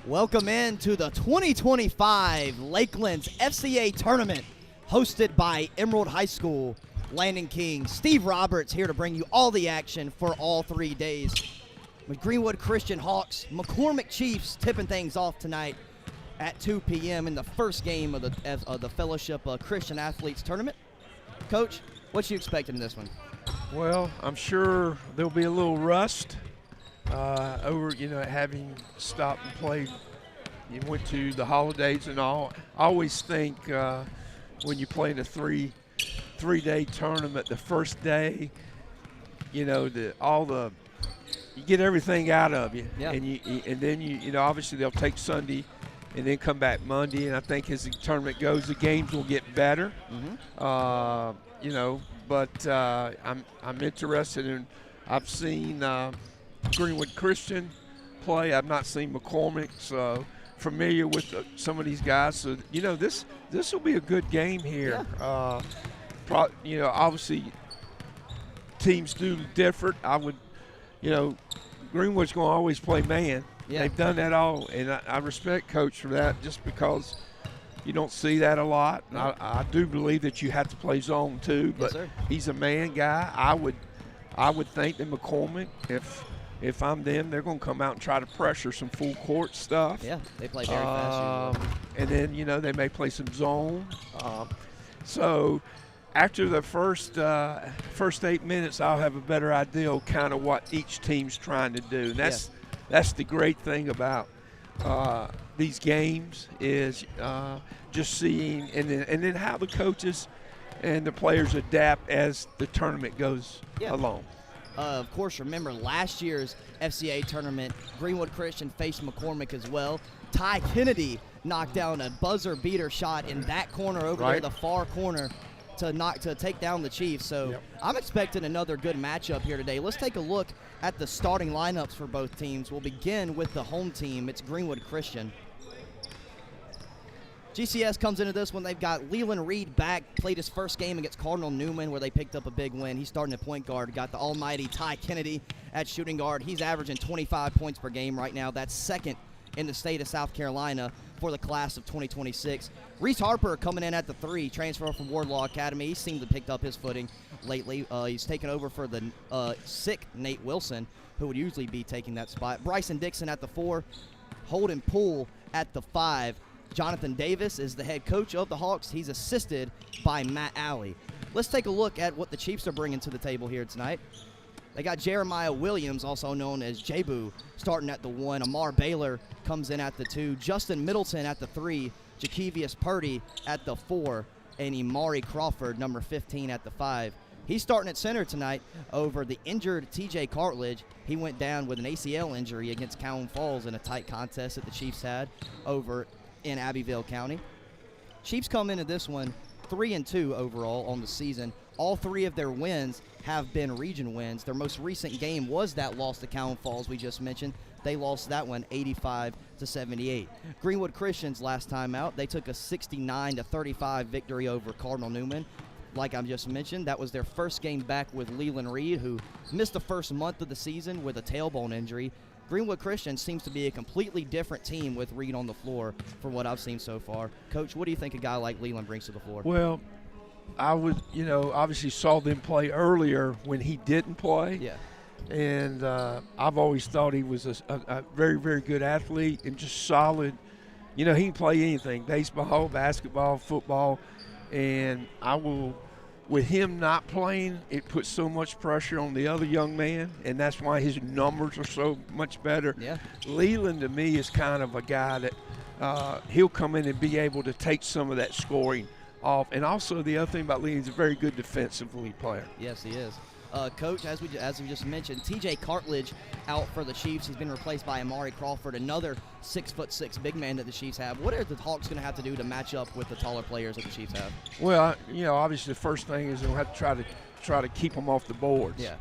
Welcome in to the 2025 Lakelands FCA tournament hosted by Emerald High School. Landon King, Steve Roberts here to bring you all the action for all 3 days. With Greenwood Christian Hawks, McCormick Chiefs tipping things off tonight at 2 p.m. in the first game of the Fellowship Christian Athletes Tournament. Coach, what you expecting in this one? Well, I'm sure there'll be a little rust over, having stopped and played. You went to the holidays and all. I always think when you play in a three-day tournament, the first day, you get everything out of you, yeah. and then you obviously they'll take Sunday, and then come back Monday. And I think as the tournament goes, the games will get better. Mm-hmm. But I'm interested in. I've seen Greenwood Christian play. I've not seen McCormick, so familiar with some of these guys. So this will be a good game here. Yeah. Obviously teams do different. Greenwood's going to always play man. Yeah. They've done that all, and I respect Coach for that, just because you don't see that a lot. And I do believe that you have to play zone too, but yes, he's a man guy. I would think that McCormick, if I'm them, they're going to come out and try to pressure some full court stuff. Yeah, they play very fast usually. And then, they may play some zone. So after the first 8 minutes, I'll have a better idea of kind of what each team's trying to do. And that's the great thing about these games is just seeing and then how the coaches and the players adapt as the tournament goes along. Of course, remember last year's FCA tournament, Greenwood Christian faced McCormick as well. Ty Kennedy knocked down a buzzer beater shot in that corner over there, the far corner, to take down the Chiefs. So I'm expecting another good matchup here today. Let's take a look at the starting lineups for both teams. We'll begin with the home team. It's Greenwood Christian. GCS comes into this one. They've got Leland Reed back, played his first game against Cardinal Newman where they picked up a big win. He's starting at point guard. Got the almighty Ty Kennedy at shooting guard. He's averaging 25 points per game right now. That's second in the state of South Carolina for the class of 2026. Reese Harper coming in at the 3, transfer from Wardlaw Academy. He seemed to have picked up his footing lately. He's taken over for the sick Nate Wilson, who would usually be taking that spot. Bryson Dixon at the 4, Holden Poole at the 5. Jonathan Davis is the head coach of the Hawks. He's assisted by Matt Alley. Let's take a look at what the Chiefs are bringing to the table here tonight. They got Jeremiah Williams, also known as Jabu, starting at the 1. Amar Baylor comes in at the 2. Justin Middleton at the 3. Jakevius Purdy at the 4. And Imari Crawford, number 15, at the 5. He's starting at center tonight over the injured TJ Cartledge. He went down with an ACL injury against Cowan Falls in a tight contest that the Chiefs had over in Abbeville County. Chiefs come into this one 3-2 overall on the season. All 3 of their wins have been region wins. Their most recent game was that loss to Cowan Falls we just mentioned. They lost that one 85-78. Greenwood Christians last time out, they took a 69-35 victory over Cardinal Newman. Like I just mentioned, that was their first game back with Leland Reed, who missed the first month of the season with a tailbone injury. Greenwood Christian seems to be a completely different team with Reed on the floor from what I've seen so far. Coach, what do you think a guy like Leland brings to the floor? Well, I would, obviously saw them play earlier when he didn't play. Yeah. And I've always thought he was a very, very good athlete and just solid. He can play anything, baseball, basketball, football. And with him not playing, it puts so much pressure on the other young man, and that's why his numbers are so much better. Yeah. Leland, to me, is kind of a guy that he'll come in and be able to take some of that scoring off. And also the other thing about Leland, he's a very good defensively player. Yes, he is. Coach, as we just mentioned, TJ Cartledge out for the Chiefs. He's been replaced by Amari Crawford, another 6'6" big man that the Chiefs have. What are the Hawks going to have to do to match up with the taller players that the Chiefs have? Well, obviously the first thing is they'll have to try to keep them off the boards. Yeah.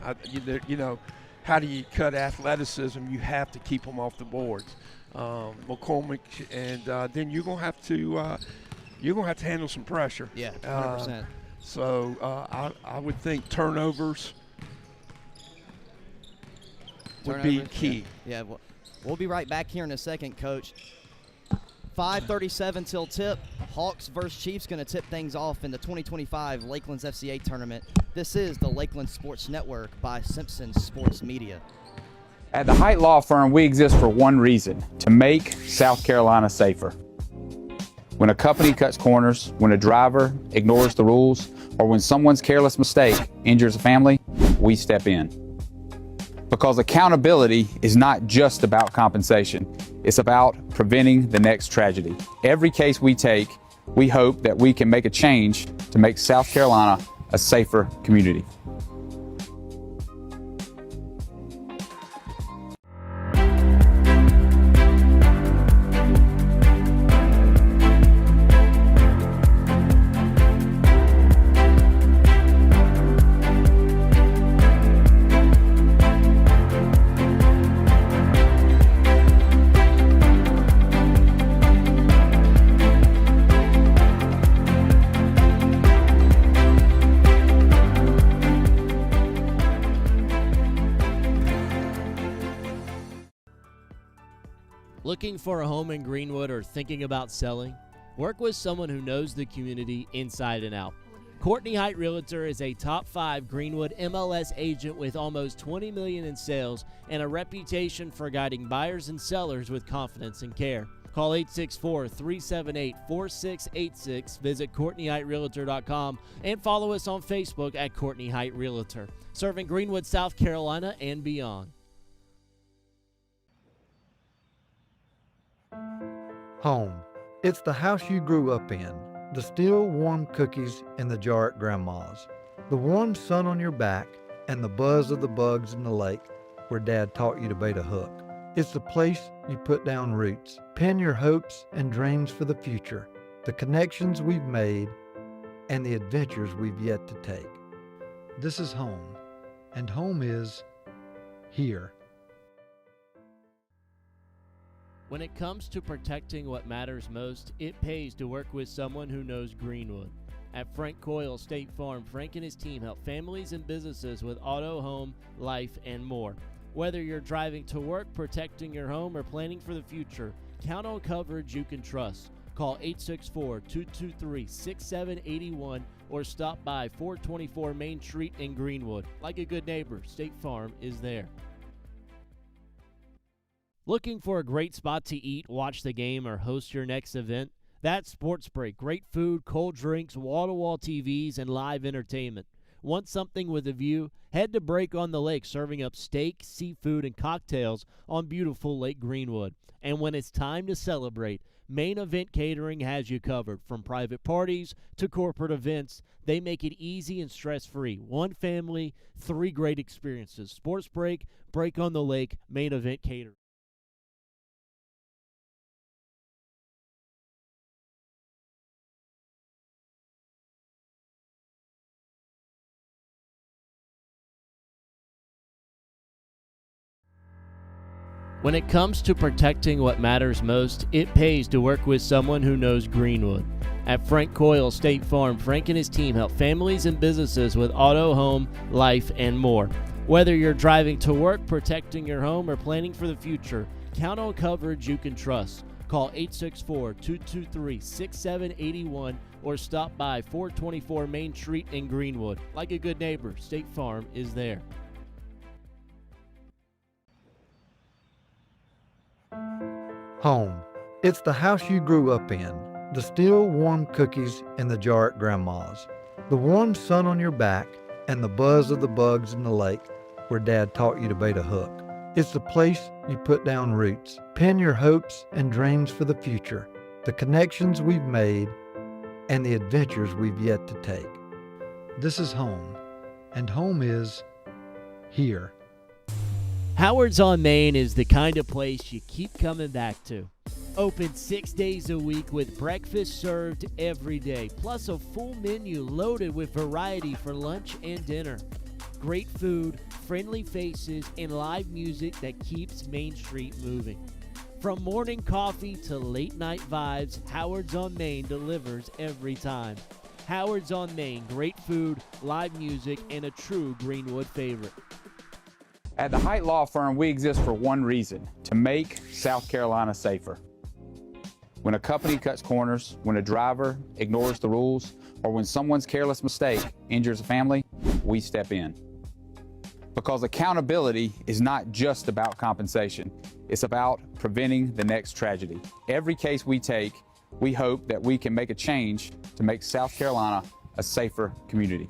How do you cut athleticism? You have to keep them off the boards. McCormick, and then you're going to have to handle some pressure. Yeah, 100%. So I would think turnovers would be key. Yeah, well, We'll be right back here in a second, Coach. 5:37 till tip. Hawks versus Chiefs going to tip things off in the 2025 Lakelands FCA tournament. This is the Lakeland Sports Network by Simpson Sports Media. At the Height Law Firm, we exist for one reason: to make South Carolina safer. When a company cuts corners, when a driver ignores the rules, or when someone's careless mistake injures a family, we step in. Because accountability is not just about compensation. It's about preventing the next tragedy. Every case we take, we hope that we can make a change to make South Carolina a safer community. Looking for a home in Greenwood or thinking about selling? Work with someone who knows the community inside and out. Courtney Height Realtor is a top 5 Greenwood MLS agent with almost $20 million in sales and a reputation for guiding buyers and sellers with confidence and care. Call 864-378-4686, visit CourtneyHeightRealtor.com, and follow us on Facebook at Courtney Height Realtor, serving Greenwood, South Carolina and beyond. Home. It's the house you grew up in. The still warm cookies in the jar at Grandma's. The warm sun on your back and the buzz of the bugs in the lake where Dad taught you to bait a hook. It's the place you put down roots, pin your hopes and dreams for the future, the connections we've made, and the adventures we've yet to take. This is home, and home is here. When it comes to protecting what matters most, it pays to work with someone who knows Greenwood. At Frank Coyle State Farm, Frank and his team help families and businesses with auto, home, life, and more. Whether you're driving to work, protecting your home, or planning for the future, count on coverage you can trust. Call 864-223-6781 or stop by 424 Main Street in Greenwood. Like a good neighbor, State Farm is there. Looking for a great spot to eat, watch the game, or host your next event? That's Sports Break. Great food, cold drinks, wall-to-wall TVs, and live entertainment. Want something with a view? Head to Break on the Lake, serving up steak, seafood, and cocktails on beautiful Lake Greenwood. And when it's time to celebrate, Main Event Catering has you covered. From private parties to corporate events, they make it easy and stress-free. One family, 3 great experiences. Sports Break, Break on the Lake, Main Event Catering. When it comes to protecting what matters most, it pays to work with someone who knows Greenwood. At Frank Coyle State Farm, Frank and his team help families and businesses with auto, home, life, and more. Whether you're driving to work, protecting your home, or planning for the future, count on coverage you can trust. Call 864-223-6781 or stop by 424 Main Street in Greenwood. Like a good neighbor, State Farm is there. Home. It's the house you grew up in. The still warm cookies in the jar at Grandma's. The warm sun on your back and the buzz of the bugs in the lake where Dad taught you to bait a hook. It's the place you put down roots, pin your hopes and dreams for the future, the connections we've made, and the adventures we've yet to take. This is home, and home is here. Howard's on Main is the kind of place you keep coming back to. Open 6 days a week with breakfast served every day, plus a full menu loaded with variety for lunch and dinner. Great food, friendly faces, and live music that keeps Main Street moving. From morning coffee to late night vibes, Howard's on Main delivers every time. Howard's on Main, great food, live music, and a true Greenwood favorite. At the Height Law Firm, we exist for one reason: to make South Carolina safer. When a company cuts corners, when a driver ignores the rules, or when someone's careless mistake injures a family, we step in. Because accountability is not just about compensation, it's about preventing the next tragedy. Every case we take, we hope that we can make a change to make South Carolina a safer community.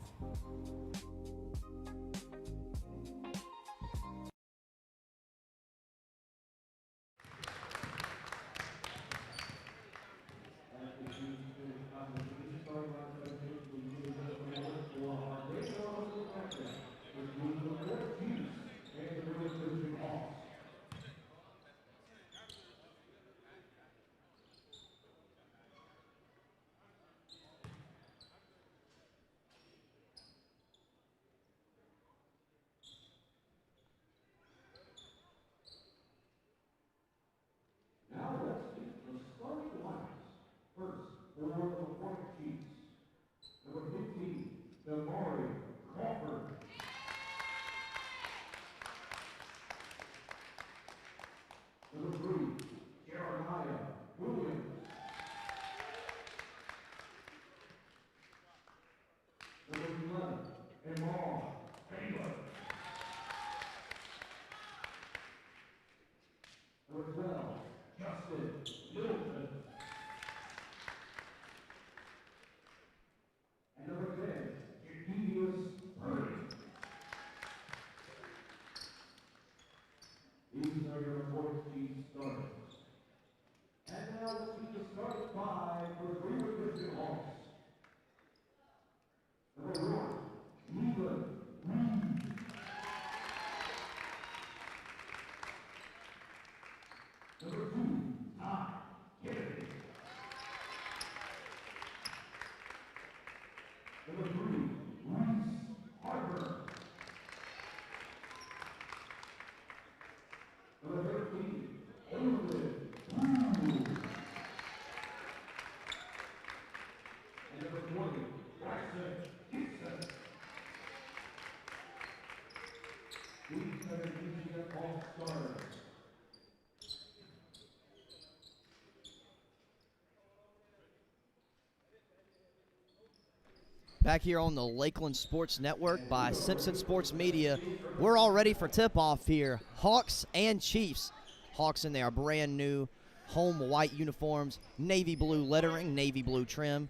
Back here on the Lakeland Sports Network by Simpson Sports Media, we're all ready for tip-off here. Hawks and Chiefs. Hawks in their brand new home white uniforms, navy blue lettering, navy blue trim.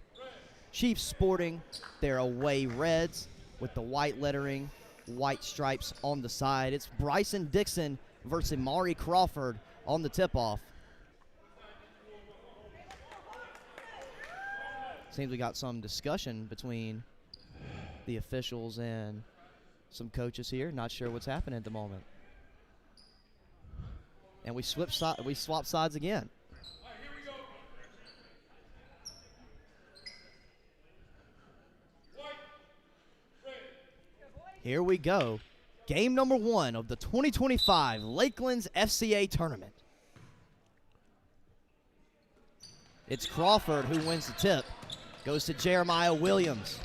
Chiefs sporting their away reds with the white lettering, white stripes on the side. It's Bryson Dixon versus Mari Crawford on the tip-off. Seems we got some discussion between the officials and some coaches here. Not sure what's happening at the moment. And we swap sides again. Here we go. Game number 1 of the 2025 Lakelands FCA tournament. It's Crawford who wins the tip. Goes to Jeremiah Williams.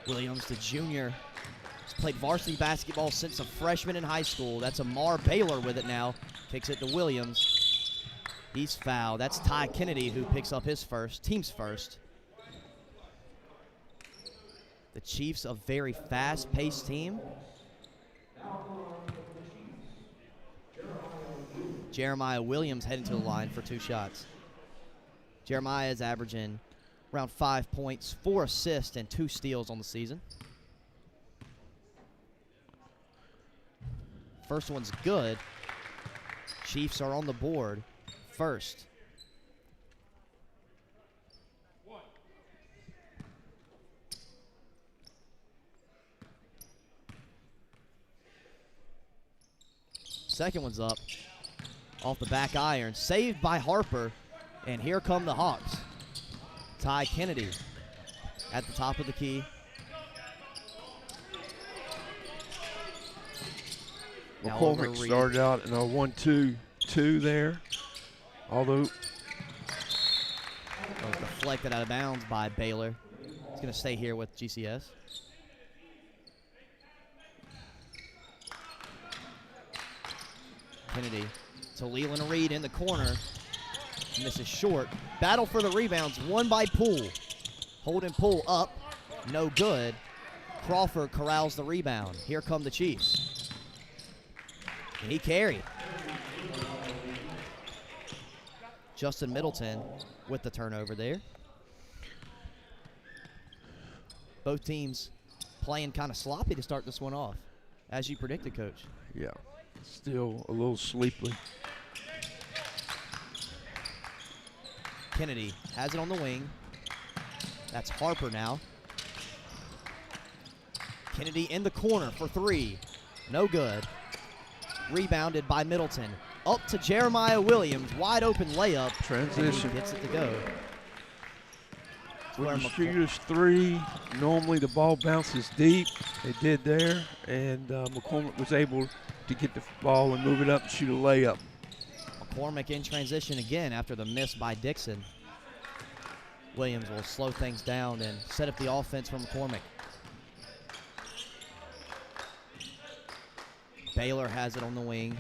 Williams, the junior, has played varsity basketball since a freshman in high school. That's Amar Baylor with it now. Kicks it to Williams. He's fouled. That's Ty Kennedy who picks up his first, team's first. The Chiefs, a very fast-paced team. Jeremiah Williams heading to the line for 2 shots. Jeremiah is averaging around 5 points, 4 assists, and 2 steals on the season. First one's good. Chiefs are on the board first. Second one's up. Off the back iron. Saved by Harper. And here come the Hawks. Ty Kennedy at the top of the key. McCormick started out in a 1-2-2 there. Although deflected out of bounds by Baylor. He's going to stay here with GCS. Kennedy to Leland Reed in the corner. Misses short. Battle for the rebounds, won by Poole. Holden Poole up, no good. Crawford corrals the rebound. Here come the Chiefs. And he carried. Justin Middleton with the turnover there. Both teams playing kind of sloppy to start this one off, as you predicted, Coach. Yeah, still a little sleepy. Kennedy has it on the wing. That's Harper now. Kennedy in the corner for three. No good. Rebounded by Middleton. Up to Jeremiah Williams. Wide open layup. Transition. Gets it to go. When the shooters three, normally the ball bounces deep. They did there, and McCormick was able to get the ball and move it up and shoot a layup. McCormick in transition again after the miss by Dixon. Williams will slow things down and set up the offense for McCormick. Baylor has it on the wing.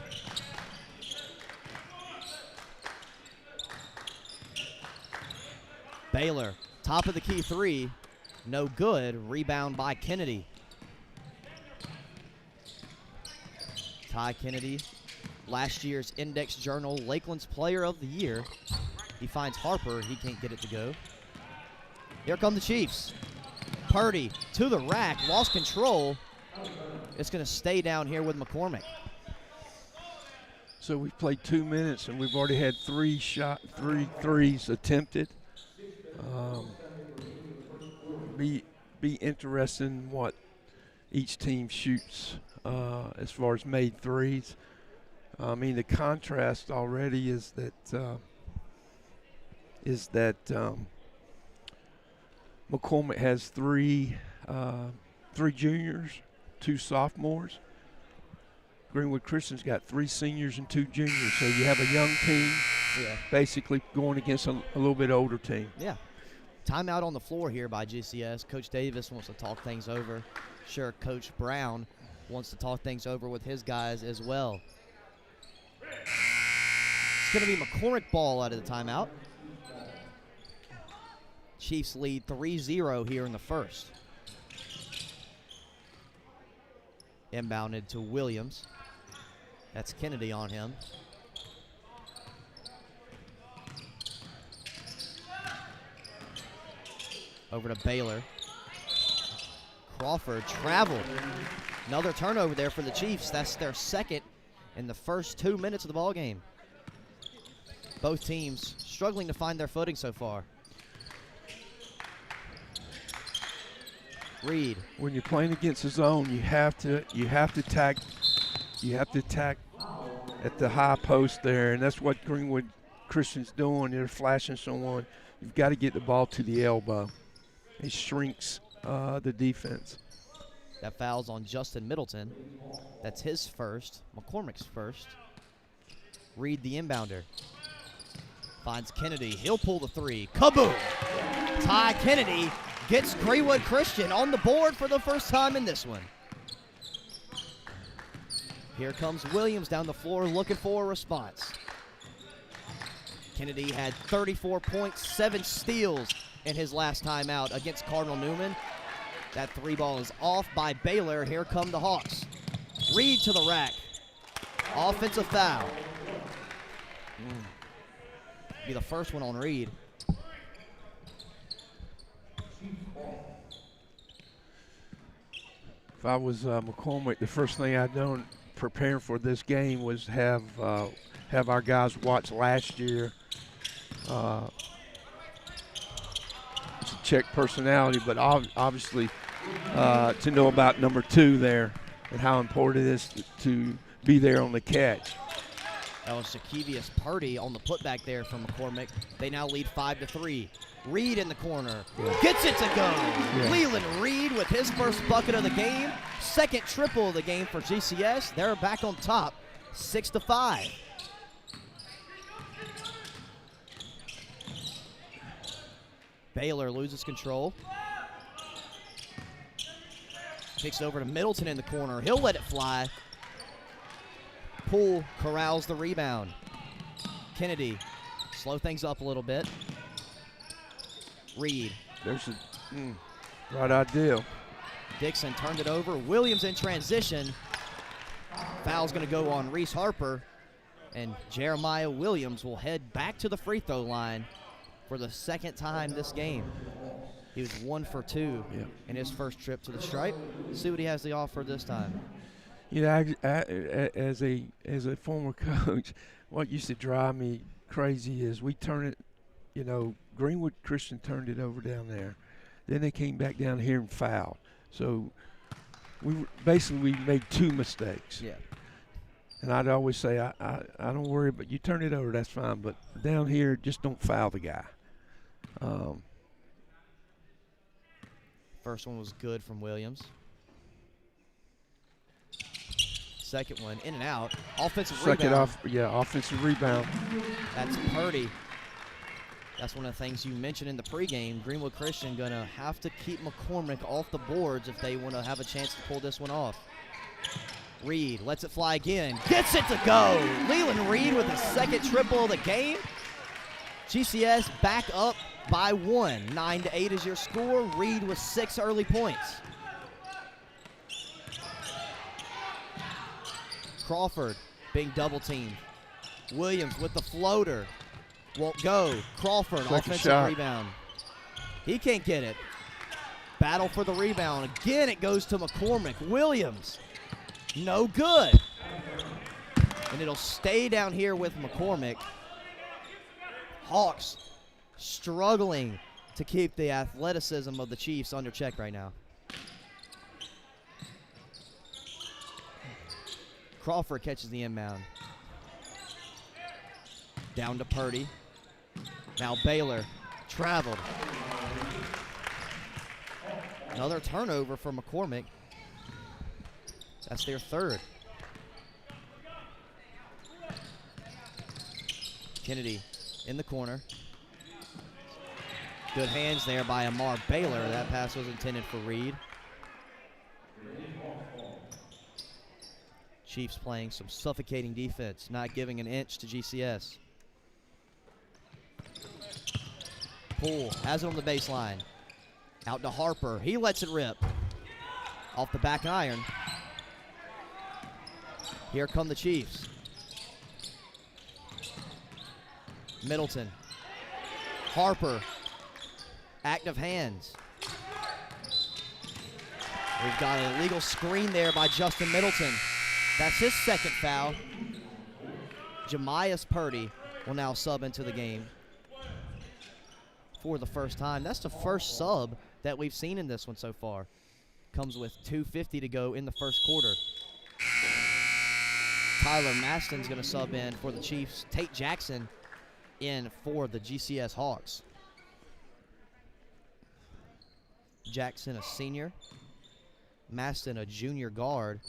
Baylor, top of the key three, no good. Rebound by Kennedy. Ty Kennedy, last year's Index Journal Lakelands Player of the Year. He finds Harper, he can't get it to go. Here come the Chiefs. Purdy to the rack, lost control. It's going to stay down here with McCormick. So we've played 2 minutes and we've already had three threes attempted. Be interesting what each team shoots as far as made threes. I mean, the contrast already is that McCormick has three juniors, 2 sophomores. Greenwood Christian's got 3 seniors and 2 juniors. So you have a young team basically going against a little bit older team. Yeah. Timeout on the floor here by GCS. Coach Davis wants to talk things over. Sure, Coach Brown wants to talk things over with his guys as well. It's going to be McCormick ball out of the timeout. Chiefs lead 3-0 here in the first. Inbounded to Williams. That's Kennedy on him. Over to Baylor. Crawford traveled. Another turnover there for the Chiefs. That's their second in the first 2 minutes of the ball game. Both teams struggling to find their footing so far. Reed. When you're playing against a zone, you have to attack at the high post there, and that's what Greenwood Christian's doing. They're flashing someone. You've got to get the ball to the elbow. It shrinks the defense. That foul's on Justin Middleton. That's his first. McCormick's first. Reed, the inbounder, finds Kennedy. He'll pull the three. Kaboom! Ty Kennedy gets Greenwood Christian on the board for the first time in this one. Here comes Williams down the floor looking for a response. Kennedy had 34 points, 7 steals in his last time out against Cardinal Newman. That 3 ball is off by Baylor. Here come the Hawks. Reed to the rack. Offensive foul. Be the first one on Reed. If I was McCormick, the first thing I'd done preparing for this game was have our guys watch last year to check personality, but obviously to know about number 2 there and how important it is to be there on the catch. That was Shakevius Purdy on the putback there from McCormick. They now lead 5-3. Reed in the corner. Gets it to go. Leland Reed with his first bucket of the game. Second triple of the game for GCS. They're back on top, 6-5. Baylor loses control. Kicks over to Middleton in the corner. He'll let it fly. Poole corrals the rebound. Kennedy, slow things up a little bit. Reed. There's a right idea. Dixon turned it over. Williams in transition. Foul's going to go on Reese Harper, and Jeremiah Williams will head back to the free throw line for the second time this game. He was 1 for 2 in his first trip to the stripe. See what he has to offer this time. You know, as a former coach, what used to drive me crazy is we turn it, you know, Greenwood Christian turned it over down there. Then they came back down here and fouled. So we made 2 mistakes. Yeah. And I'd always say, I don't worry, but you turn it over, that's fine. But down here, just don't foul the guy. First one was good from Williams. Second one, in and out. Offensive rebound. Offensive rebound. That's Purdy. That's one of the things you mentioned in the pregame. Greenwood Christian going to have to keep McCormick off the boards if they want to have a chance to pull this one off. Reed lets it fly again. Gets it to go. Leland Reed with his second triple of the game. GCS back up by 1. 9-8 is your score. Reed with 6 early points. Crawford being double teamed. Williams with the floater. Won't go. Crawford, offensive rebound. He can't get it. Battle for the rebound. Again, it goes to McCormick. Williams, no good. And it'll stay down here with McCormick. Hawks struggling to keep the athleticism of the Chiefs under check right now. Crawford catches the inbound. Down to Purdy. Now Baylor traveled. Another turnover for McCormick. That's their third. Kennedy in the corner. Good hands there by Amar Baylor. That pass was intended for Reed. Chiefs playing some suffocating defense, not giving an inch to GCS. Poole has it on the baseline. Out to Harper. He lets it rip. Off the back iron. Here come the Chiefs. Middleton. Harper. Active hands. We've got an illegal screen there by Justin Middleton. That's his second foul. Jamias Purdy will now sub into the game for the first time. That's the first sub that we've seen in this one so far. Comes with 2:50 to go in the first quarter. Tyler Maston's going to sub in for the Chiefs. Tate Jackson in for the GCS Hawks. Jackson, a senior. Maston, a junior guard.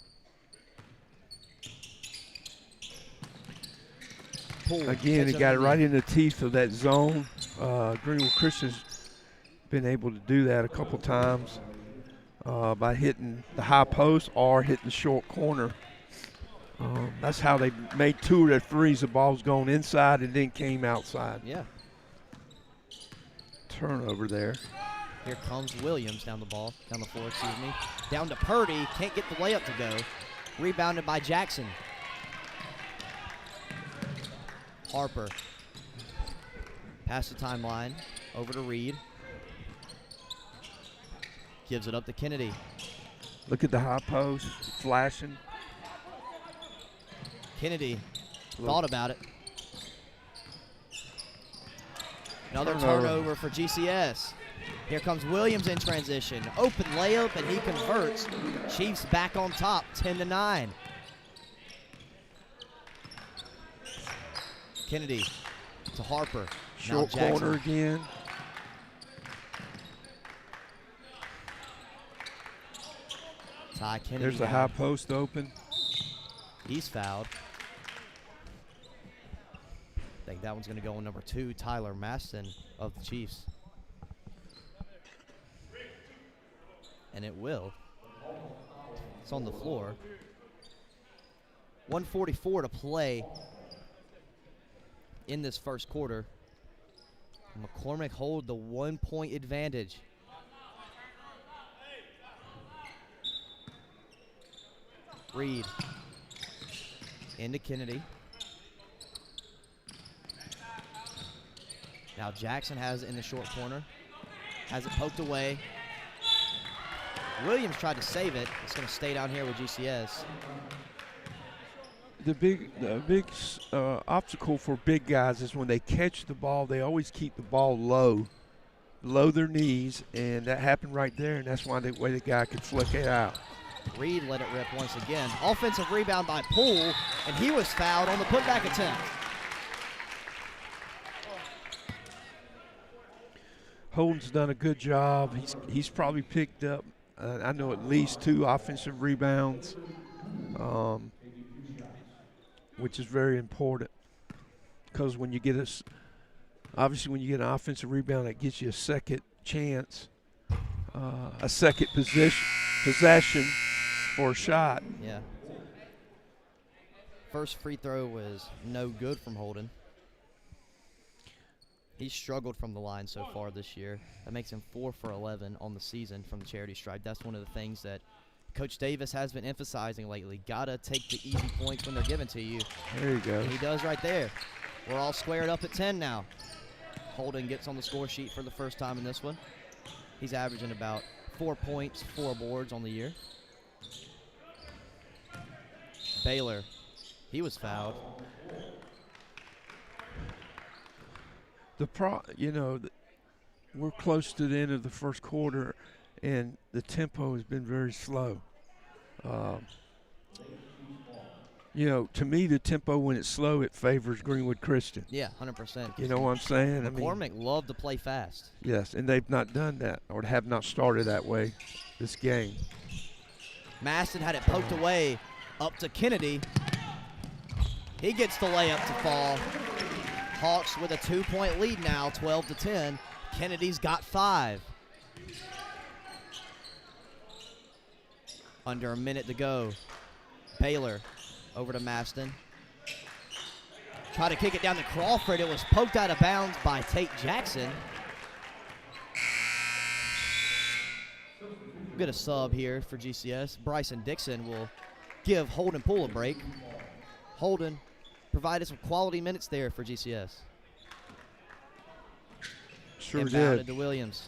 Poole Again, he got it right in the teeth of that zone. Greenwood Christian's been able to do that a couple times by hitting the high post or hitting the short corner. That's how they made 2 of their threes. The ball's going inside and then came outside. Yeah. Turnover there. Here comes Williams down the floor, Down to Purdy, can't get the layup to go. Rebounded by Jackson. Harper. Past the timeline, over to Reed. Gives it up to Kennedy. Look at the high post, flashing. Kennedy thought about it. Another turnover for GCS. Here comes Williams in transition. Open layup, and he converts. Chiefs back on top, 10-9. Kennedy to Harper. Short corner again. Ty Kennedy. There's the high post open. He's fouled. I think that one's going to go on number 2, Tyler Maston of the Chiefs. And it will. It's on the floor. 1:44 to play in this first quarter. McCormick hold the 1-point advantage. Reed into Kennedy. Now Jackson has it in the short corner. Has it poked away. Williams tried to save it. It's going to stay down here with GCS. The big obstacle for big guys is when they catch the ball, they always keep the ball below their knees, and that happened right there, and that's why the way the guy could flick it out. Reed let it rip once again. Offensive rebound by Poole, and he was fouled on the putback attempt. Holden's done a good job. He's probably picked up, I know, at least 2 offensive rebounds, which is very important, because when you get obviously when you get an offensive rebound, that gets you a second chance, a second possession for a shot. Yeah. First free throw was no good from Holden. He's struggled from the line so far this year. That makes him 4 for 11 on the season from the charity stripe. That's one of the things that Coach Davis has been emphasizing lately. Gotta take the easy points when they're given to you. There you go. And he does right there. We're all squared up at 10 now. Holden gets on the score sheet for the first time in this one. He's averaging about 4 points, 4 boards on the year. Baylor, he was fouled. We're close to the end of the first quarter, and the tempo has been very slow. To me, the tempo when it's slow, it favors Greenwood Christian. Yeah, 100%. You know what I'm saying? McCormick loved to play fast. Yes, and they've not done that, or have not started that way this game. Maston had it poked away up to Kennedy. He gets the layup to fall. Hawks with a 2-point lead now, 12-10. Kennedy's got 5. Under a minute to go. Baylor over to Maston. Try to kick it down to Crawford. It was poked out of bounds by Tate Jackson. Get a sub here for GCS. Bryson Dixon will give Holden Poole a break. Holden provided some quality minutes there for GCS. Sure Inbounded did. to Williams.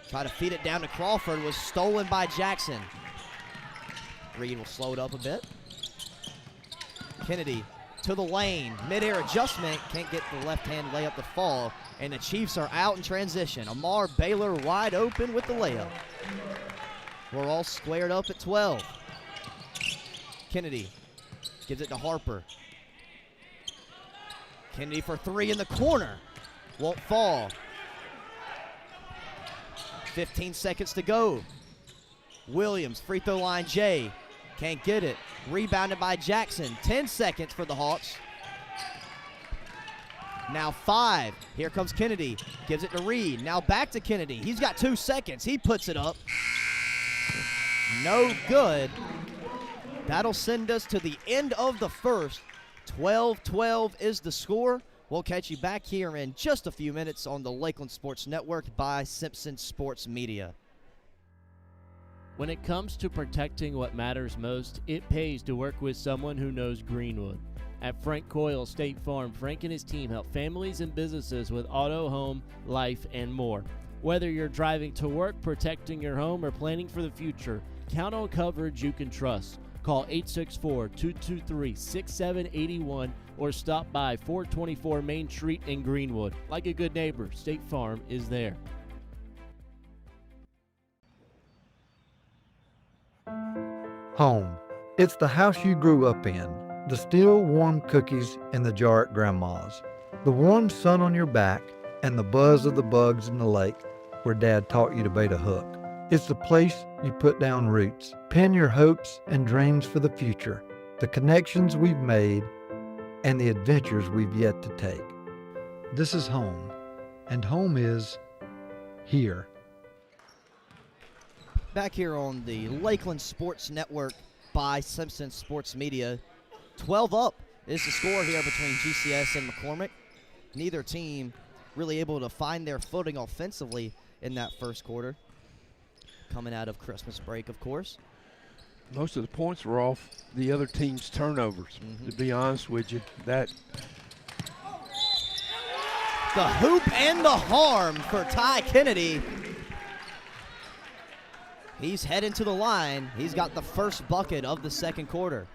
Try to feed it down to Crawford. Was stolen by Jackson. Reed will slow it up a bit. Kennedy to the lane. Mid-air adjustment. Can't get the left-hand layup to fall. And the Chiefs are out in transition. Amar Baylor wide open with the layup. We're all squared up at 12. Kennedy gives it to Harper. Kennedy for 3 in the corner. Won't fall. 15 seconds to go. Williams, free throw line J. Can't get it. Rebounded by Jackson. 10 seconds for the Hawks. Now 5. Here comes Kennedy. Gives it to Reed. Now back to Kennedy. He's got 2 seconds. He puts it up. No good. That'll send us to the end of the first. 12-12 is the score. We'll catch you back here in just a few minutes on the Lakeland Sports Network by Simpson Sports Media. When it comes to protecting what matters most, it pays to work with someone who knows Greenwood. At Frank Coyle State Farm, Frank and his team help families and businesses with auto, home, life, and more. Whether you're driving to work, protecting your home, or planning for the future, count on coverage you can trust. Call 864-223-6781 or stop by 424 Main Street in Greenwood. Like a good neighbor, State Farm is there. Home. It's the house you grew up in. The still warm cookies in the jar at Grandma's. The warm sun on your back and the buzz of the bugs in the lake where Dad taught you to bait a hook. It's the place you put down roots, pin your hopes and dreams for the future, the connections we've made, and the adventures we've yet to take. This is home, and home is here. Back here on the Lakeland Sports Network by Simpson Sports Media. 12 up is the score here between GCS and McCormick. Neither team really able to find their footing offensively in that first quarter. Coming out of Christmas break, of course. Most of the points were off the other team's turnovers, to be honest with you. The hoop and the harm for Ty Kennedy. He's heading to the line. He's got the first bucket of the second quarter.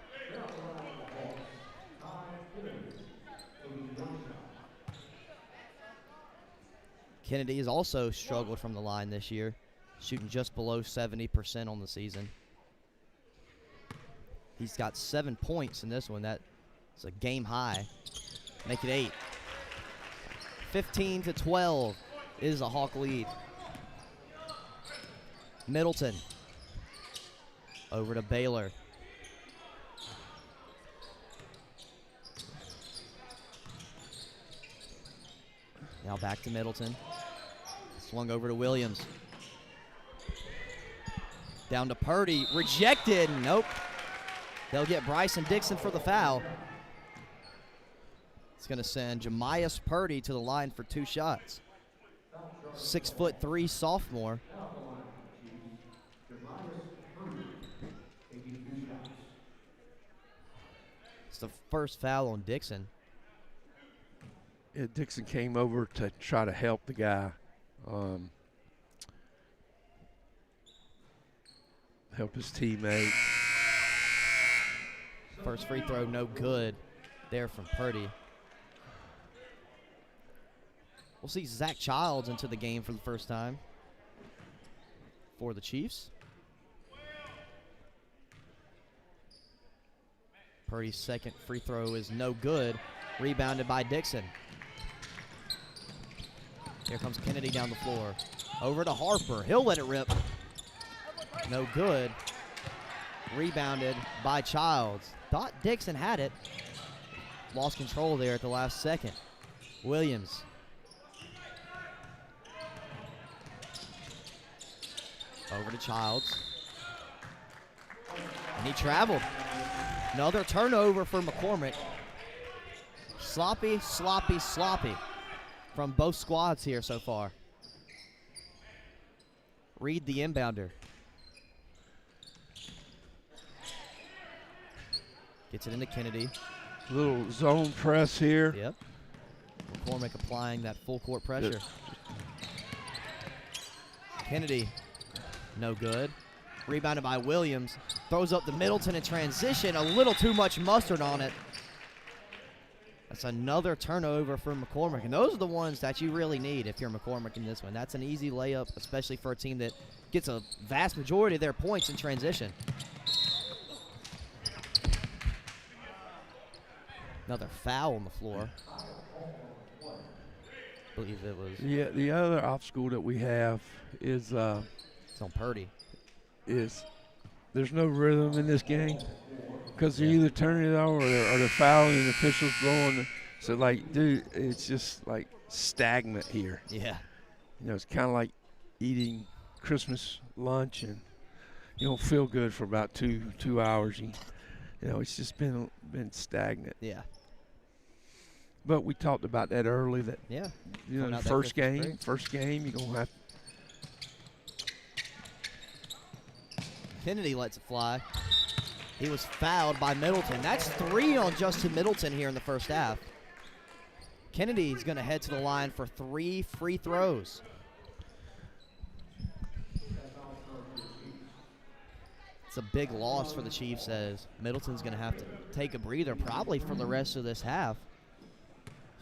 Kennedy has also struggled from the line this year, shooting just below 70% on the season. He's got 7 points in this one. That's a game high. Make it 8. 15-12 is a Hawk lead. Middleton over to Baylor. Now back to Middleton. Swung over to Williams. Down to Purdy. Rejected. Nope. They'll get Bryson Dixon for the foul. It's going to send Jemias Purdy to the line for 2 shots. 6'3" sophomore. It's the first foul on Dixon. Yeah, Dixon came over to try to help the guy. Help his teammate. First free throw, no good there from Purdy. We'll see Zach Childs into the game for the first time for the Chiefs. Purdy's second free throw is no good. Rebounded by Dixon. Here comes Kennedy down the floor. Over to Harper. He'll let it rip. No good. Rebounded by Childs. Thought Dixon had it. Lost control there at the last second. Williams. Over to Childs. And he traveled. Another turnover for McCormick. Sloppy, sloppy, sloppy from both squads here so far. Reed, the inbounder. Gets it into Kennedy. Little zone press here. Yep. McCormick applying that full court pressure. Kennedy, no good. Rebounded by Williams. Throws up the Middleton in transition. A little too much mustard on it. That's another turnover for McCormick. And those are the ones that you really need if you're McCormick in this one. That's an easy layup, especially for a team that gets a vast majority of their points in transition. Another foul on the floor. I believe it was. Yeah, the other obstacle that we have is It's on Purdy. There's no rhythm in this game because they're either turning it over or they're fouling and the officials blowing. So, like, dude, it's just, like, stagnant here. Yeah. You know, it's kind of like eating Christmas lunch and you don't feel good for about two hours. You know, it's just been stagnant. Yeah. But we talked about that early. That Yeah. you know, first game, you're gonna have. Kennedy lets it fly. He was fouled by Middleton. That's 3 on Justin Middleton here in the first half. Kennedy's going to head to the line for 3 free throws. It's a big loss for the Chiefs as Middleton's going to have to take a breather probably for the rest of this half.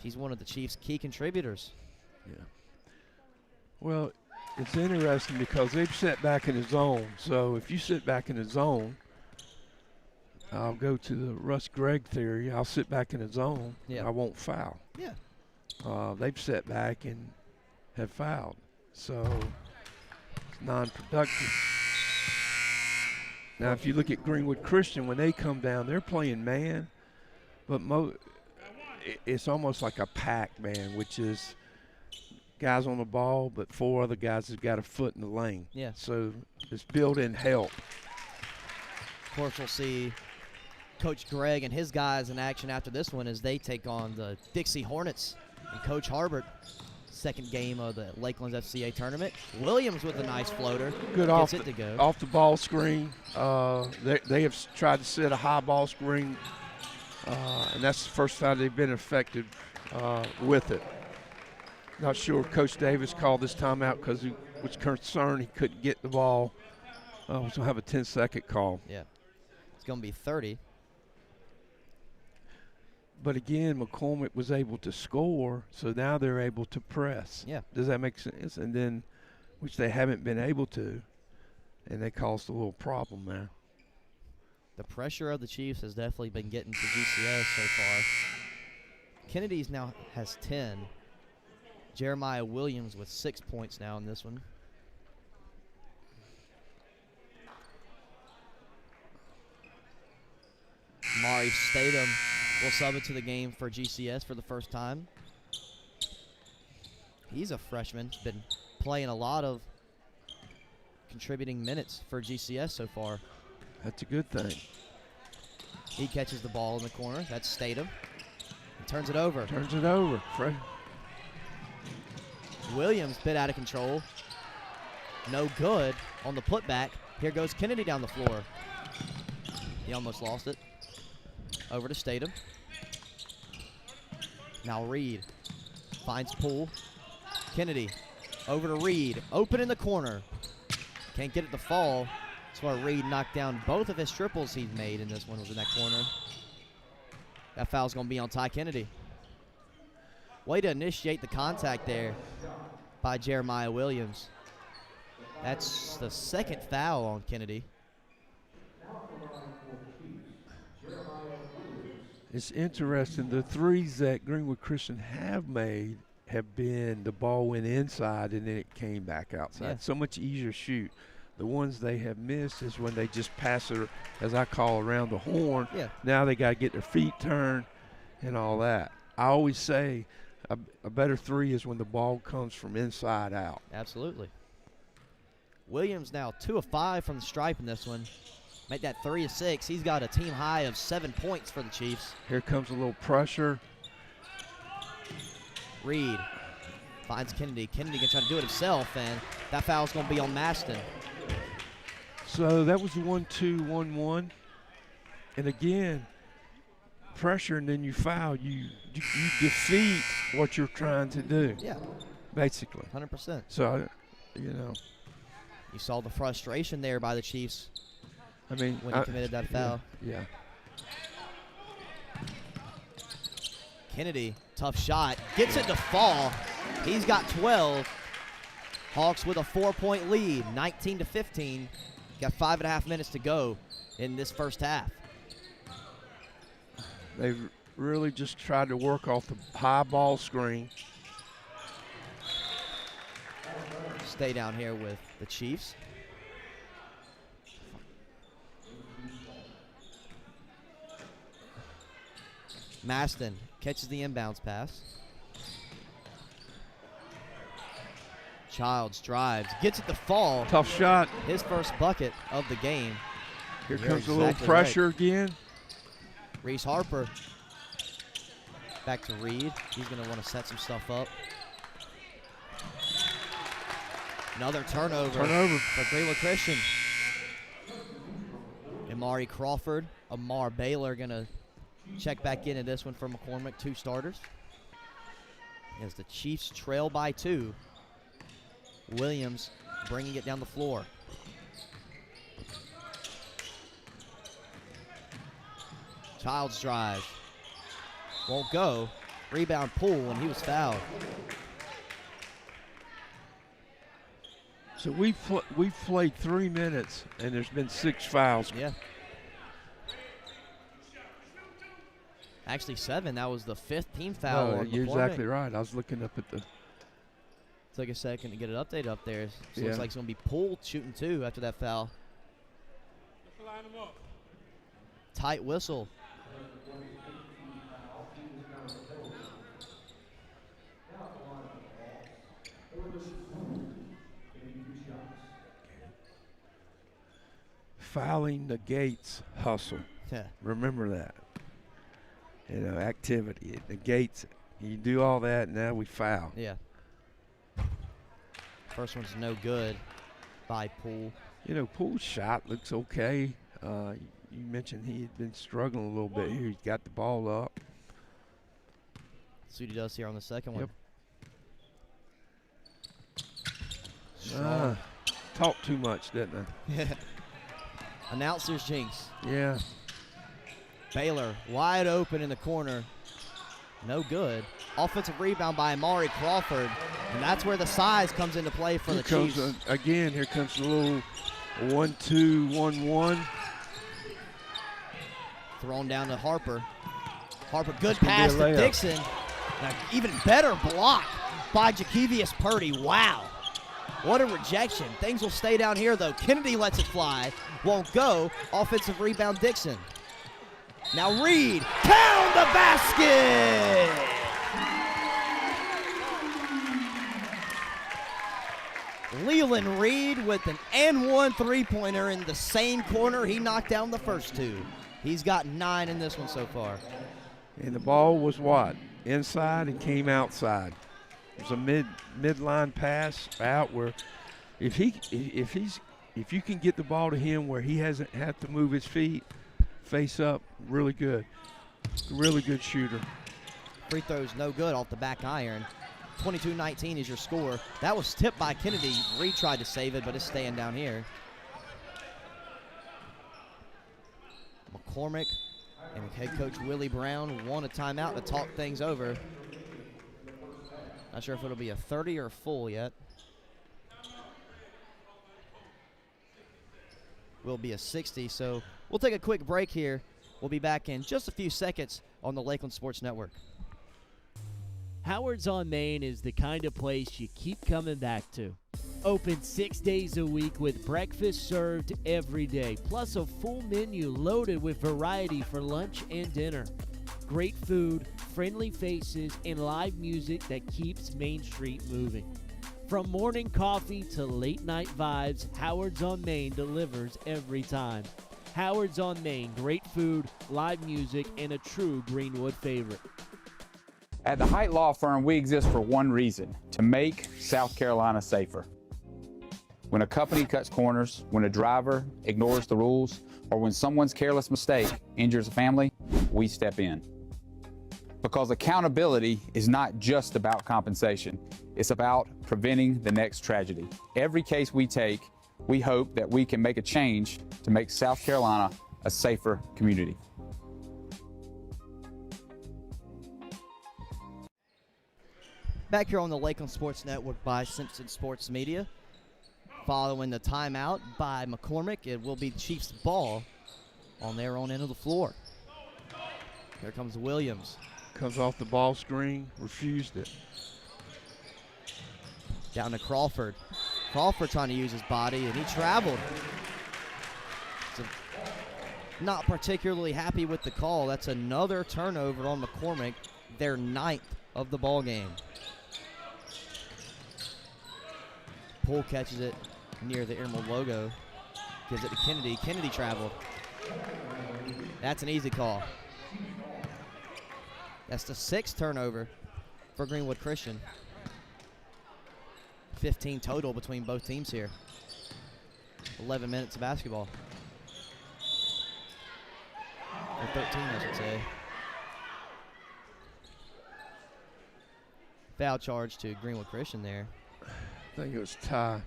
He's one of the Chiefs' key contributors. Yeah. Well, it's interesting because they've set back in the zone. So if you sit back in the zone, I'll go to the Russ Gregg theory. I'll sit back in the zone. Yeah. I won't foul. Yeah. They've set back and have fouled. So it's non-productive. Now, if you look at Greenwood Christian, when they come down, they're playing man. But it's almost like a pack, man, which is guys on the ball, but 4 other guys have got a foot in the lane. Yeah. So it's built-in help. Of course, we'll see Coach Gregg and his guys in action after this one as they take on the Dixie Hornets and Coach Harbert. Second game of the Lakelands FCA tournament. Williams with a nice floater. Good Gets it to go. off the ball screen. They have tried to set a high ball screen, and that's the first time they've been affected with it. Not sure Coach Davis called this timeout because he was concerned he couldn't get the ball. Was going to have a 10-second call. Yeah. It's going to be 30. But again, McCormick was able to score, so now they're able to press. Yeah. Does that make sense? And then, which they haven't been able to, and they caused a little problem there. The pressure of the Chiefs has definitely been getting to GCS so far. Kennedy's now has 10. Jeremiah Williams with 6 points now in this one. Mari Statham will sub into the game for GCS for the first time. He's a freshman, been playing a lot of contributing minutes for GCS so far. That's a good thing. He catches the ball in the corner. That's Statham. He turns it over. Turns it over. Williams bit out of control. No good on the putback. Here goes Kennedy down the floor. He almost lost it. Over to Statham. Now Reed finds Poole. Kennedy over to Reed. Open in the corner. Can't get it to fall. That's why Reed knocked down both of his triples he's made in this one was in that corner. That foul's going to be on Ty Kennedy. Way to initiate the contact there by Jeremiah Williams. That's the second foul on Kennedy. It's interesting. The threes that Greenwood Christian have made have been the ball went inside and then it came back outside. Yeah. So much easier to shoot. The ones they have missed is when they just pass it, as I call, around the horn. Yeah. Now they got to get their feet turned and all that. I always say a better three is when the ball comes from inside out. Absolutely. Williams now 2 of 5 from the stripe in this one. Make that 3 of 6. He's got a team high of 7 points for the Chiefs. Here comes a little pressure. Reed finds Kennedy. Kennedy can try to do it himself, and that foul's going to be on Maston. So that was the 1-2-1-1. And again, pressure and then you foul. You defeat what you're trying to do. Yeah. Basically. 100%. So, you know. You saw the frustration there by the Chiefs I mean, when he committed that foul. Yeah. Kennedy, tough shot. Gets it to fall. He's got 12. Hawks with a 4-point lead, 19-15. Got 5.5 minutes to go in this first half. They've really just tried to work off the high ball screen. Stay down here with the Chiefs. Maston catches the inbounds pass. Childs drives, gets it to fall. Tough shot. His first bucket of the game. Here You're comes a little exactly pressure again. Reese Harper. Back to Reed. He's going to want to set some stuff up. Another turnover. For Greenwood Christian. Amari Crawford, Amar Baylor going to check back into this one for McCormick, 2 starters. As the Chiefs trail by 2. Williams bringing it down the floor. Childs drive. Won't go. Rebound Poole, and he was fouled. So we've played 3 minutes, and there's been 6 fouls. Yeah. Actually 7. That was the 5th team foul. No, on you're McCormick. exactly right. I was looking up at the. Took a second to get it updated up there. So Yeah. looks like it's going to be Poole shooting 2 after that foul. Tight whistle. Fouling negates hustle. Yeah. Remember that. You know, activity. It negates it. You do all that, now we foul. Yeah. First one's no good by Poole. You know, Poole's shot looks okay. You mentioned he had been struggling a little bit here. He's got the ball up. See what he does here on the second one. Yep. Talked too much, didn't I? Announcer's jinx. Yeah. Baylor wide open in the corner. No good. Offensive rebound by Amari Crawford. And that's where the size comes into play for the Chiefs. Again, here comes the little 1-2-1-1. Thrown down to Harper. Harper, good pass to Dixon. An even better block by Jakevius Purdy. Wow. What a rejection. Things will stay down here, though. Kennedy lets it fly. Won't go. Offensive rebound, Dixon. Now Reed. Pound the basket! Leland Reed with an and-one three-pointer in the same corner he knocked down the first two. He's got 9 in this one so far. And the ball was what? Inside and came outside. It was a midline pass out where if you can get the ball to him where he hasn't had to move his feet, face up, really good. Really good shooter. Free throw's no good off the back iron. 22-19 is your score. That was tipped by Kennedy. Reed tried to save it, but it's staying down here. McCormick and head coach Willie Brown want a timeout to talk things over. Not sure if it'll be a 30 or a full yet. Will be a 60, so we'll take a quick break here. We'll be back in just a few seconds on the Lakeland Sports Network. Howard's on Main is the kind of place you keep coming back to. Open 6 days a week with breakfast served every day, plus a full menu loaded with variety for lunch and dinner. Great food, friendly faces, and live music that keeps Main Street moving. From morning coffee to late night vibes, Howard's on Main delivers every time. Howard's on Main, great food, live music, and a true Greenwood favorite. At the Height Law Firm, we exist for one reason: to make South Carolina safer. When a company cuts corners, when a driver ignores the rules, or when someone's careless mistake injures a family, we step in. Because accountability is not just about compensation. It's about preventing the next tragedy. Every case we take, we hope that we can make a change to make South Carolina a safer community. Back here on the Lakeland Sports Network by Simpson Sports Media. Following the timeout by McCormick, it will be Chiefs' ball on their own end of the floor. Here comes Williams. Comes off the ball screen, refused it. Down to Crawford. Crawford trying to use his body, and he traveled. So not particularly happy with the call. That's another turnover on McCormick, their 9th of the ball game. Poole catches it near the Emerald logo. Gives it to Kennedy. Kennedy traveled. That's an easy call. That's the 6th turnover for Greenwood Christian. 15 total between both teams here. 11 minutes of basketball. Or 13, I should say. Foul charge to Greenwood Christian there. I think it was Ty.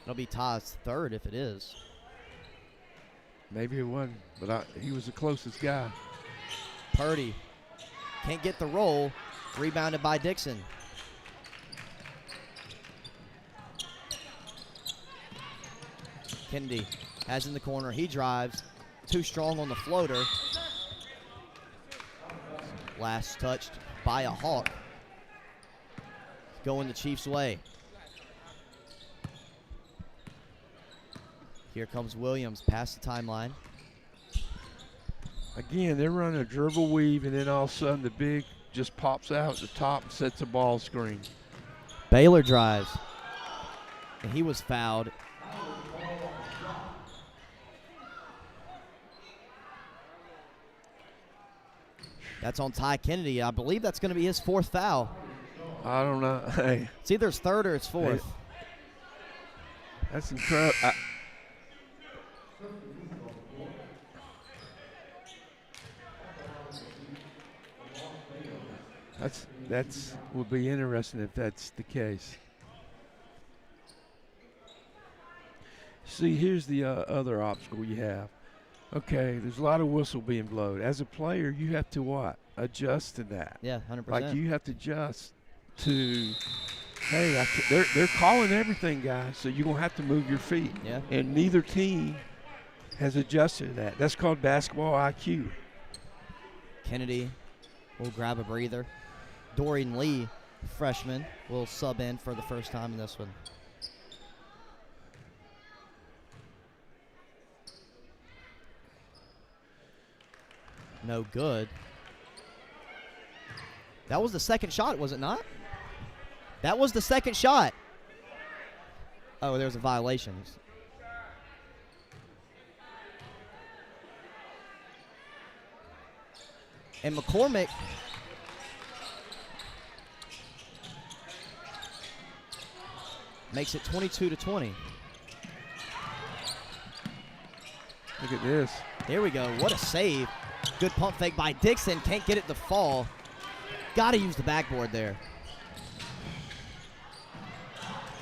It'll be Ty's 3rd if it is. Maybe it wasn't, but he was the closest guy. Purdy can't get the roll. Rebounded by Dixon. Kennedy has in the corner. He drives. Too strong on the floater. Last touched by a Hawk. Going the Chiefs' way. Here comes Williams past the timeline. Again, they're running a dribble weave, and then all of a sudden the big just pops out at the top and sets a ball screen. Baylor drives. And he was fouled. That's on Ty Kennedy. I believe that's going to be his 4th foul. I don't know. Hey, It's either his 3rd or his 4th. that's incredible. That's will be interesting if that's the case. See, here's the other obstacle you have. Okay, there's a lot of whistle being blown. As a player, you have to what? Adjust to that. Yeah, 100%. Like you have to adjust to, hey, they're calling everything, guys, so you're going to have to move your feet. Yeah. And neither team has adjusted to that. That's called basketball IQ. Kennedy will grab a breather. Dorian Lee, freshman, will sub in for the first time in this one. No good. That was the second shot, was it not? That was the second shot. Oh, there was a violation. And McCormick makes it 22-20. Look at this. There we go. What a save. Good pump fake by Dixon. Can't get it to fall. Got to use the backboard there.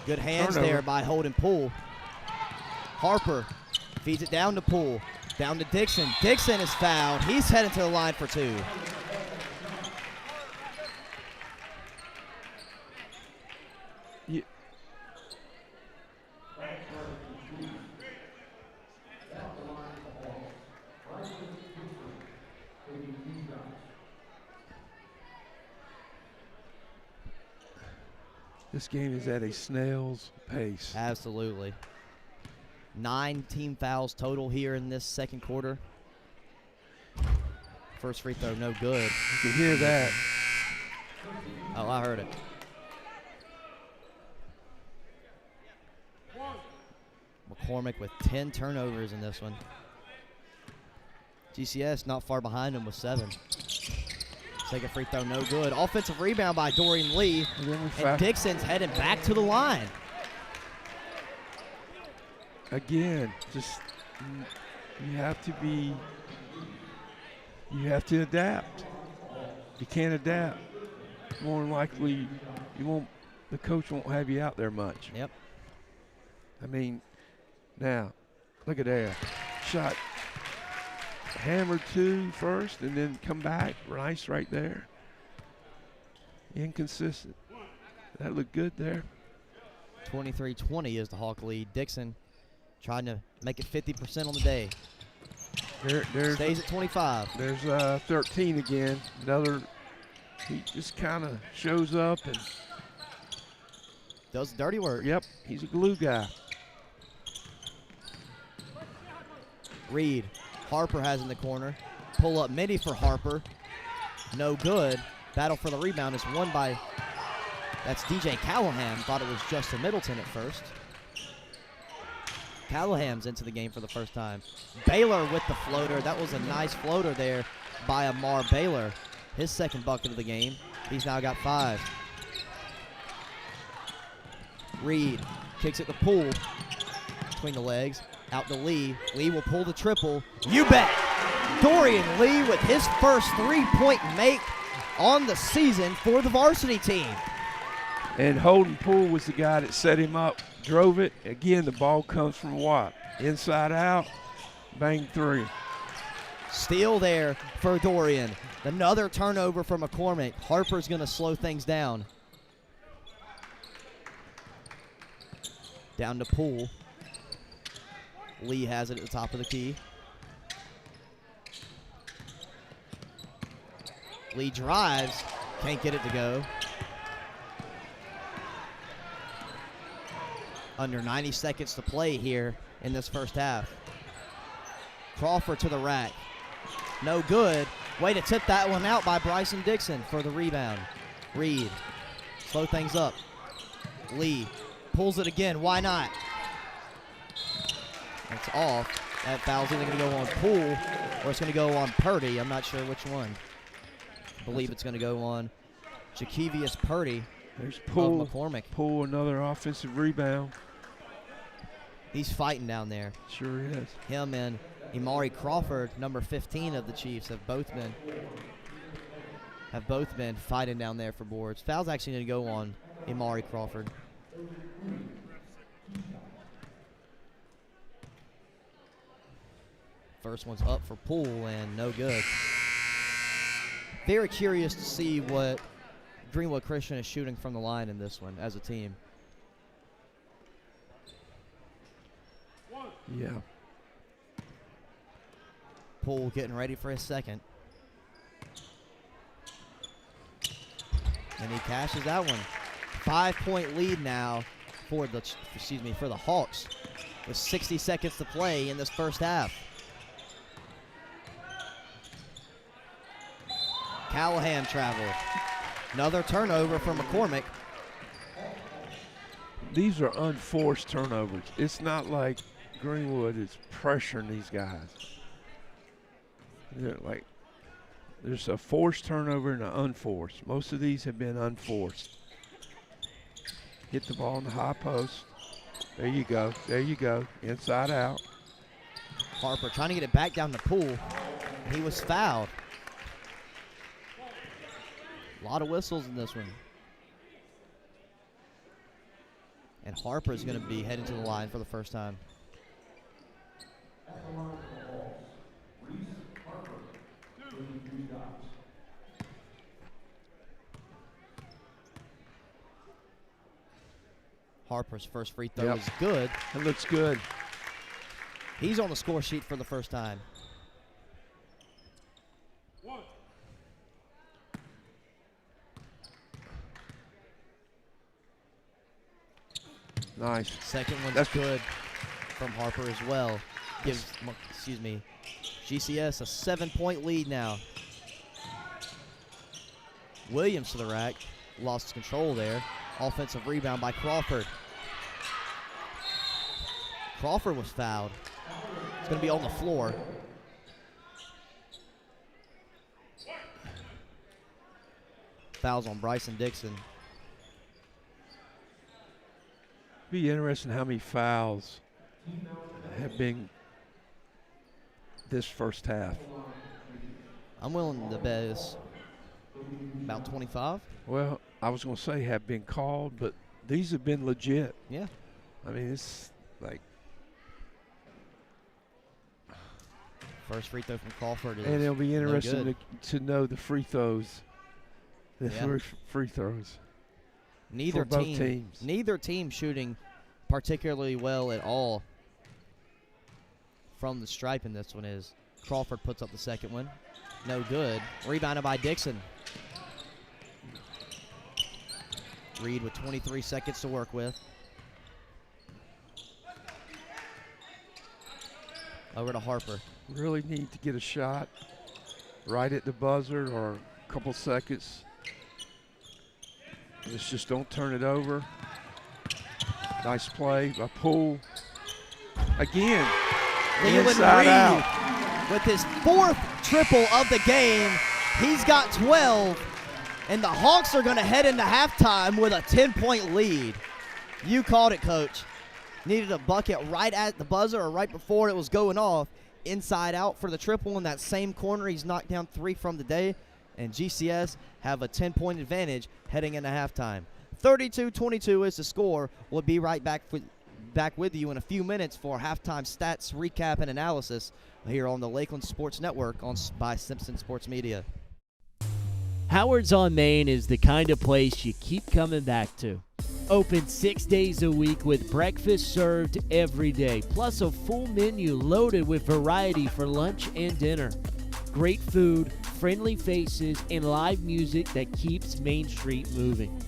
Good hands there by Holden Poole. Harper feeds it down to Poole. Down to Dixon. Dixon is fouled. He's heading to the line for 2. Yeah. This game is at a snail's pace. Absolutely. 9 team fouls total here in this second quarter. First free throw, no good. You can hear that. Oh, I heard it. McCormick with 10 turnovers in this one. GCS not far behind him with 7. Second free throw, no good. Offensive rebound by Dorian Lee. And Dixon's heading back to the line. Again, just you have to adapt. You can't adapt, more than likely the coach won't have you out there much. Yep. I mean, now, look at that. Shot hammer 2 first and then come back. Nice right there. Inconsistent. That looked good there. 23-20 is the Hawk lead. Dixon trying to make it 50% on the day. Stays at 25. There's 13 again. He just kind of shows up and does dirty work. Yep, he's a glue guy. Reed. Harper has in the corner. Pull up midi for Harper. No good. Battle for the rebound is won by, that's DJ Callahan. Thought it was Justin Middleton at first. Callahan's into the game for the first time. Baylor with the floater. That was a nice floater there by Amar Baylor. His second bucket of the game. He's now got 5. Reed kicks it to Poole. Between the legs. Out to Lee. Lee will pull the triple. You bet. Dorian Lee with his first 3-point make on the season for the varsity team. And Holden Poole was the guy that set him up, drove it. Again, the ball comes from what? Inside out, bang 3. Steal there for Dorian. Another turnover for McCormick. Harper's going to slow things down. Down to Poole. Lee has it at the top of the key. Lee drives, can't get it to go. Under 90 seconds to play here in this first half. Crawford to the rack. No good. Way to tip that one out by Bryson Dixon for the rebound. Reed, slow things up. Lee pulls it again, why not? It's off. That foul's either going to go on Poole or it's going to go on Purdy. I'm not sure which one. I believe it's going to go on Jakevius Purdy There's of Poole. McCormick. Poole, another offensive rebound. He's fighting down there. Sure is. Him and Imari Crawford, number 15 of the Chiefs, have both been fighting down there for boards. Foul's actually going to go on Imari Crawford. First one's up for Poole and no good. Very curious to see what Greenwood Christian is shooting from the line in this one as a team. Yeah. Poole getting ready for his second. And he cashes that one. 5-point lead now for the Hawks with 60 seconds to play in this first half. Callahan travel. Another turnover for McCormick. These are unforced turnovers. It's not like Greenwood is pressuring these guys. There's a forced turnover and an unforced. Most of these have been unforced. Hit the ball in the high post. There you go. There you go. Inside out. Harper trying to get it back down the Poole. He was fouled. A lot of whistles in this one. And Harper is going to be heading to the line for the first time. Harper's first free throw is good. It looks good. He's on the score sheet for the first time. Nice. Second one's That's good from Harper as well. Gives, GCS a 7-point lead now. Williams to the rack. Lost control there. Offensive rebound by Crawford. Crawford was fouled. It's going to be on the floor. Fouls on Bryson Dixon. Be interesting how many fouls have been this first half. I'm willing to bet it's about 25. Well, I was going to say have been called, but these have been legit. Yeah. I mean, it's like. First free throw from Crawford is And it'll be interesting no to know the free throws. The Yeah. free throws. Neither for both team, teams. neither team shooting particularly well at all from the stripe in this one is. Crawford puts up the second one. No good. Rebounded by Dixon. Reed with 23 seconds to work with. Over to Harper. Really need to get a shot right at the buzzer or a couple seconds. Just don't turn it over. Nice play by Poole. Again, Leland inside Reed out. with his fourth triple of the game. He's got 12, and the Hawks are going to head into halftime with a 10-point lead. You called it, Coach. Needed a bucket right at the buzzer or right before it was going off. Inside out for the triple in that same corner. He's knocked down 3 from the day, and GCS have a 10-point advantage heading into halftime. 32-22 is the score. We'll be right back with you in a few minutes for halftime stats recap and analysis here on the Lakeland Sports Network by Simpson Sports Media. Howard's on Main is the kind of place you keep coming back to. Open 6 days a week with breakfast served every day, plus a full menu loaded with variety for lunch and dinner. Great food, friendly faces, and live music that keeps Main Street moving.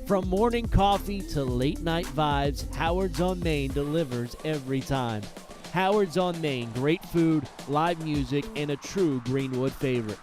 From morning coffee to late night vibes, Howard's on Main delivers every time. Howard's on Main, great food, live music, and a true Greenwood favorite.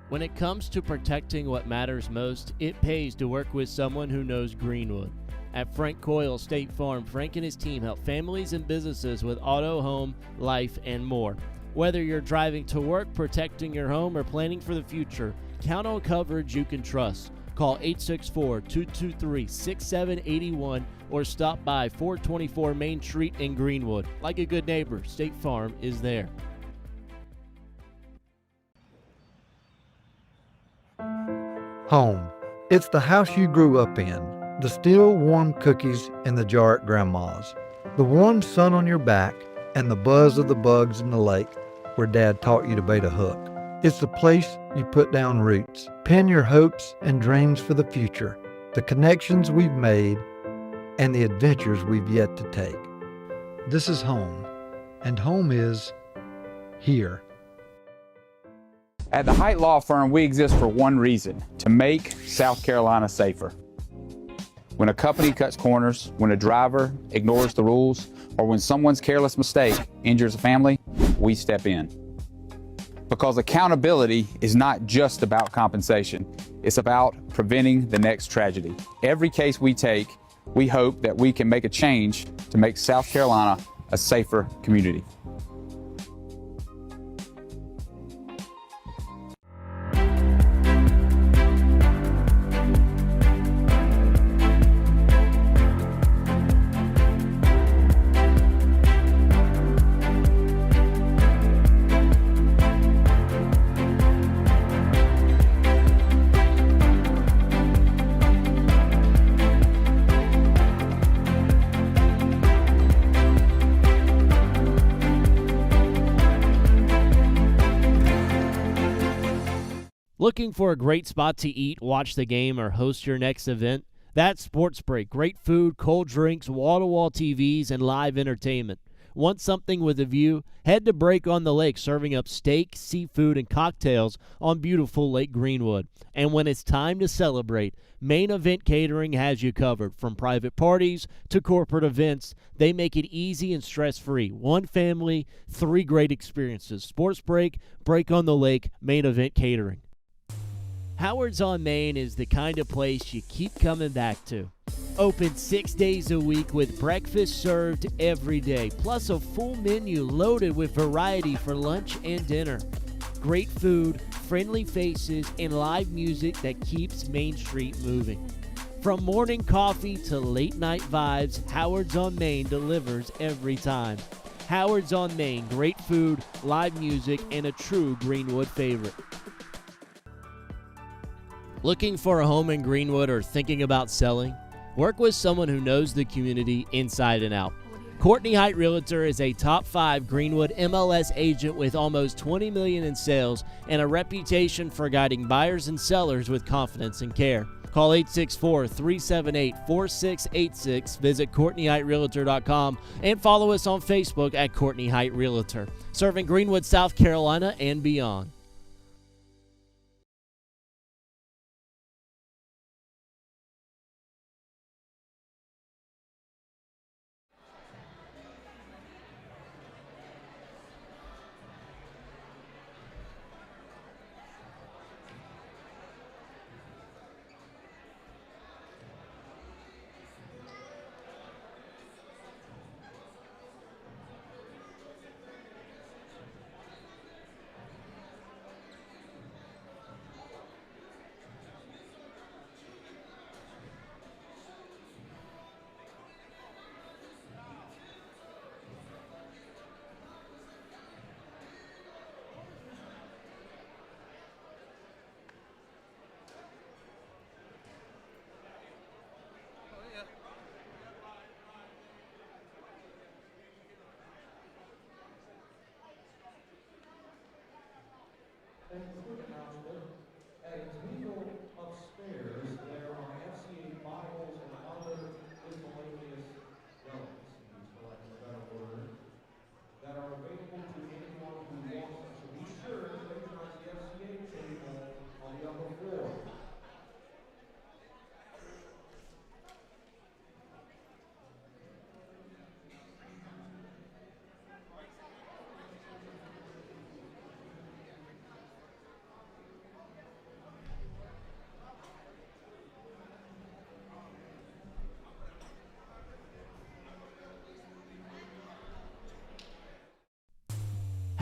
When it comes to protecting what matters most, it pays to work with someone who knows Greenwood. At Frank Coyle State Farm, Frank and his team help families and businesses with auto, home, life, and more. Whether you're driving to work, protecting your home, or planning for the future, count on coverage you can trust. Call 864-223-6781 or stop by 424 Main Street in Greenwood. Like a good neighbor, State Farm is there. Home. It's the house you grew up in. The still warm cookies in the jar at Grandma's. The warm sun on your back and the buzz of the bugs in the lake where Dad taught you to bait a hook. It's the place you put down roots, pin your hopes and dreams for the future, the connections we've made, and the adventures we've yet to take. This is home, and home is here. At the Height Law Firm, we exist for one reason: to make South Carolina safer. When a company cuts corners, when a driver ignores the rules, or when someone's careless mistake injures a family, we step in. Because accountability is not just about compensation. It's about preventing the next tragedy. Every case we take, we hope that we can make a change to make South Carolina a safer community. Looking for a great spot to eat, watch the game, or host your next event? That's Sports Break. Great food, cold drinks, wall-to-wall TVs, and live entertainment. Want something with a view? Head to Break on the Lake, serving up steak, seafood, and cocktails on beautiful Lake Greenwood. And when it's time to celebrate, Main Event Catering has you covered. From private parties to corporate events, they make it easy and stress-free. One family, 3 great experiences. Sports Break, Break on the Lake, Main Event Catering. Howard's on Main is the kind of place you keep coming back to. Open 6 days a week with breakfast served every day, plus a full menu loaded with variety for lunch and dinner. Great food, friendly faces, and live music that keeps Main Street moving. From morning coffee to late night vibes, Howard's on Main delivers every time. Howard's on Main, great food, live music, and a true Greenwood favorite. Looking for a home in Greenwood or thinking about selling? Work with someone who knows the community inside and out. Courtney Height Realtor is a top 5 Greenwood MLS agent with almost $20 million in sales and a reputation for guiding buyers and sellers with confidence and care. Call 864-378-4686, visit CourtneyHeightRealtor.com, and follow us on Facebook at Courtney Height Realtor, serving Greenwood, South Carolina, and beyond.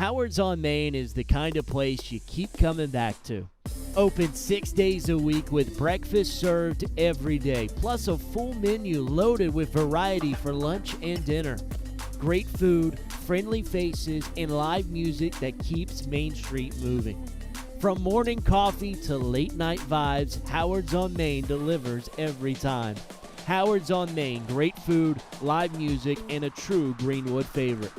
Howard's on Main is the kind of place you keep coming back to. Open 6 days a week with breakfast served every day, plus a full menu loaded with variety for lunch and dinner. Great food, friendly faces, and live music that keeps Main Street moving. From morning coffee to late night vibes, Howard's on Main delivers every time. Howard's on Main, great food, live music, and a true Greenwood favorite.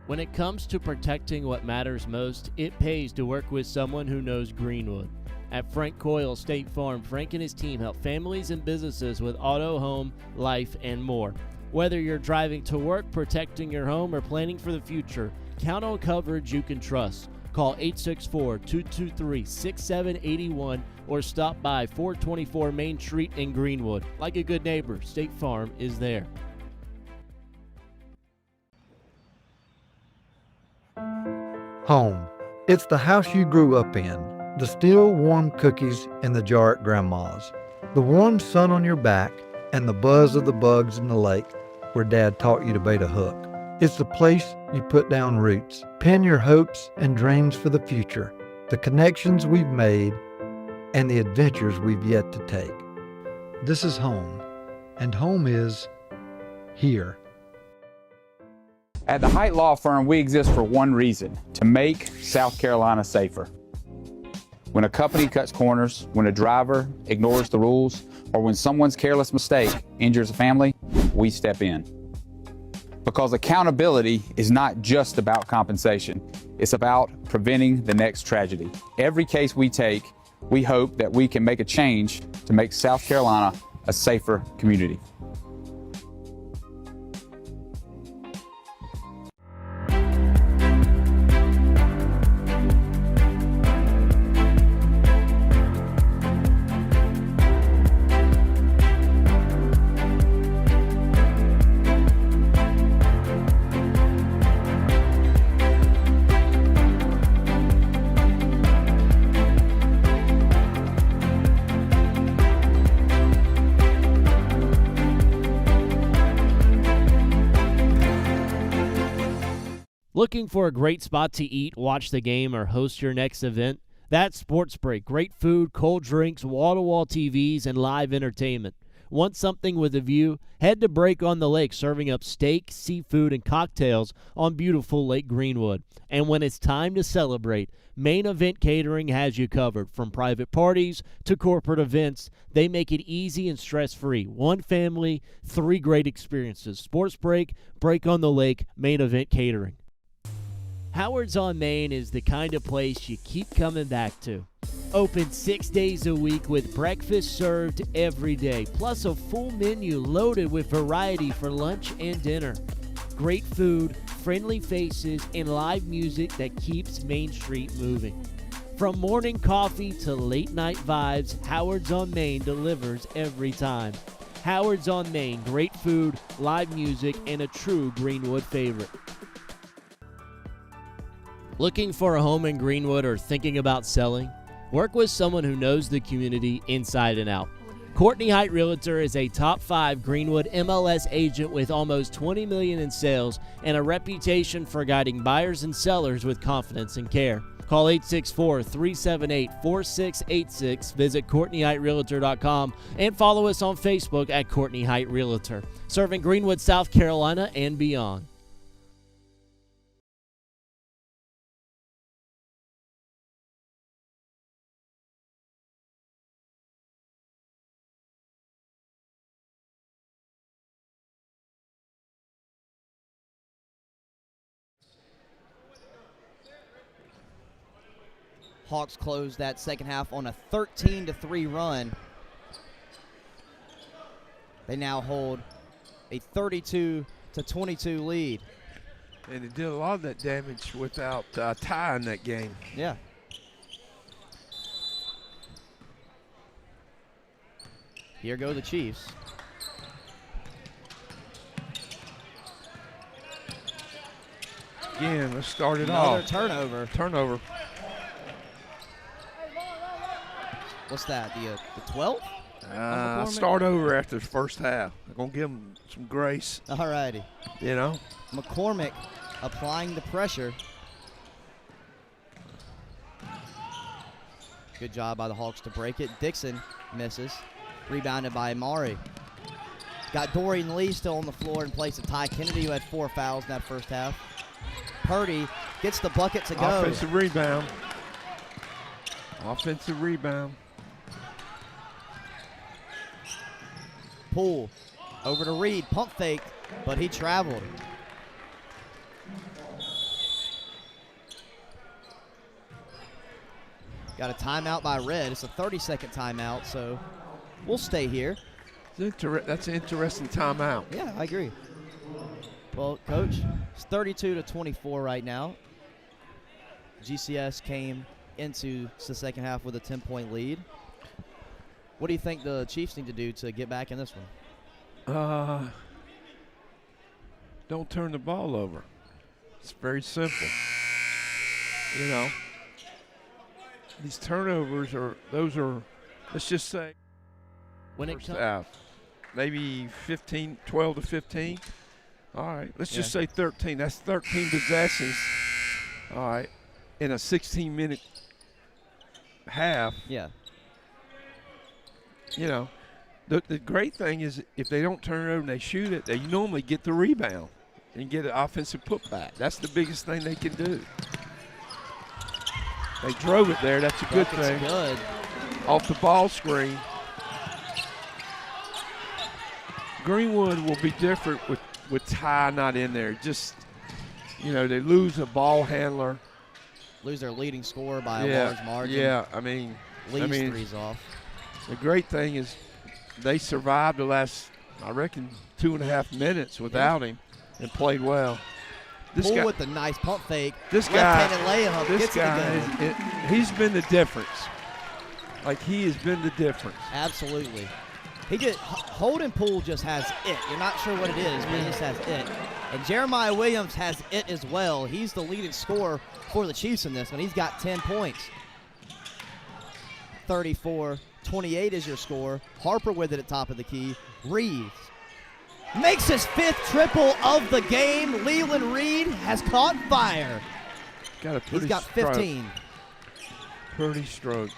When it comes to protecting what matters most, it pays to work with someone who knows Greenwood. At Frank Coyle State Farm, Frank and his team help families and businesses with auto, home, life, and more. Whether you're driving to work, protecting your home, or planning for the future, count on coverage you can trust. Call 864-223-6781 or stop by 424 Main Street in Greenwood. Like a good neighbor, State Farm is there. Home. It's the house you grew up in. The still warm cookies in the jar at Grandma's. The warm sun on your back and the buzz of the bugs in the lake where Dad taught you to bait a hook. It's the place you put down roots, pin your hopes and dreams for the future, the connections we've made, and the adventures we've yet to take. This is home, and home is here. At the Height Law Firm, we exist for one reason: to make South Carolina safer. When a company cuts corners, when a driver ignores the rules, or when someone's careless mistake injures a family, we step in. Because accountability is not just about compensation, it's about preventing the next tragedy. Every case we take, we hope that we can make a change to make South Carolina a safer community. Looking for a great spot to eat, watch the game, or host your next event? That's Sports Break. Great food, cold drinks, wall-to-wall TVs, and live entertainment. Want something with a view? Head to Break on the Lake, serving up steak, seafood, and cocktails on beautiful Lake Greenwood. And when it's time to celebrate, Main Event Catering has you covered. From private parties to corporate events, they make it easy and stress-free. One family, 3 great experiences. Sports Break, Break on the Lake, Main Event Catering. Howard's on Main is the kind of place you keep coming back to. Open 6 days a week with breakfast served every day, plus a full menu loaded with variety for lunch and dinner. Great food, friendly faces, and live music that keeps Main Street moving. From morning coffee to late night vibes, Howard's on Main delivers every time. Howard's on Main, great food, live music, and a true Greenwood favorite. Looking for a home in Greenwood or thinking about selling? Work with someone who knows the community inside and out. Courtney Height Realtor is a top 5 Greenwood MLS agent with almost $20 million in sales and a reputation for guiding buyers and sellers with confidence and care. Call 864-378-4686, visit CourtneyHeightRealtor.com, and follow us on Facebook at Courtney Height Realtor, serving Greenwood, South Carolina, and beyond. Hawks closed that second half on a 13-3 run. They now hold a 32-22 lead. And it did a lot of that damage without Ty in that game. Yeah. Here go the Chiefs. Again, let's start it off. Another turnover. Turnover. What's that, the 12th? Start over after the first half. I'm going to give them some grace. All righty. You know? McCormick applying the pressure. Good job by the Hawks to break it. Dixon misses. Rebounded by Amari. Got Dorian Lee still on the floor in place of Ty Kennedy, who had 4 fouls in that first half. Purdy gets the bucket to go. Offensive rebound. Offensive rebound. Poole over to Reed. Pump fake, but he traveled. Got a timeout by Red. It's a 30-second timeout, so we'll stay here. That's an interesting timeout. Yeah, I agree. Well, Coach, it's 32-24 right now. GCS came into the second half with a 10-point lead. What do you think the Chiefs need to do to get back in this one? Don't turn the ball over. It's very simple. You know, these turnovers those are, let's just say, When it first comes, half, maybe 12 to 15. All right, let's just say 13. That's 13 possessions. All right, in a 16-minute half. Yeah. You know, the great thing is if they don't turn it over and they shoot it, they normally get the rebound and get an offensive putback. That's the biggest thing they can do. They drove it there. That's a good thing. Good. Off the ball screen. Greenwood will be different with Ty not in there. Just, you know, they lose a ball handler. Lose their leading scorer by a large margin. Yeah, I mean, Leaves threes off. The great thing is they survived the last, I reckon, 2.5 minutes without him and played well. This Poole guy with the nice pump fake. This guy, Left-handed layup. this Gets guy, it again. he's been the difference. Like, he has been the difference. Absolutely. Holden Poole just has it. You're not sure what it is, but he just has it. And Jeremiah Williams has it as well. He's the leading scorer for the Chiefs in this one. He's got 10 points. 34-28 is your score. Harper with it at top of the key. Reed makes his 5th triple of the game. Leland Reed has caught fire. He's got 15. Pretty stroke.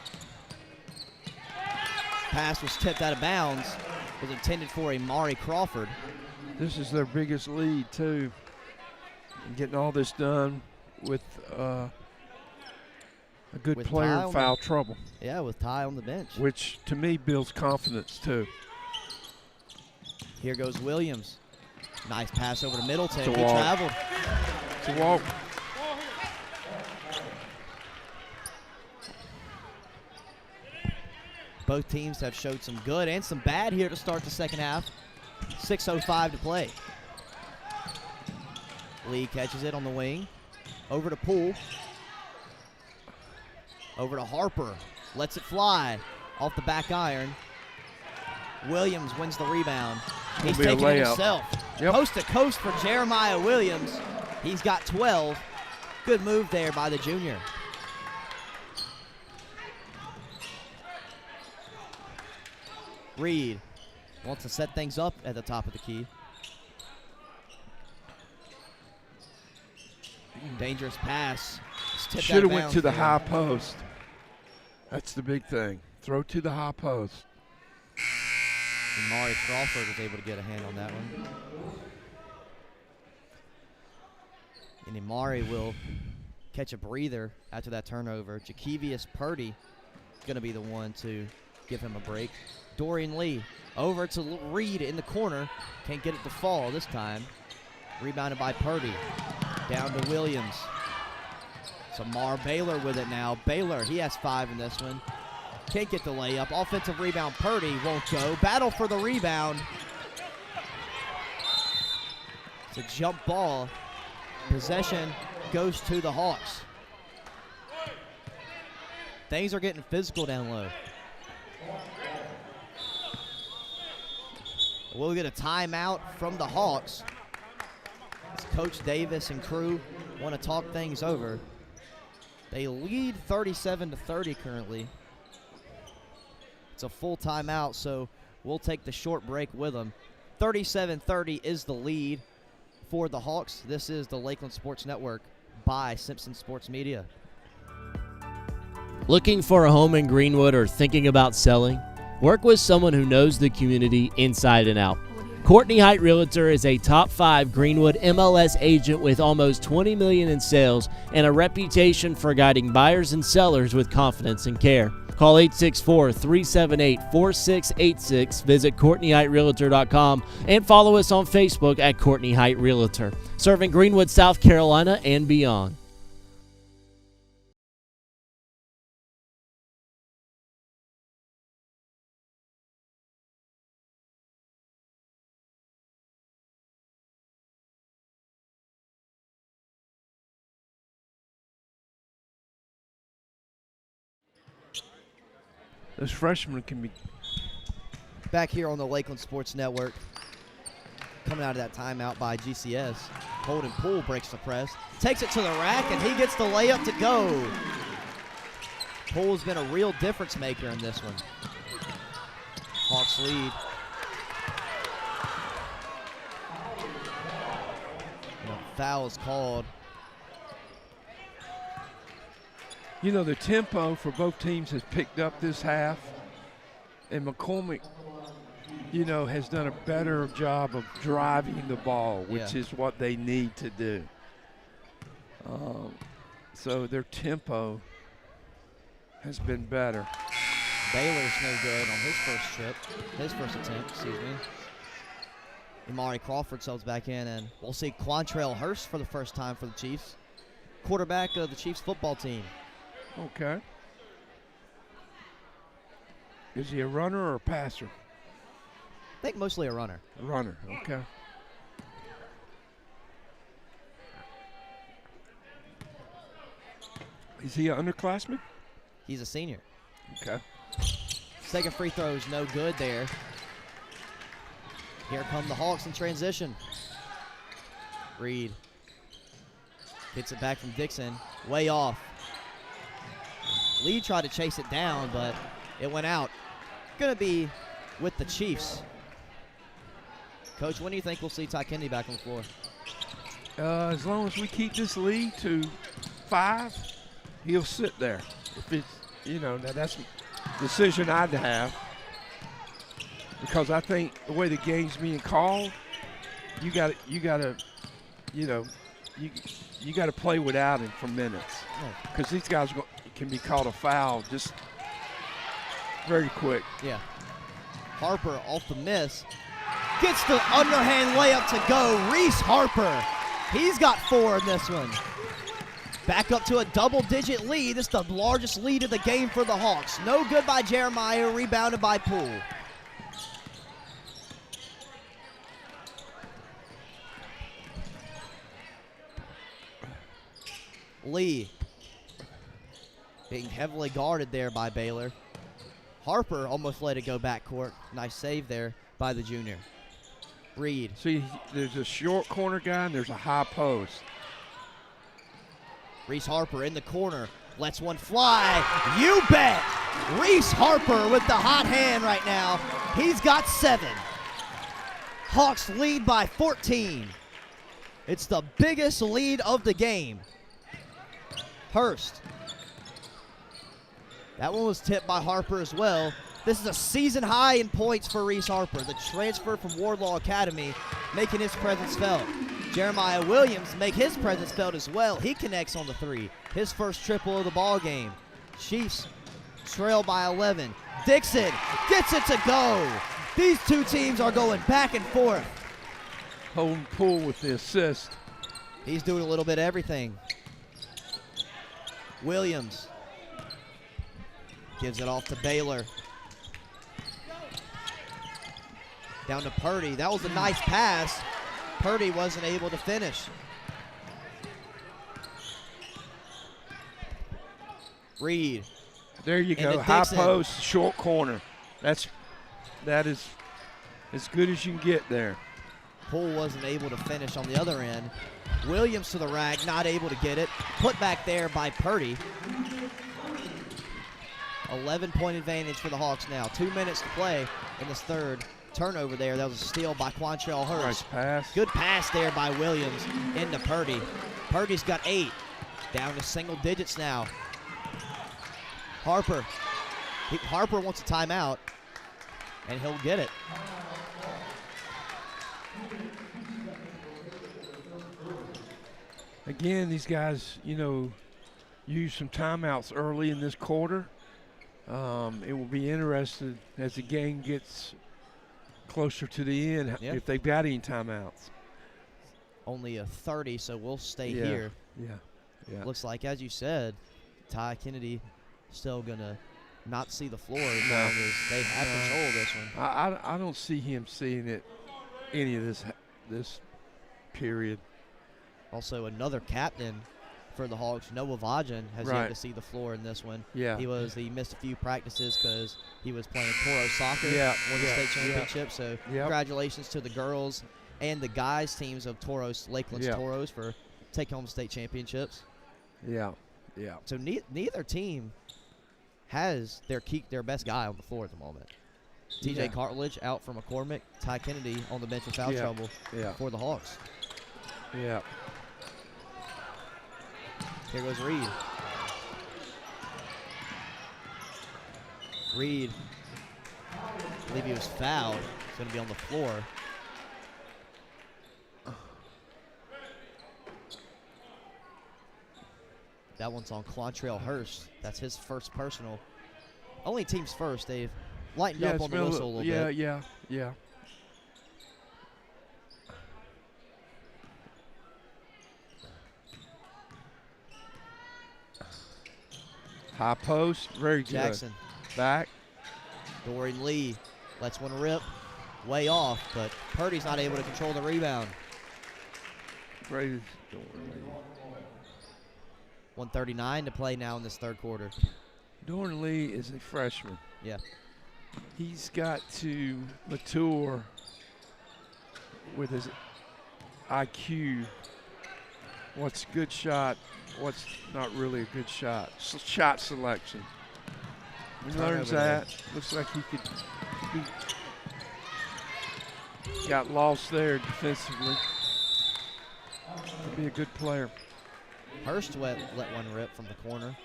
Pass was tipped out of bounds. Was intended for Amari Crawford. This is their biggest lead, too. And getting all this done with a good With player Ty in foul trouble. Yeah, with Ty on the bench. Which, to me, builds confidence, too. Here goes Williams. Nice pass over to Middleton. It's a He walk. traveled. It's a walk. Both teams have showed some good and some bad here to start the second half. 6:05 to play. Lee catches it on the wing. Over to Poole. Over to Harper. Lets it fly. Off the back iron. Williams wins the rebound. He's Be a taking it layup. himself. Yep. Coast to coast for Jeremiah Williams. He's got 12. Good move there by the junior. Reed wants to set things up at the top of the key. Dangerous pass. Should have went to the high post. That's the big thing. Throw to the high post. Amari Crawford was able to get a hand on that one. And Amari will catch a breather after that turnover. Jakevius Purdy is going to be the one to give him a break. Dorian Lee over to Reed in the corner. Can't get it to fall this time. Rebounded by Purdy. Down to Williams. Samar Baylor with it now. Baylor, he has 5 in this one. Can't get the layup. Offensive rebound. Purdy won't go. Battle for the rebound. It's a jump ball. Possession goes to the Hawks. Things are getting physical down low. We'll get a timeout from the Hawks. As Coach Davis and crew want to talk things over. They lead 37-30 currently. It's a full timeout, so we'll take the short break with them. 37-30 is the lead. For the Hawks, this is the Lakeland Sports Network by Simpson Sports Media. Looking for a home in Greenwood or thinking about selling? Work with someone who knows the community inside and out. Courtney Height Realtor is a top 5 Greenwood MLS agent with almost $20 million in sales and a reputation for guiding buyers and sellers with confidence and care. Call 864-378-4686, visit CourtneyHeightRealtor.com, and follow us on Facebook at Courtney Height Realtor, serving Greenwood, South Carolina, and beyond. Those freshmen can be. Back here on the Lakeland Sports Network, coming out of that timeout by GCS. Holden Poole breaks the press, takes it to the rack, and he gets the layup to go. Poole's been a real difference maker in this one. Hawks lead. Foul is called. You know, the tempo for both teams has picked up this half, and McCormick, you know, has done a better job of driving the ball, which is what they need to do. So their tempo has been better. Baylor's no good on his first attempt, Imari Crawford subs back in, and we'll see Quantrell Hurst for the first time for the Chiefs. Quarterback of the Chiefs football team. Okay. Is he a runner or a passer? I think mostly a runner. A runner, okay. Is he an underclassman? He's a senior. Okay. Second free throw is no good there. Here come the Hawks in transition. Reed gets it back from Dixon. Way off. Lee tried to chase it down, but it went out. Going to be with the Chiefs. Coach, when do you think we'll see Ty Kennedy back on the floor? As long as we keep this lead to 5, he'll sit there. If it's, you know, that's a decision I'd have, because I think the way the game's being called, you got to, you know, you got to play without him for minutes, because these guys can be called a foul just very quick. Yeah. Harper off the miss. Gets the underhand layup to go. Reese Harper. He's got 4 in this one. Back up to a double-digit lead. This is the largest lead of the game for the Hawks. No good by Jeremiah. Rebounded by Poole. Lee being heavily guarded there by Baylor. Harper almost let it go backcourt. Nice save there by the junior. Reed. See, there's a short corner guy and there's a high post. Reese Harper in the corner. Lets one fly. You bet. Reese Harper with the hot hand right now. He's got 7. Hawks lead by 14. It's the biggest lead of the game. Hurst. That one was tipped by Harper as well. This is a season high in points for Reese Harper, the transfer from Wardlaw Academy, making his presence felt. Jeremiah Williams make his presence felt as well. He connects on the 3. His first triple of the ball game. Chiefs trail by 11. Dixon gets it to go. These two teams are going back and forth. Holden Poole with the assist. He's doing a little bit of everything. Williams gives it off to Baylor. Down to Purdy. That was a nice pass. Purdy wasn't able to finish. Reed. There you go. High post, short corner. That is as good as you can get there. Poole wasn't able to finish on the other end. Williams to the rack, not able to get it. Put back there by Purdy. 11-point advantage for the Hawks now. 2 minutes to play in this third. turnover there. That was a steal by Quantrell Hurst. Nice pass. Good pass there by Williams into Purdy. Purdy's got 8. Down to single digits now. Harper. Harper wants a timeout, and he'll get it. Again, these guys, use some timeouts early in this quarter. It will be interesting as the game gets closer to the end if they've got any timeouts. Only a 30, so we'll stay here. Yeah. Looks like, as you said, Ty Kennedy still going to not see the floor as long as they have control of this one. I don't see him seeing it any of this period. Also, another captain for the Hawks, Noah Vajan, has yet to see the floor in this one. Yeah. He missed a few practices because he was playing Toro soccer, won the state championship. So congratulations to the girls and the guys teams of Lakelands Toros for taking home state championships. Yeah. So neither team has their best guy on the floor at the moment. TJ Cartledge out for McCormick. Ty Kennedy on the bench with foul trouble for the Hawks. Yeah. Here goes Reed. Reed, I believe he was fouled. He's going to be on the floor. That one's on Quantrell Hurst. That's his first personal. Only team's first. They've lightened up on the whistle a little bit. Yeah. High post, very good. Jackson. Back. Dorian Lee lets one rip. Way off, but Purdy's not able to control the rebound. Great Dorian Lee. 1:39 to play now in this third quarter. Dorian Lee is a freshman. Yeah. He's got to mature with his IQ. What's a good shot, what's not really a good shot. Shot selection. He learns that. Looks like he got lost there defensively. Could be a good player. Hurst let one rip from the corner.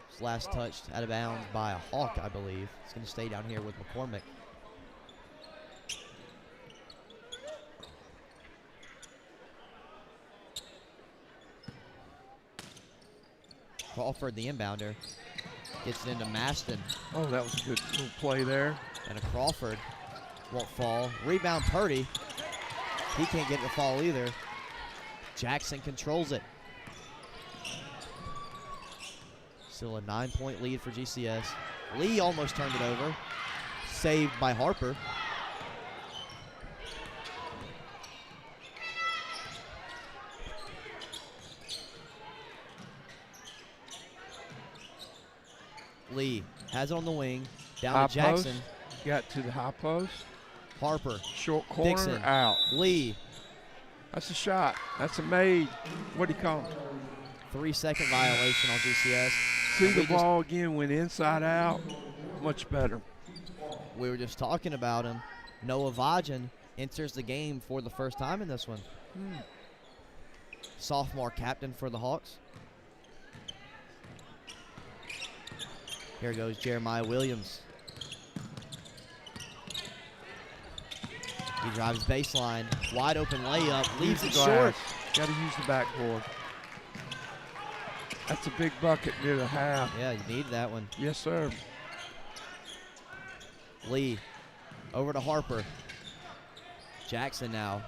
His last touched out of bounds by a Hawk, I believe. It's going to stay down here with McCormick. Crawford, the inbounder, gets it into Maston. Oh, that was a good little play there. And a Crawford won't fall. Rebound Purdy. He can't get the fall either. Jackson controls it. Still a 9-point lead for GCS. Lee almost turned it over. Saved by Harper. Lee has it on the wing. Down High to Jackson. Post. Got to the high post. Harper. Short corner. Dixon. Out. Lee. That's a shot. That's a made. What do you call it? 3-second violation on GCS. See the ball again went inside out. Much better. We were just talking about him. Noah Vajan enters the game for the first time in this one. Sophomore captain for the Hawks. Here goes Jeremiah Williams. He drives baseline. Wide open layup. Leaves it short. Got to use the backboard. That's a big bucket near the half. Yeah, you need that one. Yes, sir. Lee over to Harper. Jackson now.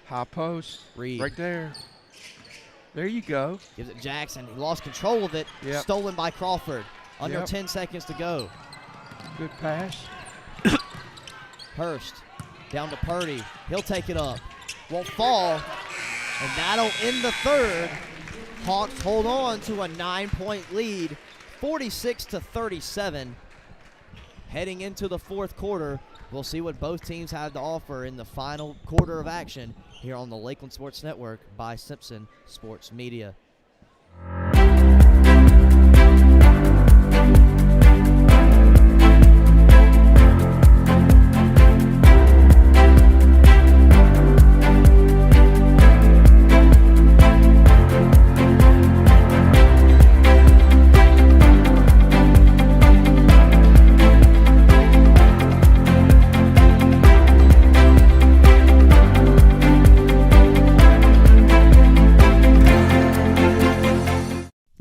High post. Reed. Right there. There you go. Gives it Jackson. He lost control of it. Yep. Stolen by Crawford. Under Yep. 10 seconds to go. Good pass. Hurst down to Purdy. He'll take it up. Won't fall. And that'll end the third. Hawks hold on to a 9-point lead, 46-37. Heading into the fourth quarter, we'll see what both teams have to offer in the final quarter of action here on the Lakeland Sports Network by Simpson Sports Media.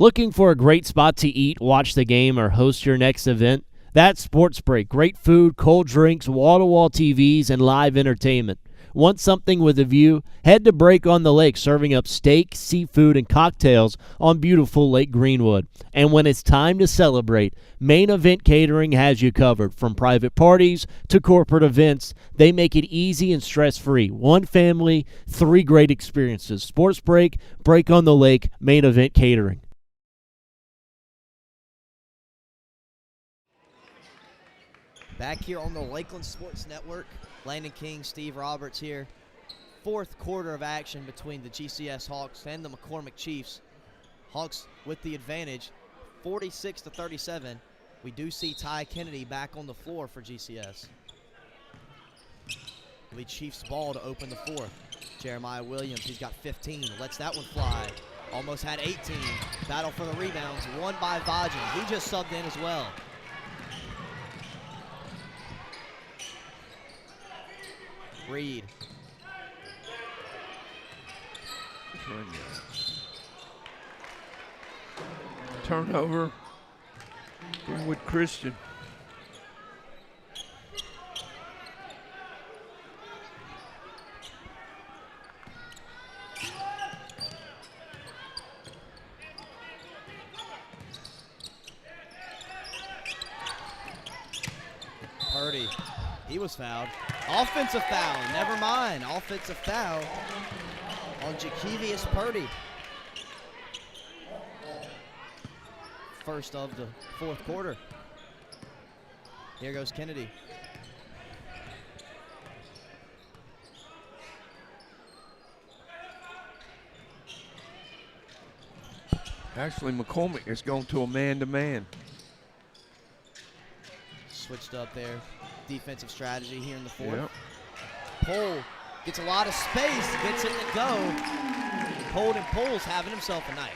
Looking for a great spot to eat, watch the game, or host your next event? That's Sports Break. Great food, cold drinks, wall-to-wall TVs, and live entertainment. Want something with a view? Head to Break on the Lake, serving up steak, seafood, and cocktails on beautiful Lake Greenwood. And when it's time to celebrate, Main Event Catering has you covered. From private parties to corporate events, they make it easy and stress-free. One family, 3 great experiences. Sports Break, Break on the Lake, Main Event Catering. Back here on the Lakeland Sports Network, Landon King, Steve Roberts here. 4th quarter of action between the GCS Hawks and the McCormick Chiefs. Hawks with the advantage, 46-37. We do see Ty Kennedy back on the floor for GCS. It'll be Chiefs ball to open the 4th. Jeremiah Williams, he's got 15, lets that one fly. Almost had 18. Battle for the rebounds, won by Vajan. He just subbed in as well. Reed. Turnover. Greenwood Christian. Purdy. He was fouled. Offensive foul. Never mind. Offensive foul on Jakevius Purdy. First of the 4th quarter. Here goes Kennedy. Actually, McCormick is going to a man-to-man. Switched up there. Defensive strategy here in the 4th. Yep. Pohl gets a lot of space, gets it to go. Holden Pohl's having himself a night.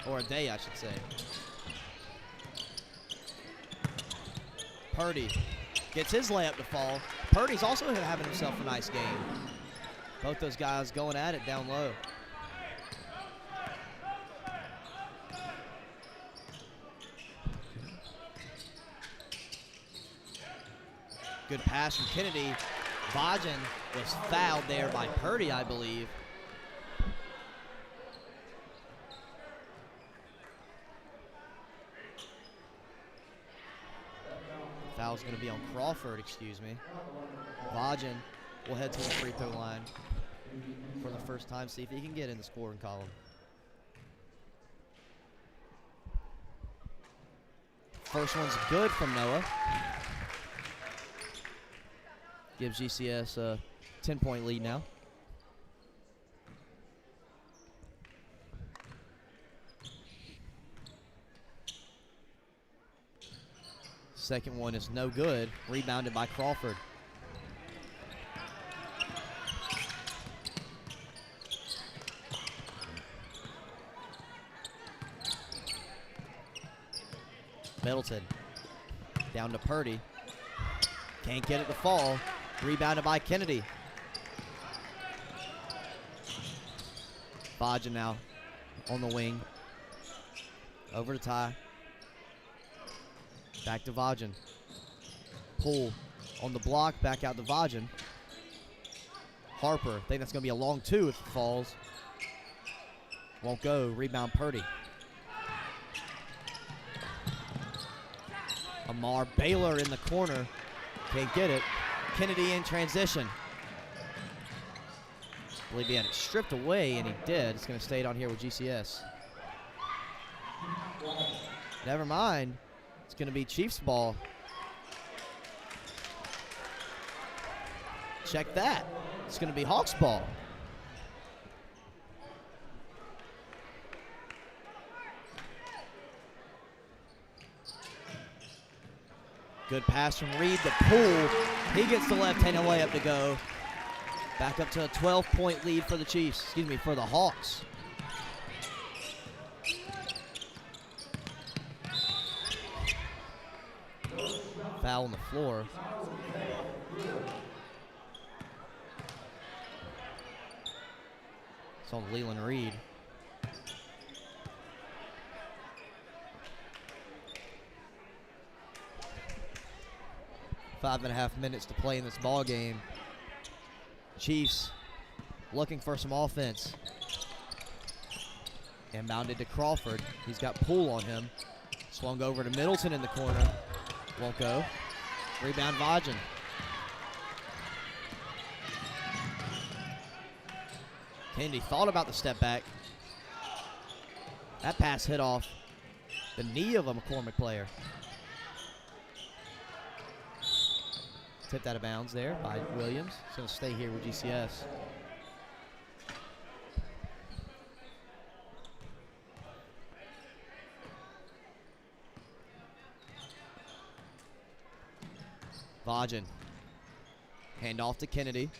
Or a day, I should say. Purdy gets his layup to fall. Purdy's also having himself a nice game. Both those guys going at it down low. Good pass from Kennedy. Vajan was fouled there by Purdy, I believe. Foul's going to be on Crawford, excuse me. Vajan will head to the free throw line for the first time, see if he can get in the scoring column. First one's good from Noah. Gives GCS a 10-point lead now. Second one is no good. Rebounded by Crawford. Middleton. Down to Purdy. Can't get it to fall. Rebounded by Kennedy. Vajan now on the wing. Over to Ty. Back to Vajan. Pohl on the block, back out to Vajan. Harper, I think that's going to be a long 2 if it falls. Won't go. Rebound Purdy. Amar Baylor in the corner. Can't get it. Kennedy in transition. I believe he had it stripped away, and he did. It's going to stay down here with GCS. Never mind. It's going to be Chiefs ball. Check that. It's going to be Hawks ball. Good pass from Reed to Pohl. He gets the left-handed layup to go. Back up to a 12-point lead for the Chiefs. Excuse me, for the Hawks. Foul on the floor. It's on Leland Reed. 5.5 minutes to play in this ball game. Chiefs looking for some offense. Inbounded to Crawford. He's got Poole on him. Swung over to Middleton in the corner. Won't go. Rebound Vajan. Kennedy thought about the step back. That pass hit off the knee of a McCormick player. Tipped out of bounds there by Williams. He's going to stay here with GCS. Vajan. Hand off to Kennedy.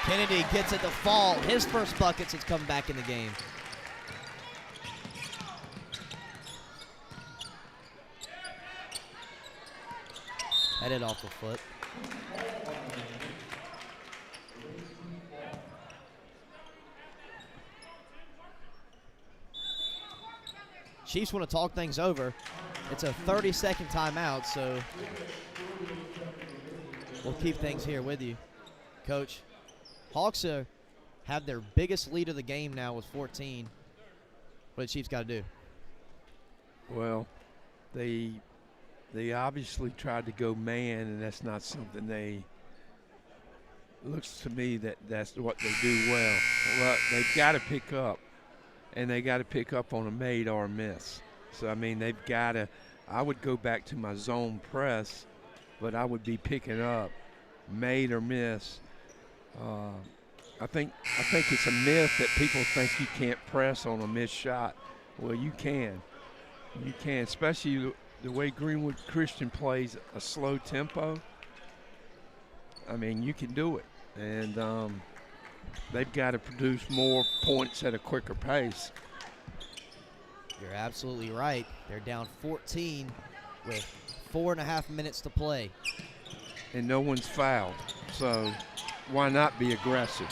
Kennedy gets it to fall. His first bucket since coming back in the game. Headed off the foot. Chiefs want to talk things over. It's a 30-second timeout, so we'll keep things here with you. Coach, Hawks have their biggest lead of the game now with 14. What do the Chiefs got to do? Well, they obviously tried to go man, and that's not something they – looks to me that's what they do well. Well, they've got to pick up, and they got to pick up on a made or a miss. So, I mean, they've got to – I would go back to my zone press, but I would be picking up made or miss. I think it's a myth that people think you can't press on a missed shot. Well, you can. You can, especially the way Greenwood Christian plays a slow tempo. I mean, you can do it. And they've got to produce more points at a quicker pace. You're absolutely right. They're down 14 with 4.5 minutes to play. And no one's fouled. So why not be aggressive?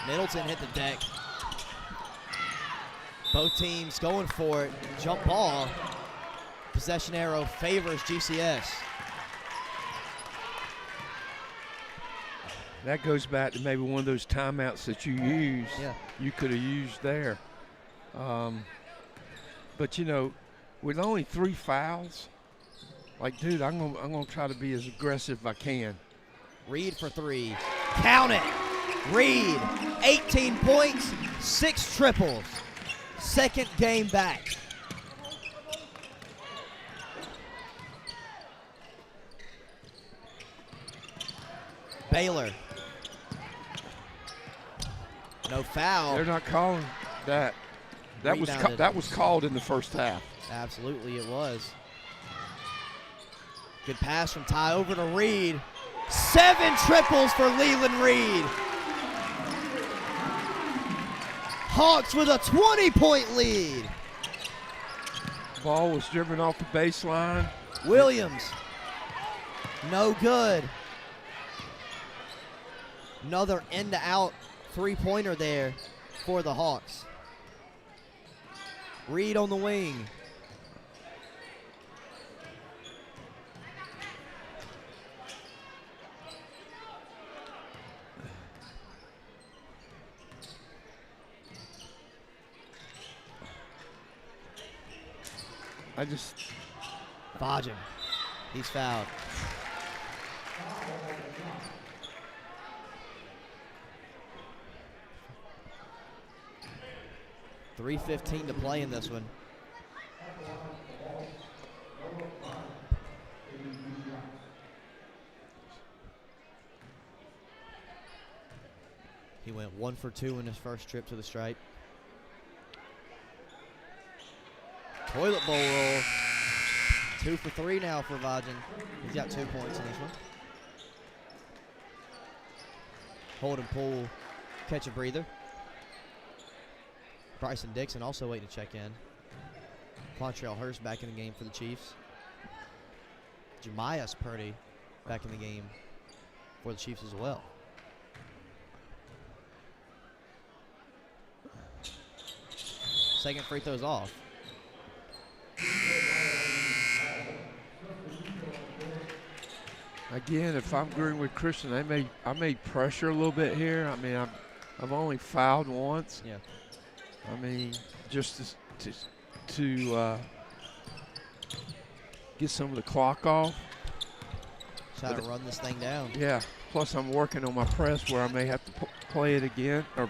Middleton hit the deck. Both teams going for it. Jump ball. Possession arrow favors GCS. That goes back to maybe one of those timeouts that you used. Yeah. You could have used there. But, you know, with only 3 fouls, like, dude, I'm gonna try to be as aggressive as I can. Reed for 3. Count it. Reed, 18 points, 6 triples. Second game back. Baylor. No foul. They're not calling that. That was called in the first half. Absolutely, it was. Good pass from Ty over to Reed. 7 triples for Leland Reed. Hawks with a 20-point lead. Ball was driven off the baseline. Williams, no good. Another in-to-out three-pointer there for the Hawks. Reed on the wing. Vajan, he's fouled. .3:15 to play in this one. He went 1 for 2 in his first trip to the stripe. Toilet bowl roll. 2 for 3 now for Vajan. He's got 2 points in this one. Hold and pull, catch a breather. Bryson Dixon also waiting to check in. Quantrell Hurst back in the game for the Chiefs. Jemias Purdy back in the game for the Chiefs as well. Second free throw's off. Again, if I'm Greenwood Christian, I may pressure a little bit here. I mean, I've only fouled once. Yeah. I mean, just to get some of the clock off. Try to run this thing down. Yeah. Plus, I'm working on my press where I may have to play it again or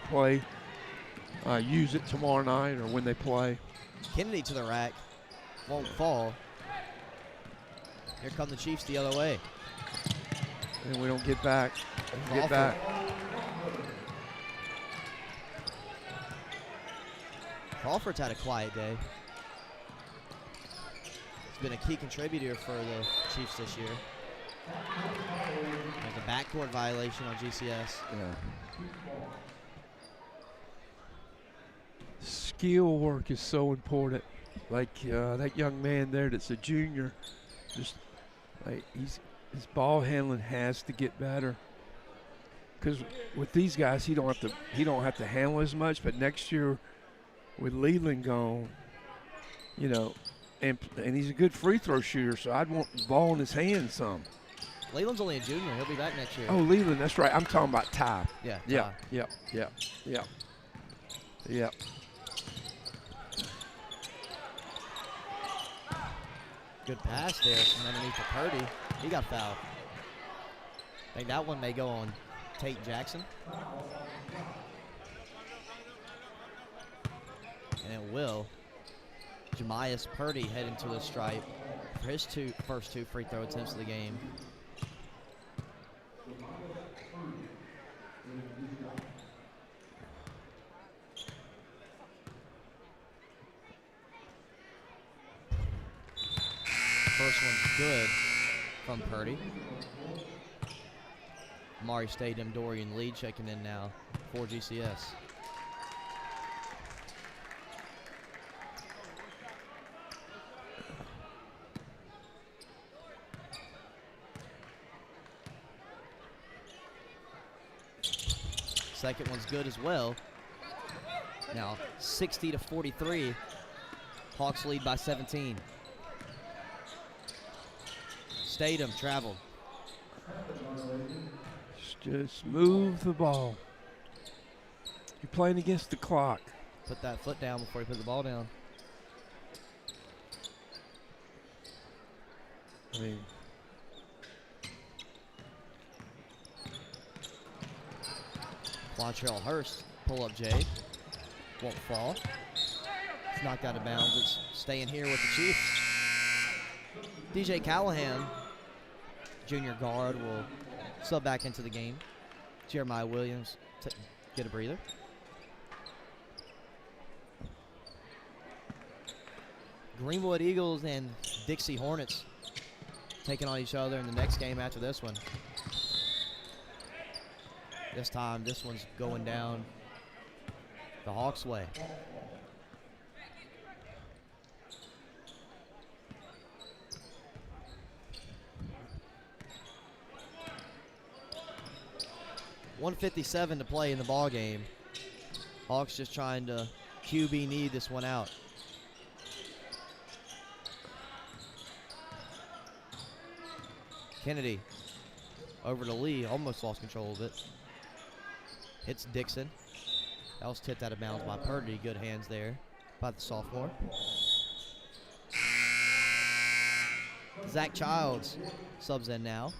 use it tomorrow night or when they play. Kennedy to the rack. Won't fall. Here come the Chiefs the other way. And we don't get back. Get back. Crawford's had a quiet day. He's been a key contributor for the Chiefs this year. There's a backcourt violation on GCS. Yeah. Skill work is so important. Like that young man there that's a junior, just like his ball handling has to get better. Because with these guys, he don't have to handle as much. But next year, with Leland gone, you know, and he's a good free throw shooter, so I'd want the ball in his hand some. Leland's only a junior. He'll be back next year. Oh, Leland, that's right. I'm talking about Ty. Yeah. Yeah. Ty. Yeah. Good pass there from underneath to Purdy. He got fouled. I think that one may go on Tate Jackson. And it will. Jamias Purdy heading to the stripe for his first two free throw attempts of the game. First one's good from Purdy. Amari Stadium, Dorian Lee checking in now for GCS. Second one's good as well. Now 60-43. Hawks lead by 17. Statham traveled. Just move the ball. You're playing against the clock. Put that foot down before you put the ball down. I mean, Quantrell Hurst, pull up Jay. Won't fall. It's knocked out of bounds. It's staying here with the Chiefs. DJ Callahan, junior guard, will sub back into the game. Jeremiah Williams, get a breather. Greenwood Eagles and Dixie Hornets taking on each other in the next game after this one. This time, this one's going down the Hawks' way. .157 to play in the ball game. Hawks just trying to QB need this one out. Kennedy over to Lee, almost lost control of it. Hits Dixon. That was tipped out of bounds by Purdy. Good hands there by the sophomore. Zach Childs subs in now.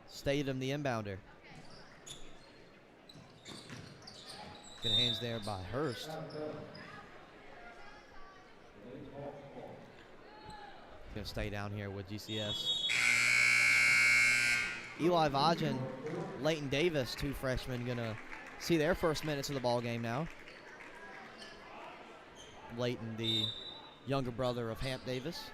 Statham, the inbounder. Good hands there by Hurst. Gonna stay down here with GCS. Eli Vajan, Leighton Davis, two freshmen, gonna see their first minutes of the ball game now. Leighton, the younger brother of Hamp Davis.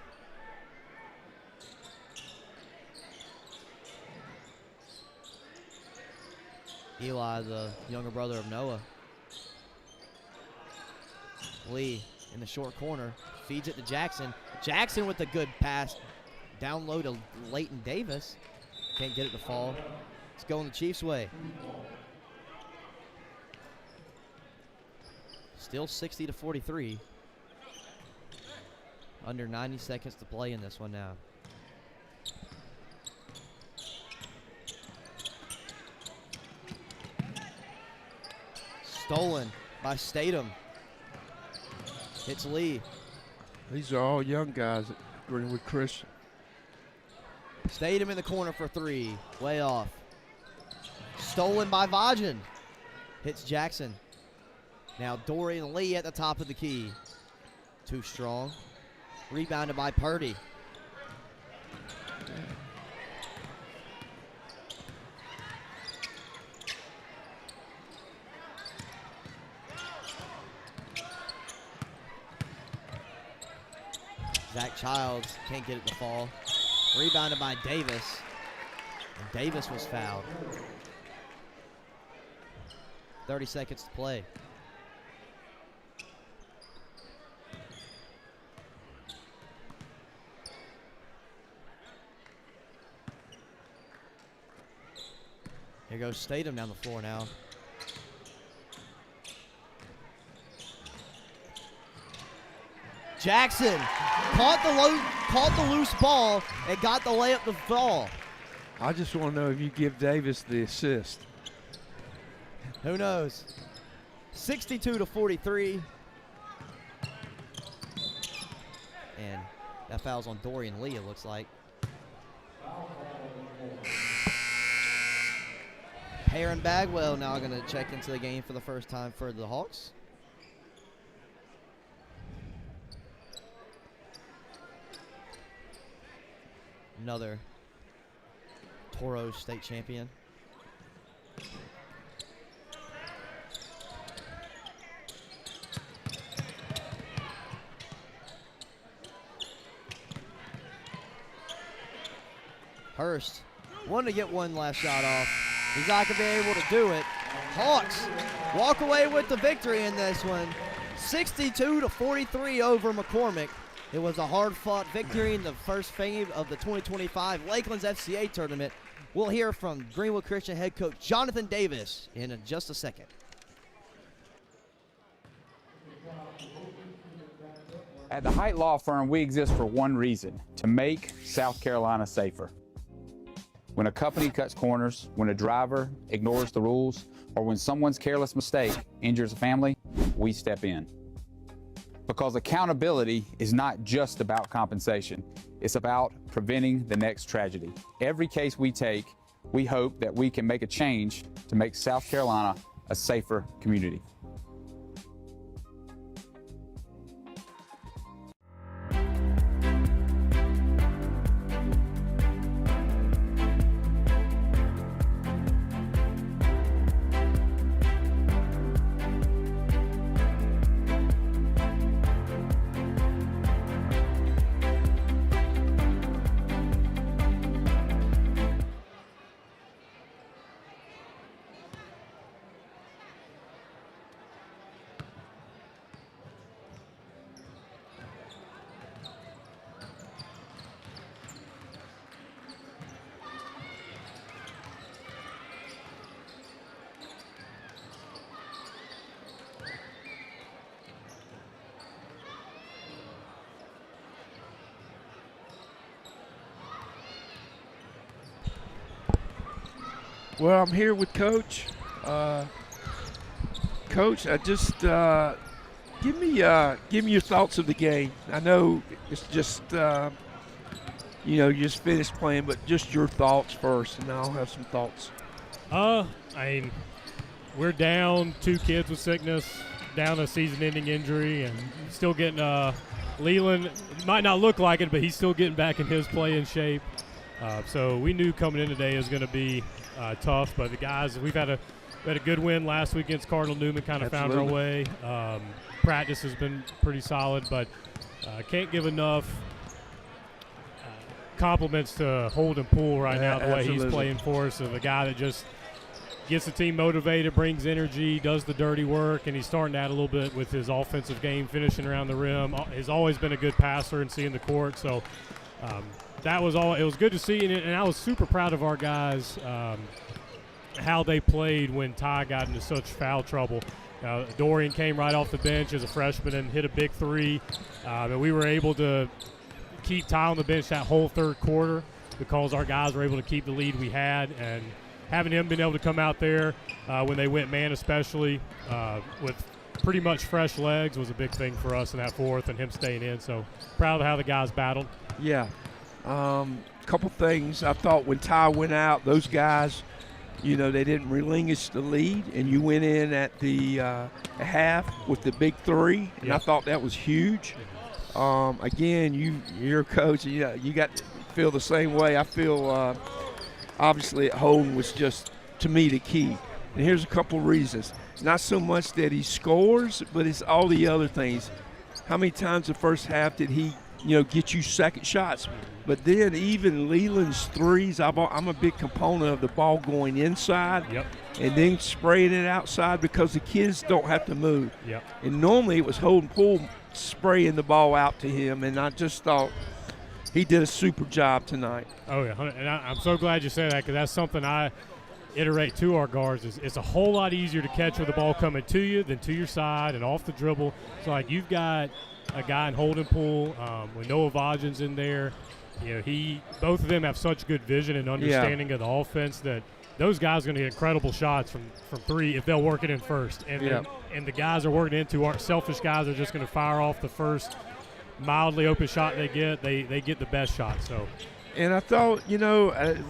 Eli, the younger brother of Noah. Lee in the short corner, feeds it to Jackson. Jackson with a good pass down low to Leighton Davis. Can't get it to fall. It's going the Chiefs' way. Still 60-43. Under 90 seconds to play in this one now. Stolen by Statham. Hits Lee. These are all young guys at Greenwood Christian. Statham in the corner for three. Way off. Stolen by Vajan. Hits Jackson. Now Dorian Lee at the top of the key. Too strong. Rebounded by Purdy. Zach Childs can't get it to fall. Rebounded by Davis. And Davis was fouled. 30 seconds to play. Here goes Statham down the floor now. Jackson caught the loose ball and got the layup to fall. I just want to know if you give Davis the assist. Who knows? 62-43. And that foul's on Dorian Lee, it looks like. Aaron Bagwell now going to check into the game for the first time for the Hawks. Another Toros state champion. Hurst wanted to get one last shot off. He's not going to be able to do it. Hawks walk away with the victory in this one. 62-43 over McCormick. It was a hard-fought victory in the first phase of the 2025 Lakelands FCA tournament. We'll hear from Greenwood Christian head coach Jonathan Davis in just a second. At the Height Law Firm, we exist for one reason: to make South Carolina safer. When a company cuts corners, when a driver ignores the rules, or when someone's careless mistake injures a family, we step in. Because accountability is not just about compensation. It's about preventing the next tragedy. Every case we take, we hope that we can make a change to make South Carolina a safer community. Well, I'm here with Coach. Coach, I just give me your thoughts of the game. I know it's just you just finished playing, but just your thoughts first, and I'll have some thoughts. I mean, we're down 2 kids with sickness, down a season-ending injury, and still getting Leland. Might not look like it, but he's still getting back in his play and shape. So we knew coming in today is going to be tough, but the guys, we had a good win last week against Cardinal Newman, kind of found our way. Practice has been pretty solid, but can't give enough compliments to Holden Poole right now, the way he's playing for us, of a guy that just gets the team motivated, brings energy, does the dirty work, and he's starting to add a little bit with his offensive game, finishing around the rim. He's always been a good passer and seeing the court, so that was all. It was good to see, and I was super proud of our guys. how they played when Ty got into such foul trouble. Dorian came right off the bench as a freshman and hit a big three. And we were able to keep Ty on the bench that whole third quarter because our guys were able to keep the lead we had. And having him been able to come out there when they went man especially with pretty much fresh legs was a big thing for us in that fourth, and him staying in. So proud of how the guys battled. Yeah. Couple things. I thought when Ty went out, those guys, they didn't relinquish the lead, and you went in at the half with the big three, and I thought that was huge. Again, you're a coach, you got to feel the same way. I feel obviously at home was just, to me, the key. And here's a couple reasons. Not so much that he scores, but it's all the other things. How many times the first half did he, get you second shots? But then even Leland's threes, I'm a big component of the ball going inside and then spraying it outside because the kids don't have to move. And normally it was Holden Poole spraying the ball out to him, and I just thought he did a super job tonight. Oh, yeah, and I'm so glad you said that because that's something I iterate to our guards. It's a whole lot easier to catch with the ball coming to you than to your side and off the dribble. So, like, you've got a guy in Holden Poole with Noah Vajan's in there. Both of them have such good vision and understanding of the offense that those guys are going to get incredible shots from three if they'll work it in first. And the guys are working into aren't selfish guys are just going to fire off the first mildly open shot they get. They get the best shot. So. And I thought,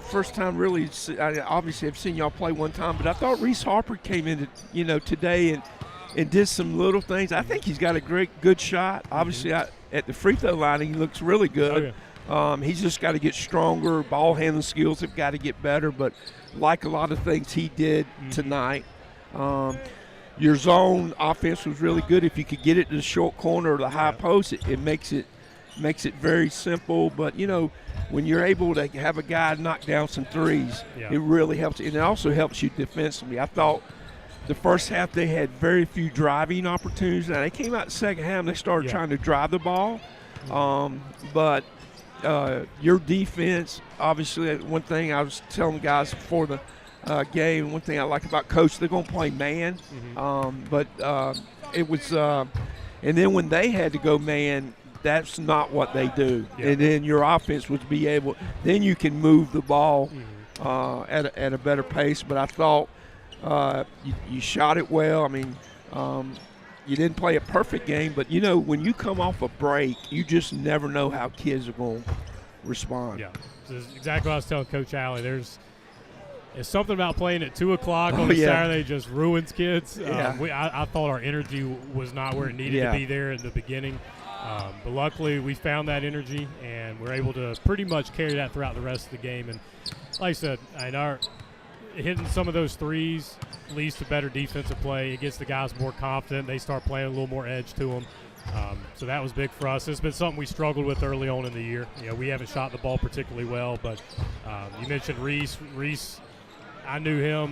first time really, obviously I've seen y'all play one time, but I thought Reese Harper came in, today and did some little things. I think he's got a good shot. Obviously, at the free throw line, he looks really good. Oh, yeah. He's just got to get stronger. Ball handling skills have got to get better. But like a lot of things he did tonight, your zone offense was really good. If you could get it to the short corner or the high post, it makes it very simple. But, when you're able to have a guy knock down some threes, it really helps. And it also helps you defensively. I thought the first half they had very few driving opportunities. Now, they came out the second half and they started trying to drive the ball. But your defense, obviously, one thing I was telling guys before the game, one thing I like about Coach, they're going to play man. But it was and then when they had to go man, that's not what they do. And then your offense would be able – then you can move the ball at a better pace. But I thought you shot it well. I mean, you didn't play a perfect game, but, when you come off a break, you just never know how kids are going to respond. Yeah, this is exactly what I was telling Coach Alley. There's something about playing at 2 o'clock on Saturday just ruins kids. I thought our energy was not where it needed to be there in the beginning. But luckily, we found that energy, and we're able to pretty much carry that throughout the rest of the game. And like I said, hitting some of those threes leads to better defensive play. It gets the guys more confident. They start playing a little more edge to them. So that was big for us. It's been something we struggled with early on in the year. We haven't shot the ball particularly well, but you mentioned Reese. Reese, I knew him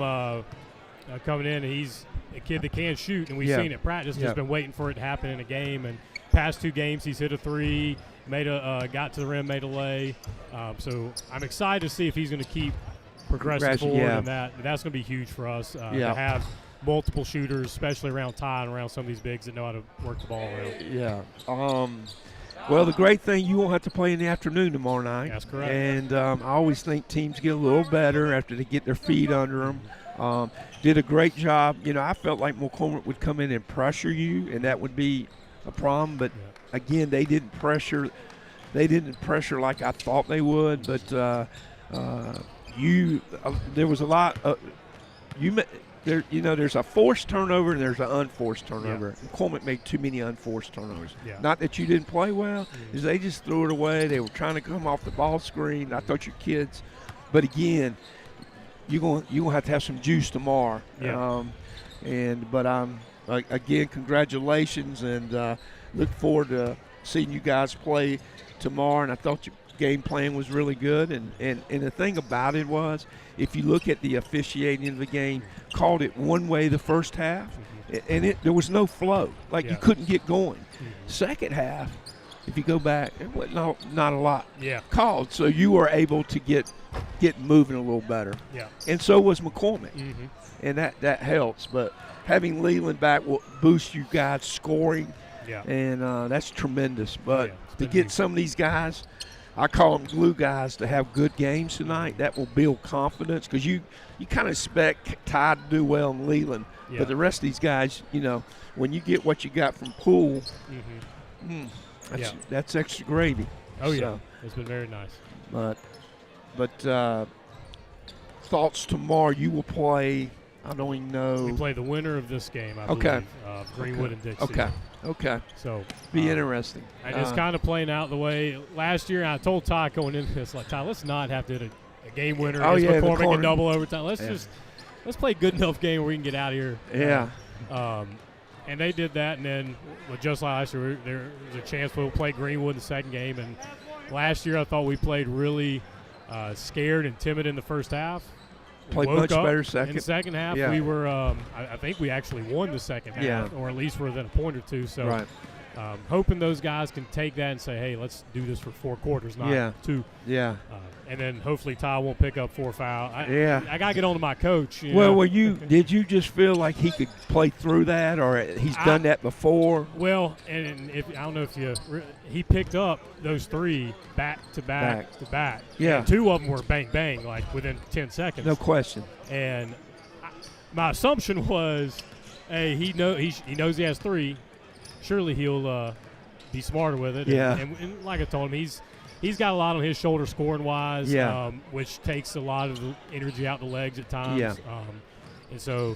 coming in, and he's a kid that can shoot, and we've seen it in practice. Just been waiting for it to happen in a game. And past 2 games, he's hit a three, got to the rim, made a lay. So I'm excited to see if he's going to keep progressing forward in that. That's going to be huge for us to have multiple shooters, especially around Ty and around some of these bigs that know how to work the ball around. Well, the great thing, you won't have to play in the afternoon tomorrow night. That's correct. And I always think teams get a little better after they get their feet under them. Did a great job. I felt like McCormick would come in and pressure you, and that would be a problem. But, again, they didn't pressure like I thought they would. But there was a lot of there's a forced turnover and there's an unforced turnover. McCormick made too many unforced turnovers. Not that you didn't play well, is they just threw it away. They were trying to come off the ball screen. I thought your kids, but again, you're gonna have to have some juice tomorrow. Again, congratulations, and look forward to seeing you guys play tomorrow. And I thought your game plan was really good. And the thing about it was, if you look at the officiating of the game, called it one way the first half, and there was no flow. You couldn't get going. Second half, if you go back, it was not a lot called. So you were able to get getting moving a little better. Yeah. And so was McCormick. Mm-hmm. And that helps. But having Leland back will boost you guys scoring. Yeah. And that's tremendous. But It's to been get huge. some of these guys, I call them glue guys, to have good games tonight, that will build confidence, because you kind of expect Ty to do well in Leland. Yeah. But the rest of these guys, when you get what you got from Poole, Mm-hmm. that's extra gravy. Oh, yeah. So, It's been very nice. But thoughts tomorrow, you will play, I don't even know. We play the winner of this game, I Okay. believe. Greenwood and Dixie. Okay. So Be interesting. And it's kind of playing out the way last year. I told Ty going into this, like, Ty, let's not have to hit a game winner against in the McCormick corner. in double overtime. Let's play a good enough game where we can get out of here. Yeah. And they did that, and then just last year, there was a chance we'll play Greenwood in the second game. And last year, I thought we played really scared and timid in the first half. Played Woke much up better second. In the second half, Yeah. we were. I think we actually won the second half, or at least within a point or two. So, Right. hoping those guys can take that and say, "Hey, let's do this for 4 quarters, not 2." Yeah. And then hopefully Ty won't pick up 4 fouls. Yeah. I gotta get on to my coach. Well, did you just feel like he could play through that, or he's done that before? Well, and I don't know if he picked up those 3 back to back to back. Yeah. And 2 of them were bang bang, like within 10 seconds. No question. And my assumption was, hey, he knows he has 3. Surely he'll be smarter with it. Yeah. And like I told him, he's got a lot on his shoulder scoring wise, Yeah. which takes a lot of the energy out the legs at times. Yeah. And so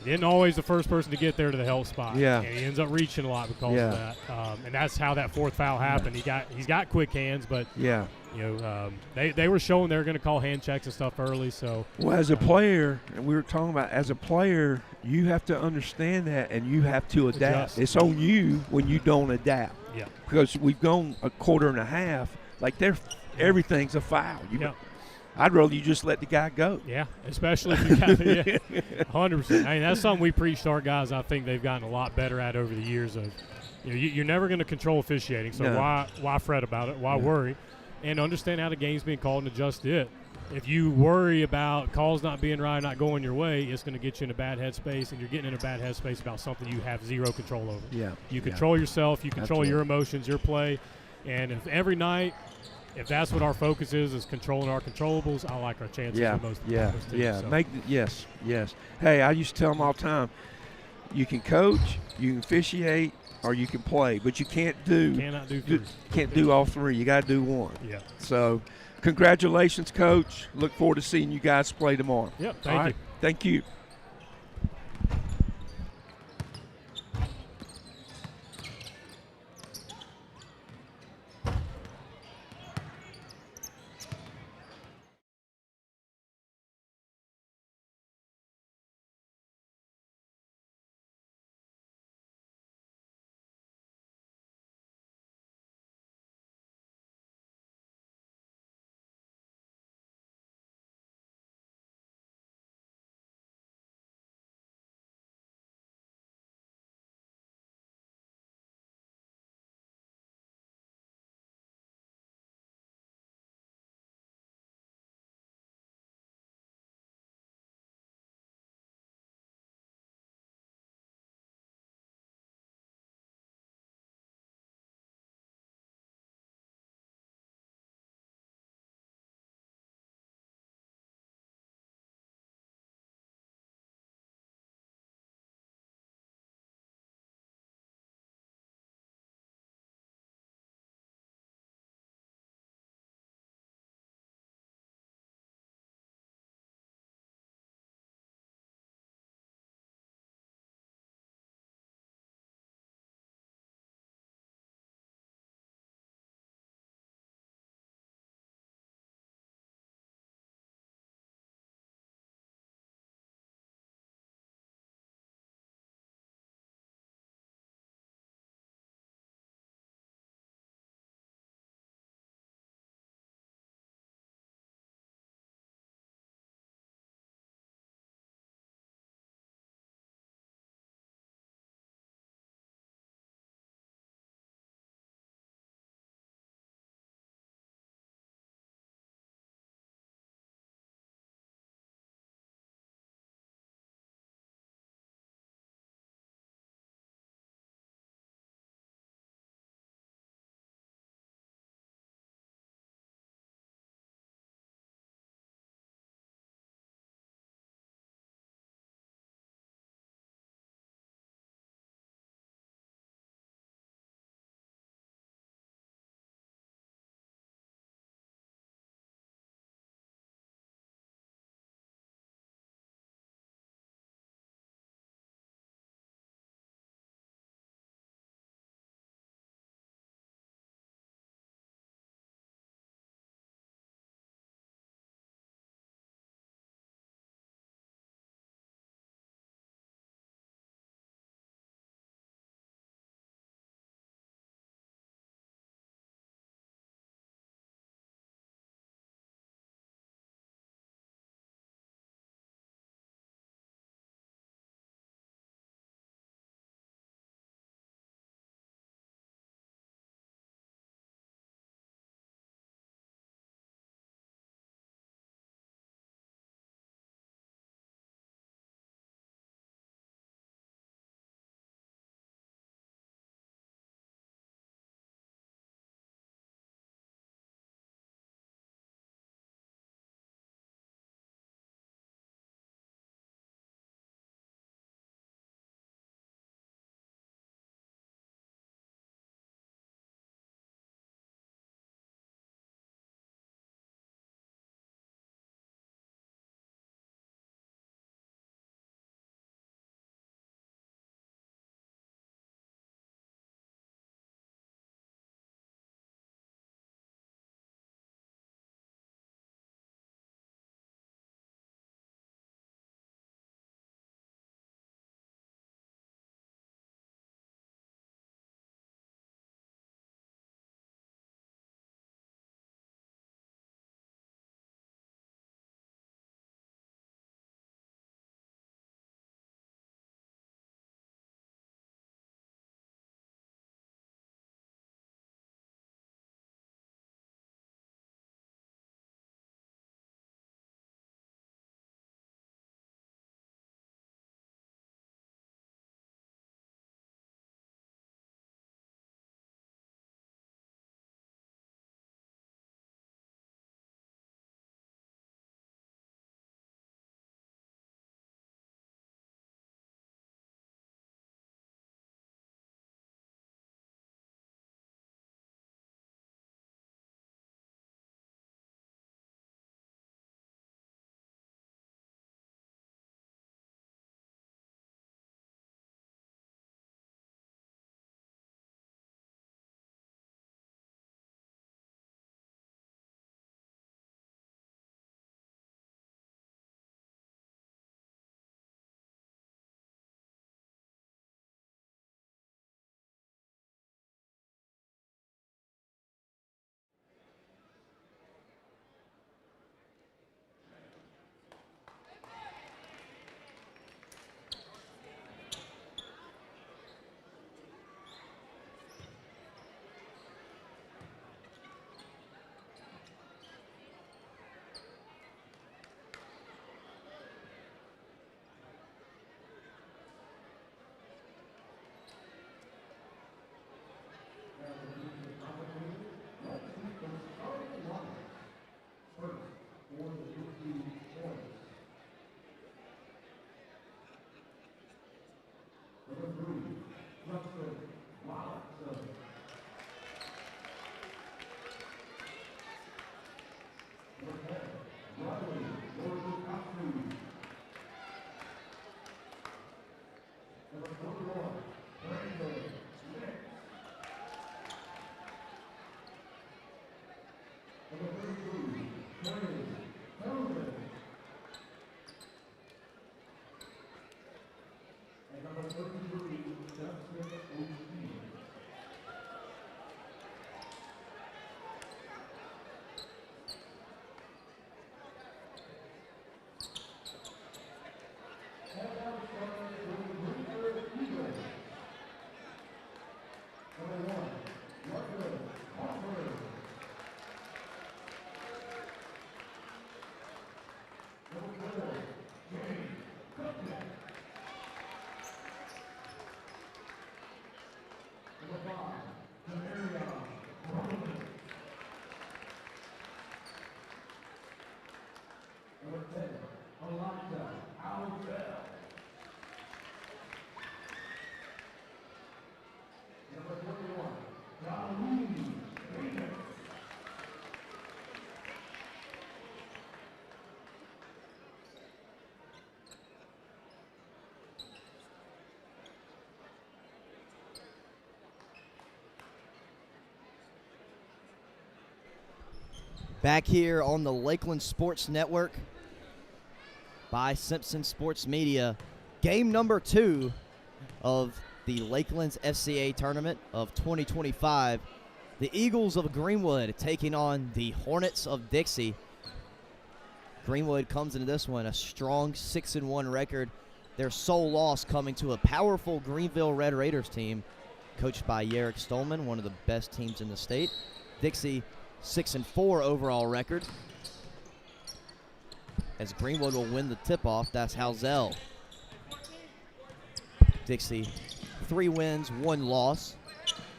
he isn't always the first person to get there to the help spot. Yeah. And he ends up reaching a lot because of that. And that's how that 4th foul happened. He's got quick hands, but they were showing they were going to call hand checks and stuff early. So as a player, and we were talking about, as a player, you have to understand that, and you have to adapt. Adjust. It's on you when you don't adapt. Yeah. Because we've gone a quarter and a half, like everything's a foul. I'd rather you just let the guy go. Yeah, especially if you got 100%. I mean, that's something we preach to our guys. I think they've gotten a lot better at over the years. Of you're never going to control officiating, so why fret about it? Why worry? And understand how the game's being called and adjust it. If you worry about calls not being right, not going your way, it's going to get you in a bad headspace, and you're getting in a bad headspace about something you have zero control over. Yeah. You control yourself, you control your emotions, your play, and if every night, if that's what our focus is controlling our controllables, I like our chances the most. Yes. Hey, I used to tell them all the time, you can coach, you can officiate, or you can play, but you cannot do all 3. You got to do one. Yeah. So, congratulations, Coach. Look forward to seeing you guys play tomorrow. Yep. Thank you. Thank you. Back here on the Lakeland Sports Network by Simpson Sports Media. Game number 2 of the Lakelands FCA tournament of 2025. The Eagles of Greenwood taking on the Hornets of Dixie. Greenwood comes into this one a strong 6-1 record. Their sole loss coming to a powerful Greenville Red Raiders team coached by Yerrick Stolman, one of the best teams in the state. Dixie 6-4 overall record. As Greenwood will win the tip-off, that's Halzell. Dixie, 3 wins, 1 loss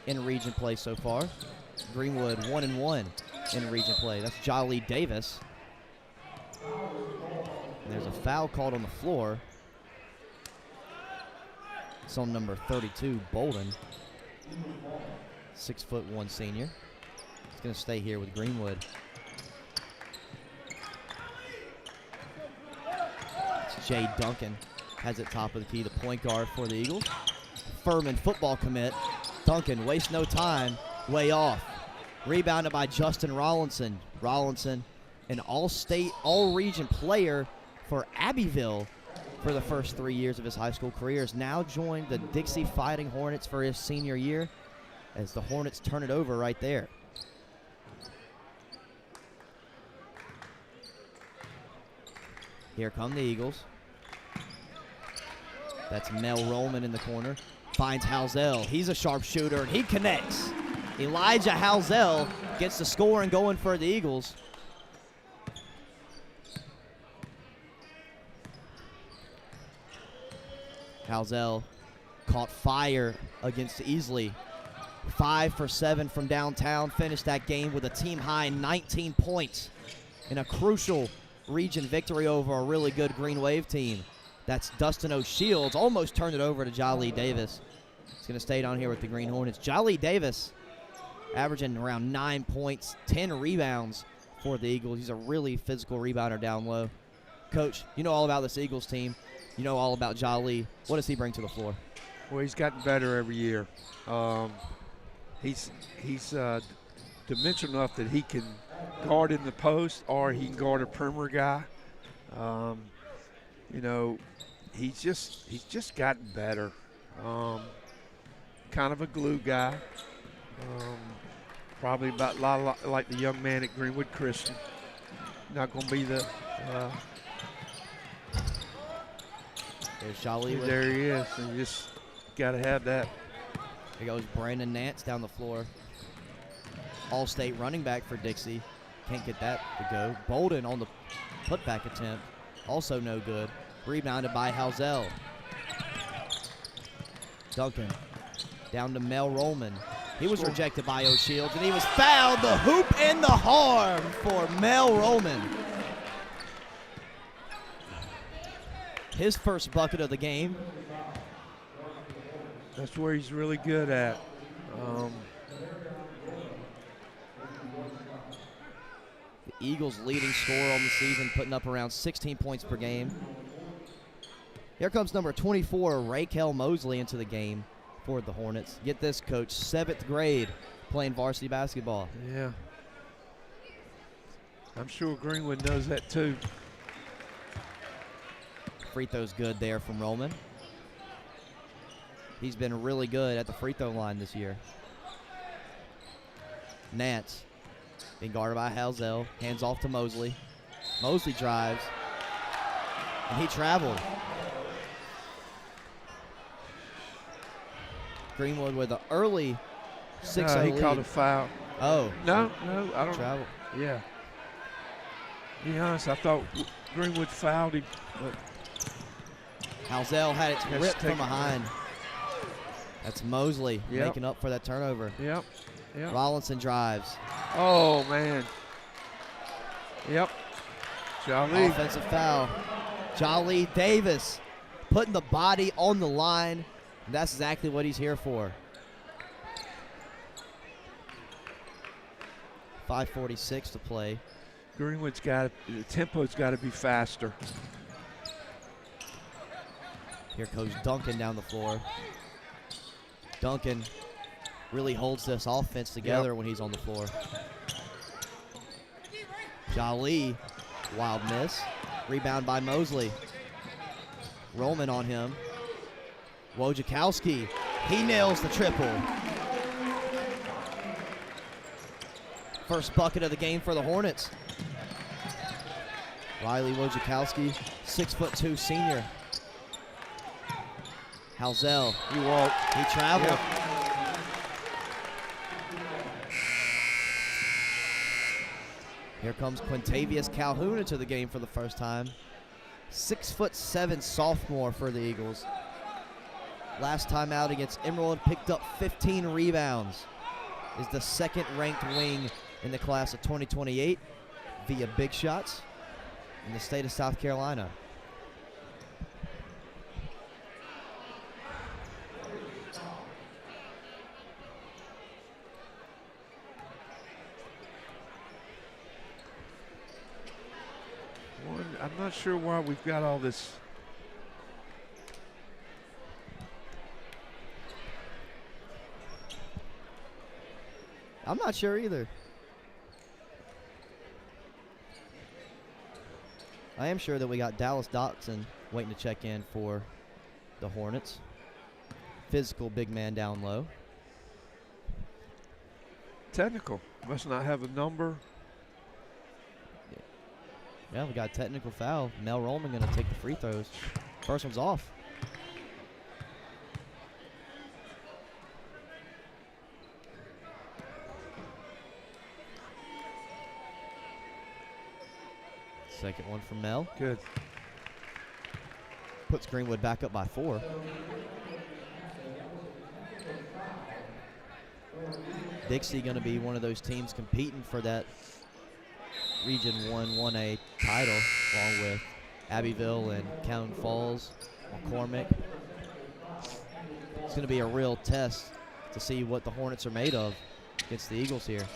in region play so far. Greenwood 1-1 in region play. That's Jolly Davis. And there's a foul called on the floor. It's on number 32, Bolden. 6'1" senior. He's going to stay here with Greenwood. It's Jay Duncan. Has it top of the key, the point guard for the Eagles. Furman football commit. Duncan wastes no time. Way off. Rebounded by Justin Rollinson. Rollinson, an all-state, all-region player for Abbeville for the first 3 years of his high school career, has now joined the Dixie Fighting Hornets for his senior year as the Hornets turn it over right there. Here come the Eagles. That's Mel Rollman in the corner. Finds Halzell. He's a sharpshooter, and he connects. Elijah Halzell gets the score and going for the Eagles. Halzell caught fire against Easley. 5 for 7 from downtown. Finished that game with a team-high 19 points in a crucial region victory over a really good Green Wave team. That's Dustin O'Shields. Almost turned it over to Jolly Davis. He's going to stay down here with the Green Hornets. Jolly Davis averaging around 9 points, 10 rebounds for the Eagles. He's a really physical rebounder down low. Coach, you know all about this Eagles team. You know all about Jolly. What does he bring to the floor? Well, he's gotten better every year. He's dimensional enough that he can guard in the post or he can guard a perimeter guy. You know, he's just gotten better. Kind of a glue guy. Probably about a lot like the young man at Greenwood Christian. Not going to be the. There's Jolly. There he is. You just got to have that. There goes Brandon Nance down the floor. All-state running back for Dixie. Can't get that to go. Bolden on the putback attempt. Also no good. Rebounded by Halzell. Duncan down to Mel Rollman. He was rejected by O'Shields, and he was fouled. The hoop and the harm for Mel Rollman. His first bucket of the game. That's where he's really good at. The Eagles' leading scorer on the season, putting up around 16 points per game. Here comes number 24, Raquel Mosley, into the game for the Hornets. Get this, coach, 7th grade playing varsity basketball. Yeah. I'm sure Greenwood knows that too. Free throw's good there from Roman. He's been really good at the free throw line this year. Nance being guarded by Halzel. Hands off to Mosley. Mosley drives. And he traveled. Greenwood with an early 6-0 He lead. called a foul. Oh. No, I don't. Travel. Yeah. To be honest, I thought Greenwood fouled him, but Halzel had it Let's ripped take from it. behind. That's Mosley Yep. making up for that turnover. yep. Rollinson drives. Oh, man. Yep. Jolly. Offensive foul. Jolly Davis putting the body on the line. And that's exactly what he's here for. 5:46 to play. Greenwood's got the tempo's got to be faster. Here goes Duncan down the floor. Duncan really holds this offense together when he's on the floor. Jolly, wild miss. Rebound by Mosley. Roman on him. Wojciechowski, he nails the triple. First bucket of the game for the Hornets. Riley Wojciechowski, 6'2" senior. Halzel, He walked. he traveled. Yep. Here comes Quintavious Calhoun into the game for the first time. 6'7" sophomore for the Eagles. Last time out against Emerald, picked up 15 rebounds. Is the second ranked wing in the class of 2028 via big shots in the state of South Carolina. I'm not sure why we've got all this. I'm not sure either. I am sure that we got Dallas Dotson waiting to check in for the Hornets. Physical big man down low. Technical. Must not have a number. Yeah, we got a technical foul. Mel Roman going to take the free throws. First one's off. Second one from Mel. Good. Puts Greenwood back up by 4. Dixie going to be one of those teams competing for that Region 1 1A title, along with Abbeville and Cannon Falls, McCormick. It's going to be a real test to see what the Hornets are made of against the Eagles here.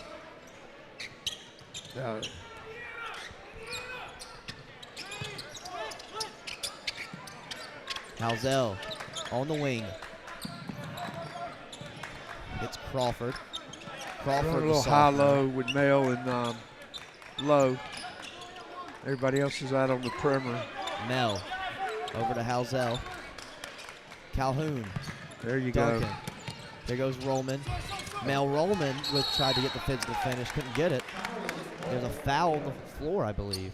Halzel on the wing. It's Crawford. Run a Crawford, little the sophomore. high-low with Mel and low. Everybody else is out on the perimeter. Mel over to Halzel. Calhoun. There you Duncan. go. There goes Roman. Mel Roman tried to get the physical finish, couldn't get it. There's a foul on the floor, I believe.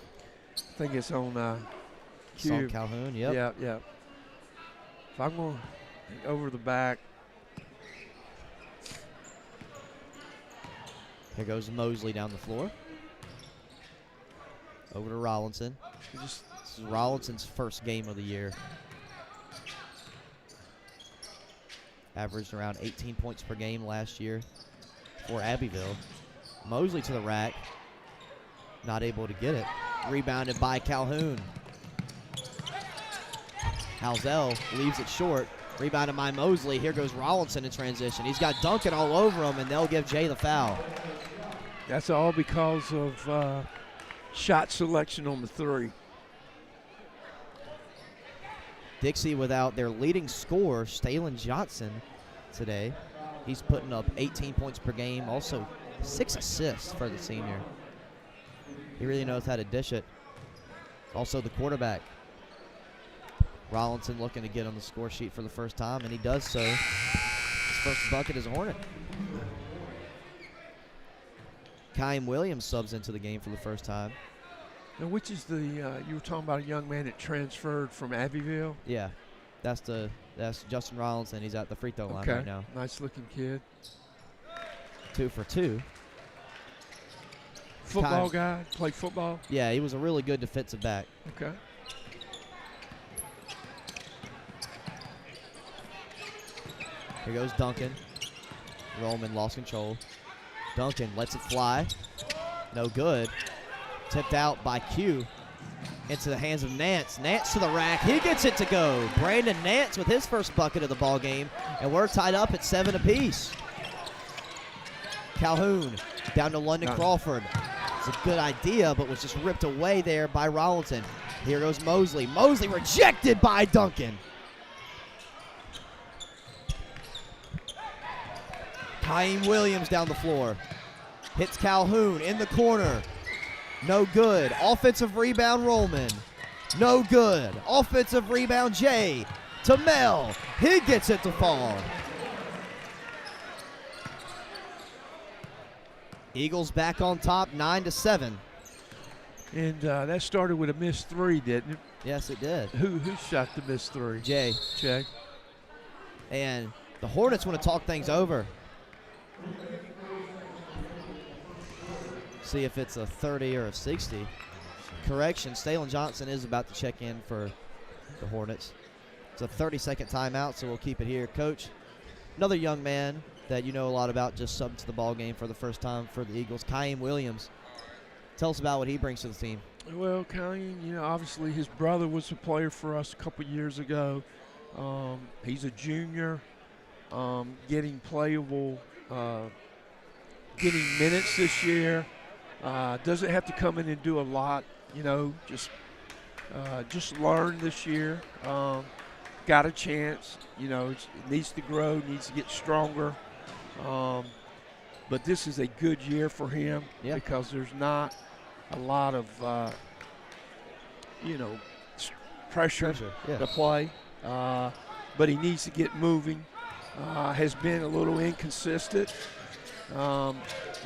I think it's on It's on Q. Calhoun, yep. Yeah. If I'm going over the back. Here goes Mosley down the floor. Over to Rollinson. This is Rollinson's first game of the year. Averaged around 18 points per game last year for Abbeville. Mosley to the rack. Not able to get it. Rebounded by Calhoun. Halzel leaves it short. Rebounded by Mosley. Here goes Rollinson in transition. He's got Duncan all over him, and they'll give Jay the foul. That's all because of shot selection on the 3. Dixie without their leading scorer, Stalin Johnson, today. He's putting up 18 points per game, also 6 assists for the senior. He really knows how to dish it. Also the quarterback, Rollinson, looking to get on the score sheet for the first time, and he does so. His first bucket is a Hornet. Kyle Williams subs into the game for the first time. Now, which is the you were talking about a young man that transferred from Abbeville? Yeah, that's Justin Rollinson. He's at the free throw line Okay, right now. nice looking kid. 2 for 2. Football guy, played football. Yeah, he was a really good defensive back. Okay. Here goes Duncan. Roman lost control. Duncan lets it fly. No good. Tipped out by Q. Into the hands of Nance. Nance to the rack. He gets it to go. Brandon Nance with his first bucket of the ball game. And we're tied up at 7 apiece. Calhoun down to London Crawford. It's a good idea, but was just ripped away there by Rollinson. Here goes Mosley. Mosley rejected by Duncan. Kyle Williams down the floor. Hits Calhoun in the corner. No good. Offensive rebound, Rollman. No good. Offensive rebound, Jay. To Mel. He gets it to fall. Eagles back on top, 9-7. And that started with a missed 3, didn't it? Yes, it did. Who shot the missed 3? Jay. Jay. And the Hornets want to talk things over. See if it's a 30 or a 60. Correction, Stalin Johnson is about to check in for the Hornets. It's a 30-second timeout, so we'll keep it here. Coach, another young man that you know a lot about just subbed to the ball game for the first time for the Eagles, Kyle Williams. Tell us about what he brings to the team. Well, Kyle, obviously his brother was a player for us a couple years ago. He's a junior, getting playable, getting minutes this year. Doesn't have to come in and do a lot, just learn this year. Got a chance, it needs to grow, needs to get stronger. But this is a good year for him because there's not a lot of, pressure to play. But he needs to get moving. Has been a little inconsistent.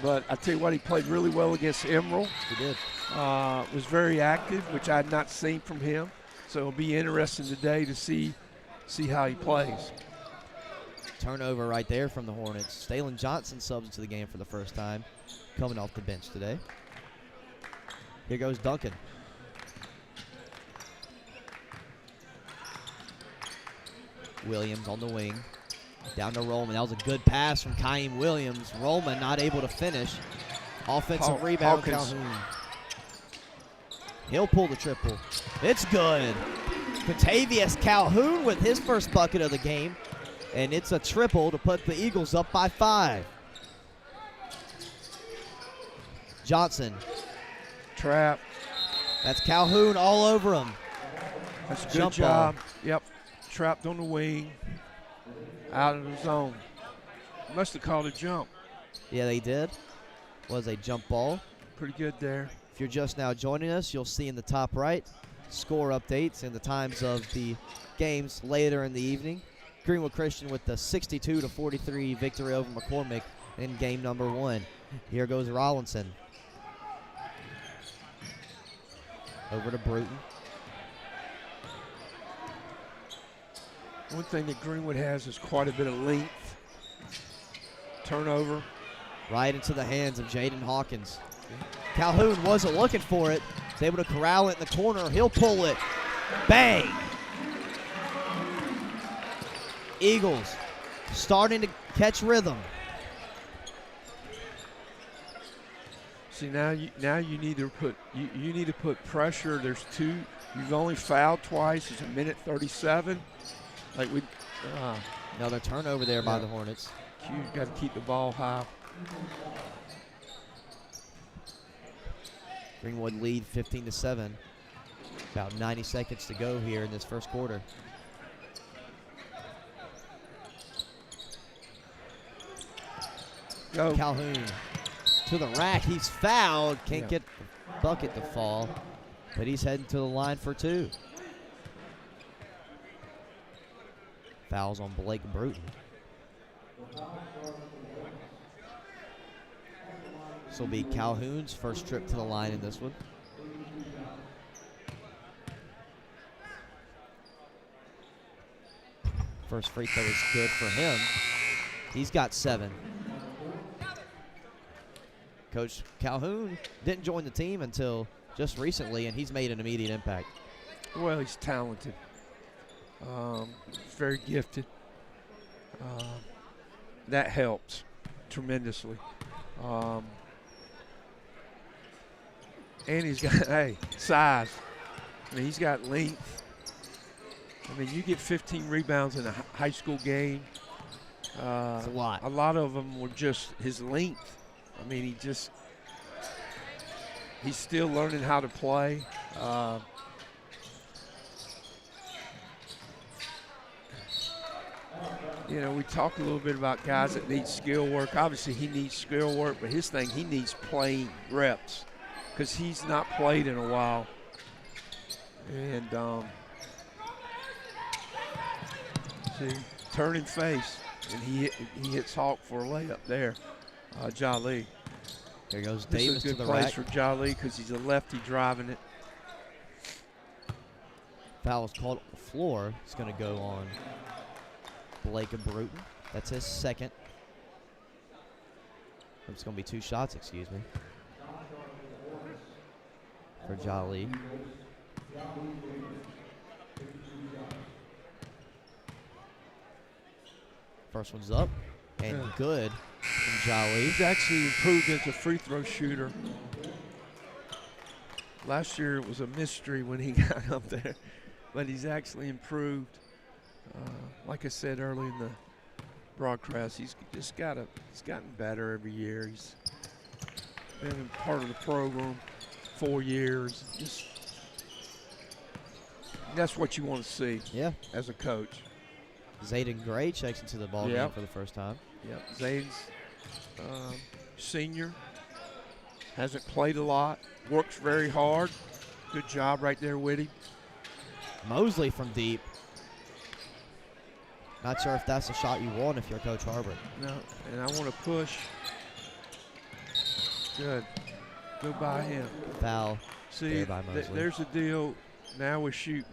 But I tell you what, he played really well against Emerald. He did. Was very active, which I had not seen from him. So it'll be interesting today to see how he plays. Turnover right there from the Hornets. Stalin Johnson subs into the game for the first time, coming off the bench today. Here goes Duncan. Williams on the wing. Down to Rollman. That was a good pass from Kyle Williams. Rollman not able to finish. Offensive rebound, Calhoun. He'll pull the triple. It's good. Contavious Calhoun with his first bucket of the game. And it's a triple to put the Eagles up by 5. Johnson. Trap. That's Calhoun all over him. That's a good job. Yep. Trapped on the wing. Out of the zone. Must have called a jump. Yeah, they did. Was a jump ball. Pretty good there. If you're just now joining us, you'll see in the top right score updates and the times of the games later in the evening. Greenwood Christian with the 62-43 victory over McCormick in game number 1. Here goes Rollinson. Over to Bruton. One thing that Greenwood has is quite a bit of length. Turnover. Right into the hands of Jaden Hawkins. Calhoun wasn't looking for it. He's able to corral it in the corner. He'll pull it. Bang! Eagles starting to catch rhythm. See, now you need to put you need to put pressure. There's 2. You've only fouled twice. It's a minute 37. Another turnover there by the Hornets. Q's got to keep the ball high. Greenwood lead 15-7. About 90 seconds to go here in this first quarter. Go. Calhoun to the rack. He's fouled. Can't Yeah. get the bucket to fall, but he's heading to the line for 2. Fouls on Blake Bruton. This will be Calhoun's first trip to the line in this one. First free throw is good for him. He's got 7. Coach Calhoun didn't join the team until just recently, and he's made an immediate impact. Well, he's talented. Very gifted. That helps tremendously. And he's got, hey, size. I mean, he's got length. I mean, you get 15 rebounds in a high school game. It's a lot. A lot of them were just his length. I mean, he's still learning how to play. You know, we talked a little bit about guys that need skill work. Obviously, he needs skill work, but his thing, he needs playing reps because he's not played in a while. And see, turning face, and he hits Hawk for a layup there. Jolly. There goes This Davis is a to good the place rack. for Jolly because he's a lefty driving it. Foul was called on the floor. It's going to go on Blake Bruton. That's his second. It's going to be 2 shots, excuse me, for Jolly. First one's up and good from Jolly. He's actually improved as a free throw shooter. Last year it was a mystery when he got up there, but he's actually improved. Like I said early in the broadcast, he's gotten better every year. He's been a part of the program 4 years. That's what you want to see as a coach. Zayden Gray checks into the ball game for the first time. Yep, Zayden's senior, hasn't played a lot, works very hard. Good job right there with him. Mosley from deep. Not sure if that's the shot you want if you're Coach Harbert. No, and I want to push. Good. Go by him. Foul. See, by Mosley. there's the deal. Now we're shooting.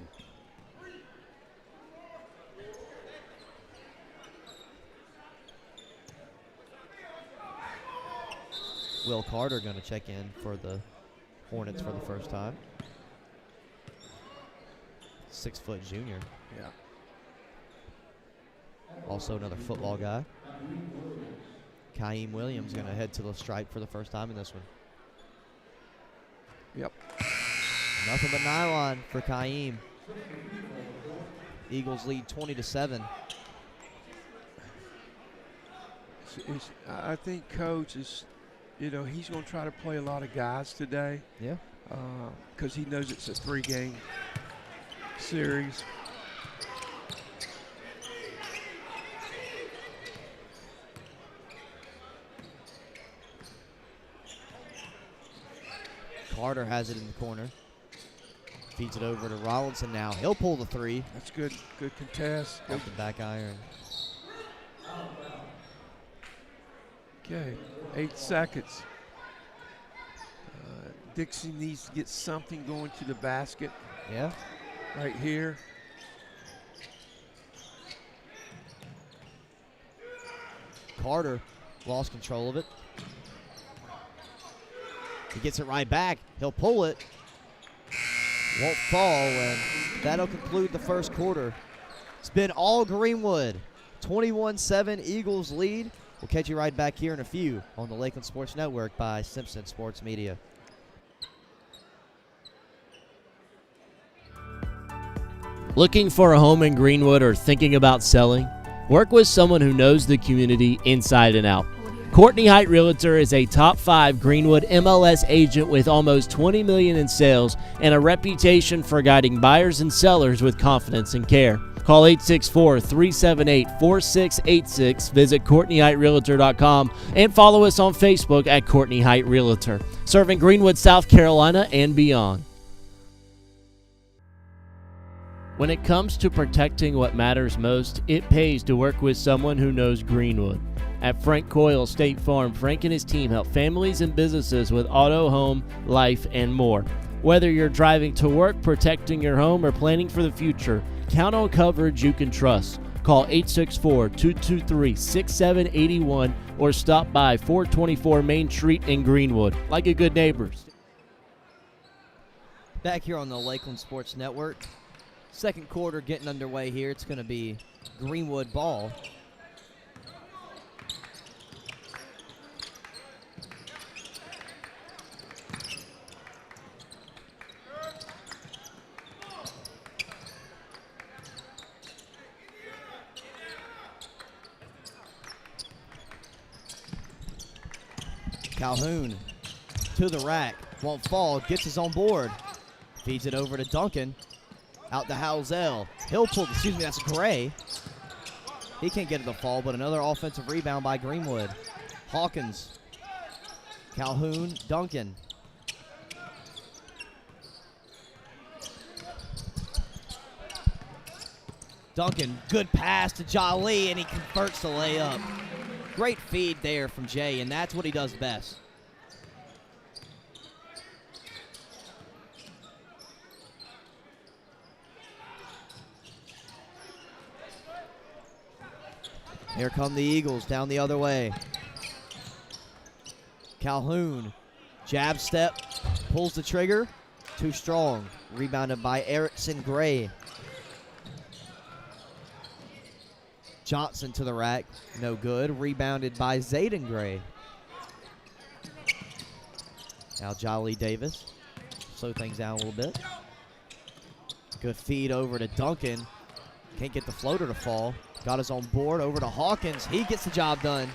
Will Carter going to check in for the Hornets for the first time. 6-foot junior. Yeah. Also another football guy. Kaim Williams going to head to the stripe for the first time in this one. Yep. Nothing but nylon for Kaim. Eagles lead 20-7. I think Coach is, he's going to try to play a lot of guys today. Yeah. Because he knows it's a 3-game series. Carter has it in the corner. Feeds it over to Rollinson now. He'll pull the 3. That's good. Good contest. Off the back iron. Okay, 8 seconds. Dixie needs to get something going to the basket. Yeah. Right here. Carter lost control of it. He gets it right back. He'll pull it. Won't fall, and that'll conclude the first quarter. It's been all Greenwood. 21-7 Eagles lead. We'll catch you right back here in a few on the Lakeland Sports Network by Simpson Sports Media. Looking for a home in Greenwood or thinking about selling? Work with someone who knows the community inside and out. Courtney Height Realtor is a top 5 Greenwood MLS agent with almost $20 million in sales and a reputation for guiding buyers and sellers with confidence and care. Call 864-378-4686. Visit CourtneyHeightRealtor.com and follow us on Facebook at Courtney Height Realtor. Serving Greenwood, South Carolina and beyond. When it comes to protecting what matters most, it pays to work with someone who knows Greenwood. At Frank Coyle State Farm, Frank and his team help families and businesses with auto, home, life, and more. Whether you're driving to work, protecting your home, or planning for the future, count on coverage you can trust. Call 864-223-6781 or stop by 424 Main Street in Greenwood. Like a good neighbor. Back here on the Lakeland Sports Network. Second quarter getting underway here. It's going to be Greenwood ball. Calhoun to the rack. Won't fall. Gets his on board. Feeds it over to Duncan. Out to Housel. He'll pull, that's Gray. He can't get it to fall, but another offensive rebound by Greenwood. Hawkins. Calhoun, Duncan. Duncan, good pass to Jolly, and he converts the layup. Great feed there from Jay, and that's what he does best. Here come the Eagles down the other way. Calhoun, jab step, pulls the trigger, too strong. Rebounded by Erickson Gray. Johnson to the rack, no good. Rebounded by Zayden Gray. Now Jolly Davis, slow things down a little bit. Good feed over to Duncan. Can't get the floater to fall. Got his on board over to Hawkins. He gets the job done.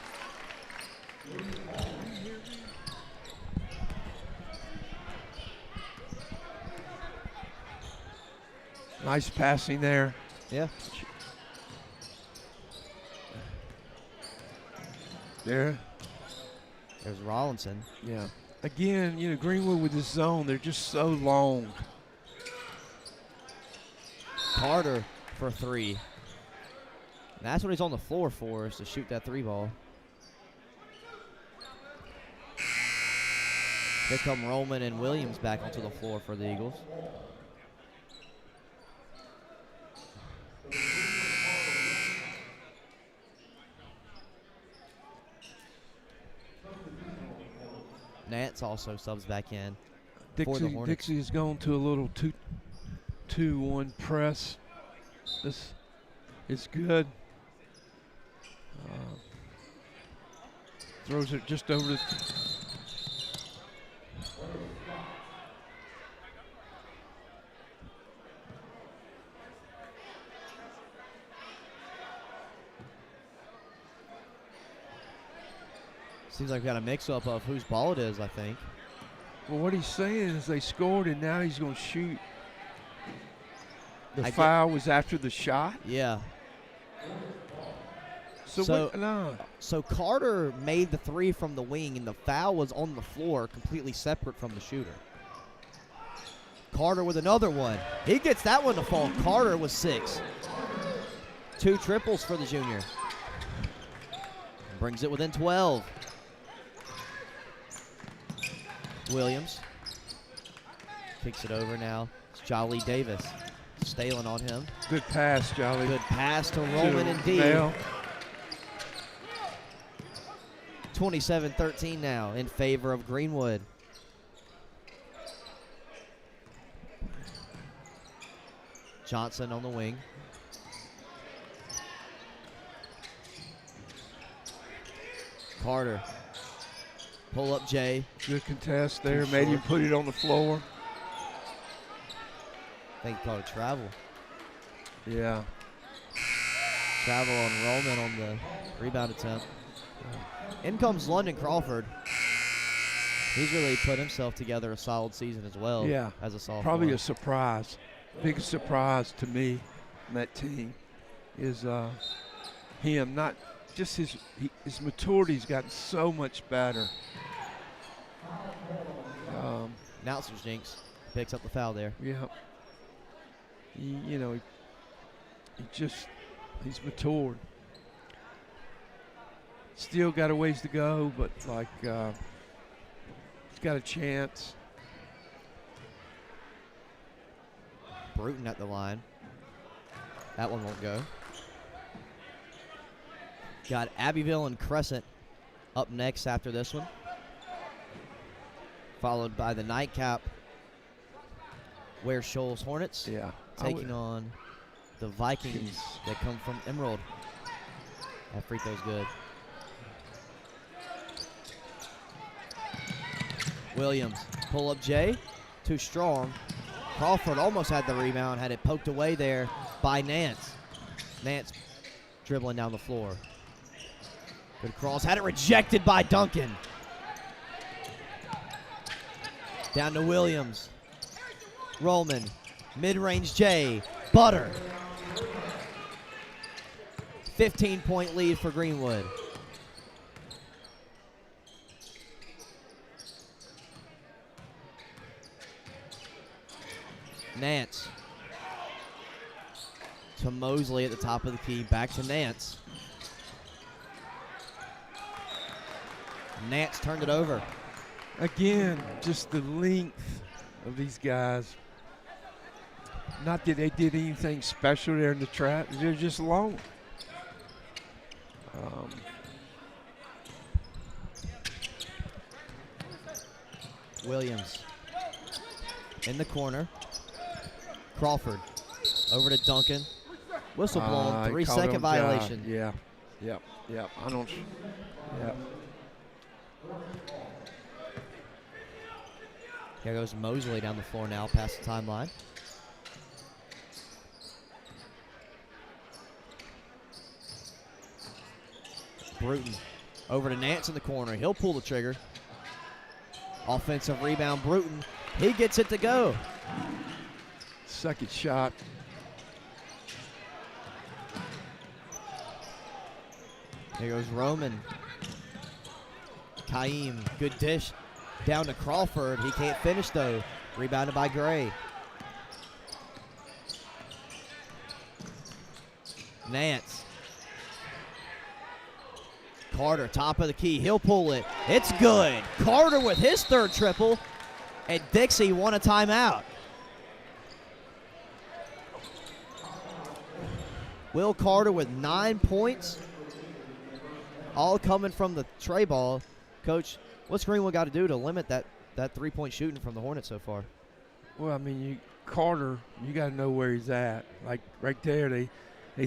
Nice passing there. Yeah. There. There's Rollinson. Yeah. Again, Greenwood with this zone, they're just so long. Carter for three. And that's what he's on the floor for, is to shoot that three ball. Here come Roman and Williams back onto the floor for the Eagles. Nance also subs back in for the Hornets. Dixie has gone to a little 2-1 press. This is good. Throws it just over the. Seems like we got a mix-up of whose ball it is, I think. Well, what he's saying is they scored and now he's going to shoot. The I foul was after the shot? Yeah. So Carter made the three from the wing, and the foul was on the floor, completely separate from the shooter. Carter with another one. He gets that one to fall. Carter with 6. 2 triples for the junior. Brings it within 12. Williams kicks it over now. It's Jolly Davis. Stalin on him. Good pass, Jolly. Good pass to Roman and D. 27-13 now in favor of Greenwood. Johnson on the wing. Carter. Pull up Jay. Good contest there. Made him put it on the floor. I think he called it travel. Yeah. Travel on Roman on the rebound attempt. In comes London Crawford. He's really put himself together a solid season as well. Yeah. As a sophomore. Probably a surprise. Big surprise to me. on that team is him. Not just his maturity's gotten so much better. Announcer's jinx picks up the foul there. Yeah. He's matured. Still got a ways to go, but he's got a chance. Bruton at the line. That one won't go. Got Abbeville and Crescent up next after this one. Followed by the nightcap, Ware Shoals Hornets. Yeah. Taking on the Vikings that come from Emerald. That free throw's good. Williams, pull up Jay, too strong. Crawford almost had the rebound, had it poked away there by Nance. Nance dribbling down the floor. Good cross, had it rejected by Duncan. Down to Williams. Rollman, mid-range Jay, Butter. 15-point lead for Greenwood. Nance to Mosley at the top of the key. Back to Nance. Nance turned it over. Again, just the length of these guys. Not that they did anything special there in the trap. They're just long. Williams in the corner. Crawford over to Duncan. Whistle blown, 3-second violation. Yeah, yep. I don't. Yep. Here goes Mosley down the floor now, past the timeline. Bruton over to Nance in the corner. He'll pull the trigger. Offensive rebound, Bruton. He gets it to go. Second shot. Here goes Roman. Kaim, good dish. Down to Crawford. He can't finish though. Rebounded by Gray. Nance. Carter, top of the key. He'll pull it. It's good. Carter with his third triple. And Dixie won a timeout. Will Carter with 9 points. All coming from the tray ball. Coach, what's Greenwood got to do to limit that three-point shooting from the Hornets so far? Well, I mean, Carter, you got to know where he's at. Like right there, they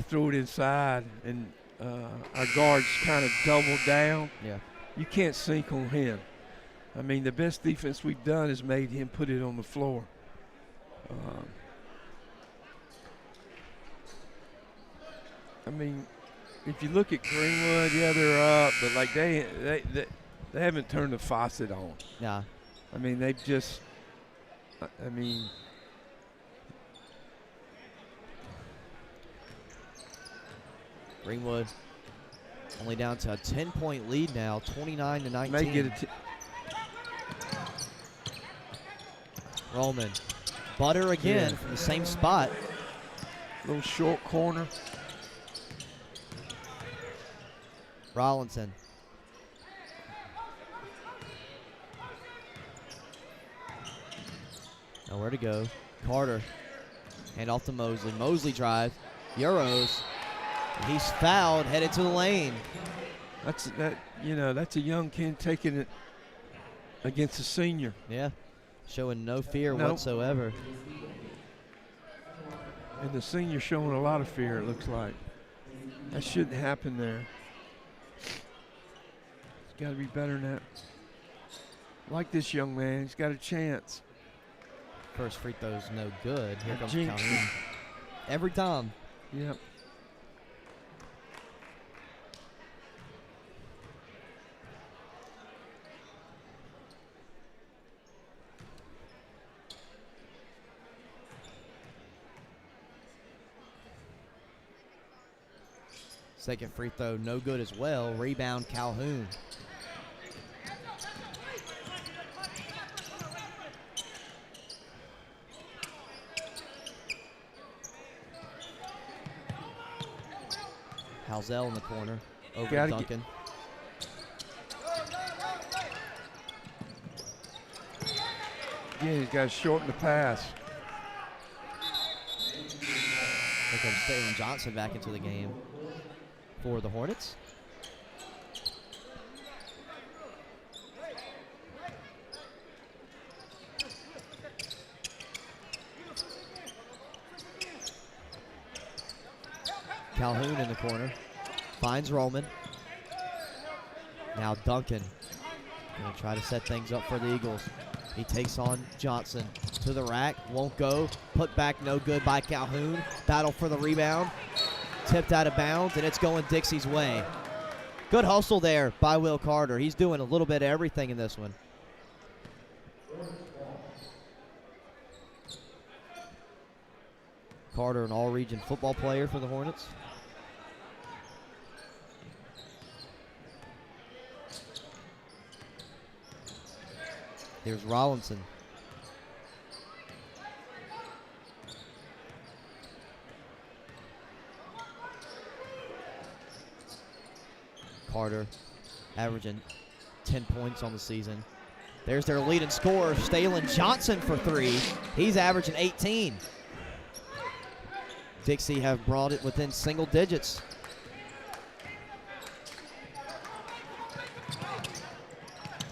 threw it inside, and our guards kind of doubled down. Yeah. You can't sink on him. I mean, the best defense we've done is made him put it on the floor. I mean, if you look at Greenwood, yeah, they're up, but like they haven't turned the faucet on. Yeah. I mean, they've just. I mean. Greenwood only down to a 10-point lead now, 29-19. May get it. Roman. Butter again from the same spot. Little short corner. Rollinson. Nowhere to go. Carter. Hand off to Mosley. Mosley drive. Euros. He's fouled, headed to the lane. That's a young kid taking it against a senior. Yeah. Showing no fear whatsoever. And the senior showing a lot of fear, it looks like. That shouldn't happen there. It's got to be better than that. Like this young man, he's got a chance. First free throw's no good. Here comes Jinx. Calhoun. Every time. Yep. Second free throw, no good as well. Rebound, Calhoun. Halzell in the corner, over to Duncan. Yeah, he's got to shorten the pass. Here comes Stalen Johnson back into the game for the Hornets. Calhoun in the corner, finds Roman. Now Duncan gonna try to set things up for the Eagles. He takes on Johnson to the rack, won't go. Put back, no good by Calhoun. Battle for the rebound. Tipped out of bounds, and it's going Dixie's way. Good hustle there by Will Carter. He's doing a little bit of everything in this one. Carter, an all-region football player for the Hornets. Here's Rollinson. Carter averaging 10 points on the season. There's their leading scorer, Stalen Johnson for three. He's averaging 18. Dixie have brought it within single digits.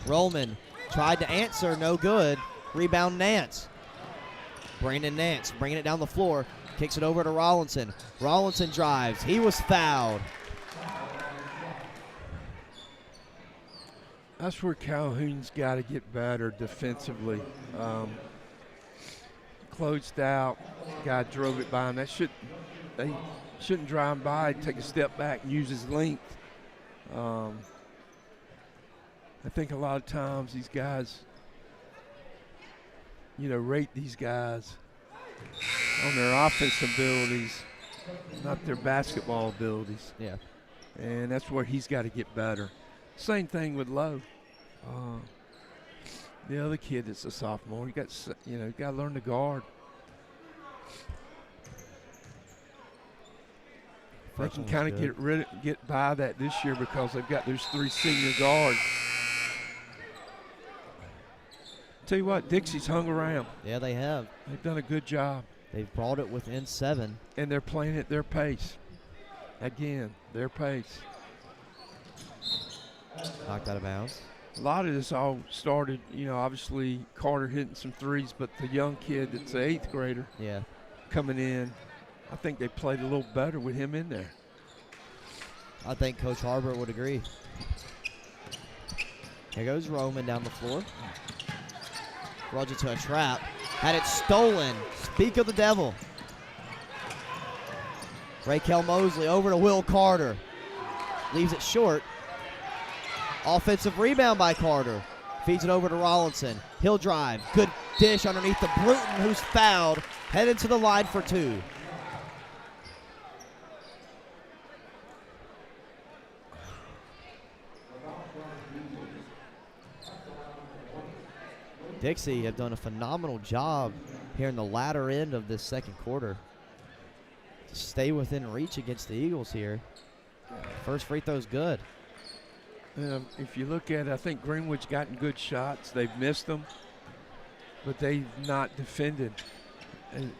Roman tried to answer, no good. Rebound Nance. Brandon Nance bringing it down the floor. Kicks it over to Rollinson. Rollinson drives. He was fouled. That's where Calhoun's got to get better defensively. Closed out. Guy drove it by him. They shouldn't drive by. Take a step back and use his length. I think a lot of times these guys, rate these guys on their offensive abilities, not their basketball abilities. Yeah. And that's where he's got to get better. Same thing with Lowe. The other kid that's a sophomore, got to learn to guard. They can kind of get by that this year because they've got those three senior guards. Tell you what, Dixie's hung around. Yeah, they have. They've done a good job. They've brought it within 7. And they're playing at their pace. Again, their pace. Knocked out of bounds. A lot of this all started, obviously Carter hitting some threes, but the young kid that's an 8th grader coming in, I think they played a little better with him in there. I think Coach Harbert would agree. Here goes Roman down the floor. Runs into a trap. Had it stolen. Speak of the devil. Raquel Mosley over to Will Carter. Leaves it short. Offensive rebound by Carter. Feeds it over to Rollinson. He'll drive. Good dish underneath the Bruton, who's fouled. Headed to the line for 2. Dixie have done a phenomenal job here in the latter end of this second quarter to stay within reach against the Eagles here. First free throw's good. If you look at it, I think Greenwood's gotten good shots. They've missed them, but they've not defended. And,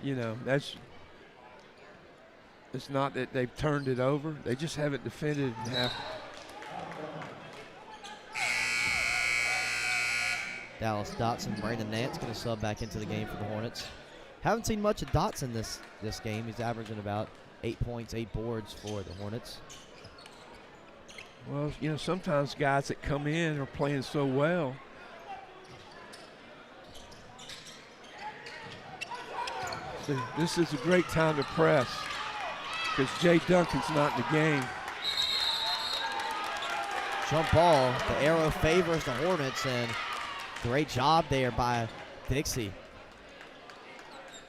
it's not that they've turned it over. They just haven't defended in half. Dallas Dotson, Brandon Nance going to sub back into the game for the Hornets. Haven't seen much of Dotson this game. He's averaging about 8 points, 8 boards for the Hornets. Well, sometimes guys that come in are playing so well. So this is a great time to press because Jay Duncan's not in the game. Jump ball. The arrow favors the Hornets, and great job there by Dixie.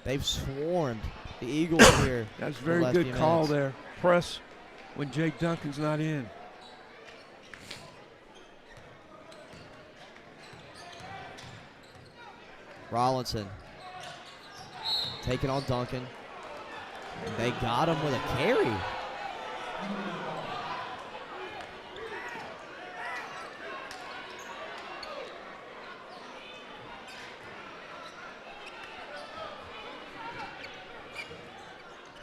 They've swarmed the Eagles here. That's a very good call there. Press when Jake Duncan's not in. Rollinson taking on Duncan. They got him with a carry.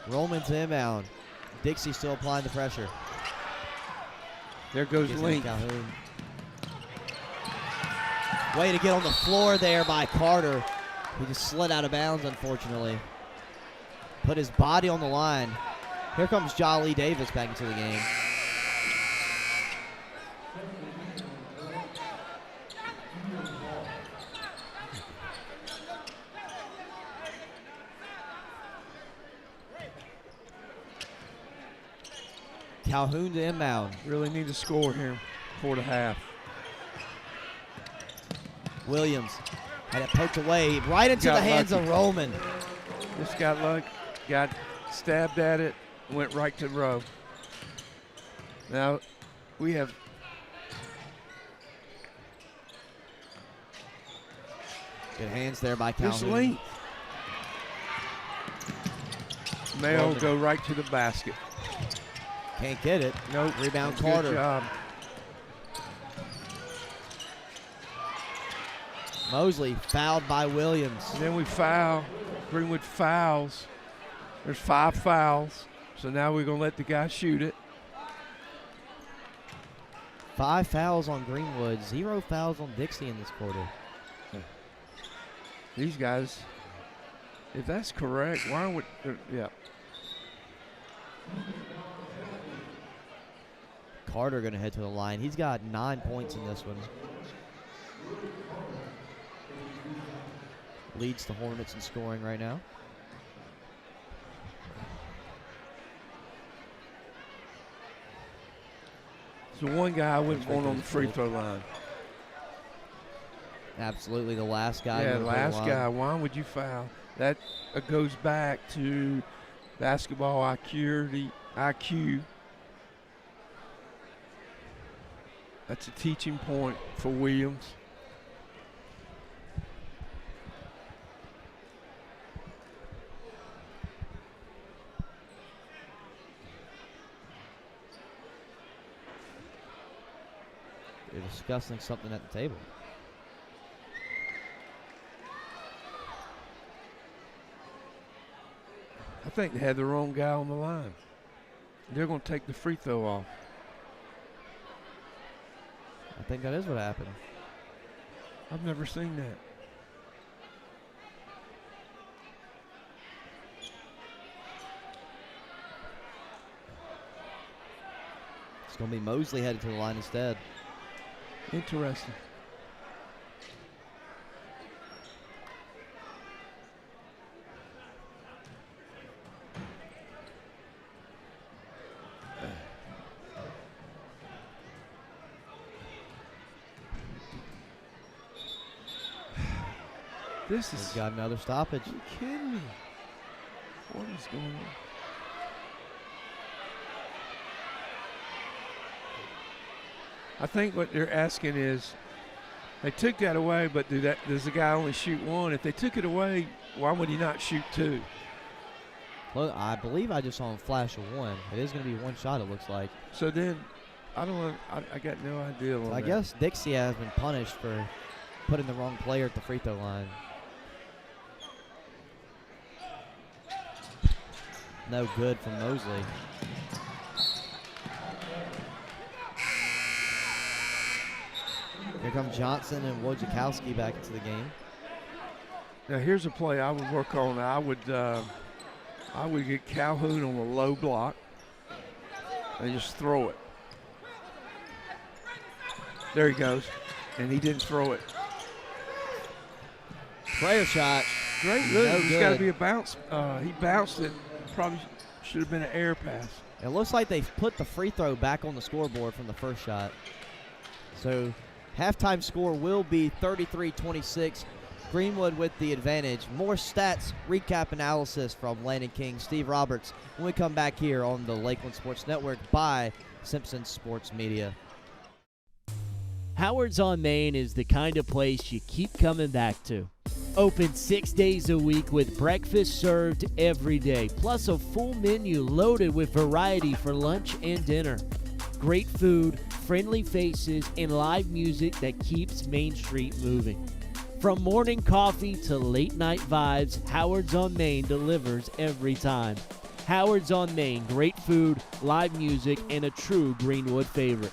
Roman's inbound. Dixie still applying the pressure. There goes Link. Calhoun. Way to get on the floor there by Carter. He just slid out of bounds, unfortunately. Put his body on the line. Here comes Jolly Davis back into the game. Calhoun to inbound. Really need to score here before the half. Williams had it poked away right into the hands of Roman. Just got luck, got stabbed at it, went right to the row. Now we have good hands there by this Calhoun. length. Mayo go right to the basket. Can't get it. Nope. Rebound Good Carter. job. Mosley fouled by Williams. And then we foul. Greenwood fouls. There's 5 fouls. So now we're going to let the guy shoot it. 5 fouls on Greenwood, 0 fouls on Dixie in this quarter. These guys, if that's correct, why would, yeah. Carter going to head to the line. He's got 9 points in this one. Leads the Hornets in scoring right now. So one guy went on the free throw line. Absolutely, the last guy. Yeah, last guy. Why would you foul? That goes back to basketball IQ. That's a teaching point for Williams. They're discussing something at the table. I think they had the wrong guy on the line. They're going to take the free throw off. I think that is what happened. I've never seen that. It's going to be Mosley headed to the line instead. Interesting. This He's is. got another stoppage. Are you kidding me? What is going on? I think what they're asking is, they took that away, but does the guy only shoot one? If they took it away, why would he not shoot 2? Well, I believe I just saw him flash a 1. It is going to be one shot, it looks like. So then, I don't know. I got no idea on I that. guess Dixie has been punished for putting the wrong player at the free throw line. No good from Mosley. Here come Johnson and Wojciechowski back into the game. Now here's a play I would work on. I would get Calhoun on a low block and just throw it. There he goes, and he didn't throw it. Prayer shot. Great look. No He's got to good. be a bounce. He bounced it. Probably should have been an air pass. It looks like they've put the free throw back on the scoreboard from the first shot. So halftime score will be 33-26. Greenwood with the advantage. More stats, recap analysis from Landon King, Steve Roberts when we come back here on the Lakeland Sports Network by Simpson Sports Media. Howard's on Main is the kind of place you keep coming back to. Open 6 days a week with breakfast served every day, plus a full menu loaded with variety for lunch and dinner. Great food, friendly faces, and live music that keeps Main Street moving. From morning coffee to late night vibes, Howard's on Main delivers every time. Howard's on Main, great food, live music, and a true Greenwood favorite.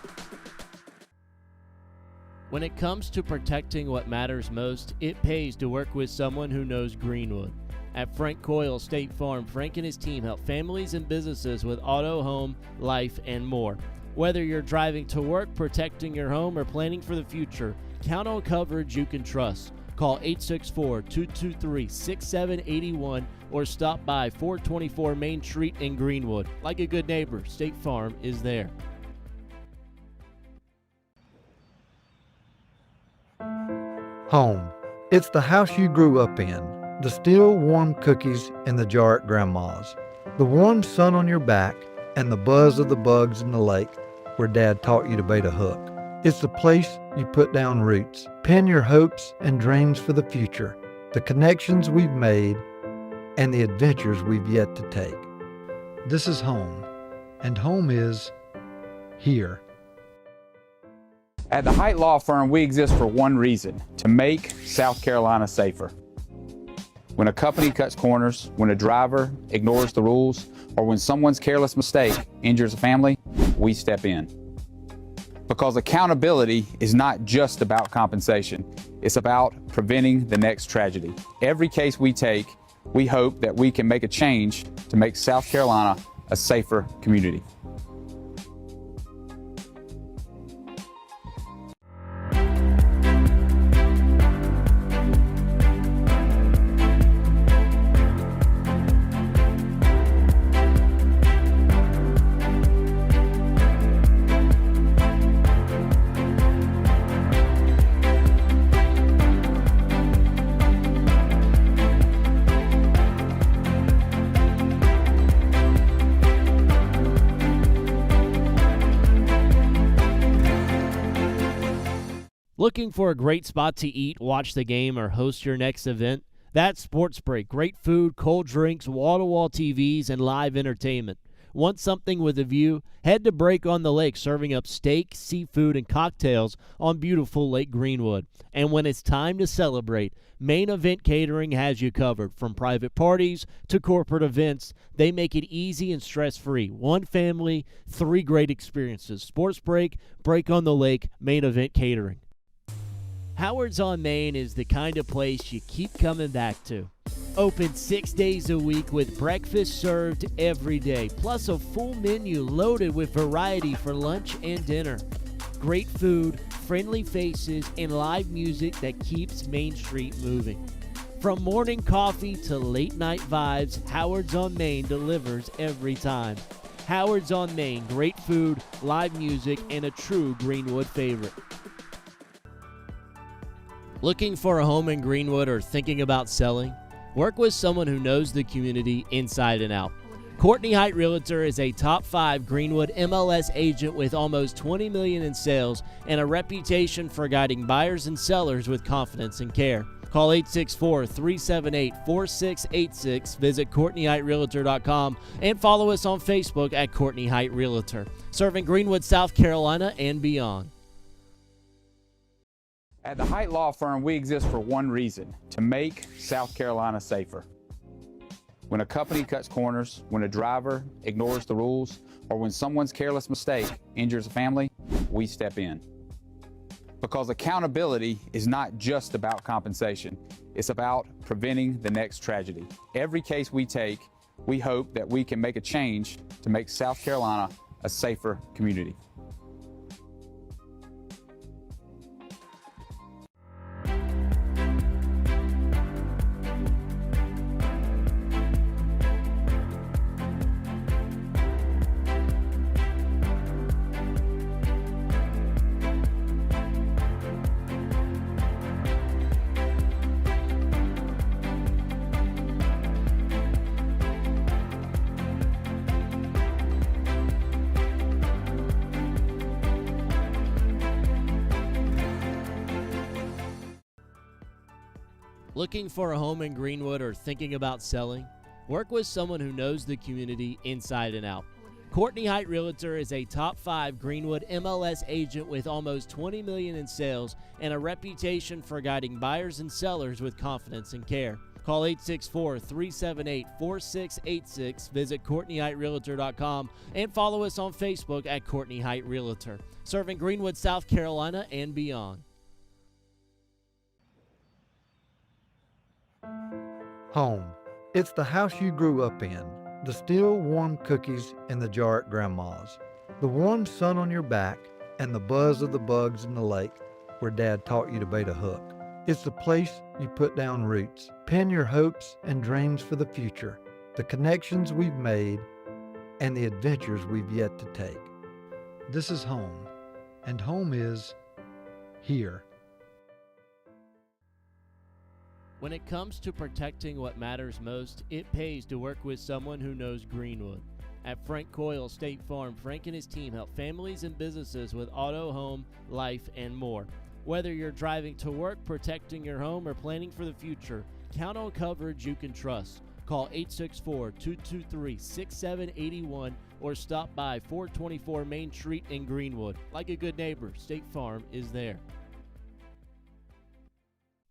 When it comes to protecting what matters most, it pays to work with someone who knows Greenwood. At Frank Coyle State Farm, Frank and his team help families and businesses with auto, home, life, and more. Whether you're driving to work, protecting your home, or planning for the future, count on coverage you can trust. Call 864-223-6781 or stop by 424 Main Street in Greenwood. Like a good neighbor, State Farm is there. Home. It's the house you grew up in. The still warm cookies in the jar at Grandma's. The warm sun on your back and the buzz of the bugs in the lake where Dad taught you to bait a hook. It's the place you put down roots, pin your hopes and dreams for the future, the connections we've made, and the adventures we've yet to take. This is home, and home is here. At the Height Law Firm, we exist for one reason: to make South Carolina safer. When a company cuts corners, when a driver ignores the rules, or when someone's careless mistake injures a family, we step in. Because accountability is not just about compensation, it's about preventing the next tragedy. Every case we take, we hope that we can make a change to make South Carolina a safer community. Looking for a great spot to eat, watch the game, or host your next event? That's Sports Break. Great food, cold drinks, wall-to-wall TVs, and live entertainment. Want something with a view? Head to Break on the Lake, serving up steak, seafood, and cocktails on beautiful Lake Greenwood. And when it's time to celebrate, Main Event Catering has you covered. From private parties to corporate events, they make it easy and stress-free. One family, 3 great experiences. Sports Break, Break on the Lake, Main Event Catering. Howard's on Main is the kind of place you keep coming back to. Open 6 days a week with breakfast served every day, plus a full menu loaded with variety for lunch and dinner. Great food, friendly faces, and live music that keeps Main Street moving. From morning coffee to late night vibes, Howard's on Main delivers every time. Howard's on Main, great food, live music, and a true Greenwood favorite. Looking for a home in Greenwood or thinking about selling? Work with someone who knows the community inside and out. Courtney Height Realtor is a top 5 Greenwood MLS agent with almost $20 million in sales and a reputation for guiding buyers and sellers with confidence and care. Call 864-378-4686, visit CourtneyHeightRealtor.com, and follow us on Facebook at Courtney Height Realtor, serving Greenwood, South Carolina, and beyond. At the Height Law Firm, we exist for one reason: to make South Carolina safer. When a company cuts corners, when a driver ignores the rules, or when someone's careless mistake injures a family, we step in. Because accountability is not just about compensation, it's about preventing the next tragedy. Every case we take, we hope that we can make a change to make South Carolina a safer community. Looking for a home in Greenwood or thinking about selling? Work with someone who knows the community inside and out. Courtney Height Realtor is a top 5 Greenwood MLS agent with almost $20 million in sales and a reputation for guiding buyers and sellers with confidence and care. Call 864-378-4686, visit CourtneyHeightRealtor.com, and follow us on Facebook at Courtney Height Realtor, serving Greenwood, South Carolina and beyond. Home. It's the house you grew up in. The still warm cookies in the jar at Grandma's. The warm sun on your back and the buzz of the bugs in the lake where Dad taught you to bait a hook. It's the place you put down roots, pin your hopes and dreams for the future, the connections we've made, and the adventures we've yet to take. This is home, and home is here. When it comes to protecting what matters most, it pays to work with someone who knows Greenwood. At Frank Coyle State Farm, Frank and his team help families and businesses with auto, home, life, and more. Whether you're driving to work, protecting your home, or planning for the future, count on coverage you can trust. Call 864-223-6781 or stop by 424 Main Street in Greenwood. Like a good neighbor, State Farm is there.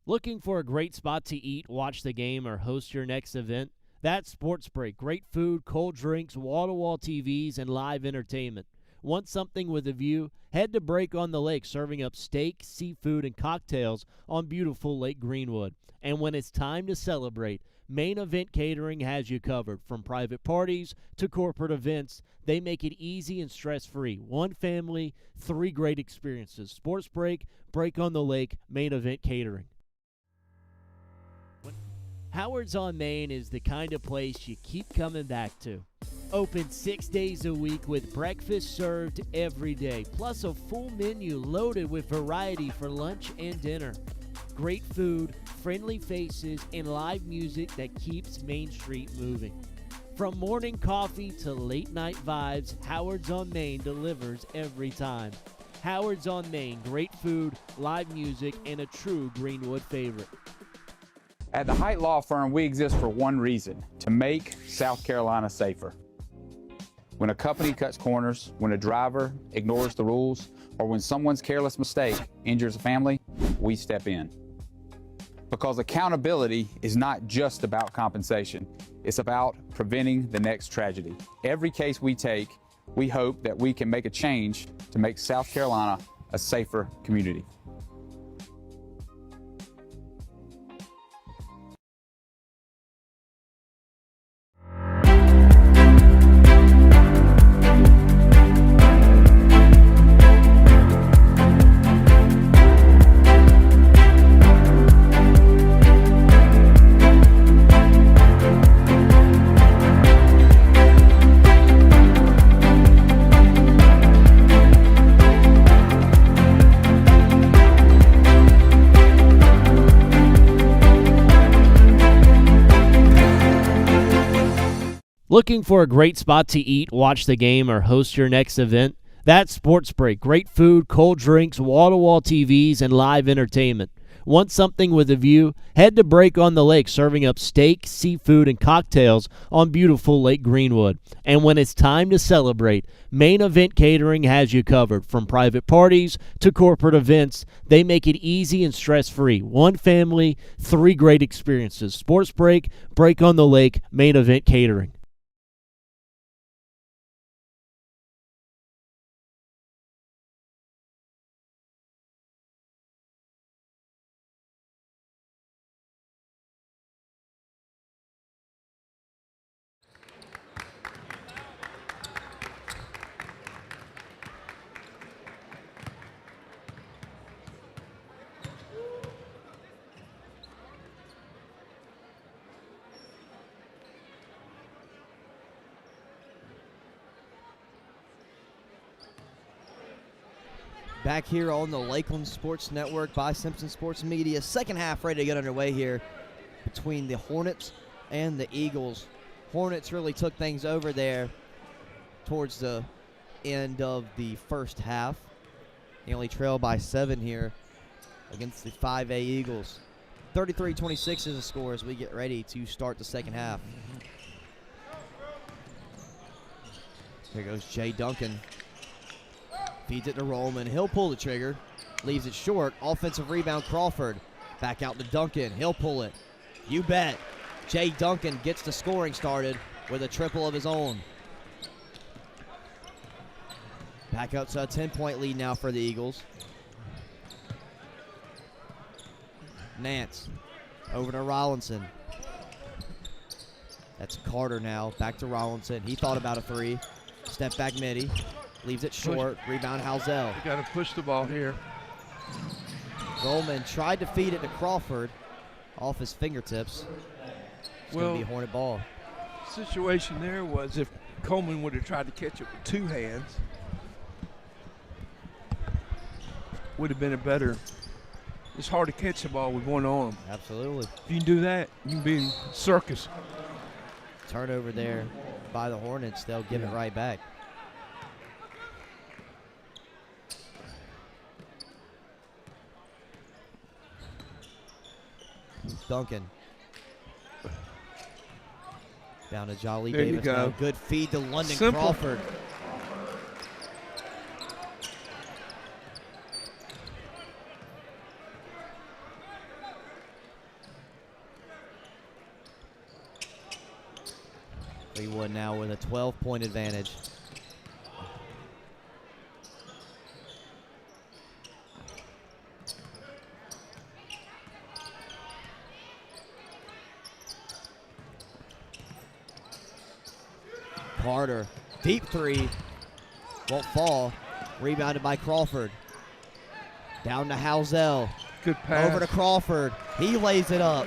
Looking for a great spot to eat, watch the game, or host your next event? That's Sports Break. Great food, cold drinks, wall-to-wall TVs, and live entertainment. Want something with a view? Head to Break on the Lake, serving up steak, seafood, and cocktails on beautiful Lake Greenwood. And when it's time to celebrate, Main Event Catering has you covered. From private parties to corporate events, they make it easy and stress-free. One family, 3 great experiences. Sports Break, Break on the Lake, Main Event Catering. Howard's on Main is the kind of place you keep coming back to. Open 6 days a week with breakfast served every day, plus a full menu loaded with variety for lunch and dinner. Great food, friendly faces, and live music that keeps Main Street moving. From morning coffee to late night vibes, Howard's on Main delivers every time. Howard's on Main, great food, live music, and a true Greenwood favorite. At the Height Law Firm, we exist for one reason: to make South Carolina safer. When a company cuts corners, when a driver ignores the rules, or when someone's careless mistake injures a family, we step in. Because accountability is not just about compensation, it's about preventing the next tragedy. Every case we take, we hope that we can make a change to make South Carolina a safer community. Looking for a great spot to eat, watch the game, or host your next event? That's Sports Break. Great food, cold drinks, wall-to-wall TVs, and live entertainment. Want something with a view? Head to Break on the Lake, serving up steak, seafood, and cocktails on beautiful Lake Greenwood. And when it's time to celebrate, Main Event Catering has you covered. From private parties to corporate events, they make it easy and stress-free. One family, 3 great experiences. Sports Break, Break on the Lake, Main Event Catering. Back here on the Lakelands Sports Network by Simpson Sports Media. Second half ready to get underway here between the Hornets and the Eagles. Hornets really took things over there towards the end of the first half. They only trail by 7 here against the 5A Eagles. 33-26 is the score as we get ready to start the second half. Here goes Jay Duncan. Feeds it to Rollman. He'll pull the trigger. Leaves it short. Offensive rebound, Crawford. Back out to Duncan. He'll pull it. You bet. Jay Duncan gets the scoring started with a triple of his own. Back up to a 10-point lead now for the Eagles. Nance over to Rollinson. That's Carter now. Back to Rollinson. He thought about a three. Step back midi. Leaves it short. Rebound Halzell. You got to push the ball here. Rollman tried to feed it to Crawford off his fingertips. It's going to be a Hornet ball. Situation there was if Coleman would have tried to catch it with two hands, would have been a better. It's hard to catch the ball with one arm. Absolutely. If you can do that, you can be in circus. Turnover there by the Hornets. They'll give it right back. Duncan. Down to Jolly There Davis you go. now. Good feed to London Simple. Crawford. Greenwood now with a 12-point advantage. Carter, deep three, won't fall. Rebounded by Crawford. Down to Halzell. Good pass. Over to Crawford. He lays it up.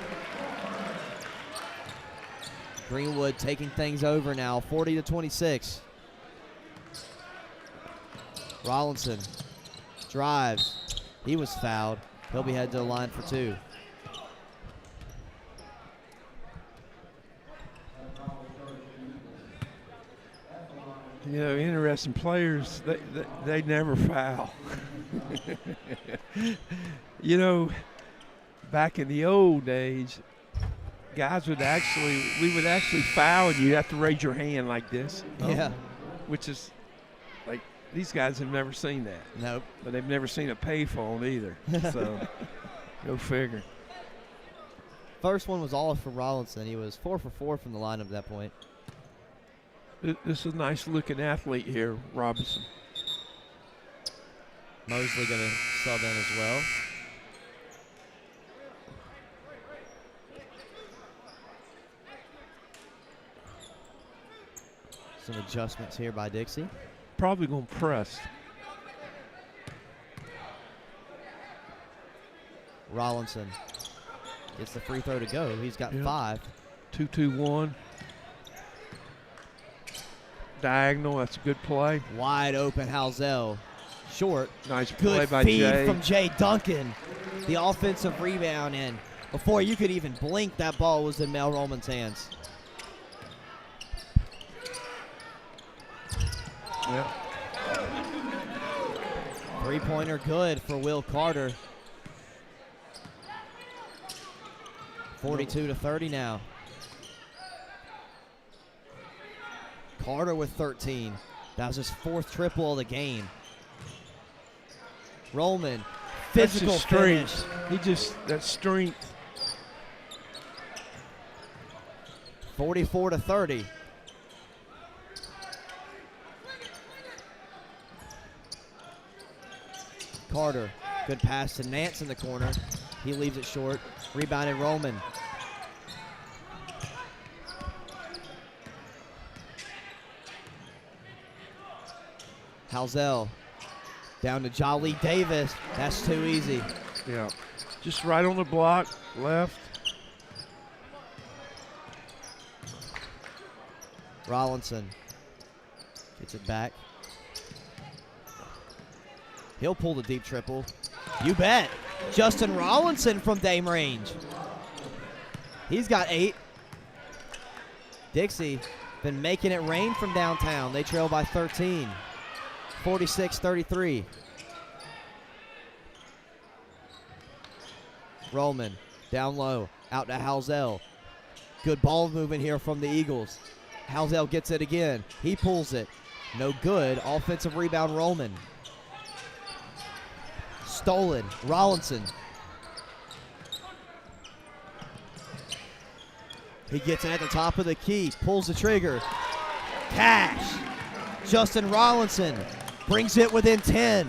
Greenwood taking things over now, 40-26. Rollinson drives. He was fouled. He'll be headed to the line for two. You know, interesting players, they never foul. You know, back in the old days, guys would we would actually foul and you'd have to raise your hand like this. Yeah. Which is, like, these guys have never seen that. Nope. But they've never seen a payphone either. So, go figure. First one was all for Rollinson. He was 4 for 4 from the line at that point. This is a nice-looking athlete here, Robinson. Mosley going to sub in as well. Some adjustments here by Dixie. Probably going to press. Rollinson gets the free throw to go. He's got 5. 2-2-1. Diagonal, that's a good play. Wide open Halzell. Short. Nice play Good by feed Jay. from Jay Duncan. The offensive rebound, and before you could even blink, that ball was in Mel Rollman's hands. Yeah. Three-pointer good for Will Carter. 42-30 now. Carter with 13. That was his 4th triple of the game. Rollman, physical That's his finish. strength. That strength. 44-30. Carter, good pass to Nance in the corner. He leaves it short. Rebounded Rollman. Halzell down to Jolly Davis. That's too easy. Yeah. Just right on the block, left. Rollinson gets it back. He'll pull the deep triple. You bet. Justin Rollinson from Dame range. He's got 8. Dixie been making it rain from downtown. They trail by 13. 46-33. Rollman Down low, out to Halzell. Good ball movement here from the Eagles. Halzell gets it again. He pulls it. No good. Offensive rebound, Roman. Stolen. Rollinson. He gets it at the top of the key. Pulls the trigger. Cash. Justin Rollinson brings it within 10.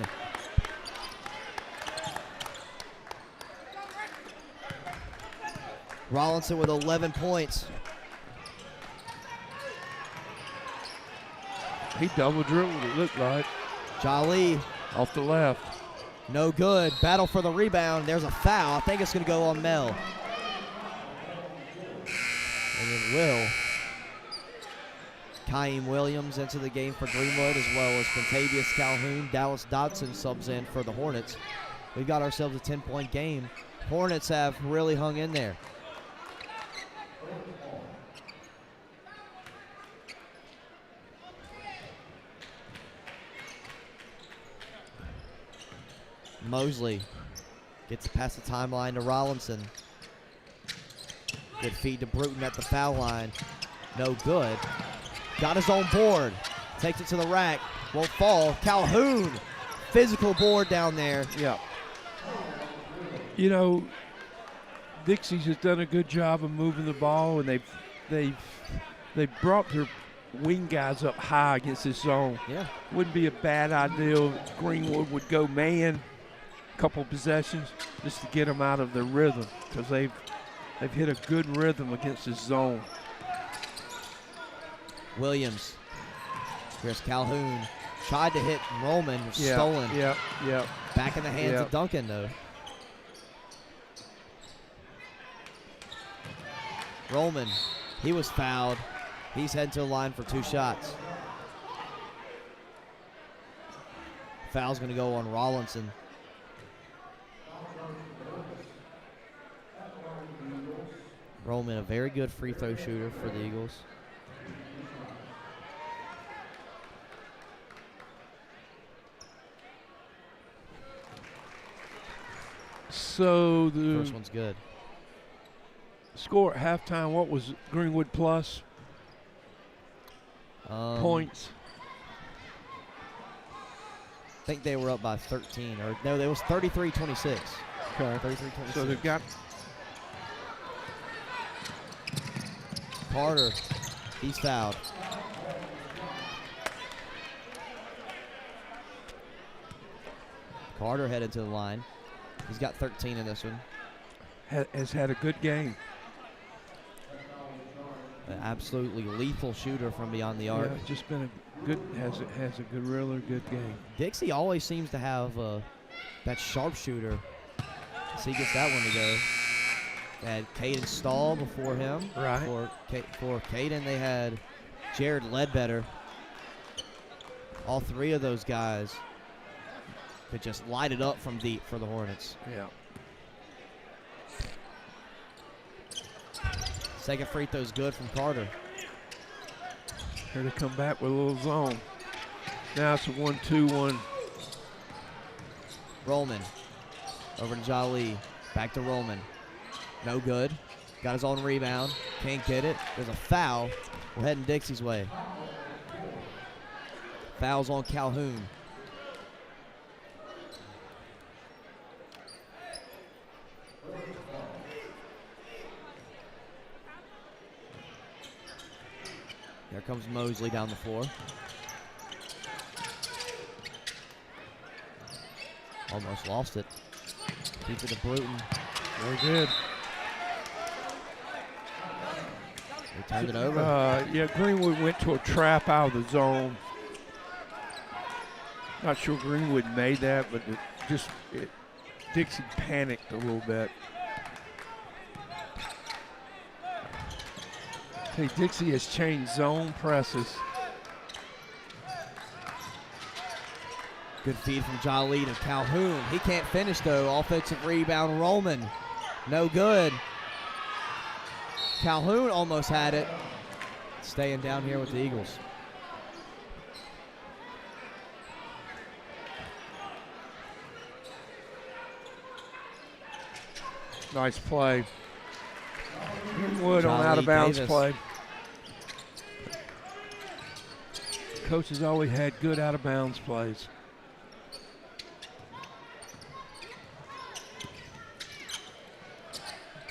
Rollinson with 11 points. He double dribbled, it looked like. Jolly, Off the left. no good. Battle for the rebound. There's a foul. I think it's going to go on Mel. And it will. Kaim Williams into the game for Greenwood, as well as Contavious Calhoun. Dallas Dodson subs in for the Hornets. We've got ourselves a 10-point game. Hornets have really hung in there. Mosley gets past the timeline to Rollinson. Good feed to Bruton at the foul line. No good. Got his own board. Takes it to the rack. Won't fall. Calhoun. Physical board down there. Yeah. You know, Dixie's has done a good job of moving the ball, and they've brought their wing guys up high against this zone. Yeah. Wouldn't be a bad idea if Greenwood would go man couple possessions just to get them out of their rhythm, because they've hit a good rhythm against this zone. Williams. Here's Calhoun. Tried to hit Roman. Stolen. Yeah. Back in the hands of Duncan, though. Roman. He was fouled. He's heading to the line for 2 shots. Foul's going to go on Rollinson. Roman, a very good free throw shooter for the Eagles. So the First one's good. score at halftime, what was Greenwood plus points? I think they were up by 13. Or no, it was 33-26. Okay. 33-26. So they've got Carter, he's fouled. Carter headed to the line. He's got 13 in this one. has had a good game. An absolutely lethal shooter from beyond the arc. Yeah, just been a good has a good, really good game. Dixie always seems to have that sharpshooter. So he gets that one to go. They had Caden Stahl before him. Right. For Caden, they had Jared Ledbetter. All 3 of those guys could just light it up from deep for the Hornets. Yeah. Second free throw's good from Carter. Here to come back with a little zone. Now it's a 1-2-1. Roman over to Jolly. Back to Roman. No good. Got his own rebound. Can't get it. There's a foul. We're heading Dixie's way. Foul's on Calhoun. There comes Mosley down the floor. Almost lost it. Keep it to Bruton. Very good. They turned it over. Yeah, Greenwood went to a trap out of the zone. Not sure Greenwood made that, but Dixie panicked a little bit. Hey, Dixie has changed zone presses. Good feed from Jolly to Calhoun. He can't finish, though. Offensive rebound, Roman. No good. Calhoun almost had it. Staying down here with the Eagles. Nice play. Greenwood on Charlie out-of-bounds Davis. play. Coach has always had good out-of-bounds plays.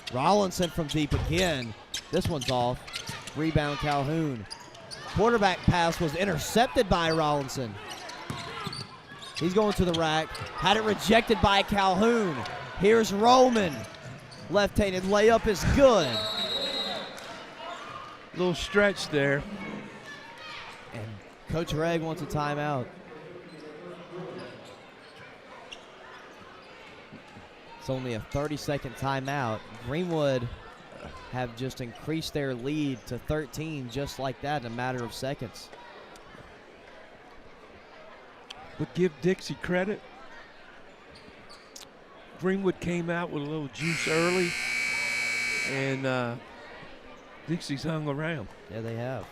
Rollinson from deep again. This one's off. Rebound Calhoun. Quarterback pass was intercepted by Rollinson. He's going to the rack. Had it rejected by Calhoun. Here's Roman. Left-handed layup is good. Little stretch there. And Coach Reg wants a timeout. It's only a 30-second timeout. Greenwood have just increased their lead to 13 just like that in a matter of seconds. But give Dixie credit. Greenwood came out with a little juice early, and Dixie's hung around. Yeah, they have.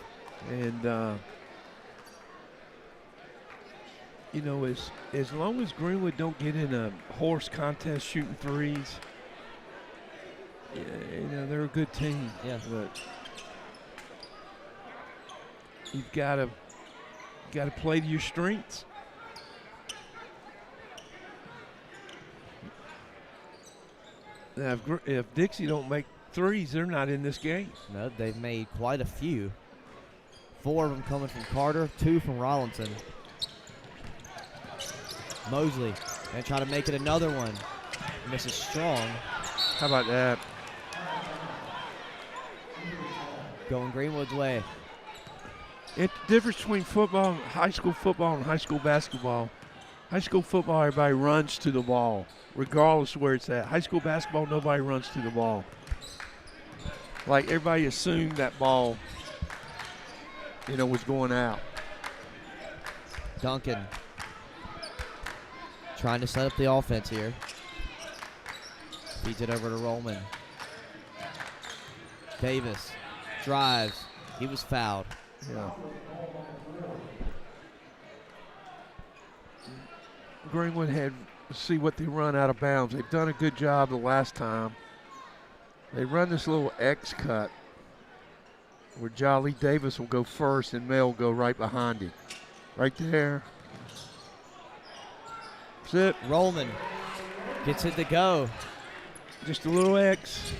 And, you know, as long as Greenwood don't get in a horse contest shooting threes, you know, they're a good team. Yeah. But you've got to play to your strengths. Now, if Dixie don't make threes, they're not in this game. No, they've made quite a few. 4 of them coming from Carter, 2 from Rollinson. Mosley and try to make it another one. Misses strong. How about that? Going Greenwood's way. It's the difference between football, high school football, and high school basketball. High school football, everybody runs to the ball, regardless of where it's at. High school basketball, nobody runs to the ball. Like, everybody assumed that ball, you know, was going out. Duncan trying to set up the offense here. Feeds it over to Roman. Davis drives. He was fouled. Yeah. Greenwood had to see what they run out of bounds. They've done a good job the last time. They run this little X cut where Jolly Davis will go first and Mel will go right behind him. Right there. That's it. Roman gets it to go. Just a little X.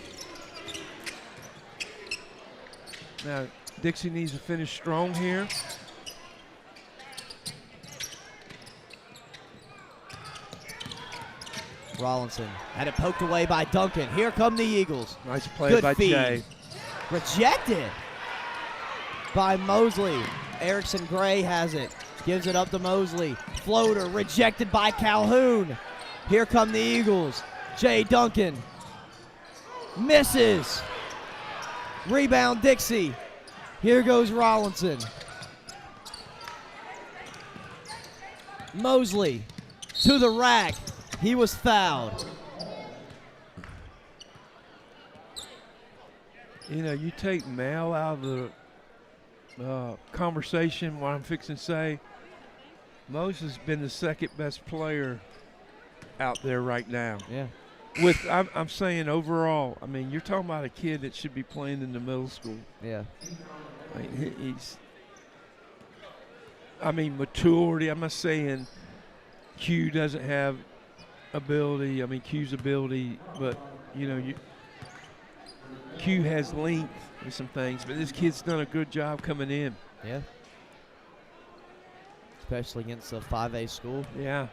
Now, Dixie needs to finish strong here. Rollinson had it poked away by Duncan. Here come the Eagles. Nice play Good by feed. Jay. Rejected by Mosley. Erickson Gray has it. Gives it up to Mosley. Floater rejected by Calhoun. Here come the Eagles. Jay Duncan misses. Rebound Dixie. Here goes Rollinson. Mosley to the rack. He was fouled. You know, you take Mel out of the conversation, what I'm fixing to say, Moses has been the second best player out there right now. Yeah. I'm saying overall, I mean, you're talking about a kid that should be playing in the middle school. Yeah. I mean, maturity. I'm not saying Q doesn't have ability. I mean, Q's ability, but, you know, Q has length and some things, but this kid's done a good job coming in. Yeah. Especially against a 5A school. Yeah.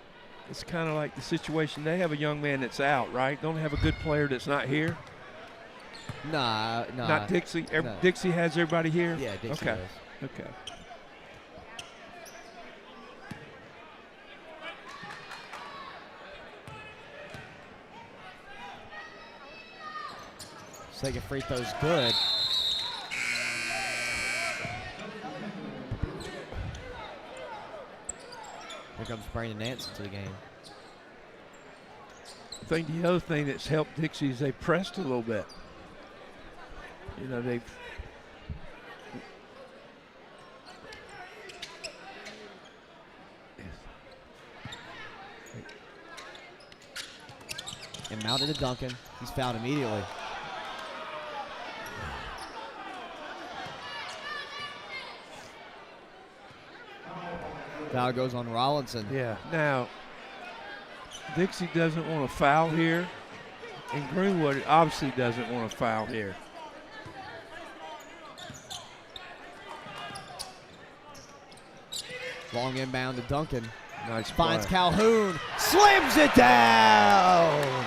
It's kind of like the situation. They have a young man that's out, right? Don't have a good player that's not here. Nah. Not Dixie. No. Dixie has everybody here? Yeah, Dixie okay. does. Okay. Second free throw's good. Here comes Brandon Nansen to the game. I think the other thing that's helped Dixie is they pressed a little bit. You know, they've and mounted to Duncan. He's fouled immediately. Foul goes on Rollinson. Yeah. Now, Dixie doesn't want to foul here, and Greenwood obviously doesn't want to foul here. Long inbound to Duncan. Nice Finds play. Calhoun. Slams it down!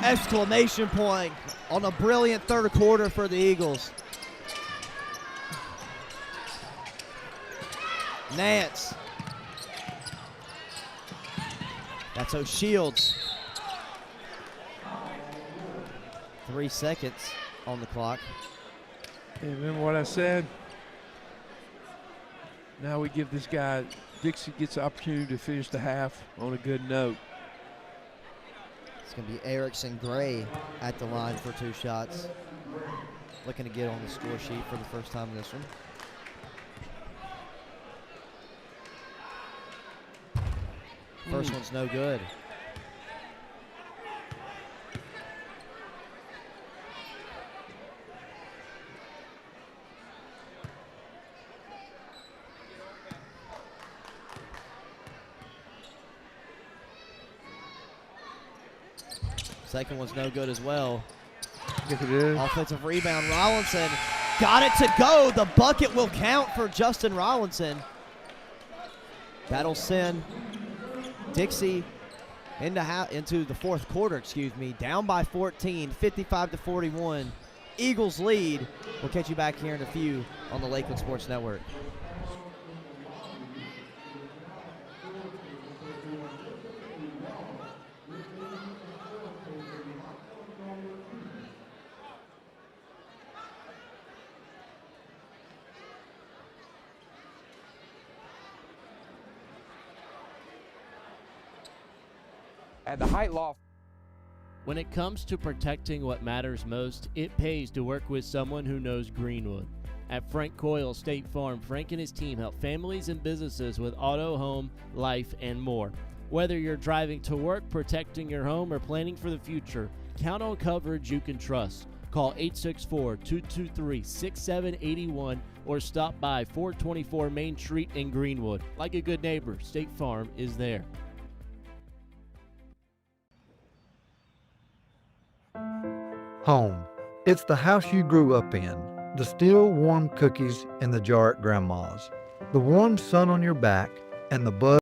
Exclamation point on a brilliant third quarter for the Eagles. Nance. That's O'Shields. 3 seconds on the clock. Hey, remember what I said? Now we give this guy, Dixie gets the opportunity to finish the half on a good note. It's going to be Erickson Gray at the line for 2 shots. Looking to get on the score sheet for the first time in this one. First one's no good. Second one's no good as well. Yes, it is. Offensive rebound, Rollinson got it to go. The bucket will count for Justin Rollinson. That'll send Dixie into the fourth quarter, down by 14, 55-41. Eagles lead. We'll catch you back here in a few on the Lakeland Sports Network. At the Height Law. When it comes to protecting what matters most, it pays to work with someone who knows Greenwood. At Frank Coyle State Farm, Frank and his team help families and businesses with auto, home, life, and more. Whether you're driving to work, protecting your home, or planning for the future, count on coverage you can trust. Call 864-223-6781 or stop by 424 Main Street in Greenwood. Like a good neighbor, State Farm is there. Home. It's the house you grew up in. The still warm cookies in the jar at Grandma's. The warm sun on your back and the buzz.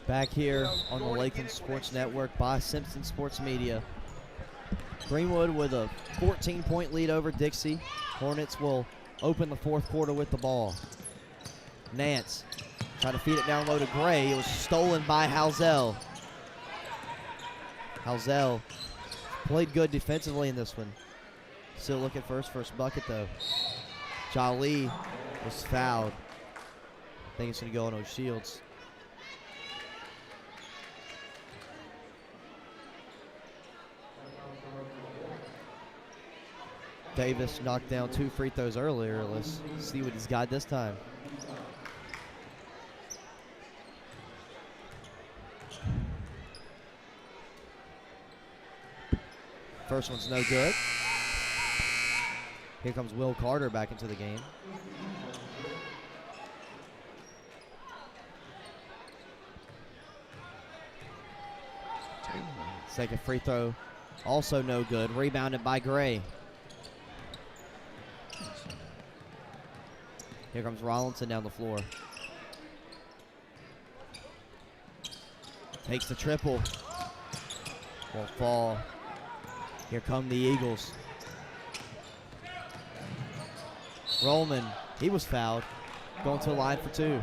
Back here on the Lakeland Sports Network by Simpson Sports Media. Greenwood with a 14-point lead over Dixie. Hornets will open the fourth quarter with the ball. Nance trying to feed it down low to Gray. It was stolen by Halzell. Halzell played good defensively in this one. Still looking for his first bucket though. Jolly was fouled. I think it's going to go on O'Shields. Davis knocked down 2 free throws earlier. Let's see what he's got this time. First one's no good. Here comes Will Carter back into the game. Second free throw, also no good. Rebounded by Gray. Here comes Rollinson down the floor. Takes the triple. Won't fall. Here come the Eagles. Rollman, he was fouled. Going to the line for 2.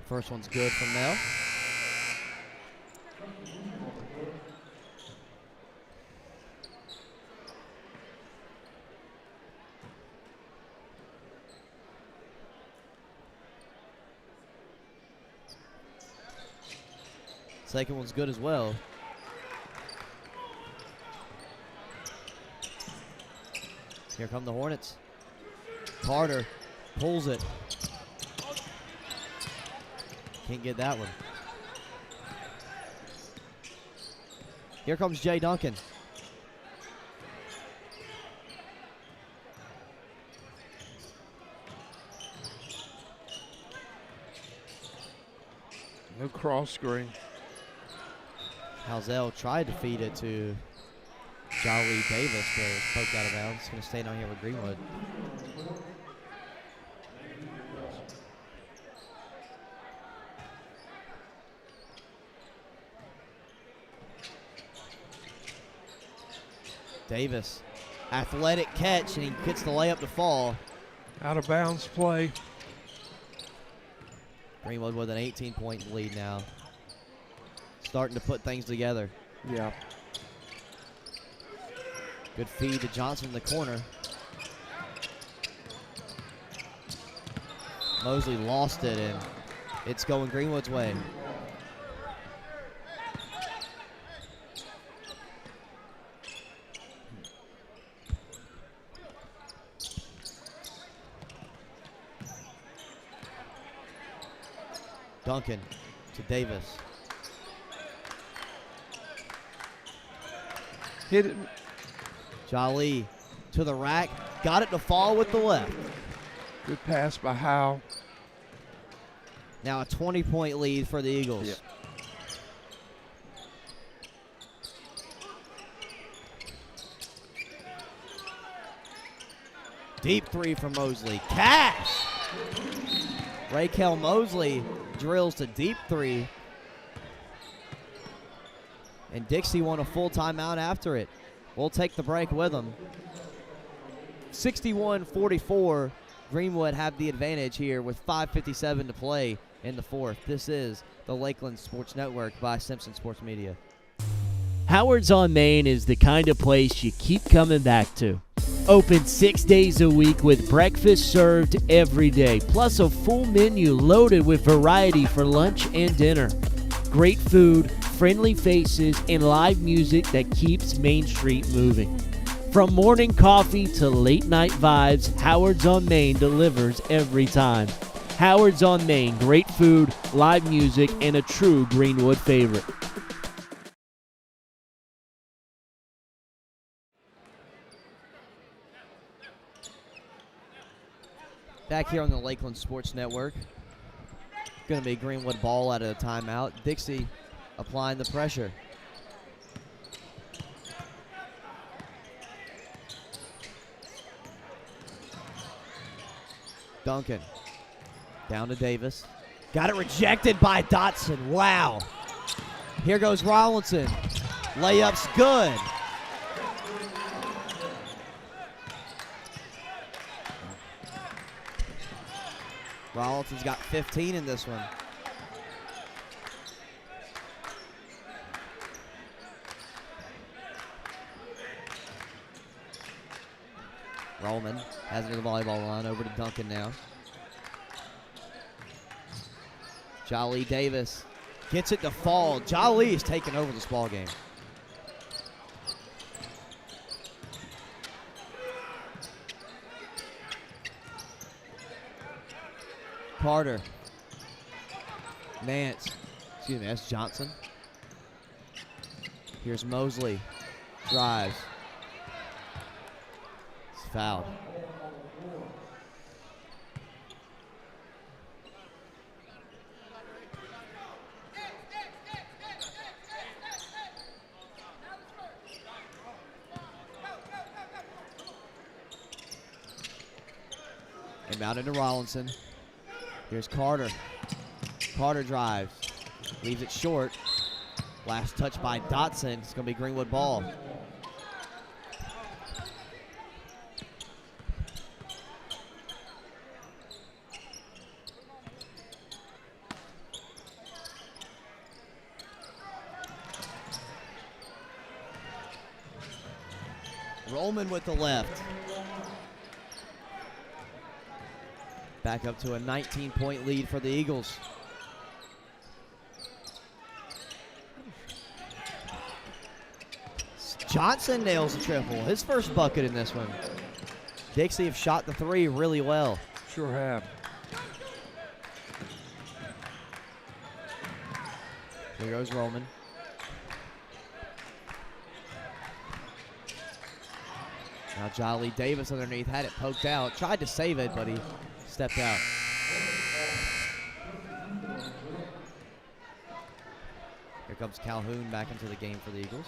First one's good from Mel. Second one's good as well. Here come the Hornets. Carter pulls it. Can't get that one. Here comes Jay Duncan. No cross screen. Halzell tried to feed it to Jolly Davis, but it was poked out of bounds. It's going to stay down here with Greenwood. Davis, athletic catch, and he gets the layup to fall. Out of bounds play. Greenwood with an 18-point lead now. Starting to put things together. Yeah. Good feed to Johnson in the corner. Mosley lost it, and it's going Greenwood's way. Duncan to Davis. Hit it. Jolly to the rack. Got it to fall with the left. Good pass by Howe. Now a 20-point lead for the Eagles. Yeah. Deep three from Mosley. Cash! Raquel Mosley drills to deep three. And Dixie won a full timeout after it. We'll take the break with them. 61-44. Greenwood have the advantage here with 5:57 to play in the fourth. This is the Lakelands Sports Network by Simpson Sports Media. Howard's on Main is the kind of place you keep coming back to. Open 6 days a week with breakfast served every day, plus a full menu loaded with variety for lunch and dinner. Great food, friendly faces, and live music that keeps Main Street moving. From morning coffee to late night vibes, Howard's on Main delivers every time. Howard's on Main, great food, live music, and a true Greenwood favorite. Back here on the Lakeland Sports Network. Going to be Greenwood ball out of the timeout. Dixie applying the pressure. Duncan down to Davis. Got it rejected by Dotson. Wow. Here goes Rollinson. Layup's good. Rollinson's got 15 in this one. Rollman has it to the volleyball line. Over to Duncan now. Jolly Davis gets it to fall. Jolly is taking over this ball game. Carter. Nance. Excuse me, that's Johnson. Here's Mosley. Drives. It's fouled. Inbound into Rollinson. Here's Carter. Carter drives. Leaves it short. Last touch by Dotson. It's going to be Greenwood ball. Rollman with the left. Back up to a 19-point lead for the Eagles. Johnson nails a triple. His first bucket in this one. Dixie have shot the three really well. Sure have. Here goes Roman. Now Jolly Davis underneath, had it poked out. Tried to save it, but he stepped out. Here comes Calhoun back into the game for the Eagles.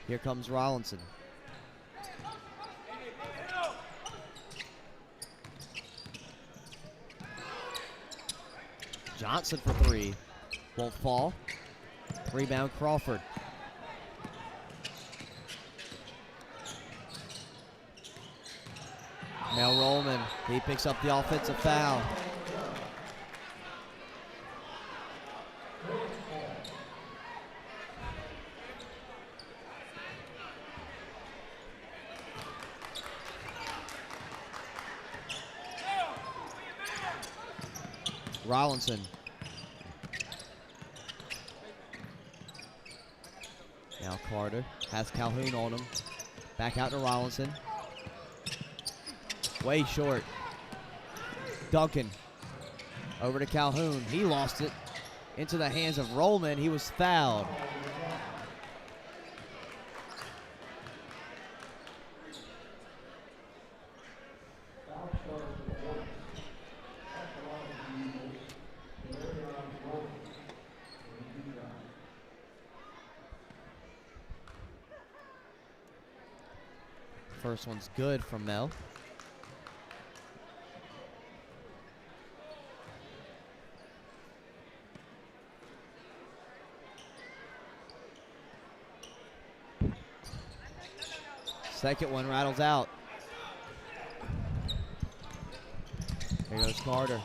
Here comes Rollinson. Johnson for three. Won't fall. Rebound Crawford. Now Roman. He picks up the offensive foul. Rollinson. Now Carter has Calhoun on him. Back out to Rollinson. Way short. Duncan. Over to Calhoun. He lost it. Into the hands of Roman. He was fouled. First one's good from Mel. Second one rattles out. Here goes Carter.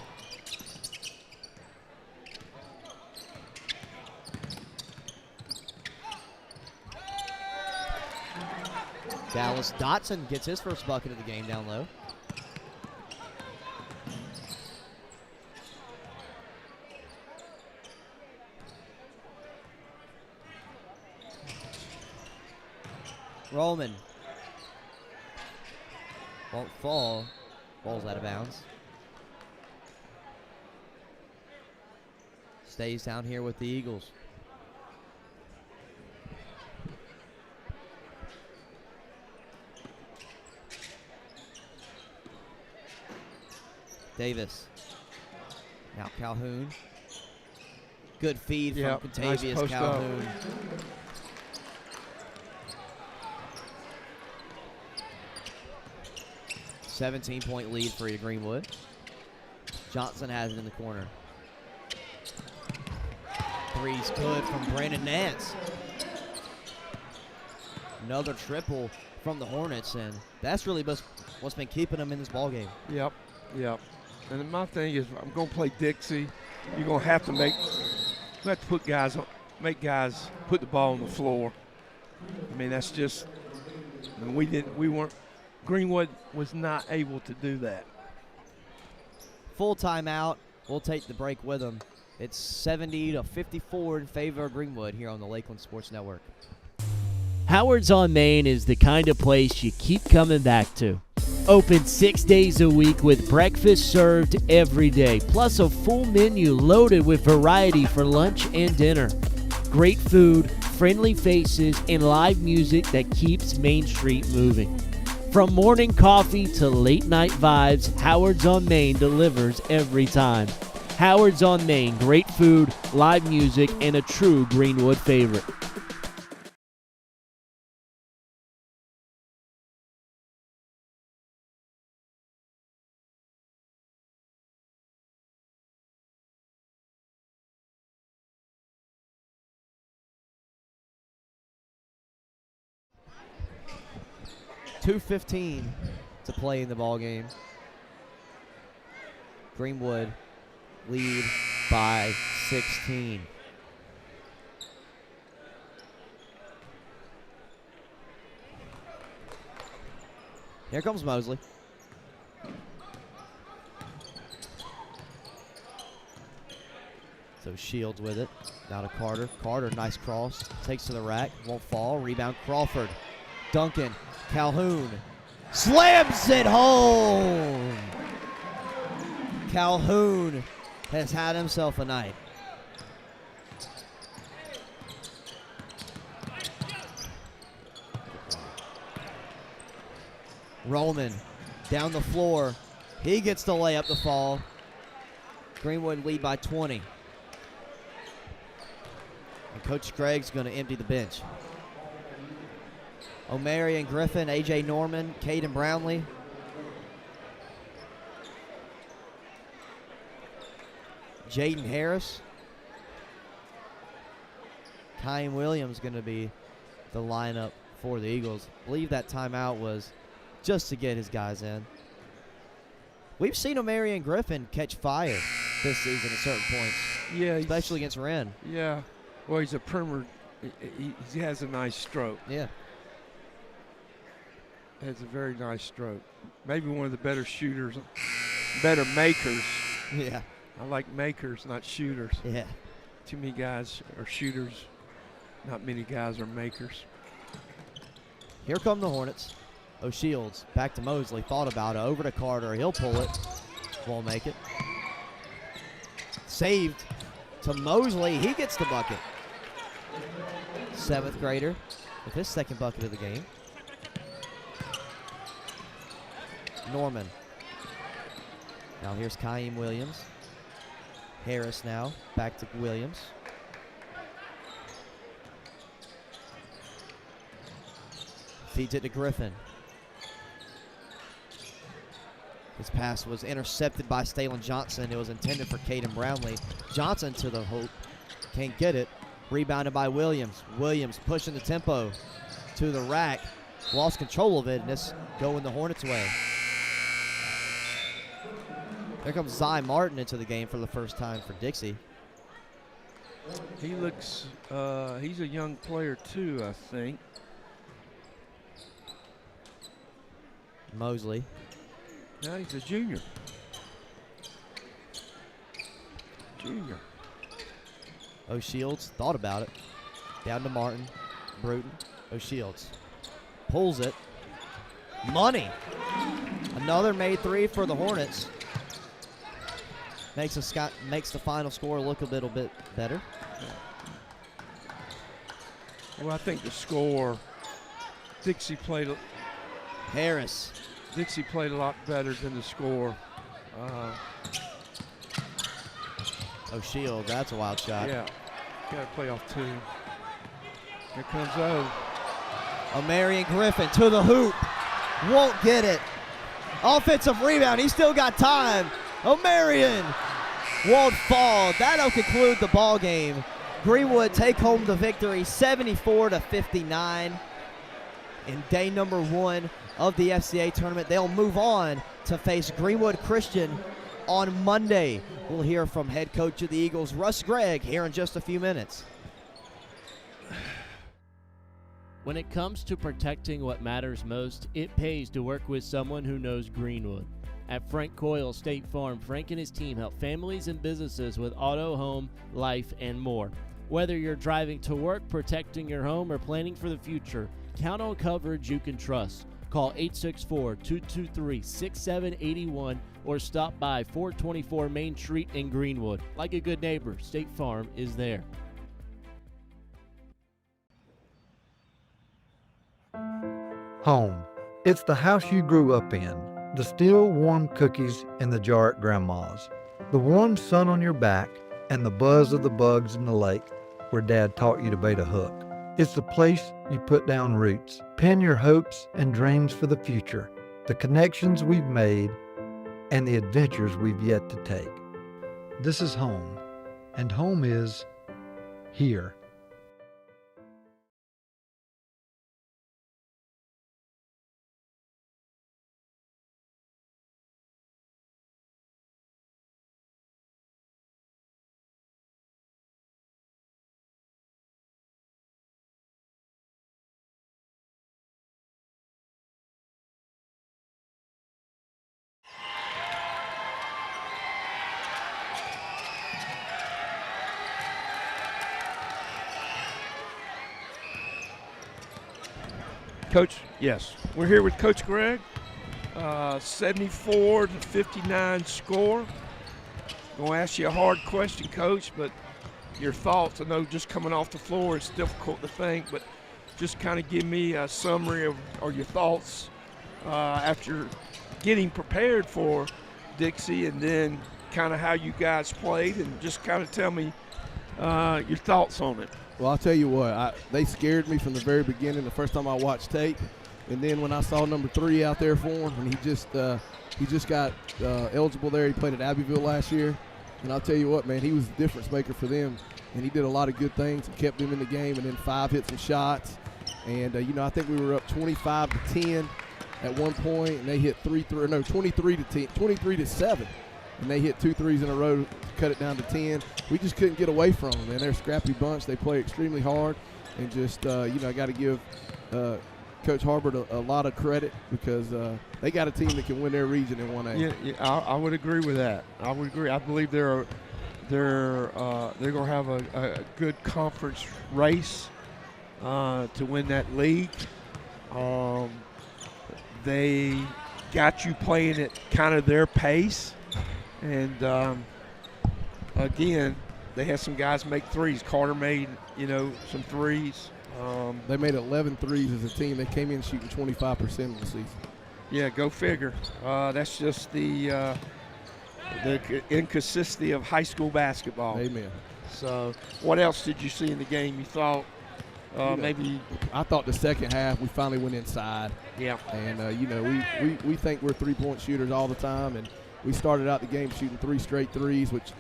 Dallas Dotson gets his first bucket of the game down low. Roman. Won't fall. Ball's out of bounds. Stays down here with the Eagles. Davis. Now Calhoun. Good feed from Contavious nice Calhoun. 17-point lead for you, Greenwood. Johnson has it in the corner. Three's good from Brandon Nance. Another triple from the Hornets, and that's really what's been keeping them in this ballgame. Yep. And my thing is, I'm going to play Dixie. You're going to have to make guys put the ball on the floor. I mean, that's just, Greenwood was not able to do that. Full timeout. We'll take the break with them. It's 70-54 in favor of Greenwood here on the Lakeland Sports Network. Howard's on Main is the kind of place you keep coming back to. Open 6 days a week with breakfast served every day, plus a full menu loaded with variety for lunch and dinner. Great food, friendly faces, and live music that keeps Main Street moving. From morning coffee to late night vibes, Howard's on Main delivers every time. Howard's on Main, great food, live music, and a true Greenwood favorite. .2:15 to play in the ball game. Greenwood lead by 16. Here comes Mosley. So Shields with it. Now to Carter. Carter, nice cross. Takes to the rack. Won't fall. Rebound Crawford. Duncan. Calhoun. Slams it home. Calhoun has had himself a night. Roman down the floor. He gets the layup to fall. Greenwood lead by 20. And Coach Gregg's going to empty the bench. O'Marion Griffin, A.J. Norman, Caden Brownlee. Jaden Harris. Kyan Williams going to be the lineup for the Eagles. I believe that timeout was just to get his guys in. We've seen O'Marion Griffin catch fire this season at certain points. Yeah, especially against Wren. Yeah. Well, he's a perimeter. He has a nice stroke. Yeah. Has a very nice stroke. Maybe one of the better shooters, better makers. Yeah. I like makers, not shooters. Yeah. Too many guys are shooters. Not many guys are makers. Here come the Hornets. O'Shields back to Mosley. Thought about it. Over to Carter. He'll pull it. Won't make it. Saved to Mosley. He gets the bucket. 7th grader with his 2nd bucket of the game. Norman. Now here's Kyan Williams. Harris now. Back to Williams. Feeds it to Griffin. His pass was intercepted by Stalen Johnson. It was intended for Caden Brownlee. Johnson to the hoop. Can't get it. Rebounded by Williams. Williams pushing the tempo to the rack. Lost control of it, and it's going the Hornets' way. There comes Zy Martin into the game for the first time for Dixie. He looks, he's a young player too, I think. Mosley. No, he's a junior. Junior. O'Shields thought about it. Down to Martin. Bruton. O'Shields pulls it. Money. Another made 3 for the Hornets. Makes the final score look a little bit better. Well, I think the score, Dixie played Harris. Dixie played a lot better than the score. O'Shields, that's a wild shot. Yeah, got to play off 2. Here comes O. O'Marion Griffin to the hoop. Won't get it. Offensive rebound. He's still got time. O'Marion won't fall. That'll conclude the ball game. Greenwood take home the victory 74-59 in day number 1 of the FCA tournament. They'll move on to face Greenwood Christian on Monday. We'll hear from head coach of the Eagles, Russ Gregg, here in just a few minutes. When it comes to protecting what matters most, it pays to work with someone who knows Greenwood. At Frank Coyle State Farm, Frank and his team help families and businesses with auto, home, life, and more. Whether you're driving to work, protecting your home, or planning for the future, count on coverage you can trust. Call 864-223-6781 or stop by 424 Main Street in Greenwood. Like a good neighbor, State Farm is there. Home. It's the house you grew up in. The still warm cookies in the jar at Grandma's. The warm sun on your back and the buzz of the bugs in the lake where Dad taught you to bait a hook. It's the place you put down roots, pin your hopes and dreams for the future, the connections we've made, and the adventures we've yet to take. This is home, and home is here. Coach, yes. We're here with Coach Greg. 74-59 score. Going to ask you a hard question, Coach, but your thoughts. I know just coming off the floor it's difficult to think, but just kind of give me a summary of or your thoughts after getting prepared for Dixie, and then kind of how you guys played, and just kind of tell me your thoughts on it. Well, I'll tell you what, they scared me from the very beginning, the first time I watched tape. And then when I saw number 3 out there for him, and he just got eligible there. He played at Abbeville last year. And I'll tell you what, man, he was the difference maker for them. And he did a lot of good things and kept them in the game. And then 5 hits and shots. And, I think we were up 25-10 at one point. And they hit 23-7. And they hit 2 threes in a row to cut it down to 10. We just couldn't get away from them, man. They're a scrappy bunch. They play extremely hard. And just, I got to give Coach Harbert a lot of credit because they got a team that can win their region in 1A. Yeah, I would agree with that. I would agree. I believe they're going to have a good conference race to win that league. They got you playing at kind of their pace. And, again, they had some guys make threes. Carter made, some threes. They made 11 threes as a team. They came in shooting 25% in the season. Yeah, go figure. That's just the inconsistency of high school basketball. Amen. So what else did you see in the game you thought maybe? I thought the second half we finally went inside. Yeah. And, we think we're three-point shooters all the time. And we started out the game shooting 3 straight threes, which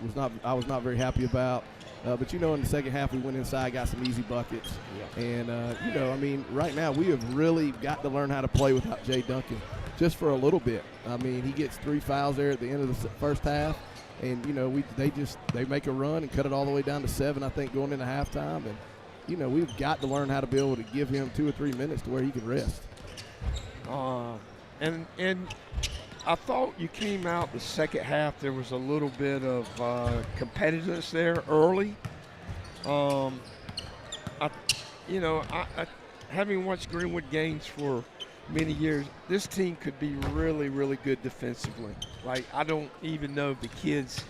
I was not very happy about. But, in the second half we went inside, got some easy buckets. Yeah. And, right now we have really got to learn how to play without Jay Duncan just for a little bit. He gets 3 fouls there at the end of the first half. And, they make a run and cut it all the way down to 7, I think, going into halftime. And, we've got to learn how to be able to give him 2 or 3 minutes to where he can rest. And I thought you came out the second half, there was a little bit of competitiveness there early. Having watched Greenwood games for many years, this team could be really, really good defensively. Like, I don't even know if the kids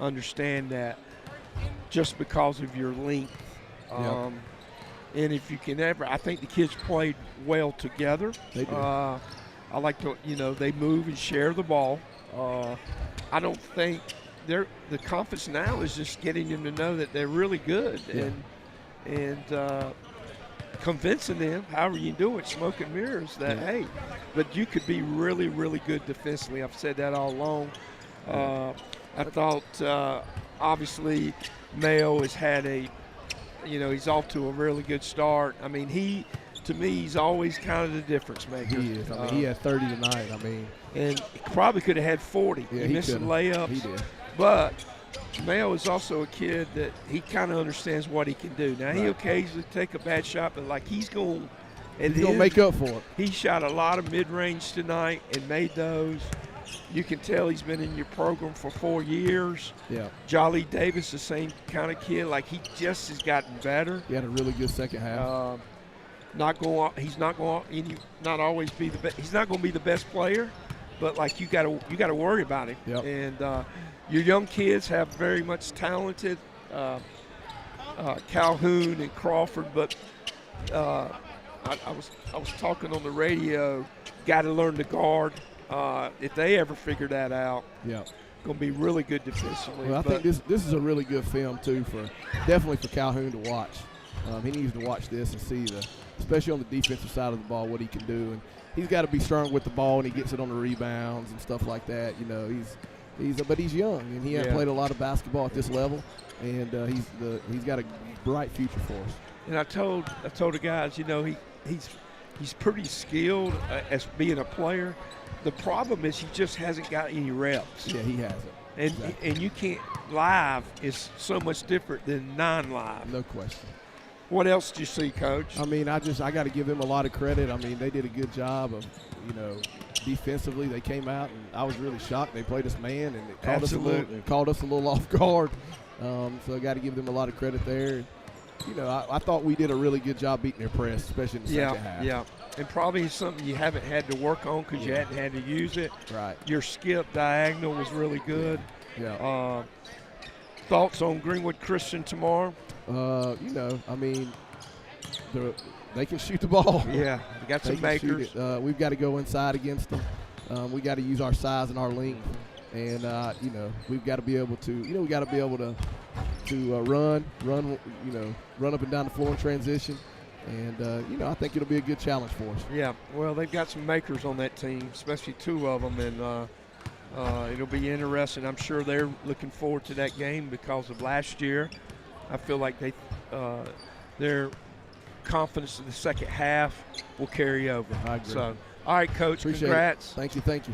understand that just because of your length. Yep. And if you can I think the kids played well together. They do. I like to, they move and share the ball. I don't think the confidence now is just getting them to know that they're really good, yeah. and convincing them, however you do it, smoke and mirrors, that, hey, but you could be really, really good defensively. I've said that all along. I thought, obviously, Mayo has had he's off to a really good start. To me, he's always kind of the difference maker. He is. He had 30 tonight. And he probably could have had 40. Yeah, he missed some layups. He did. But Mayo is also a kid that he kind of understands what he can do. Now, he occasionally take a bad shot, but he's going to make up for it. He shot a lot of mid-range tonight and made those. You can tell he's been in your program for 4 years. Yeah. Jolly Davis, the same kind of kid. He just has gotten better. He had a really good second half. He's not going to be the best player, but you got to worry about him. Yep. And your young kids have very much talented Calhoun and Crawford, but I was talking on the radio. Got to learn to guard. If they ever figure that out, yeah, going to be really good defensively. Well, I think this is a really good film too definitely for Calhoun to watch. He needs to watch this and see especially on the defensive side of the ball, what he can do. And he's got to be strong with the ball, and he gets it on the rebounds and stuff like that. But he's young, and he hasn't played a lot of basketball at this level, and he's got a bright future for us. And I told the guys, he's pretty skilled as being a player. The problem is he just hasn't got any reps. Yeah, he hasn't. And you can't – live is so much different than non-live. No question. What else did you see, Coach? I got to give them a lot of credit. They did a good job of, defensively. They came out, and I was really shocked. They played us man, and it caught us a little off guard. So I got to give them a lot of credit there. I thought we did a really good job beating their press, especially in the second half. Yeah. and probably something you haven't had to work on because you hadn't had to use it. Right. Your skip diagonal was really good. Yeah. Thoughts on Greenwood Christian tomorrow? I mean, they can shoot the ball. Yeah, they got some makers. We've got to go inside against them. We got to use our size and our length, and we've got to be able to. We got to be able to run up and down the floor in transition, and I think it'll be a good challenge for us. Yeah, well, they've got some makers on that team, especially two of them, and it'll be interesting. I'm sure they're looking forward to that game because of last year. I feel like their confidence in the second half will carry over. I agree. So, all right, Coach, Appreciate congrats. It. Thank you.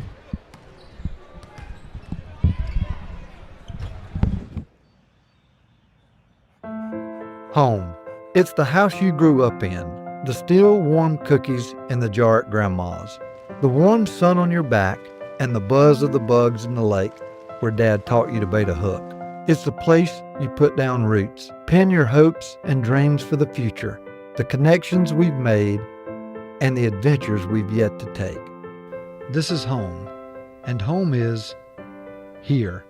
Home. It's the house you grew up in. The still warm cookies in the jar at Grandma's. The warm sun on your back and the buzz of the bugs in the lake where Dad taught you to bait a hook. It's the place you put down roots, pin your hopes and dreams for the future, the connections we've made, and the adventures we've yet to take. This is home, and home is here.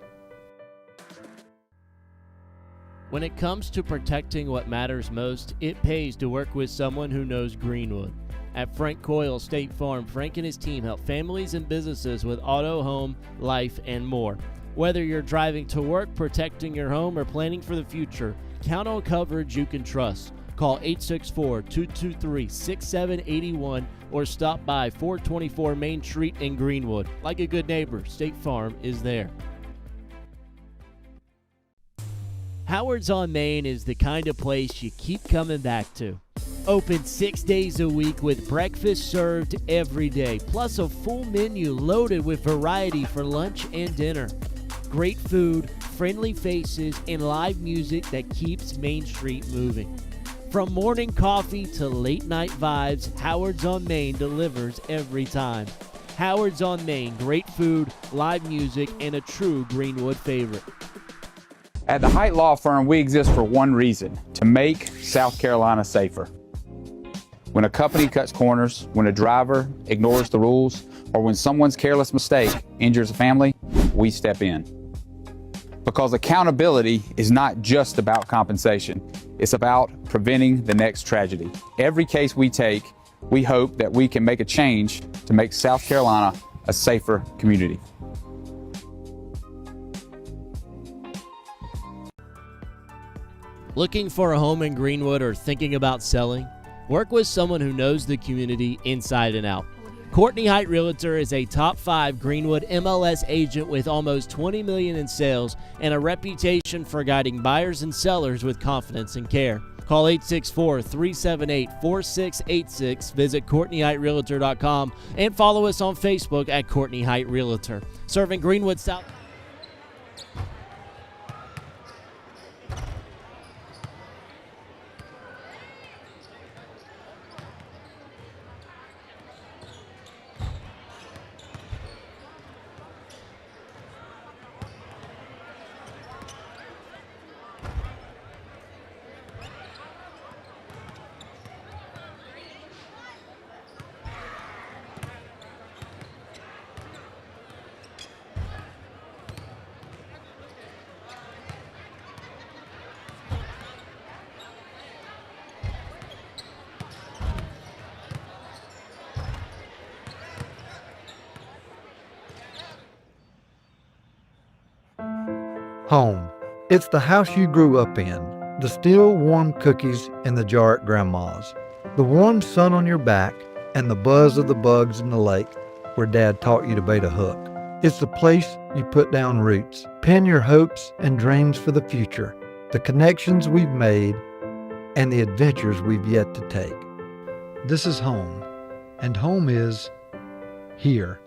When it comes to protecting what matters most, it pays to work with someone who knows Greenwood. At Frank Coyle State Farm, Frank and his team help families and businesses with auto, home, life, and more. Whether you're driving to work, protecting your home, or planning for the future, count on coverage you can trust. Call 864-223-6781 or stop by 424 Main Street in Greenwood. Like a good neighbor, State Farm is there. Howard's on Main is the kind of place you keep coming back to. Open 6 days a week with breakfast served every day, plus a full menu loaded with variety for lunch and dinner. Great food, friendly faces, and live music that keeps Main Street moving. From morning coffee to late night vibes, Howard's on Main delivers every time. Howard's on Main, great food, live music, and a true Greenwood favorite. At the Height Law Firm, we exist for one reason: to make South Carolina safer. When a company cuts corners, when a driver ignores the rules, or when someone's careless mistake injures a family, we step in. Because accountability is not just about compensation, it's about preventing the next tragedy. Every case we take, we hope that we can make a change to make South Carolina a safer community. Looking for a home in Greenwood or thinking about selling? Work with someone who knows the community inside and out. Courtney Height Realtor is a top 5 Greenwood MLS agent with almost $20 million in sales and a reputation for guiding buyers and sellers with confidence and care. Call 864-378-4686, visit CourtneyHeightRealtor.com, and follow us on Facebook at Courtney Height Realtor. Serving Greenwood South. Home. It's the house you grew up in. The still warm cookies in the jar at Grandma's. The warm sun on your back and the buzz of the bugs in the lake where Dad taught you to bait a hook. It's the place you put down roots, pin your hopes and dreams for the future, the connections we've made, and the adventures we've yet to take. This is home, and home is here.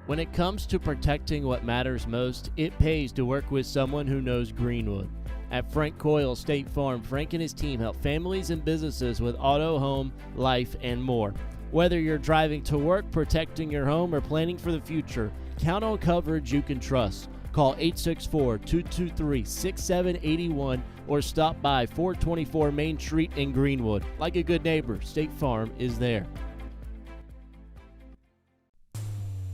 When it comes to protecting what matters most, it pays to work with someone who knows Greenwood. At Frank Coyle State Farm, Frank and his team help families and businesses with auto, home, life, and more. Whether you're driving to work, protecting your home, or planning for the future, count on coverage you can trust. Call 864-223-6781 or stop by 424 Main Street in Greenwood. Like a good neighbor, State Farm is there.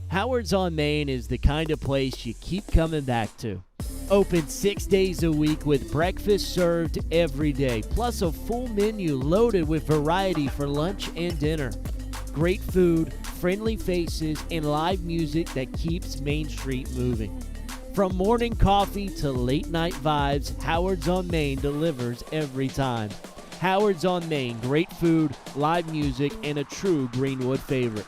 Howard's on Main is the kind of place you keep coming back to. Open 6 days a week with breakfast served every day, plus a full menu loaded with variety for lunch and dinner. Great food, friendly faces, and live music that keeps Main Street moving. From morning coffee to late night vibes, Howard's on Main delivers every time. Howard's on Main, great food, live music, and a true Greenwood favorite.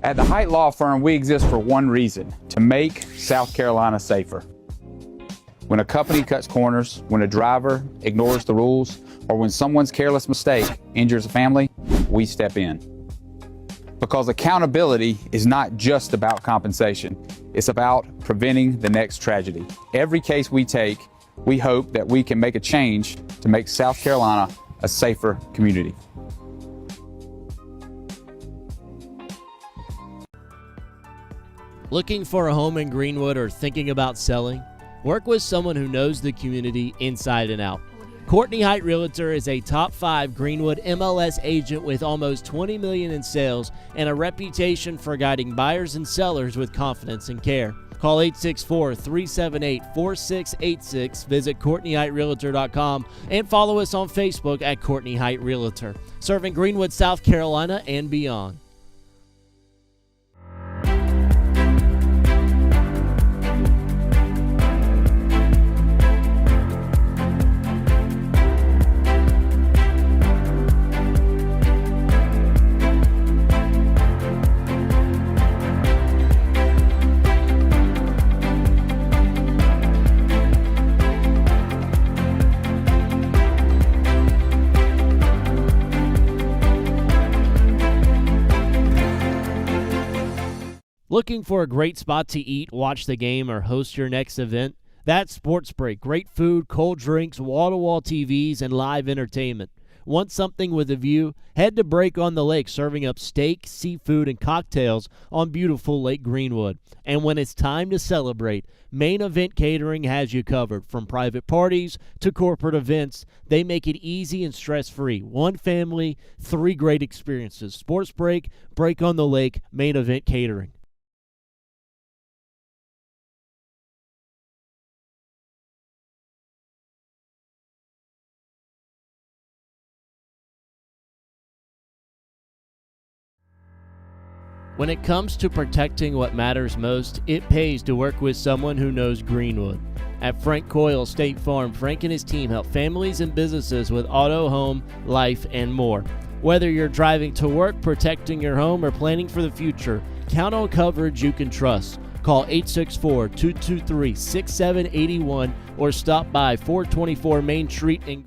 At the Height Law Firm, we exist for one reason: to make South Carolina safer. When a company cuts corners, when a driver ignores the rules, or when someone's careless mistake injures a family, we step in. Because accountability is not just about compensation. It's about preventing the next tragedy. Every case we take, we hope that we can make a change to make South Carolina a safer community. Looking for a home in Greenwood or thinking about selling? Work with someone who knows the community inside and out. Courtney Height Realtor is a top 5 Greenwood MLS agent with almost $20 million in sales and a reputation for guiding buyers and sellers with confidence and care. Call 864-378-4686, visit CourtneyHeightRealtor.com, and follow us on Facebook at Courtney Height Realtor, serving Greenwood, South Carolina, and beyond. Looking for a great spot to eat, watch the game, or host your next event? That's Sports Break. Great food, cold drinks, wall-to-wall TVs, and live entertainment. Want something with a view? Head to Break on the Lake, serving up steak, seafood, and cocktails on beautiful Lake Greenwood. And when it's time to celebrate, Main Event Catering has you covered. From private parties to corporate events, they make it easy and stress-free. One family, 3 great experiences. Sports Break, Break on the Lake, Main Event Catering. When it comes to protecting what matters most, it pays to work with someone who knows Greenwood. At Frank Coyle State Farm, Frank and his team help families and businesses with auto, home, life, and more. Whether you're driving to work, protecting your home, or planning for the future, count on coverage you can trust. Call 864-223-6781 or stop by 424 Main Street in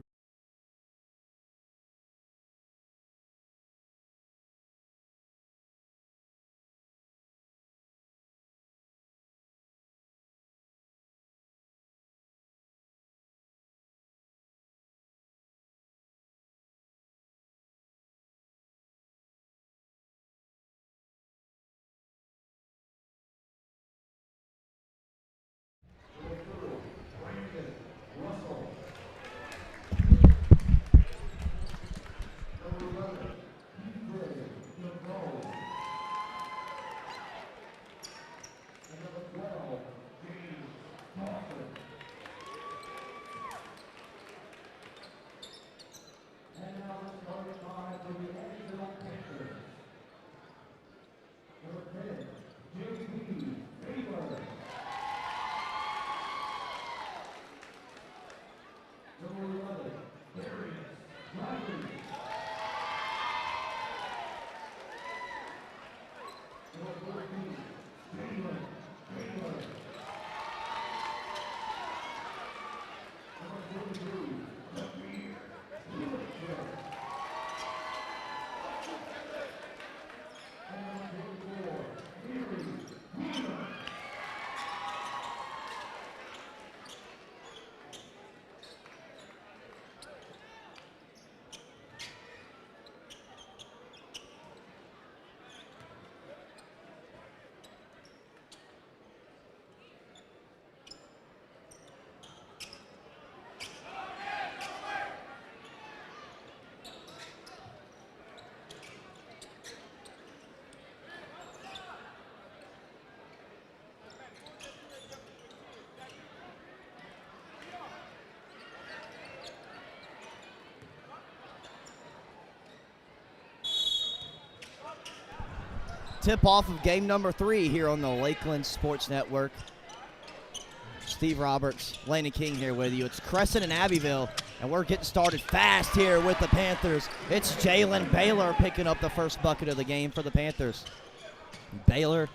tip-off of game number 3 here on the Lakelands Sports Network. Steve Roberts, Laney King here with you. It's Crescent and Abbeville, and we're getting started fast here with the Panthers. It's Jalen Baylor picking up the first bucket of the game for the Panthers. Baylor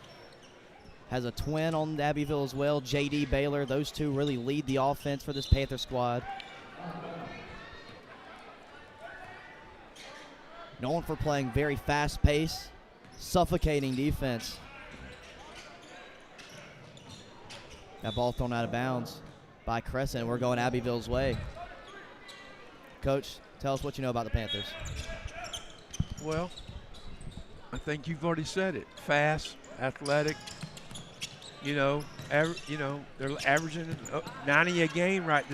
has a twin on Abbeville as well, J.D. Baylor. Those two really lead the offense for this Panther squad. Known for playing very fast-paced, suffocating defense. That ball thrown out of bounds by Crescent. We're going Abbeville's way. Coach, tell us what you know about the Panthers. Well, I think you've already said it. Fast, athletic. They're averaging 90 a game at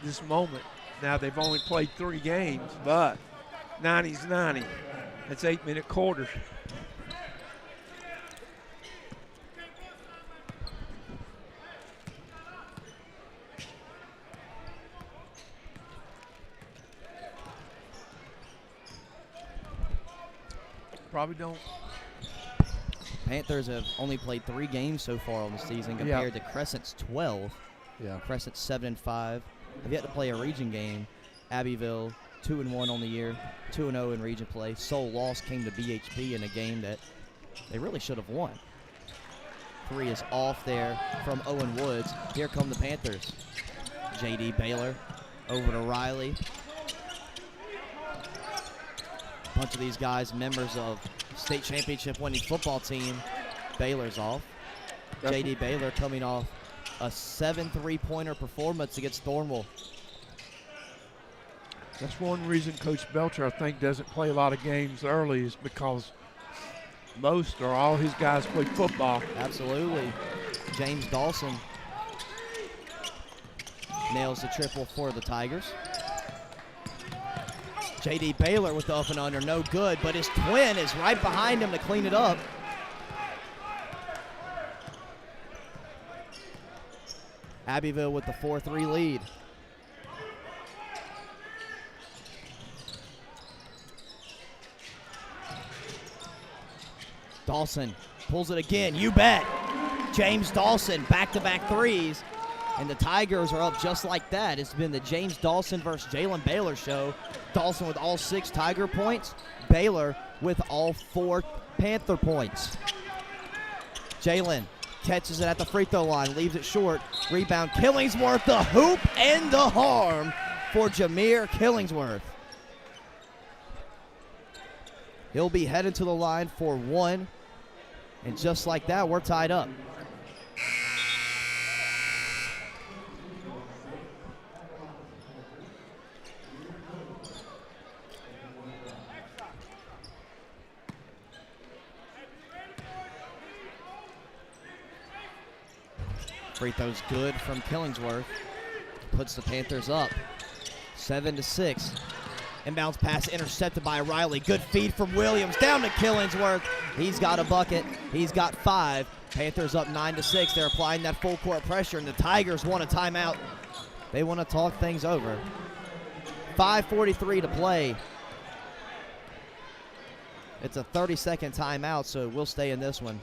this moment. Now they've only played 3 games, but 90's 90. That's 8-minute quarters. Probably don't. Panthers have only played 3 games so far on the season compared to Crescent's 12. Yeah. Crescent's 7-5. Have yet to play a region game. Abbeville 2-1 on the year, 2-0 in region play. Sole loss came to BHP in a game that they really should have won. 3 is off there from Owen Woods. Here come the Panthers. J.D. Baylor over to Riley. A bunch of these guys, members of state championship winning football team. Baylor's off. J.D. Baylor coming off a 7 3-pointer performance against Thornwell. That's one reason Coach Belcher, I think, doesn't play a lot of games early, is because most or all his guys play football. Absolutely. James Dawson nails the triple for the Tigers. J.D. Baylor with the up and under, no good, but his twin is right behind him to clean it up. Abbeville with the 4-3 lead. Dawson pulls it again, you bet. James Dawson, back-to-back threes, and the Tigers are up just like that. It's been the James Dawson versus Jalen Baylor show. Dawson with all 6 Tiger points, Baylor with all 4 Panther points. Jalen catches it at the free throw line, leaves it short. Rebound, Killingsworth, the hoop and the harm for Jameer Killingsworth. He'll be headed to the line for 1, and just like that, we're tied up. Free throw's good from Killingsworth. Puts the Panthers up 7-6. Inbounds pass intercepted by Riley. Good feed from Williams down to Killingsworth. He's got a bucket. He's got 5. Panthers up 9-6. They're applying that full court pressure, and the Tigers want a timeout. They want to talk things over. 5:43 to play. It's a 30-second timeout, so we'll stay in this one.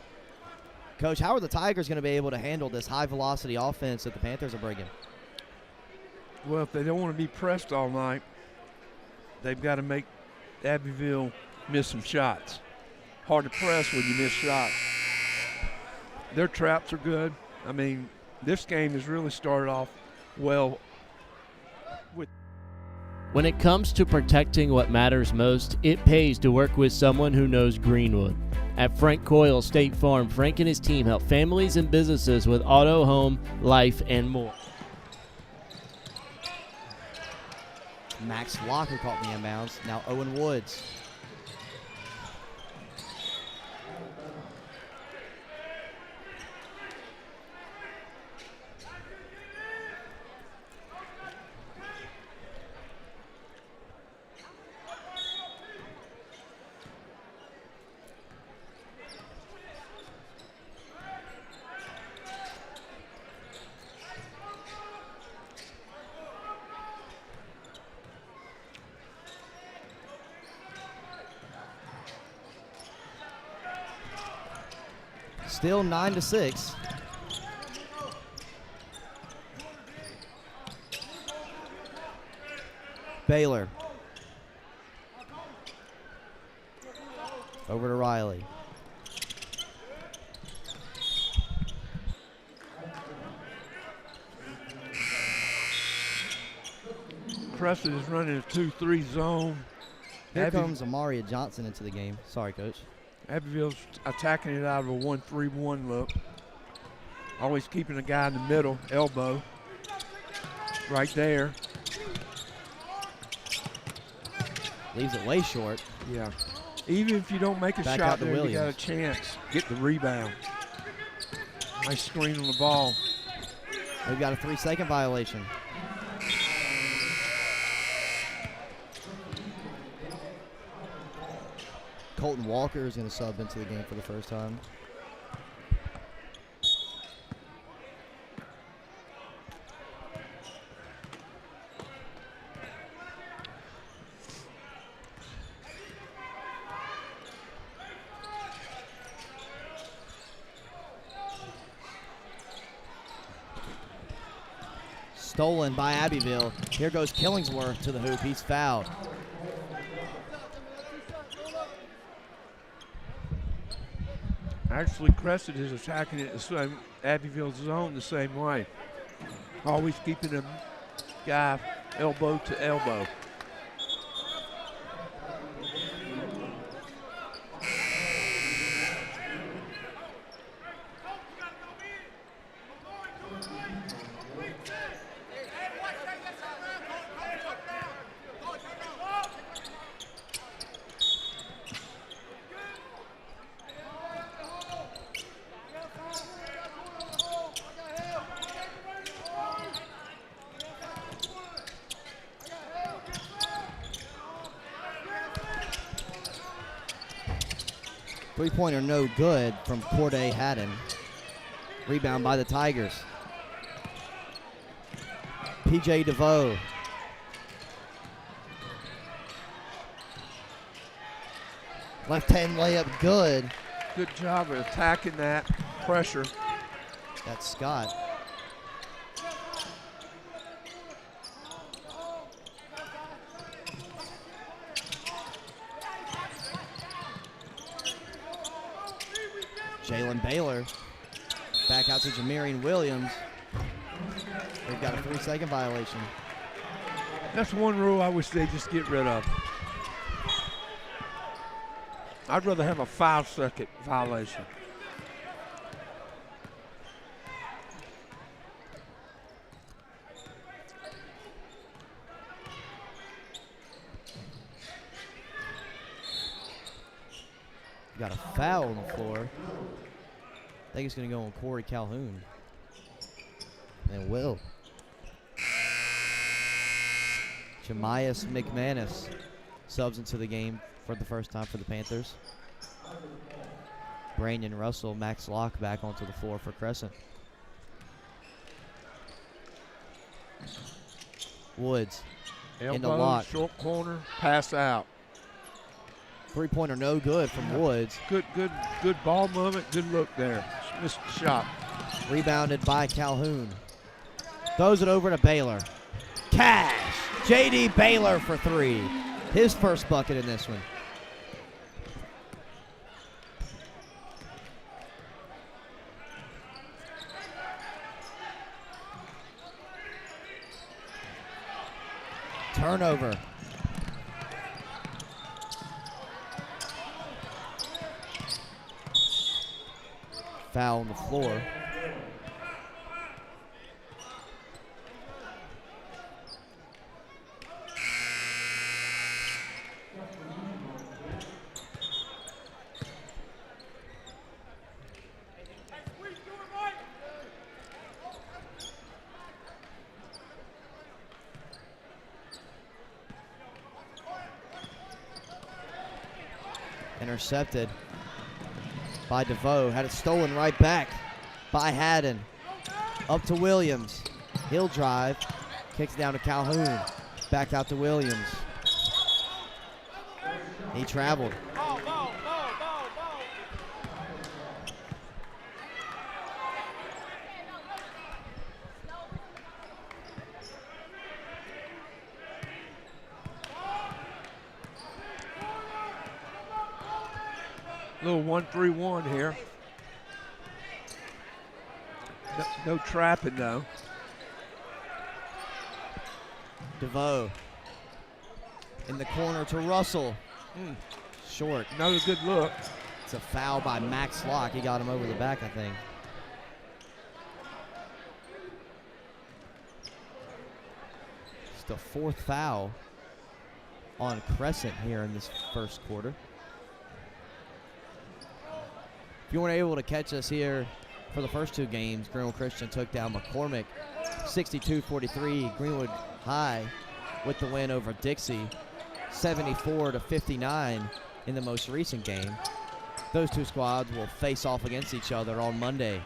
Coach, how are the Tigers going to be able to handle this high-velocity offense that the Panthers are bringing? Well, if they don't want to be pressed all night, they've got to make Abbeville miss some shots. Hard to press when you miss shots. Their traps are good. I mean, this game has really started off well with. When it comes to protecting what matters most, it pays to work with someone who knows Greenwood. At Frank Coyle State Farm, Frank and his team help families and businesses with auto, home, life, and more. Max Locker caught the inbounds. Now Owen Woods. Still 9-6. Baylor. Over to Riley. Crescent is running a 2-3 zone. Here comes Amaria Johnson into the game. Sorry, Coach. Abbeville's attacking it out of a 1-3-1 look. Always keeping a guy in the middle, elbow. Right there. Leaves it way short. Yeah. Even if you don't make a Back shot out to there, you got a Williams. chance. Get the rebound. Nice screen on the ball. We've got a 3-second violation. Colton Walker is going to sub into the game for the first time. Stolen by Abbeville. Here goes Killingsworth to the hoop. He's fouled. Actually, Crescent is attacking it the same, Abbeville's zone the same way. Always keeping a guy elbow to elbow. Three-pointer no good from Corday Haddon. Rebound by the Tigers. P.J. DeVoe. Left-hand layup good. Good job of attacking that pressure. That's Scott. Jalen Baylor back out to Jamarian Williams. They've got a 3-second violation. That's one rule I wish they just get rid of. I'd rather have a 5-second violation. Got a foul on the floor. I think it's going to go on Corey Calhoun. And it will. Jamias McManus subs into the game for the first time for the Panthers. Brandon Russell, Max Locke back onto the floor for Crescent. Woods into Elbow, Locke. short corner, pass out. Three-pointer no good from Woods. Good ball movement, good look there. Missed the shot. Rebounded by Calhoun. Throws it over to Baylor. Cash! J.D. Baylor for three. His first bucket in this one. Turnover. Foul on the floor. Intercepted by DeVoe. Had it stolen right back by Haddon. Up to Williams. He'll drive. Kicks down to Calhoun. Back out to Williams. He traveled. Little 1-3-1 here. No trapping though. DeVoe in the corner to Russell. Short. Another good look. It's a foul by Max Locke. He got him over the back, I think. It's the 4th foul on Crescent here in this first quarter. If you weren't able to catch us here for the first 2 games, Greenwood Christian took down McCormick 62-43. Greenwood High with the win over Dixie 74-59 in the most recent game. Those 2 squads will face off against each other on Monday.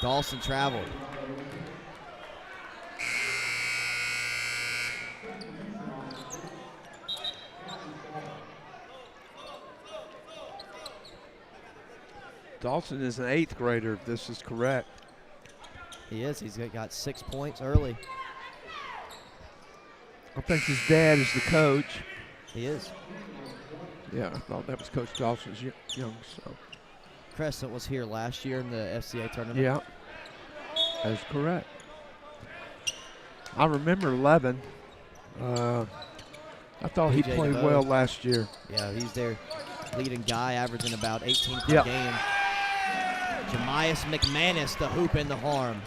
Dawson traveled. Dawson is an 8th grader, if this is correct. He is. He's got 6 points early. I think his dad is the coach. He is. Yeah, I thought that was Coach Dawson's young son. Crescent was here last year in the FCA tournament. Yeah, that's correct. I remember Levin. I thought he PJ played DeVoe. well last year. Yeah, he's their leading guy, averaging about 18 per Yep. game. Jemias McManus, the hoop in the harm.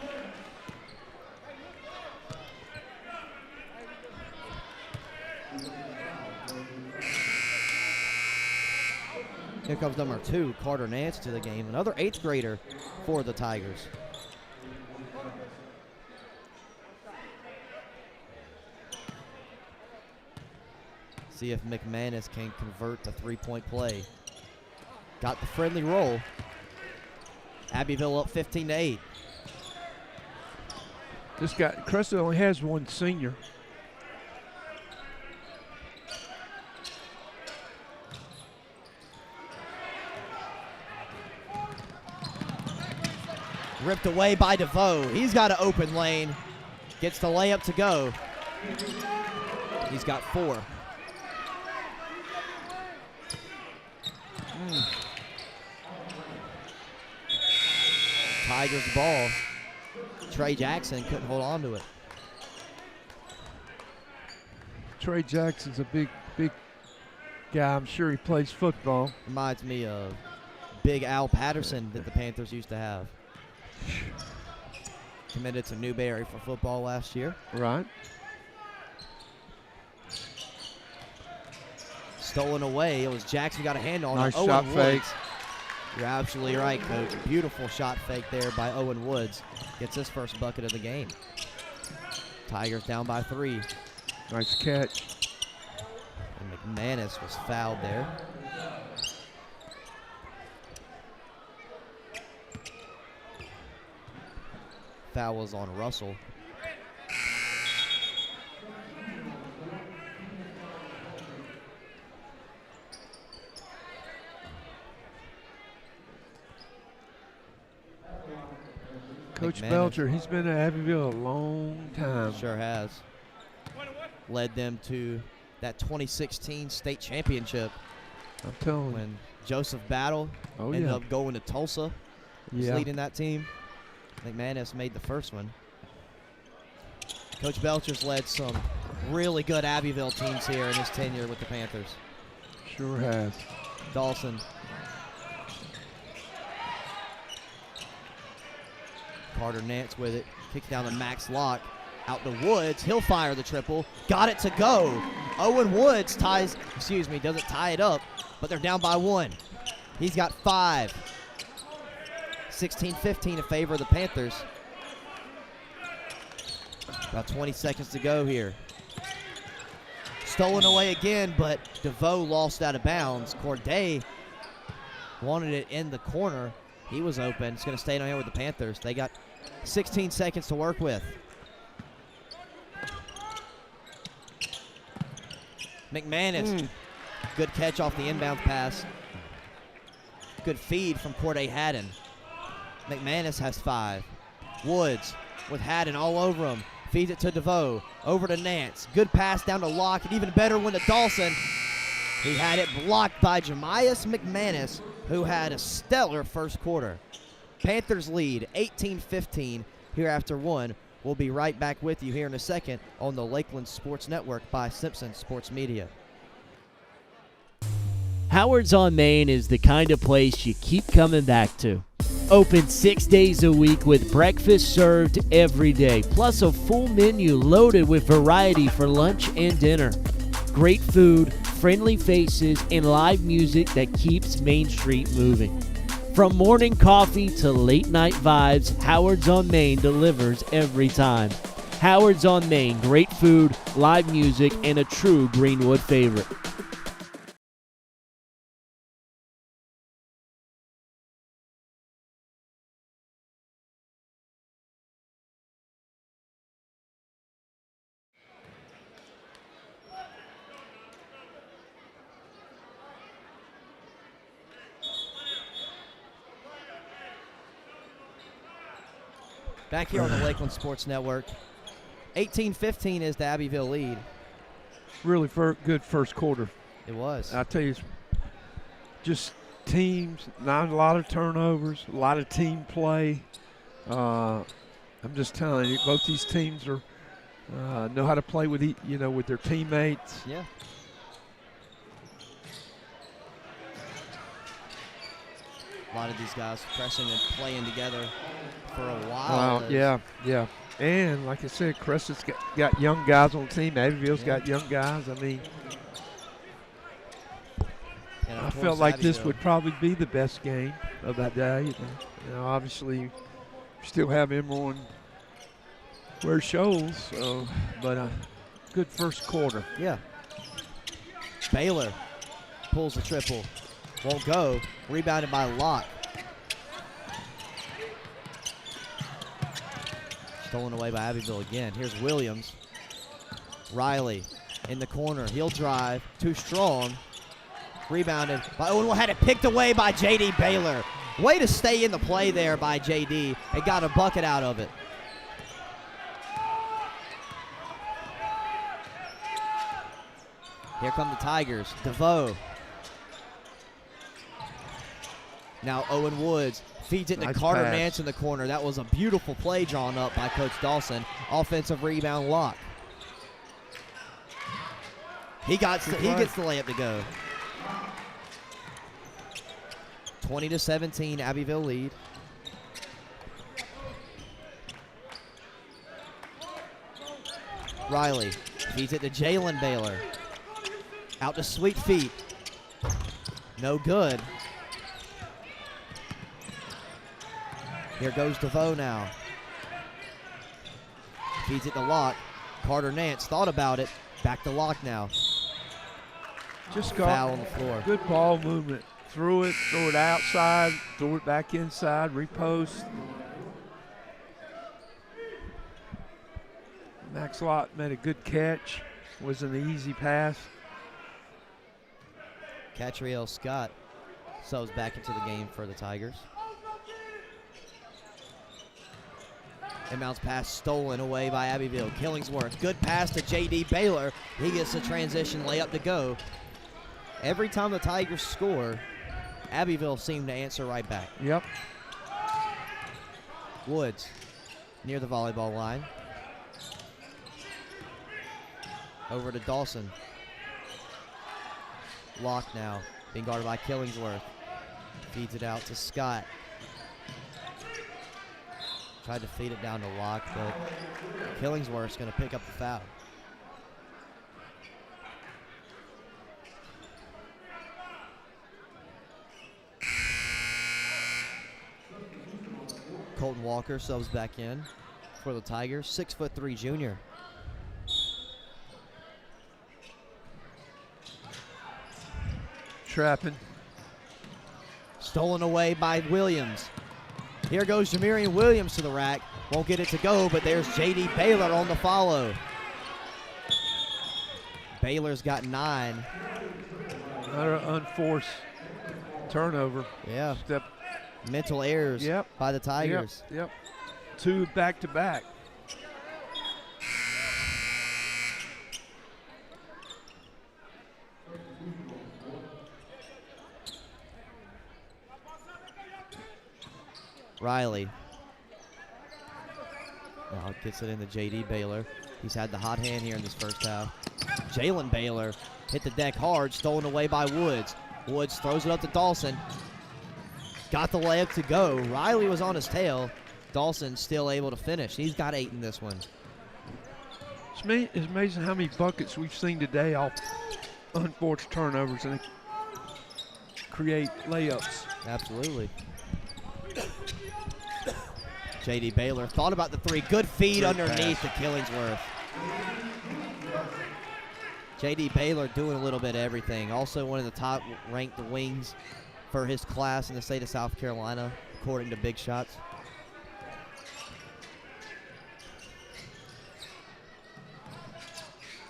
Here comes number 2, Carter Nance, to the game. Another 8th grader for the Tigers. See if McManus can convert the 3-point play. Got the friendly roll. Abbeville up 15-8. This guy, Crescent only has 1 senior. Ripped away by DeVoe. He's got an open lane. Gets the layup to go. He's got 4. Tigers ball. Trey Jackson couldn't hold on to it. Trey Jackson's a big guy. I'm sure he plays football. Reminds me of Big Al Patterson that the Panthers used to have. Committed to Newberry for football last year. Right. Stolen away. It was Jackson got a hand on Nice it. shot Owen fake. Woods. You're absolutely right, Coach. Beautiful shot fake there by Owen Woods. Gets his first bucket of the game. Tigers down by 3. Nice catch. And McManus was fouled there. Foul was on Russell. Coach McManus. Belcher, he's been at Abbeville a long time. Sure has. Led them to that 2016 state championship I'm telling you. when Joseph Battle Oh, ended yeah. up going to Tulsa. Was Yeah. leading that team. McManus made the first one. Coach Belcher's led some really good Abbeville teams here in his tenure with the Panthers. Sure has. Dawson. Carter Nance with it. Kicks down to Max Locke. Out to Woods. He'll fire the triple. Got it to go. Owen Woods doesn't tie it up, but they're down by 1. He's got 5. 16-15 in favor of the Panthers. About 20 seconds to go here. Stolen away again, but DeVoe lost out of bounds. Corday wanted it in the corner. He was open. It's going to stay down here with the Panthers. They got 16 seconds to work with. McManus, good catch off the inbound pass. Good feed from Corday Haddon. McManus has 5. Woods with Haddon all over him. Feeds it to DeVoe. Over to Nance. Good pass down to Locke. And even better one to Dawson. He had it blocked by Jemias McManus, who had a stellar first quarter. Panthers lead 18-15 here after one. We'll be right back with you here in a second on the Lakelands Sports Network by Simpson Sports Media. Howard's on Main is the kind of place you keep coming back to. Open 6 days a week with breakfast served every day, plus a full menu loaded with variety for lunch and dinner. Great food, friendly faces, and live music that keeps Main Street moving. From morning coffee to late night vibes, Howard's on Main delivers every time. Howard's on Main, great food, live music, and a true Greenwood favorite. Back here on the Lakeland Sports Network. 18-15 is the Abbeville lead. Really good first quarter. It was. I tell you, just teams, not a lot of turnovers, a lot of team play. I'm just telling you, both these teams are know how to play with with their teammates. Yeah. A lot of these guys, Crescent and playing together for a while. Yeah. And like I said, Crescent's got young guys on the team. Abbeville's got young guys. I mean, I felt like this would probably be the best game of that day. Obviously, you still have him on Ware Shoals, but good first quarter. Yeah. Baylor pulls the triple. Won't go. Rebounded by Locke. Stolen away by Abbeville again. Here's Williams. Riley in the corner. He'll drive. Too strong. Rebounded by Owen. Had it picked away by J.D. Baylor. Way to stay in the play there by J.D. and got a bucket out of it. Here come the Tigers. DeVoe. Now Owen Woods feeds it to Carter Nance in the corner. That was a beautiful play drawn up by Coach Dawson. Offensive rebound, Locke. He gets the layup to go. 20-17, Abbeville lead. Riley feeds it to Jalen Baylor. Out to Sweet Feet. No good. Here goes DeVoe now. Feeds it to Locke. Carter Nance thought about it. Back to Locke now. Just foul on the floor. Good ball movement. Throw it outside, throw it back inside, repost. Max Lott made a good catch. Was an easy pass. Catriel Scott subs back into the game for the Tigers. Inbounds pass stolen away by Abbeville. Killingsworth, good pass to J.D. Baylor. He gets the transition layup to go. Every time the Tigers score, Abbeville seemed to answer right back. Yep. Woods near the volleyball line. Over to Dawson. Locke now, being guarded by Killingsworth. Feeds it out to Scott. Tried to feed it down to Locke, but Killingsworth's going to pick up the foul. Colton Walker subs back in for the Tigers. 6'3" junior. Trapping. Stolen away by Williams. Here goes Jamirian Williams to the rack. Won't get it to go, but there's J.D. Baylor on the follow. Baylor's got 9. Another unforced turnover. Yeah. Mental errors by the Tigers. Yep. 2 back-to-back. Riley. Now gets it into J.D. Baylor. He's had the hot hand here in this first half. Jalen Baylor hit the deck hard, stolen away by Woods. Woods throws it up to Dawson. Got the layup to go. Riley was on his tail. Dawson still able to finish. He's got 8 in this one. It's amazing how many buckets we've seen today off unforced turnovers and create layups. Absolutely. J.D. Baylor thought about the 3. Good feed underneath to Killingsworth. J.D. Baylor doing a little bit of everything. Also one of the top ranked wings for his class in the state of South Carolina, according to Big Shots.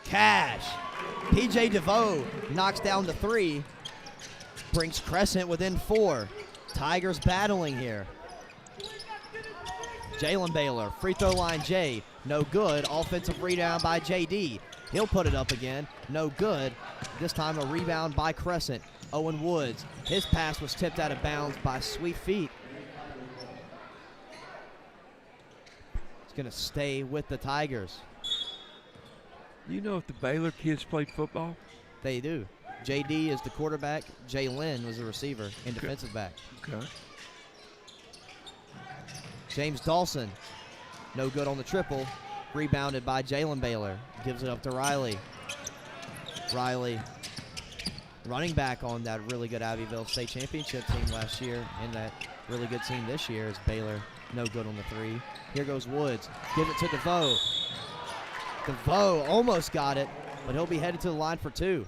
Cash. P.J. DeVoe knocks down the 3. Brings Crescent within 4. Tigers battling here. Jalen Baylor, free throw line J, no good. Offensive rebound by J.D. He'll put it up again, no good. This time a rebound by Crescent. Owen Woods, his pass was tipped out of bounds by Sweet Feet. It's gonna stay with the Tigers. You know if the Baylor kids played football? They do. J.D. is the quarterback. Jalen was the receiver and defensive back. Okay. James Dawson, no good on the triple. Rebounded by Jalen Baylor. Gives it up to Riley. Riley running back on that really good Abbeville state championship team last year and that really good team this year is Baylor. No good on the 3. Here goes Woods. Give it to DeVoe. DeVoe almost got it, but he'll be headed to the line for 2.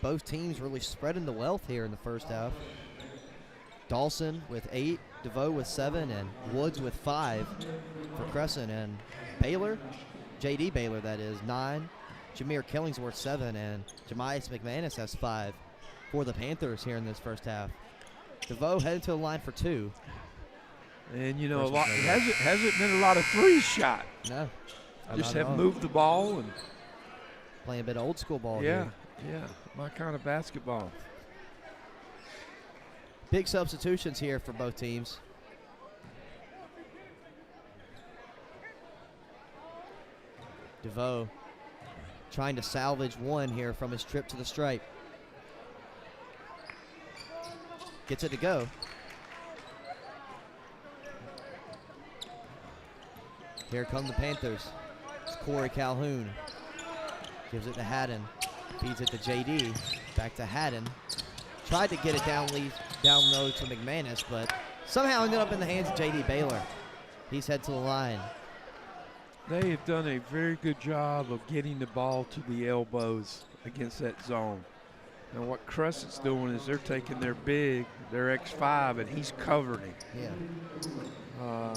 Both teams really spreading the wealth here in the first half. Dawson with 8, DeVoe with 7, and Woods with 5 for Crescent. And Baylor, J.D. Baylor that is, 9. Jameer Killingsworth 7, and Jemias McManus has 5 for the Panthers here in this first half. DeVoe headed to the line for 2. And you know, hasn't been a lot of 3s shot. No. Just have moved the ball and playing a bit of old school ball yeah, here. yeah, my kind of basketball. Big substitutions here for both teams. DeVoe trying to salvage one here from his trip to the stripe. Gets it to go. Here come the Panthers. It's Corey Calhoun. Gives it to Haddon. Feeds it to J.D. Back to Haddon. Tried to get it down low to McManus, but somehow ended up in the hands of J.D. Baylor. He's head to the line. They have done a very good job of getting the ball to the elbows against that zone. Now what Crescent's doing is they're taking their big, their X5, and he's covering him. Yeah.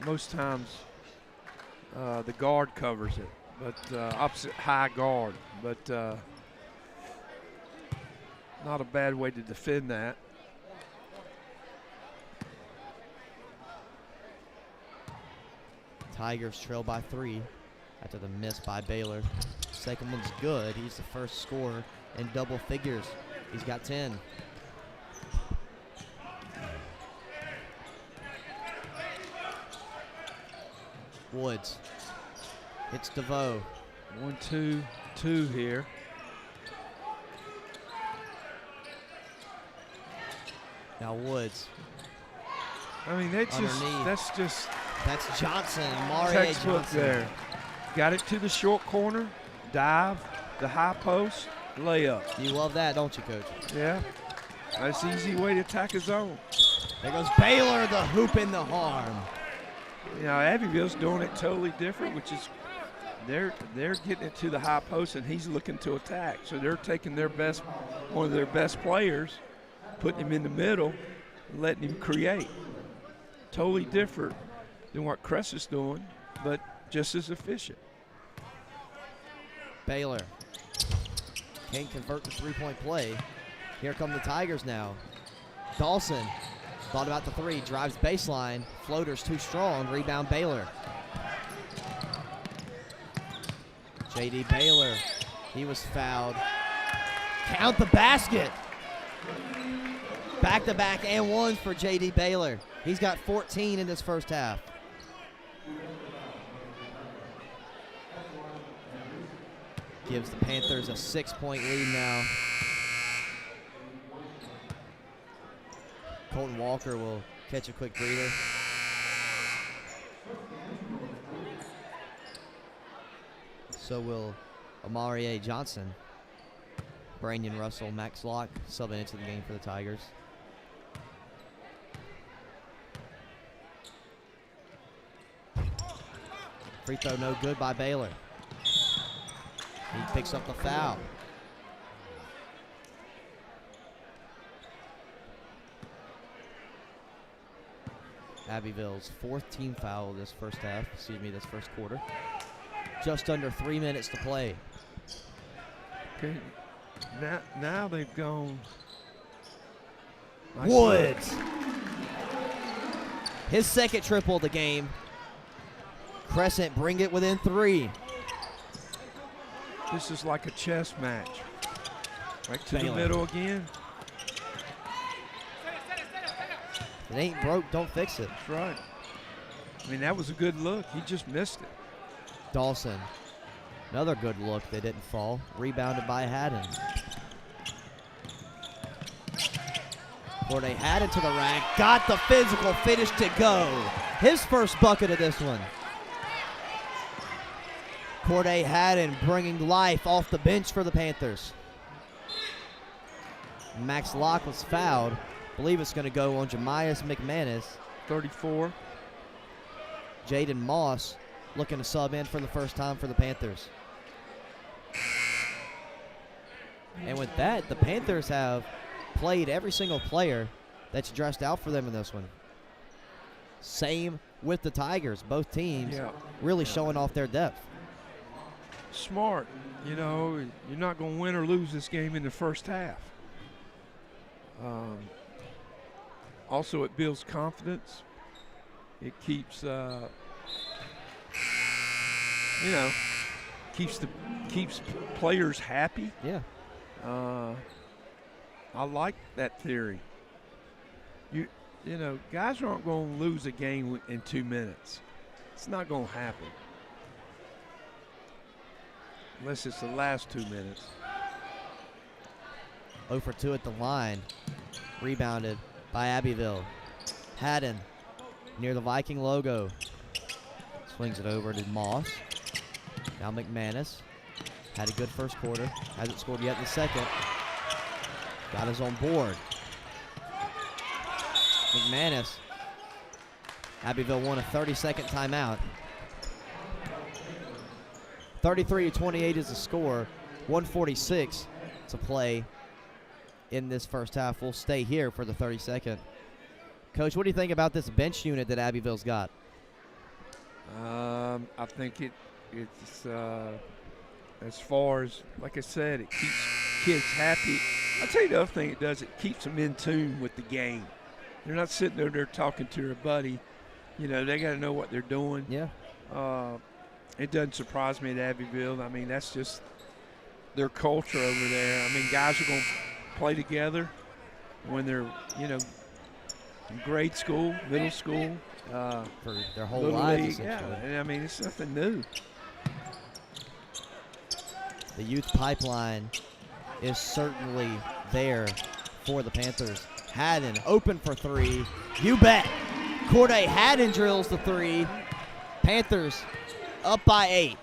Most times the guard covers it, but opposite high guard. But not a bad way to defend that. Tigers trail by 3 after the miss by Baylor. Second one's good. He's the first scorer in double figures. He's got 10. Woods hits DeVoe. 1-2-2 here. Now Woods. I mean, that's underneath. That's Johnson. Mario Textbook Johnson. there. Got it to the short corner, dive, the high post, layup. You love that, don't you, Coach? Yeah, that's an easy way to attack a zone. There goes Baylor, the hoop in the arm. You know, Abbeville's doing it totally different, which is they're getting it to the high post, and he's looking to attack. So they're taking one of their best players, putting him in the middle, and letting him create. Totally different than what Crescent's doing, but just as efficient. Baylor can't convert the three-point play. Here come the Tigers now. Dawson thought about the 3, drives baseline, floater's too strong, rebound Baylor. J.D. Baylor, he was fouled. Count the basket. Back-to-back and ones for J.D. Baylor. He's got 14 in this first half. Gives the Panthers a 6-point lead now. Colton Walker will catch a quick breather. So will Amari Johnson. Brandon Russell, Max Locke subbing into the game for the Tigers. Free throw no good by Baylor. He picks up the foul. Abbeville's 4th team foul this first quarter. Just under 3 minutes to play. Okay. Now they've gone. Woods. His second triple of the game. Crescent bring it within 3. This is like a chess match. Right to Baylor. the middle again. If it ain't broke, don't fix it. That's right. I mean, that was a good look. He just missed it. Dawson. Another good look that didn't fall. Rebounded by Haddon. Corday Haddon to the rack. Got the physical finish to go. His first bucket of this one. Corday Haddon bringing life off the bench for the Panthers. Max Locke was fouled. I believe it's going to go on Jemias McManus. 34. Jaden Moss looking to sub in for the first time for the Panthers. And with that, the Panthers have played every single player that's dressed out for them in this one. Same with the Tigers. Both teams really showing off their depth. Smart. You know, you're not going to win or lose this game in the first half. Also, it builds confidence. It keeps, keeps players happy. Yeah. I like that theory. You know, guys aren't going to lose a game in 2 minutes. It's not going to happen. Unless it's the last 2 minutes. 0 for 2 at the line. Rebounded by Abbeville. Haddon near the Viking logo. Swings it over to Moss. Now McManus. Had a good first quarter. Hasn't scored yet in the second. Got his own board. McManus. Abbeville won a 30-second timeout. 33-28 is the score. 1:46 to play in this first half. We'll stay here for the 32nd. Coach, what do you think about this bench unit that Abbeville's got? I think it's as far as, like I said, it keeps kids happy. I'll tell you the other thing it does, it keeps them in tune with the game. They're not sitting there talking to their buddy. You know, they got to know what they're doing. Yeah. It doesn't surprise me at Abbeville. I mean, that's just their culture over there. I mean, guys are going to play together when they're, in grade school, middle school. For their whole Little lives, league, essentially. yeah. And I mean, it's nothing new. The youth pipeline is certainly there for the Panthers. Haddon open for 3. You bet. Corday Haddon drills the 3. Panthers up by 8.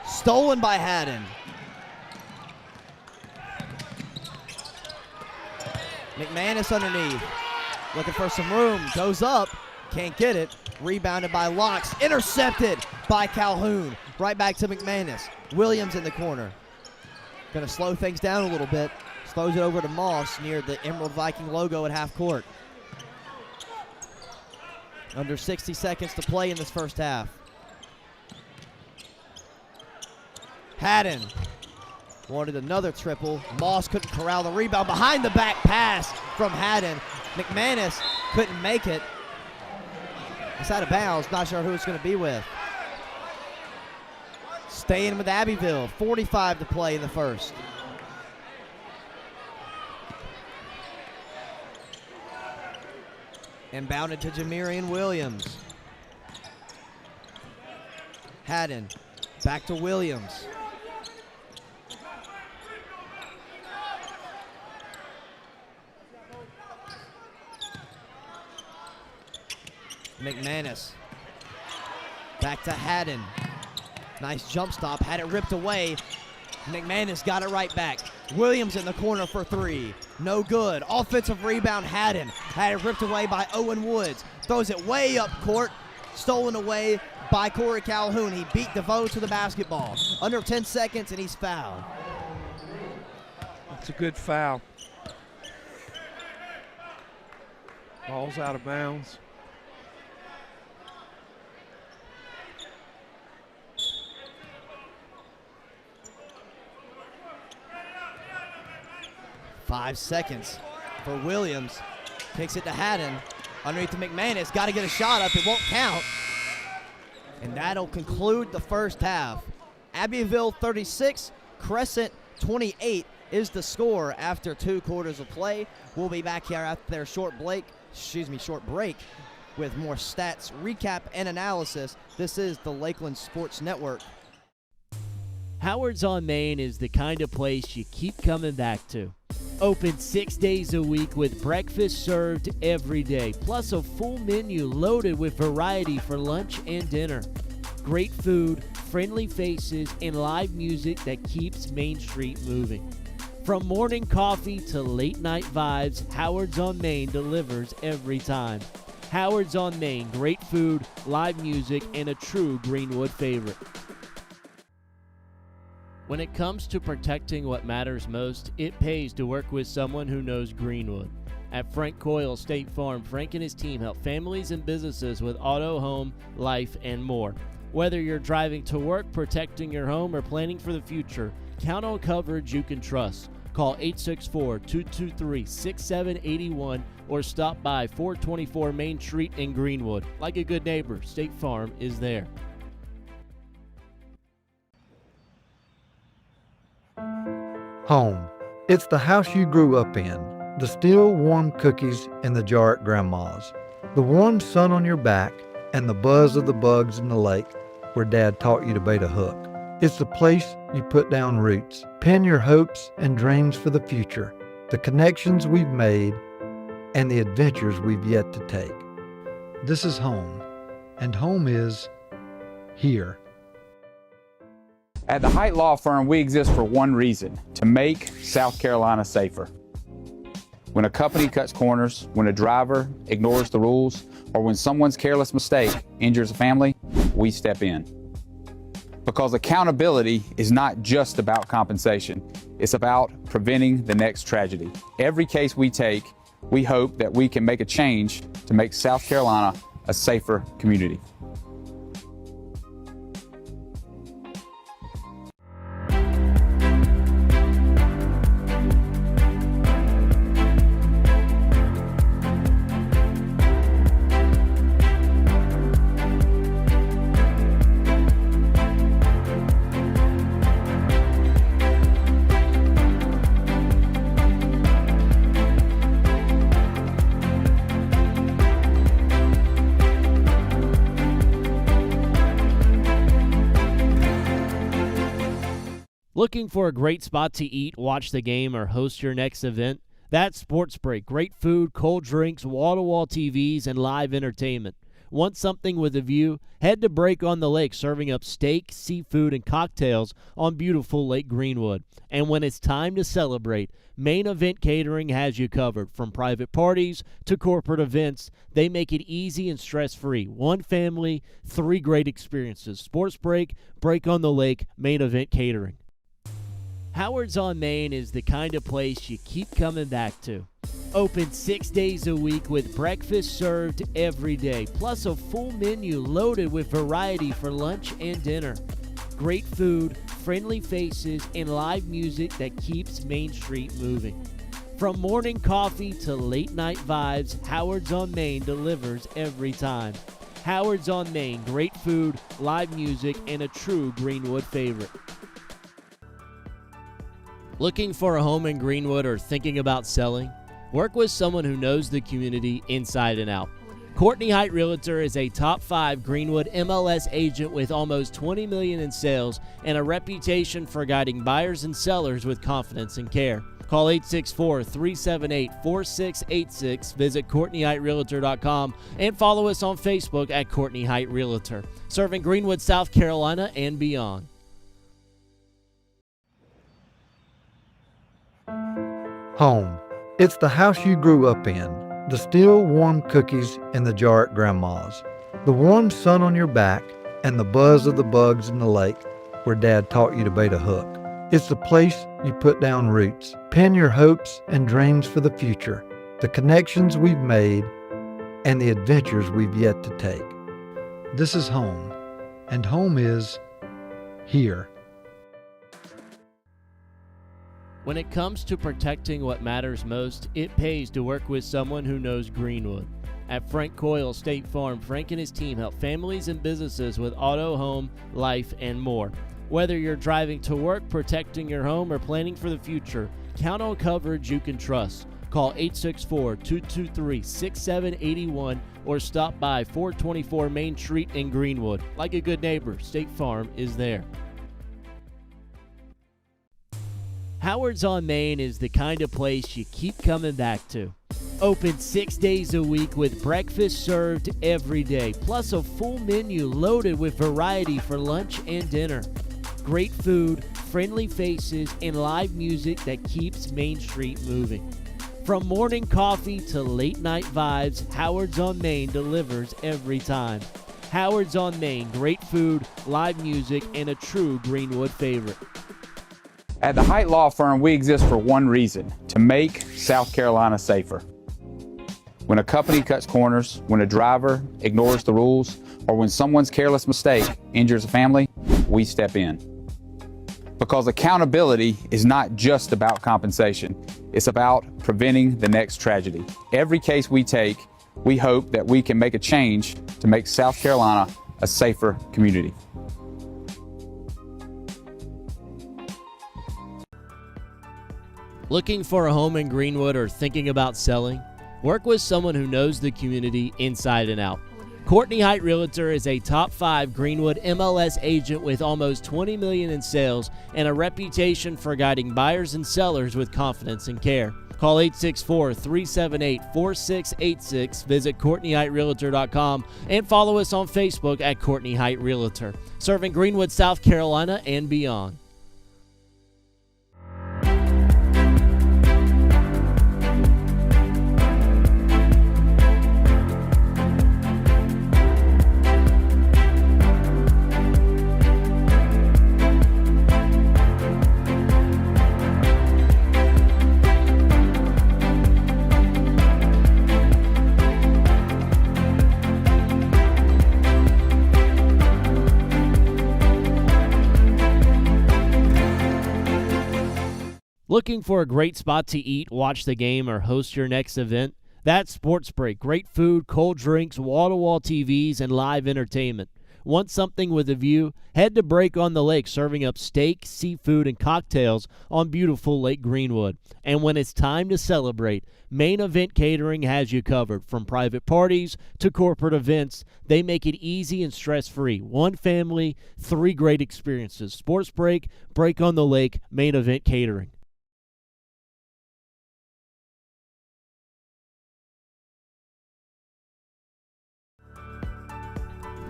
Stolen by Haddon. McManus underneath. Looking for some room. Goes up. Can't get it. Rebounded by Locks. Intercepted by Calhoun. Right back to McManus. Williams in the corner. Going to slow things down a little bit. Slows it over to Moss near the Emerald Viking logo at half court. Under 60 seconds to play in this first half. Haddon wanted another triple. Moss couldn't corral the rebound. Behind the back pass from Haddon. McManus couldn't make it. It's out of bounds. Not sure who it's going to be with. Staying with Abbeville. 45 to play in the first. Inbounded to Jamirian Williams. Haddon. Back to Williams. McManus. Back to Haddon. Nice jump stop. Had it ripped away. McManus got it right back. Williams in the corner for three. No good. Offensive rebound, Haddon. Had it ripped away by Owen Woods. Throws it way up court. Stolen away by Corey Calhoun. He beat DeVoe to the basketball. Under 10 seconds and he's fouled. That's a good foul. Ball's out of bounds. Five seconds for Williams. Takes it to Haddon. Underneath to McManus. Got to get a shot up. It won't count. And that'll conclude the first half. Abbeville 36, Crescent 28 is the score after 2 quarters of play. We'll be back here after their short break with more stats, recap, and analysis. This is the Lakelands Sports Network. Howard's on Main is the kind of place you keep coming back to. Open 6 days a week with breakfast served every day, plus a full menu loaded with variety for lunch and dinner. Great food, friendly faces, and live music that keeps Main Street moving. From morning coffee to late night vibes, Howard's on Main delivers every time. Howard's on Main, great food, live music, and a true Greenwood favorite. When it comes to protecting what matters most, it pays to work with someone who knows Greenwood. At Frank Coyle State Farm, Frank and his team help families and businesses with auto, home, life, and more. Whether you're driving to work, protecting your home, or planning for the future, count on coverage you can trust. Call 864-223-6781 or stop by 424 Main Street in Greenwood. Like a good neighbor, State Farm is there. Home. It's the house you grew up in. The still warm cookies in the jar at Grandma's. The warm sun on your back and the buzz of the bugs in the lake where Dad taught you to bait a hook. It's the place you put down roots, pin your hopes and dreams for the future, the connections we've made, and the adventures we've yet to take. This is home, and home is here. At the Height Law Firm, we exist for one reason: to make South Carolina safer. When a company cuts corners, when a driver ignores the rules, or when someone's careless mistake injures a family, we step in. Because accountability is not just about compensation, it's about preventing the next tragedy. Every case we take, we hope that we can make a change to make South Carolina a safer community. Looking for a great spot to eat, watch the game, or host your next event? That's Sports Break. Great food, cold drinks, wall-to-wall TVs, and live entertainment. Want something with a view? Head to Break on the Lake, serving up steak, seafood, and cocktails on beautiful Lake Greenwood. And when it's time to celebrate, Main Event Catering has you covered. From private parties to corporate events, they make it easy and stress-free. One family, 3 great experiences. Sports Break, Break on the Lake, Main Event Catering. Howard's on Main is the kind of place you keep coming back to. Open 6 days a week with breakfast served every day, plus a full menu loaded with variety for lunch and dinner. Great food, friendly faces, and live music that keeps Main Street moving. From morning coffee to late night vibes, Howard's on Main delivers every time. Howard's on Main, great food, live music, and a true Greenwood favorite. Looking for a home in Greenwood or thinking about selling? Work with someone who knows the community inside and out. Courtney Height Realtor is a top 5 Greenwood MLS agent with almost $20 million in sales and a reputation for guiding buyers and sellers with confidence and care. Call 864-378-4686, visit CourtneyHeightRealtor.com, and follow us on Facebook at Courtney Height Realtor, serving Greenwood, South Carolina and beyond. Home. It's the house you grew up in. The still warm cookies in the jar at Grandma's. The warm sun on your back and the buzz of the bugs in the lake where Dad taught you to bait a hook. It's the place you put down roots, pin your hopes and dreams for the future, the connections we've made, and the adventures we've yet to take. This is home, and home is here. When it comes to protecting what matters most, it pays to work with someone who knows Greenwood. At Frank Coyle State Farm, Frank and his team help families and businesses with auto, home, life, and more. Whether you're driving to work, protecting your home, or planning for the future, count on coverage you can trust. Call 864-223-6781 or stop by 424 Main Street in Greenwood. Like a good neighbor, State Farm is there. Howard's on Main is the kind of place you keep coming back to. Open 6 days a week with breakfast served every day, plus a full menu loaded with variety for lunch and dinner. Great food, friendly faces, and live music that keeps Main Street moving. From morning coffee to late night vibes, Howard's on Main delivers every time. Howard's on Main, great food, live music, and a true Greenwood favorite. At the Height Law Firm, we exist for one reason: to make South Carolina safer. When a company cuts corners, when a driver ignores the rules, or when someone's careless mistake injures a family, we step in. Because accountability is not just about compensation, it's about preventing the next tragedy. Every case we take, we hope that we can make a change to make South Carolina a safer community. Looking for a home in Greenwood or thinking about selling? Work with someone who knows the community inside and out. Courtney Height Realtor is a top 5 Greenwood MLS agent with almost $20 million in sales and a reputation for guiding buyers and sellers with confidence and care. Call 864-378-4686, visit CourtneyHeightRealtor.com, and follow us on Facebook at Courtney Height Realtor, serving Greenwood, South Carolina and beyond. Looking for a great spot to eat, watch the game, or host your next event? That's Sports Break. Great food, cold drinks, wall-to-wall TVs, and live entertainment. Want something with a view? Head to Break on the Lake, serving up steak, seafood, and cocktails on beautiful Lake Greenwood. And when it's time to celebrate, Main Event Catering has you covered. From private parties to corporate events, they make it easy and stress-free. One family, 3 great experiences. Sports Break, Break on the Lake, Main Event Catering.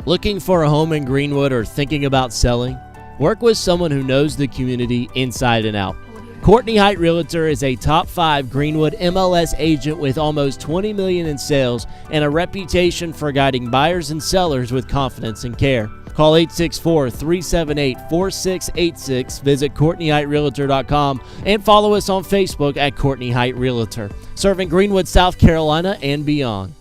Looking for a home in Greenwood or thinking about selling? Work with someone who knows the community inside and out. Courtney Height Realtor is a top 5 Greenwood MLS agent with almost $20 million in sales and a reputation for guiding buyers and sellers with confidence and care. Call 864-378-4686, visit CourtneyHeightRealtor.com, and follow us on Facebook at Courtney Height Realtor, serving Greenwood, South Carolina and beyond.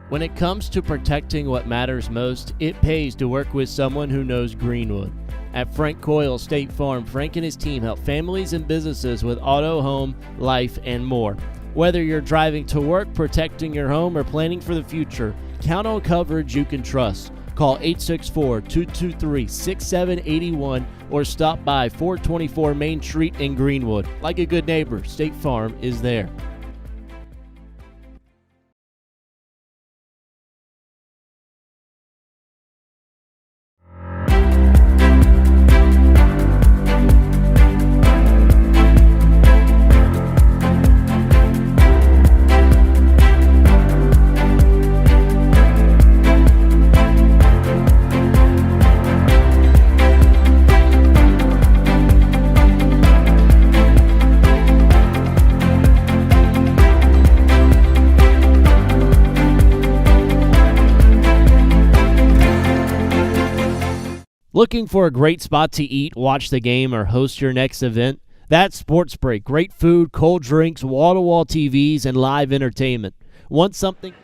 When it comes to protecting what matters most, it pays to work with someone who knows Greenwood. At Frank Coyle State Farm, Frank and his team help families and businesses with auto, home, life, and more. Whether you're driving to work, protecting your home, or planning for the future, count on coverage you can trust. Call 864-223-6781 or stop by 424 Main Street in Greenwood. Like a good neighbor, State Farm is there. Looking for a great spot to eat, watch the game, or host your next event? That's Sports Break. Great food, cold drinks, wall-to-wall TVs, and live entertainment. Want something?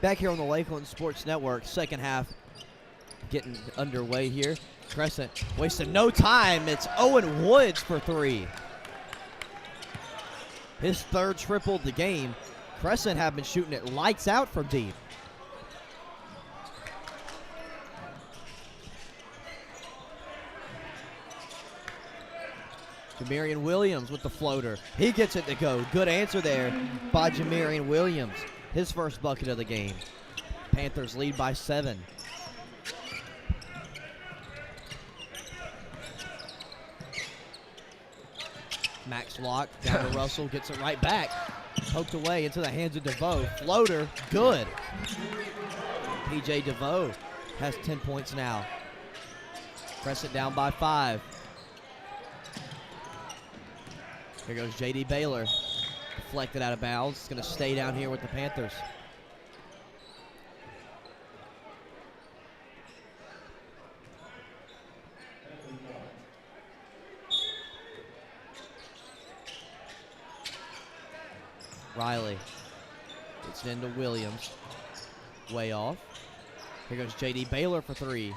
Back here on the Lakeland Sports Network, second half getting underway here. Crescent wasting no time. It's Owen Woods for three. His third triple of the game. Crescent have been shooting it lights out from deep. Jamarian Williams with the floater. He gets it to go. Good answer there by Jamarian Williams. His first bucket of the game. Panthers lead by 7. Max Locke down to Russell, gets it right back. Poked away into the hands of DeVoe. Floater, good. PJ DeVoe has 10 points now. Crescent down by 5. Here goes J.D. Baylor. Deflected out of bounds. It's going to stay down here with the Panthers. Riley gets it into Williams. Way off. Here goes J.D. Baylor for 3.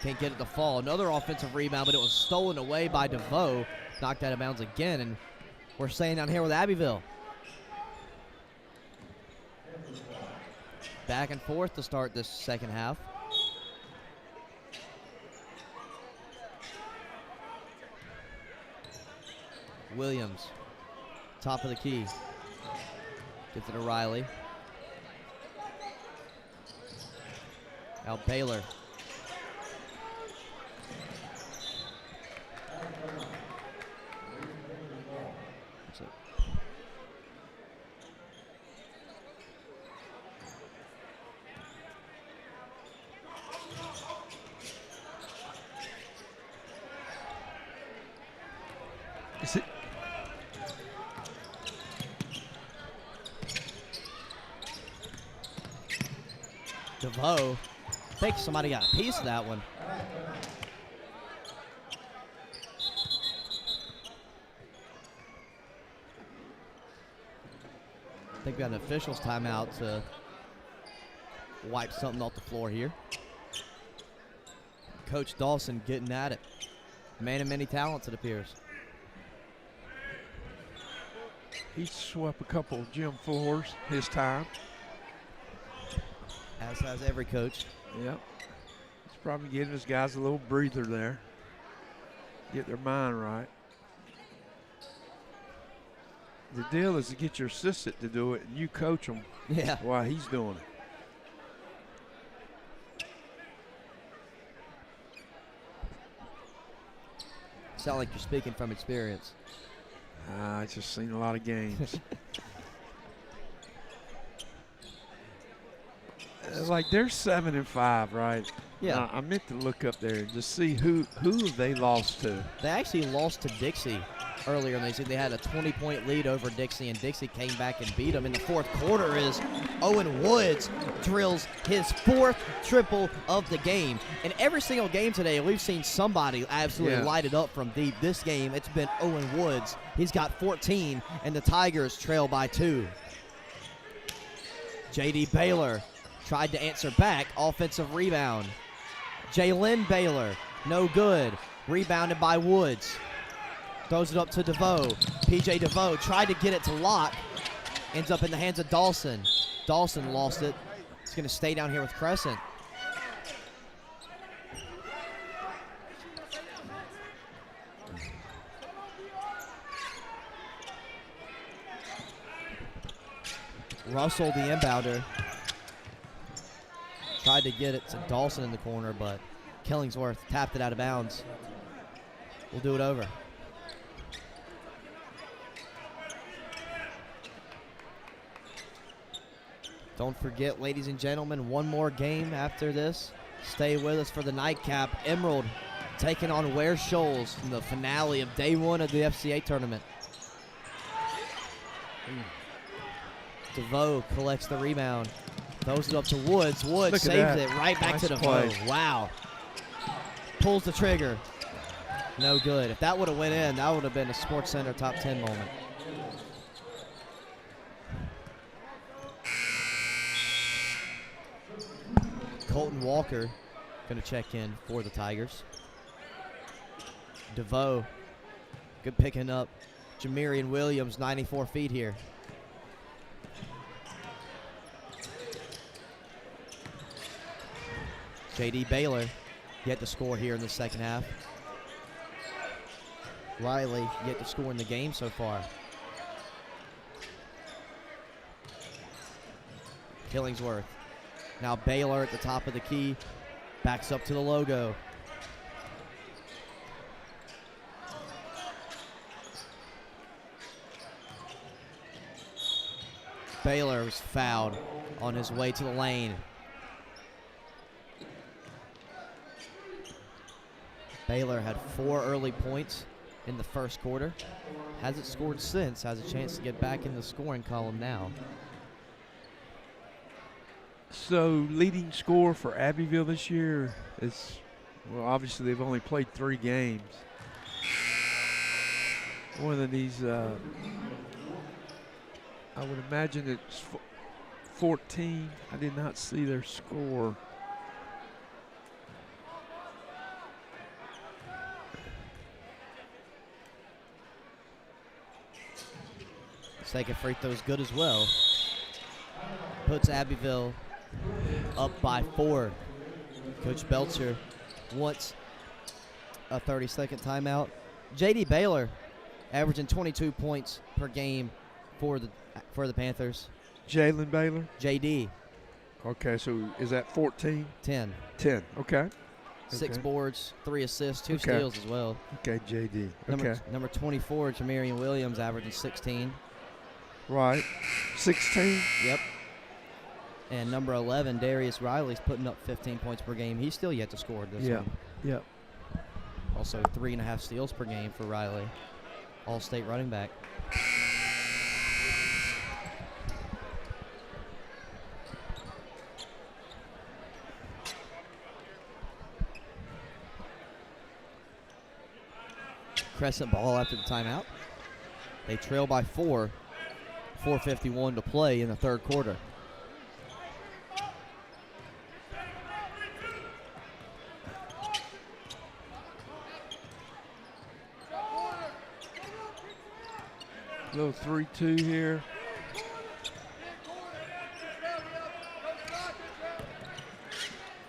Can't get it to fall. Another offensive rebound, but it was stolen away by DeVoe. Knocked out of bounds again, and we're staying down here with Abbeville. Back and forth to start this second half. Williams, top of the key. Gets it to Riley. Now Baylor. That's it. Is it? DeVoe. I think somebody got a piece of that one. I think we got an official's timeout to wipe something off the floor here. Coach Dawson getting at it. Man of many talents, it appears. He swept a couple of gym floors his time. As has every coach. Yep. He's probably giving his guys a little breather there. Get their mind right. The deal is to get your assistant to do it and you coach him while he's doing it. Sound like you're speaking from experience. I just seen a lot of games. Like they're 7-5, right? Yeah. I meant to look up there and just see who they lost to. They actually lost to Dixie earlier in the season. They had a 20-point lead over Dixie, and Dixie came back and beat them. In the fourth quarter is Owen Woods drills his 4th triple of the game. In every single game today, we've seen somebody absolutely light it up from deep. This game, it's been Owen Woods. He's got 14, and the Tigers trail by 2. J.D. Baylor tried to answer back. Offensive rebound. Jalen Baylor, no good. Rebounded by Woods. Throws it up to DeVoe. P.J. DeVoe tried to get it to Locke. Ends up in the hands of Dawson. Dawson lost it. He's going to stay down here with Crescent. Russell, the inbounder, tried to get it to Dawson in the corner, but Killingsworth tapped it out of bounds. We'll do it over. Don't forget, ladies and gentlemen, one more game after this. Stay with us for the nightcap. Emerald taking on Ware Shoals in the finale of day 1 of the FCA tournament. DeVoe collects the rebound. Throws it up to Woods. Woods saves it right back to DeVoe. Wow. Pulls the trigger. No good. If that would have went in, that would have been a Sports Center top 10 moment. Colton Walker going to check in for the Tigers. DeVoe, good picking up. Jamarian Williams, 94 feet here. J.D. Baylor yet to score here in the second half. Riley yet to score in the game so far. Killingsworth. Now Baylor at the top of the key. Backs up to the logo. Baylor was fouled on his way to the lane. Baylor had 4 early points in the first quarter. Hasn't scored since. Has a chance to get back in the scoring column now. So leading scorer for Abbeville this year is, well, obviously they've only played 3 games. One of these, I would imagine it's 14. I did not see their score. Second free throw is good as well. Puts Abbeville up by 4. Coach Belcher wants a 30-second timeout. J.D. Baylor averaging 22 points per game for the Panthers. Jalen Baylor? J.D. Okay, so is that 14? 10. 10, okay. 6 boards, 3 assists, 2 steals as well. Okay, J.D. Number 24, Jamarian Williams, averaging 16. Right. 16? Yep. And number 11, Darius Riley's putting up 15 points per game. He's still yet to score this one. Yeah. Also 3.5 steals per game for Riley. All-state running back. Crescent ball after the timeout. They trail by 4. 4:51 to play in the third quarter. Little 3-2 here.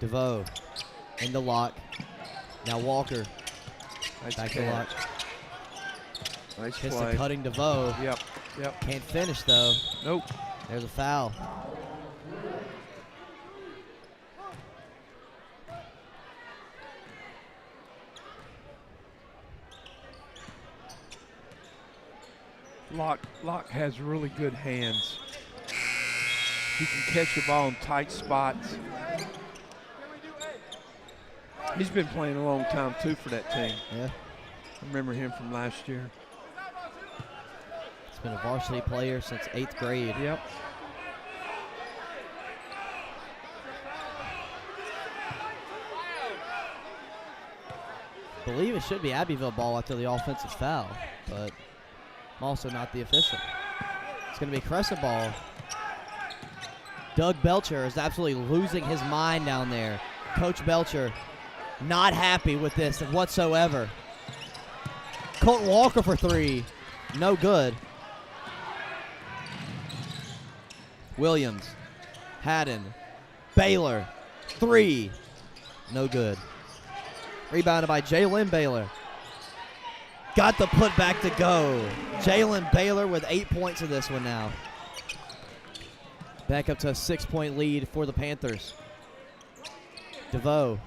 DeVoe in the lock. Now Walker. Nice Back to lock. Nice Hits play. the cutting DeVoe. Yep. Can't finish though. Nope. There's a foul. Locke has really good hands. He can catch the ball in tight spots. He's been playing a long time too for that team. Yeah. I remember him from last year. Been a varsity player since 8th grade. Yep. I believe it should be Abbeville ball after the offensive foul, but I'm also not the official. It's going to be Crescent ball. Doug Belcher is absolutely losing his mind down there. Coach Belcher not happy with this whatsoever. Colton Walker for 3. No good. Williams. Haddon. Baylor. 3. No good. Rebounded by Jalen Baylor. Got the putback to go. Jalen Baylor with 8 points in this one now. Back up to a 6-point lead for the Panthers. DeVoe.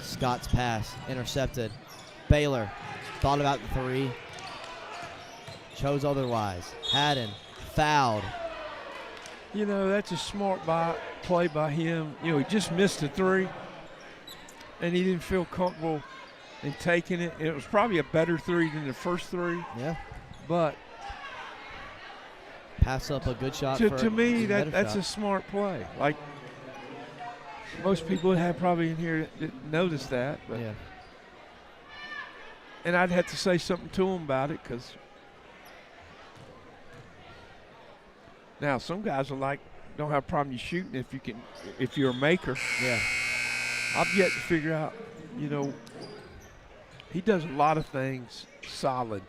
Scott's pass intercepted. Baylor thought about the 3. Chose otherwise. Haddon fouled. You know, that's a smart play by him. You know, he just missed a 3, and he didn't feel comfortable in taking it. It was probably a better 3 than the first 3. Yeah. But pass up a good shot. to me, that's a smart play. Like, most people have probably in here didn't notice that. But yeah. And I'd have to say something to him about it, because now some guys are like, don't have a problem you shooting if you're a maker. Yeah. I've yet to figure out, you know, he does a lot of things solid.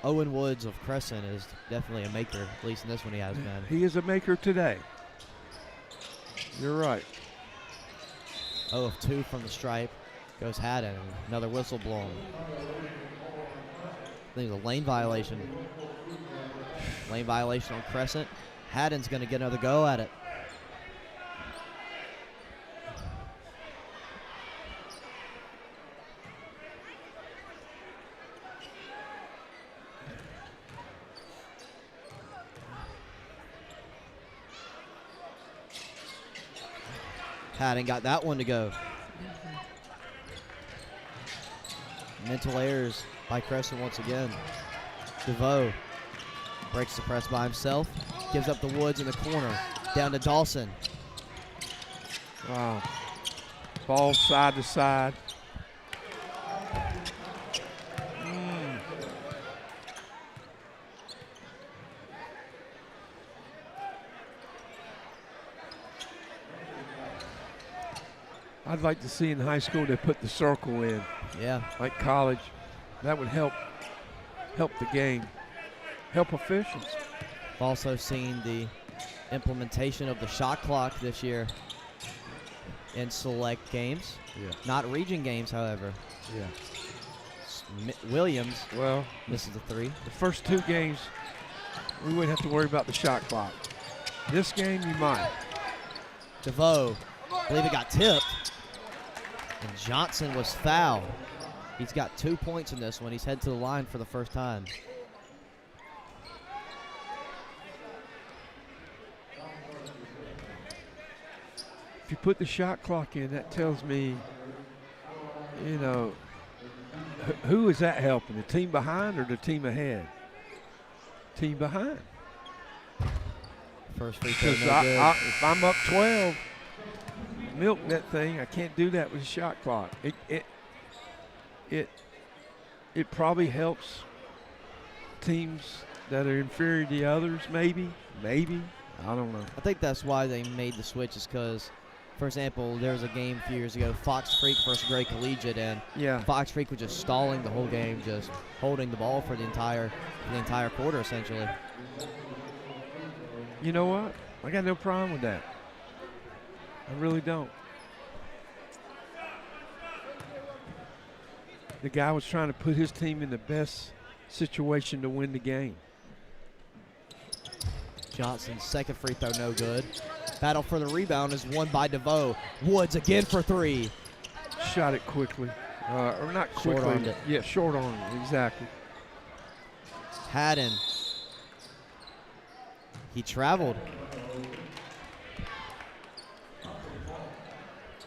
Owen Woods of Crescent is definitely a maker, at least in this one he has been. He is a maker today. You're right. 0 of 2 from the stripe. Goes Haddon. Another whistle blown. I think it's a lane violation. Lane violation on Crescent. Haddon's going to get another go at it. Haddon got that one to go. Mental errors by Crescent once again. DeVoe breaks the press by himself. Gives up the Woods in the corner. Down to Dawson. Wow. Ball side to side. I'd like to see in high school they put the circle in. Yeah. Like college. That would help the game. Help officials. I've also seen the implementation of the shot clock this year in select games. Yeah. Not region games, however. Yeah. Williams Well, misses the 3. the first 2 games, we wouldn't have to worry about the shot clock. This game, you might. DeVoe, I believe it got tipped. And Johnson was fouled. He's got 2 points in this one. He's headed to the line for the first time. If you put the shot clock in, that tells me, you know, who is that helping? The team behind or the team ahead? Team behind. First free throw, Because no good. if I'm up 12, milk that thing. I can't do that with a shot clock. It probably helps teams that are inferior to the others, maybe. I don't know. I think that's why they made the switch, is because, for example, there was a game a few years ago, Fox Creek versus Gray Collegiate, and Yeah. Fox Creek was just stalling the whole game, just holding the ball for the entire quarter, essentially. You know what? I got no problem with that. I really don't. The guy was trying to put his team in the best situation to win the game. Johnson's second free throw, no good. Battle for the rebound is won by DeVoe. Woods again for 3. Shot it quickly. Or not quickly. Short-armed it. Yeah, short-armed it, exactly. Haddon. He traveled.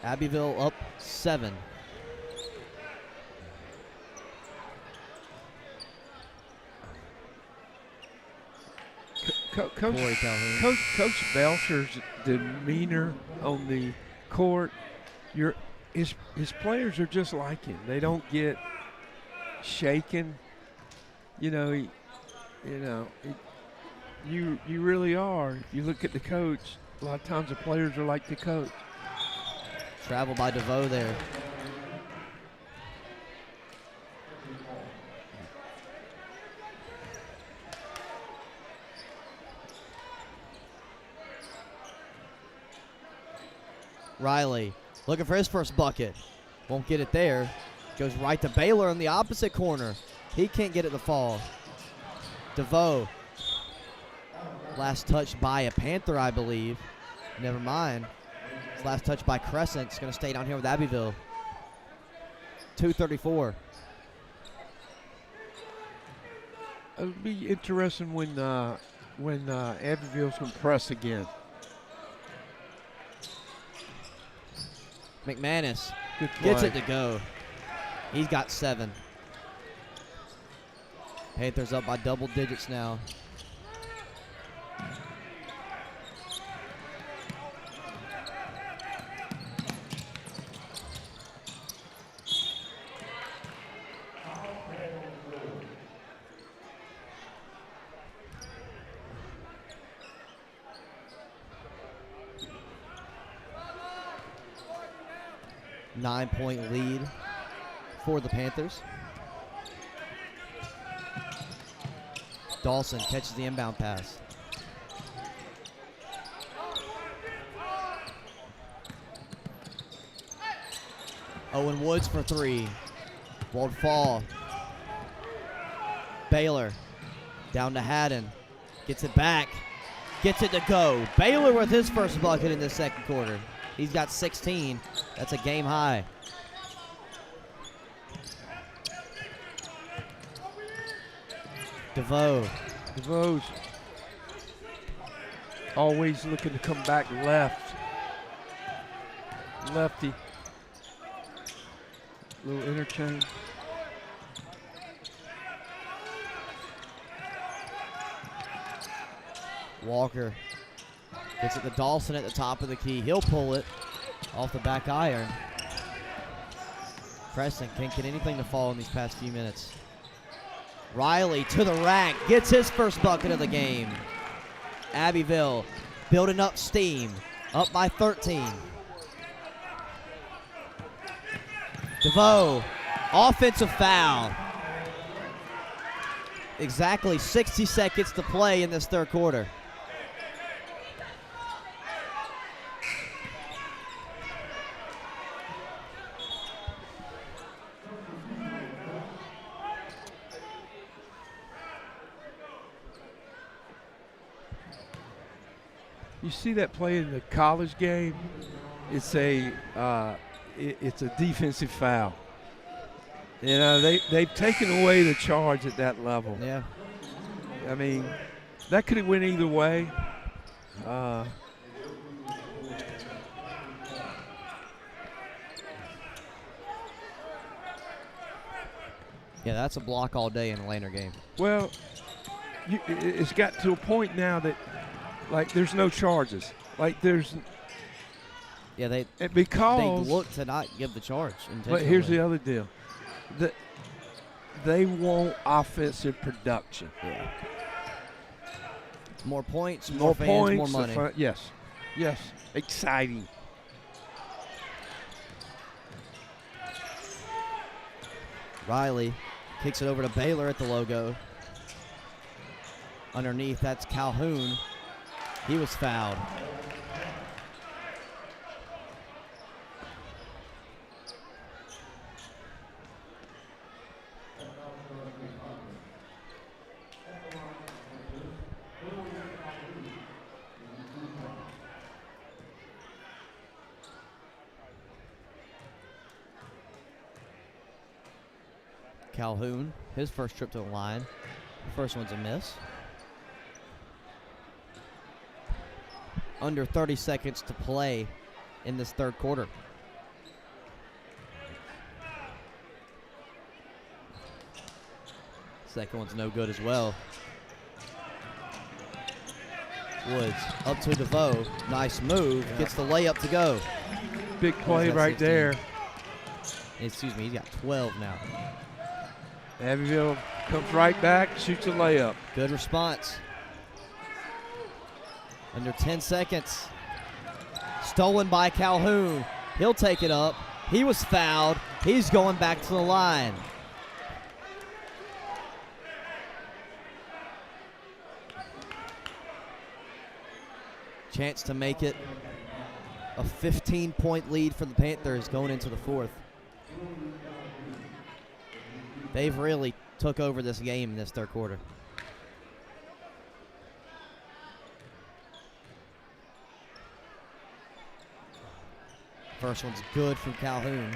Abbeville up 7. Corey Calhoun. Coach Belcher's demeanor on the court, his players are just like him. They don't get shaken. You really are. If you look at the coach, a lot of times the players are like the coach. Travel by DeVoe there. Riley looking for his first bucket. Won't get it there. Goes right to Baylor in the opposite corner. He can't get it to fall. DeVoe. Last touch by a Panther, I believe. Never mind. His last touch by Crescent. It's going to stay down here with Abbeville. 2:34. It'll be interesting when Abbeville's going to press again. McManus Good play. gets it to go. He's got 7. Panthers up by double digits now. Nine-point lead for the Panthers. Dawson catches the inbound pass. Owen Woods for 3. Won't fall. Baylor down to Haddon. Gets it back. Gets it to go. Baylor with his first bucket in the second quarter. He's got 16. That's a game high. DeVoe's always looking to come back left. Lefty. Little interchange. Walker gets it to Dawson at the top of the key. He'll pull it off the back iron. Crescent can't get anything to fall in these past few minutes. Riley to the rack, gets his first bucket of the game. Abbeville building up steam, up by 13. DeVoe, offensive foul. Exactly 60 seconds to play in this third quarter. You see that play in the college game? It's a defensive foul. You know, they've taken away the charge at that level. Yeah. I mean, that could have went either way. Yeah, that's a block all day in a Laner game. Well, it's got to a point now that, like, there's no charges. Like, there's – Yeah, they because look to not give the charge. But here's the other deal. They want offensive production. Yeah. More points, More fans, points, more money. Yes. Exciting. Riley kicks it over to Baylor at the logo. Underneath, that's Calhoun. He was fouled. Calhoun, his first trip to the line. The first one's a miss. Under 30 seconds to play in this third quarter. Second one's no good as well. Woods up to DeVoe. Nice move. Gets the layup to go. Big play right 16? there. Excuse me, he's got 12 now. Abbeville comes right back, shoots a layup. Good response. Under 10 seconds. Stolen by Calhoun. He'll take it up. He was fouled. He's going back to the line. Chance to make it a 15-point lead for the Panthers going into the fourth. They've really took over this game in this third quarter. First one's good from Calhoun.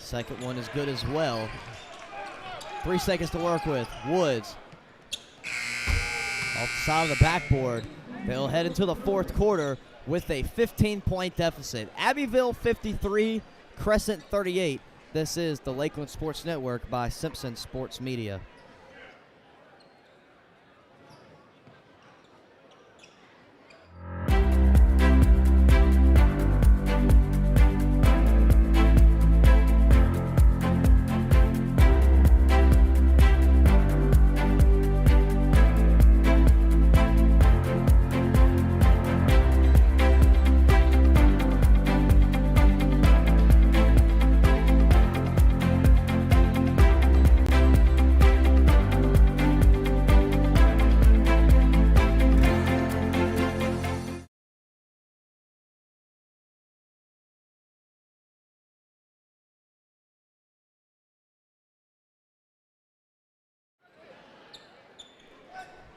Second one is good as well. 3 seconds to work with. Woods. Off the side of the backboard. They'll head into the fourth quarter with a 15-point deficit. Abbeville 53, Crescent 38. This is the Lakeland Sports Network by Simpson Sports Media.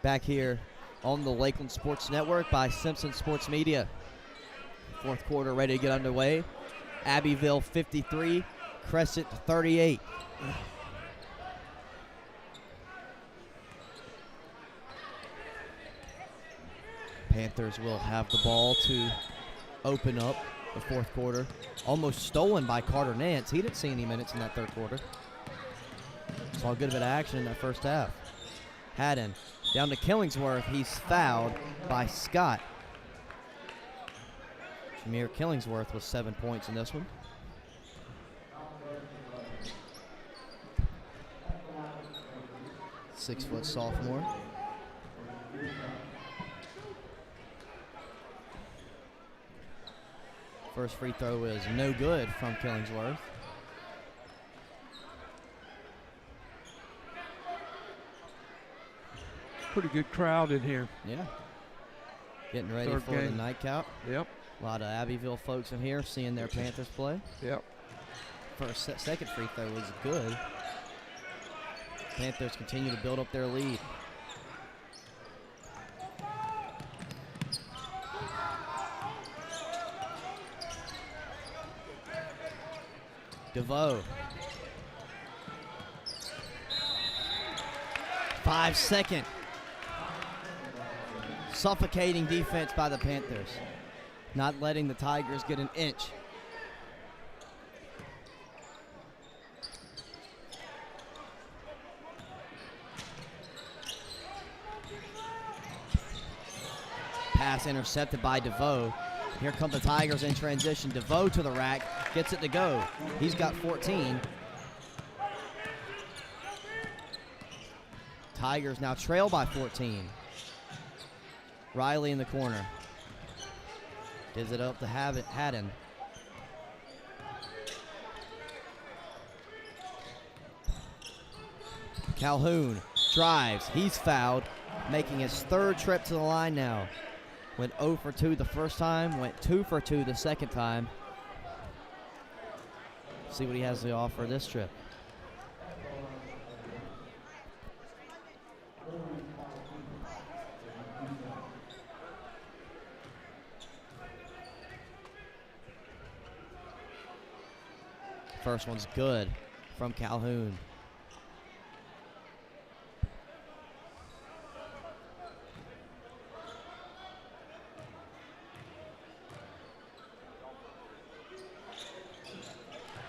Back here on the Lakeland Sports Network by Simpson Sports Media. Fourth quarter ready to get underway. Abbeville 53, Crescent 38. Panthers will have the ball to open up the fourth quarter. Almost stolen by Carter Nance. He didn't see any minutes in that third quarter. Saw a good bit of action in that first half. Haddon down to Killingsworth. He's fouled by Scott. Jameer Killingsworth with 7 points in this one. Six-foot sophomore. First free throw is no good from Killingsworth. Pretty good crowd in here. Yeah. Getting ready Third for game. the nightcap. Yep. A lot of Abbeville folks in here seeing their Panthers play. Yep. Second free throw was good. Panthers continue to build up their lead. DeVoe. 5 second. Suffocating defense by the Panthers. Not letting the Tigers get an inch. Pass intercepted by DeVoe. Here come the Tigers in transition. DeVoe to the rack, gets it to go. He's got 14. Tigers now trail by 14. Riley in the corner. Gives it up to Haddon. Calhoun drives. He's fouled, making his third trip to the line now. Went 0 for 2 the first time, went 2 for 2 the second time. See what he has to offer this trip. First one's good from Calhoun.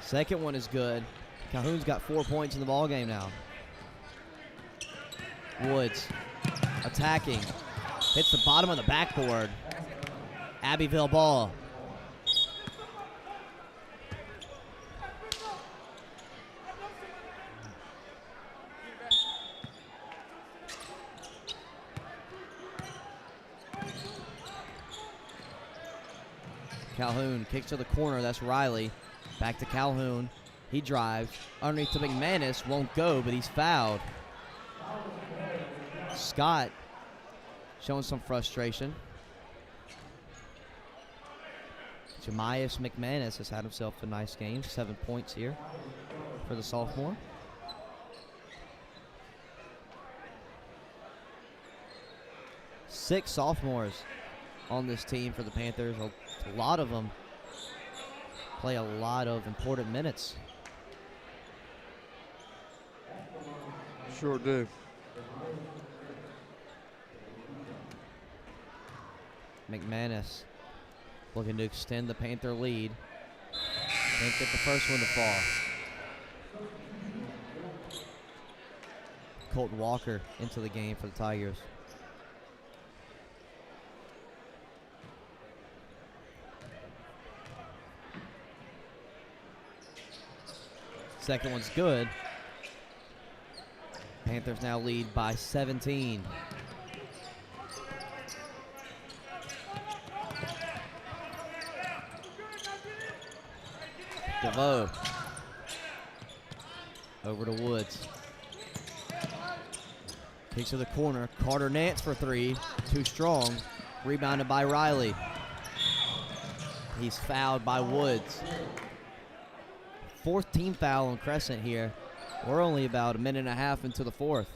Second one is good. Calhoun's got 4 points in the ball game now. Woods attacking. Hits the bottom of the backboard. Abbeville ball. Calhoun kicks to the corner. That's Riley. Back to Calhoun. He drives. Underneath to McManus. Won't go, but he's fouled. Scott showing some frustration. Jemias McManus has had himself a nice game. 7 points here for the sophomore. Six sophomores on this team for the Panthers. A lot of them play a lot of important minutes. Sure do. McManus looking to extend the Panther lead. Can't get the first one to fall. Colton Walker into the game for the Tigers. Second one's good. Panthers now lead by 17. DeVoe over to Woods. Kicks to the corner. Carter Nance for three. Too strong. Rebounded by Riley. He's fouled by Woods. Fourth team foul on Crescent here. We're only about a minute and a half into the fourth.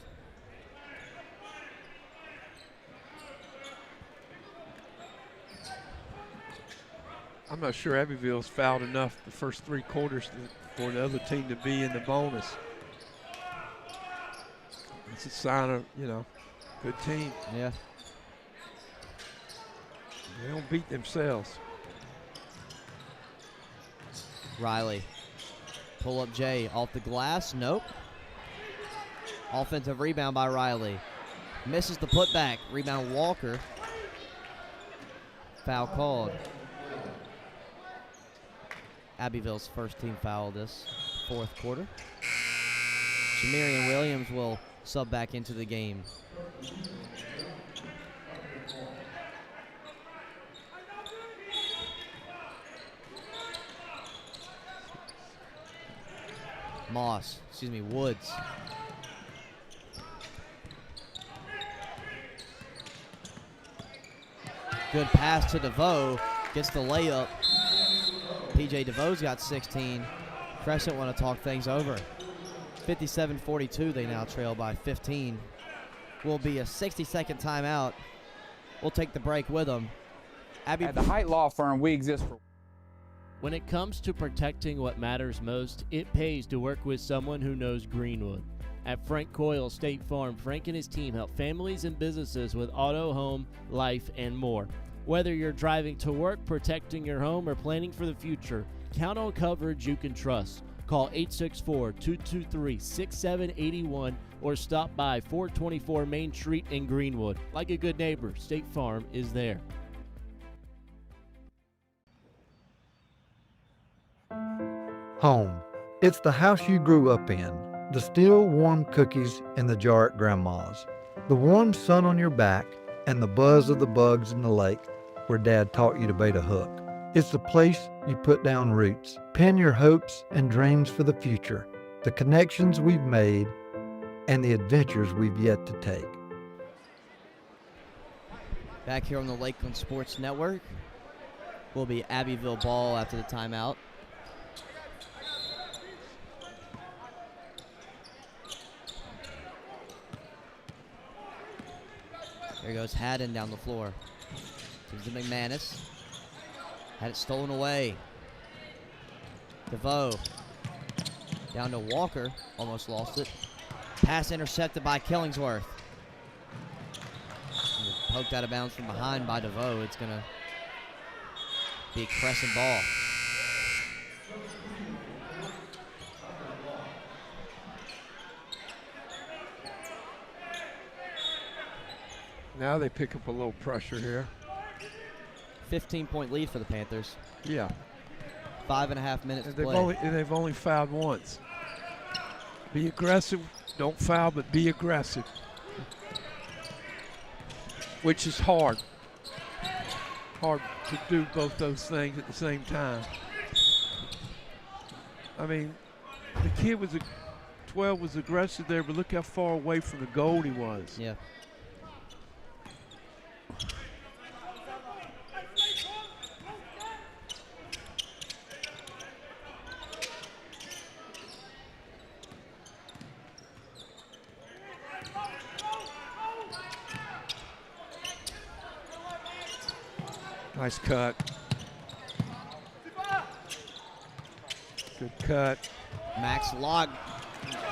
I'm not sure Abbeville's fouled enough the first 3 quarters for the other team to be in the bonus. It's a sign of, good team. Yeah. They don't beat themselves. Riley. Pull up Jay off the glass. Nope. Offensive rebound by Riley. Misses the putback. Rebound Walker. Foul called. Abbeville's first team foul this fourth quarter. Shamirian Williams will sub back into the game. Woods. Good pass to DeVoe. Gets the layup. PJ DeVoe's got 16. Crescent want to talk things over. 57-42, they now trail by 15. Will be a 60-second timeout. We'll take the break with them. At the Height Law Firm, we exist for... When it comes to protecting what matters most, it pays to work with someone who knows Greenwood. At Frank Coyle State Farm, Frank and his team help families and businesses with auto, home, life, and more. Whether you're driving to work, protecting your home, or planning for the future, count on coverage you can trust. Call 864-223-6781 or stop by 424 Main Street in Greenwood. Like a good neighbor, State Farm is there. Home. It's the house you grew up in. The still warm cookies in the jar at Grandma's. The warm sun on your back and the buzz of the bugs in the lake where Dad taught you to bait a hook. It's the place you put down roots, pin your hopes and dreams for the future, the connections we've made, and the adventures we've yet to take. Back here on the Lakeland Sports Network will be Abbeville ball after the timeout. There goes Haddon down the floor. Gives to McManus. Had it stolen away. DeVoe Down to Walker, almost lost it. Pass intercepted by Killingsworth. Poked out of bounds from behind by DeVoe. It's going to be a Crescent ball. Now they pick up a little pressure here. 15-point lead for the Panthers. Yeah. 5.5 minutes to play. They've only fouled once. Be aggressive. Don't foul, but be aggressive. Which is hard. Hard to do both those things at the same time. I mean, the kid was 12 was aggressive there, but look how far away from the goal he was. Yeah. Nice cut. Good cut. Max Locke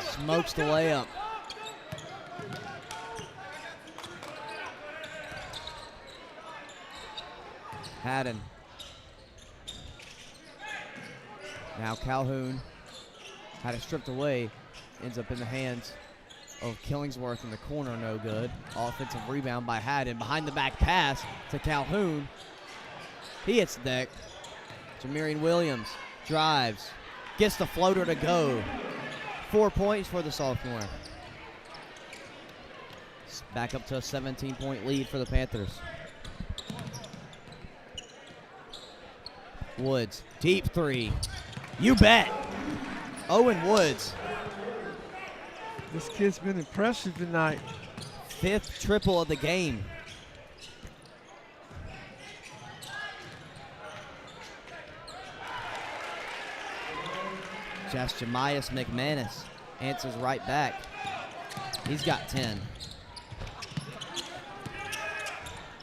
smokes the layup. Haddon. Now Calhoun had it stripped away. Ends up in the hands of Killingsworth in the corner, no good. Offensive rebound by Haddon. Behind the back pass to Calhoun. He hits the deck. Jamarian Williams drives. Gets the floater to go. 4 points for the sophomore. Back up to a 17-point lead for the Panthers. Woods, deep three. You bet. Owen Woods. This kid's been impressive tonight. 5th triple of the game. Just Jemias McManus answers right back. He's got 10.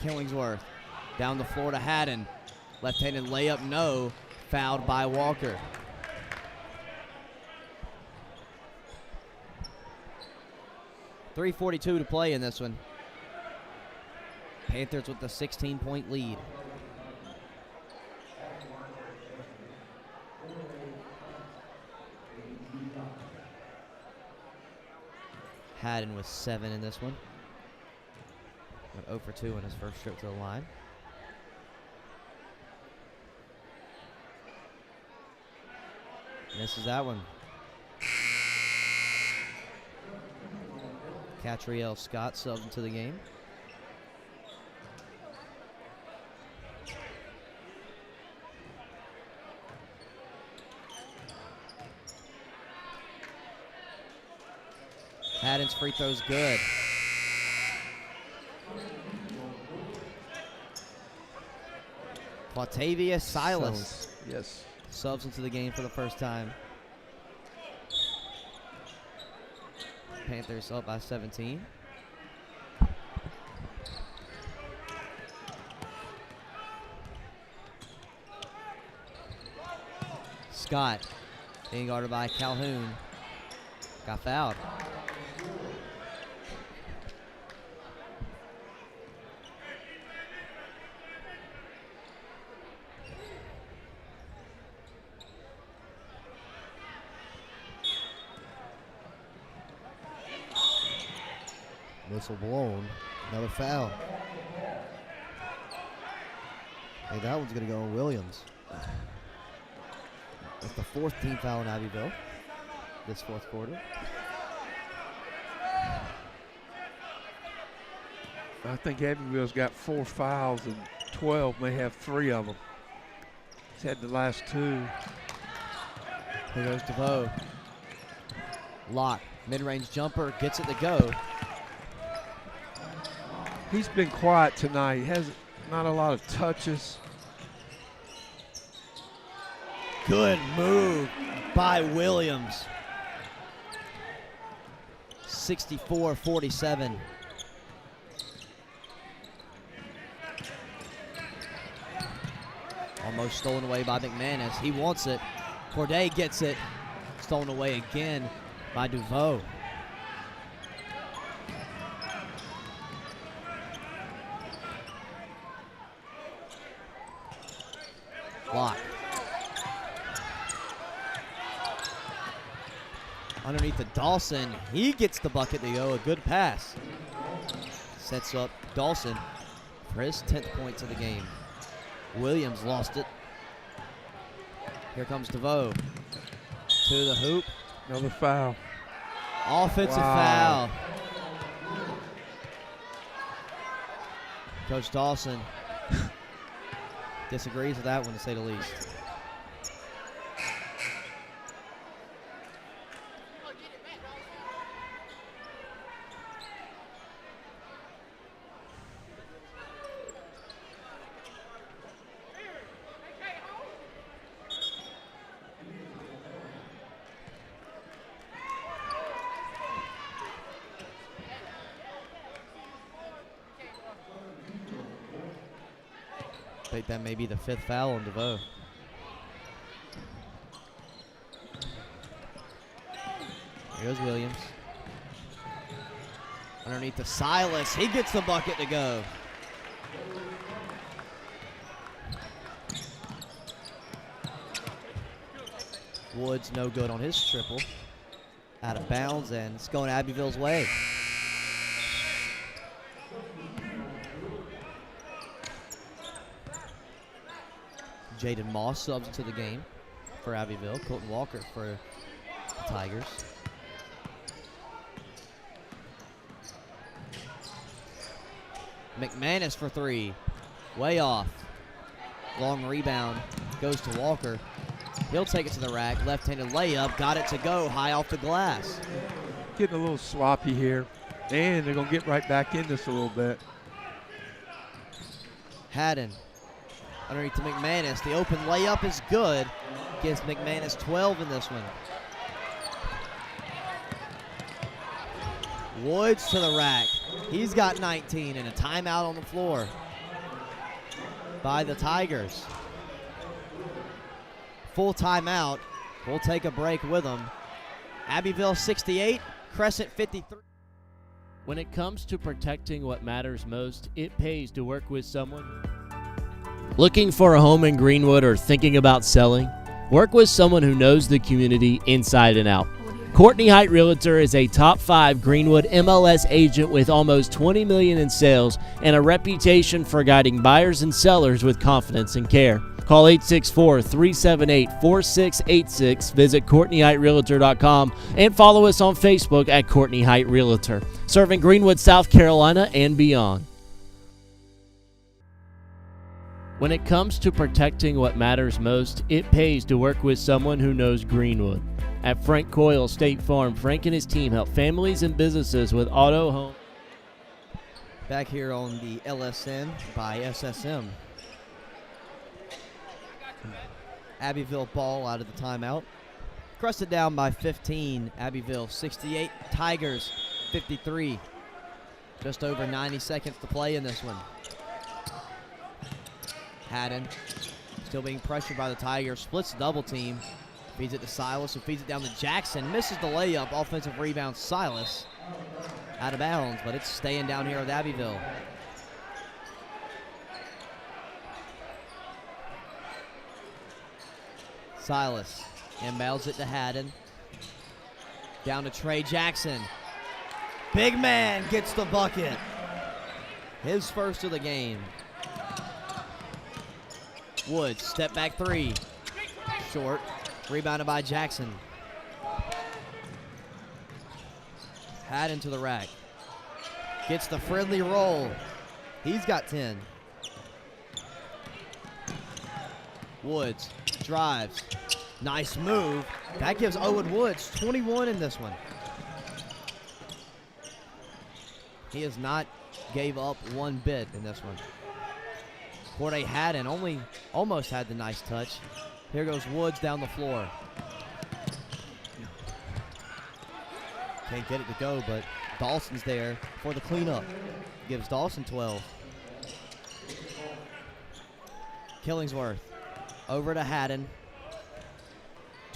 Killingsworth down the floor to Haddon. Left-handed layup, no. Fouled by Walker. .342 to play in this one. Panthers with the 16-point lead. Haddon with 7 in this one. Went 0 for 2 in his first trip to the line. Misses that one. Catriel Scott subbed into the game. Haddon's free throw's good. Quatavius Silas. Yes. Subs into the game for the first time. Panthers up by 17. Scott being guarded by Calhoun. Got fouled. Whistle blown. Another foul. Hey, that one's going to go on Williams. That's the 4th team foul in Abbeville this 4th quarter. I think Abbeville's got 4 fouls and 12 may have 3 of them. He's had the last 2. Here goes DeVoe. Locke, mid-range jumper, gets it to go. He's been quiet tonight. He has not a lot of touches. Good move by Williams. 64-47. Almost stolen away by McManus. He wants it. Corday gets it. Stolen away again by DuVoe. Block. Underneath to Dawson. He gets the bucket to go. A good pass. Sets up Dawson for his 10th points of the game. Williams lost it. Here comes DeVoe. To the hoop. Another foul. Offensive Wow. foul. Coach Dawson disagrees with that one, to say the least. I think that may be the 5th foul on DeVoe. Here's Williams. Underneath to Silas. He gets the bucket to go. Woods no good on his triple. Out of bounds, and it's going Abbeville's way. Jaden Moss subs to the game for Abbeville. Colton Walker for the Tigers. McManus for 3. Way off. Long rebound. Goes to Walker. He'll take it to the rack. Left-handed layup. Got it to go. High off the glass. Getting a little sloppy here. And they're going to get right back in this a little bit. Haddon underneath to McManus. The open layup is good. Gives McManus 12 in this one. Woods to the rack. He's got 19 and a timeout on the floor by the Tigers. Full timeout. We'll take a break with them. Abbeville 68, Crescent 53. When it comes to protecting what matters most, it pays to work with someone. Looking for a home in Greenwood or thinking about selling? Work with someone who knows the community inside and out. Courtney Height Realtor is a top 5 Greenwood MLS agent with almost $20 million in sales and a reputation for guiding buyers and sellers with confidence and care. Call 864-378-4686, visit CourtneyHeightRealtor.com, and follow us on Facebook at Courtney Height Realtor, serving Greenwood, South Carolina, and beyond. When it comes to protecting what matters most, it pays to work with someone who knows Greenwood. At Frank Coyle State Farm, Frank and his team help families and businesses with auto, home. Back here on the LSN by SSM. Abbeville ball out of the timeout. Crescent down by 15. Abbeville 68. Tigers 53. Just over 90 seconds to play in this one. Haddon still being pressured by the Tigers. Splits the double team. Feeds it to Silas, who feeds it down to Jackson. Misses the layup. Offensive rebound, Silas. Out of bounds, but it's staying down here with Abbeville. Silas inbounds it to Haddon. Down to Trey Jackson. Big man gets the bucket. His first of the game. Woods, step back 3. Short. Rebounded by Jackson. Haddon to the rack. Gets the friendly roll. He's got 10. Woods drives. Nice move. That gives Owen Woods 21 in this one. He has not gave up one bit in this one. Corday Haddon almost had the nice touch. Here goes Woods down the floor. Can't get it to go, but Dawson's there for the cleanup. Gives Dawson 12. Killingsworth over to Haddon.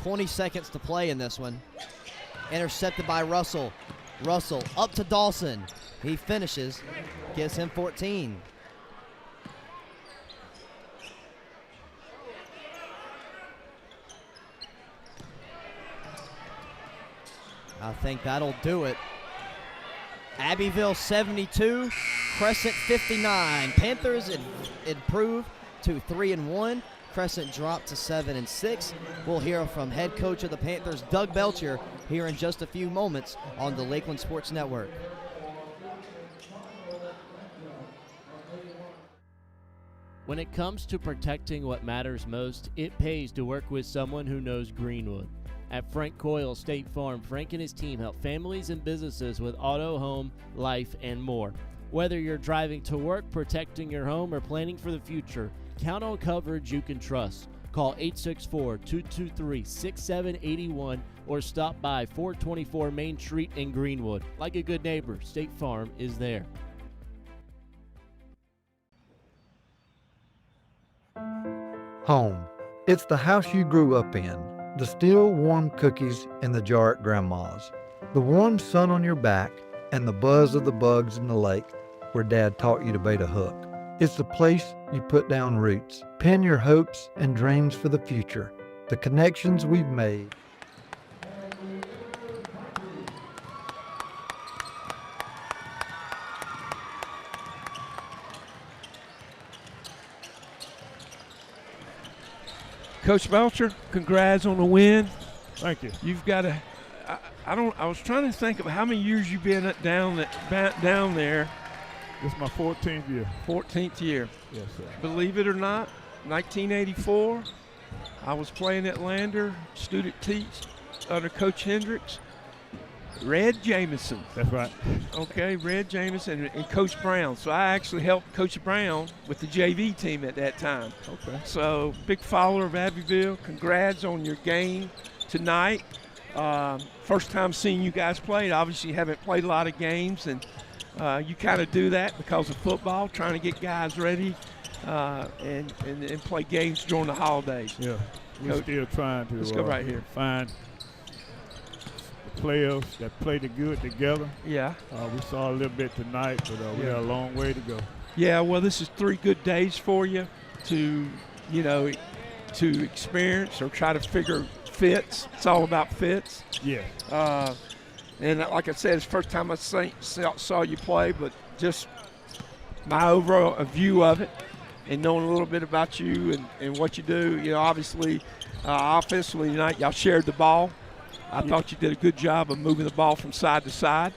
20 seconds to play in this one. Intercepted by Russell. Russell up to Dawson. He finishes, gives him 14. I think that'll do it. Abbeville 72, Crescent 59. Panthers improve to 3-1. Crescent dropped to 7-6. We'll hear from head coach of the Panthers, Doug Belcher, here in just a few moments on the Lakeland Sports Network. When it comes to protecting what matters most, it pays to work with someone who knows Greenwood. At Frank Coyle State Farm, Frank and his team help families and businesses with auto, home, life, and more. Whether you're driving to work, protecting your home, or planning for the future, count on coverage you can trust. Call 864-223-6781 or stop by 424 Main Street in Greenwood. Like a good neighbor, State Farm is there. Home. It's the house you grew up in. The still warm cookies in the jar at Grandma's. The warm sun on your back and the buzz of the bugs in the lake where Dad taught you to bait a hook. It's the place you put down roots, pin your hopes and dreams for the future, the connections we've made. Coach Belcher, congrats on the win. Thank you. You've got a. I was trying to think of how many years you've been down there. This is my 14th year. 14th year. Yes, sir. Believe it or not, 1984, I was playing at Lander, student teach under Coach Hendricks. Red Jamison. That's right. Okay, Red Jamison and Coach Brown. So I actually helped Coach Brown with the JV team at that time. Okay. So big follower of Abbeville. Congrats on your game tonight. First time seeing you guys play. Obviously you haven't played a lot of games, and you kind of do that because of football, trying to get guys ready and play games during the holidays. Yeah, we're still trying to let's go right here. Find players that play the good together. Yeah. We saw a little bit tonight, but we got a long way to go. Yeah, well, this is 3 good days for you to experience or try to figure fits. It's all about fits. Yeah. And like I said, it's the first time I saw you play, but just my overall view of it and knowing a little bit about you and what you do. You know, obviously, offensively tonight, y'all shared the ball. I thought you did a good job of moving the ball from side to side.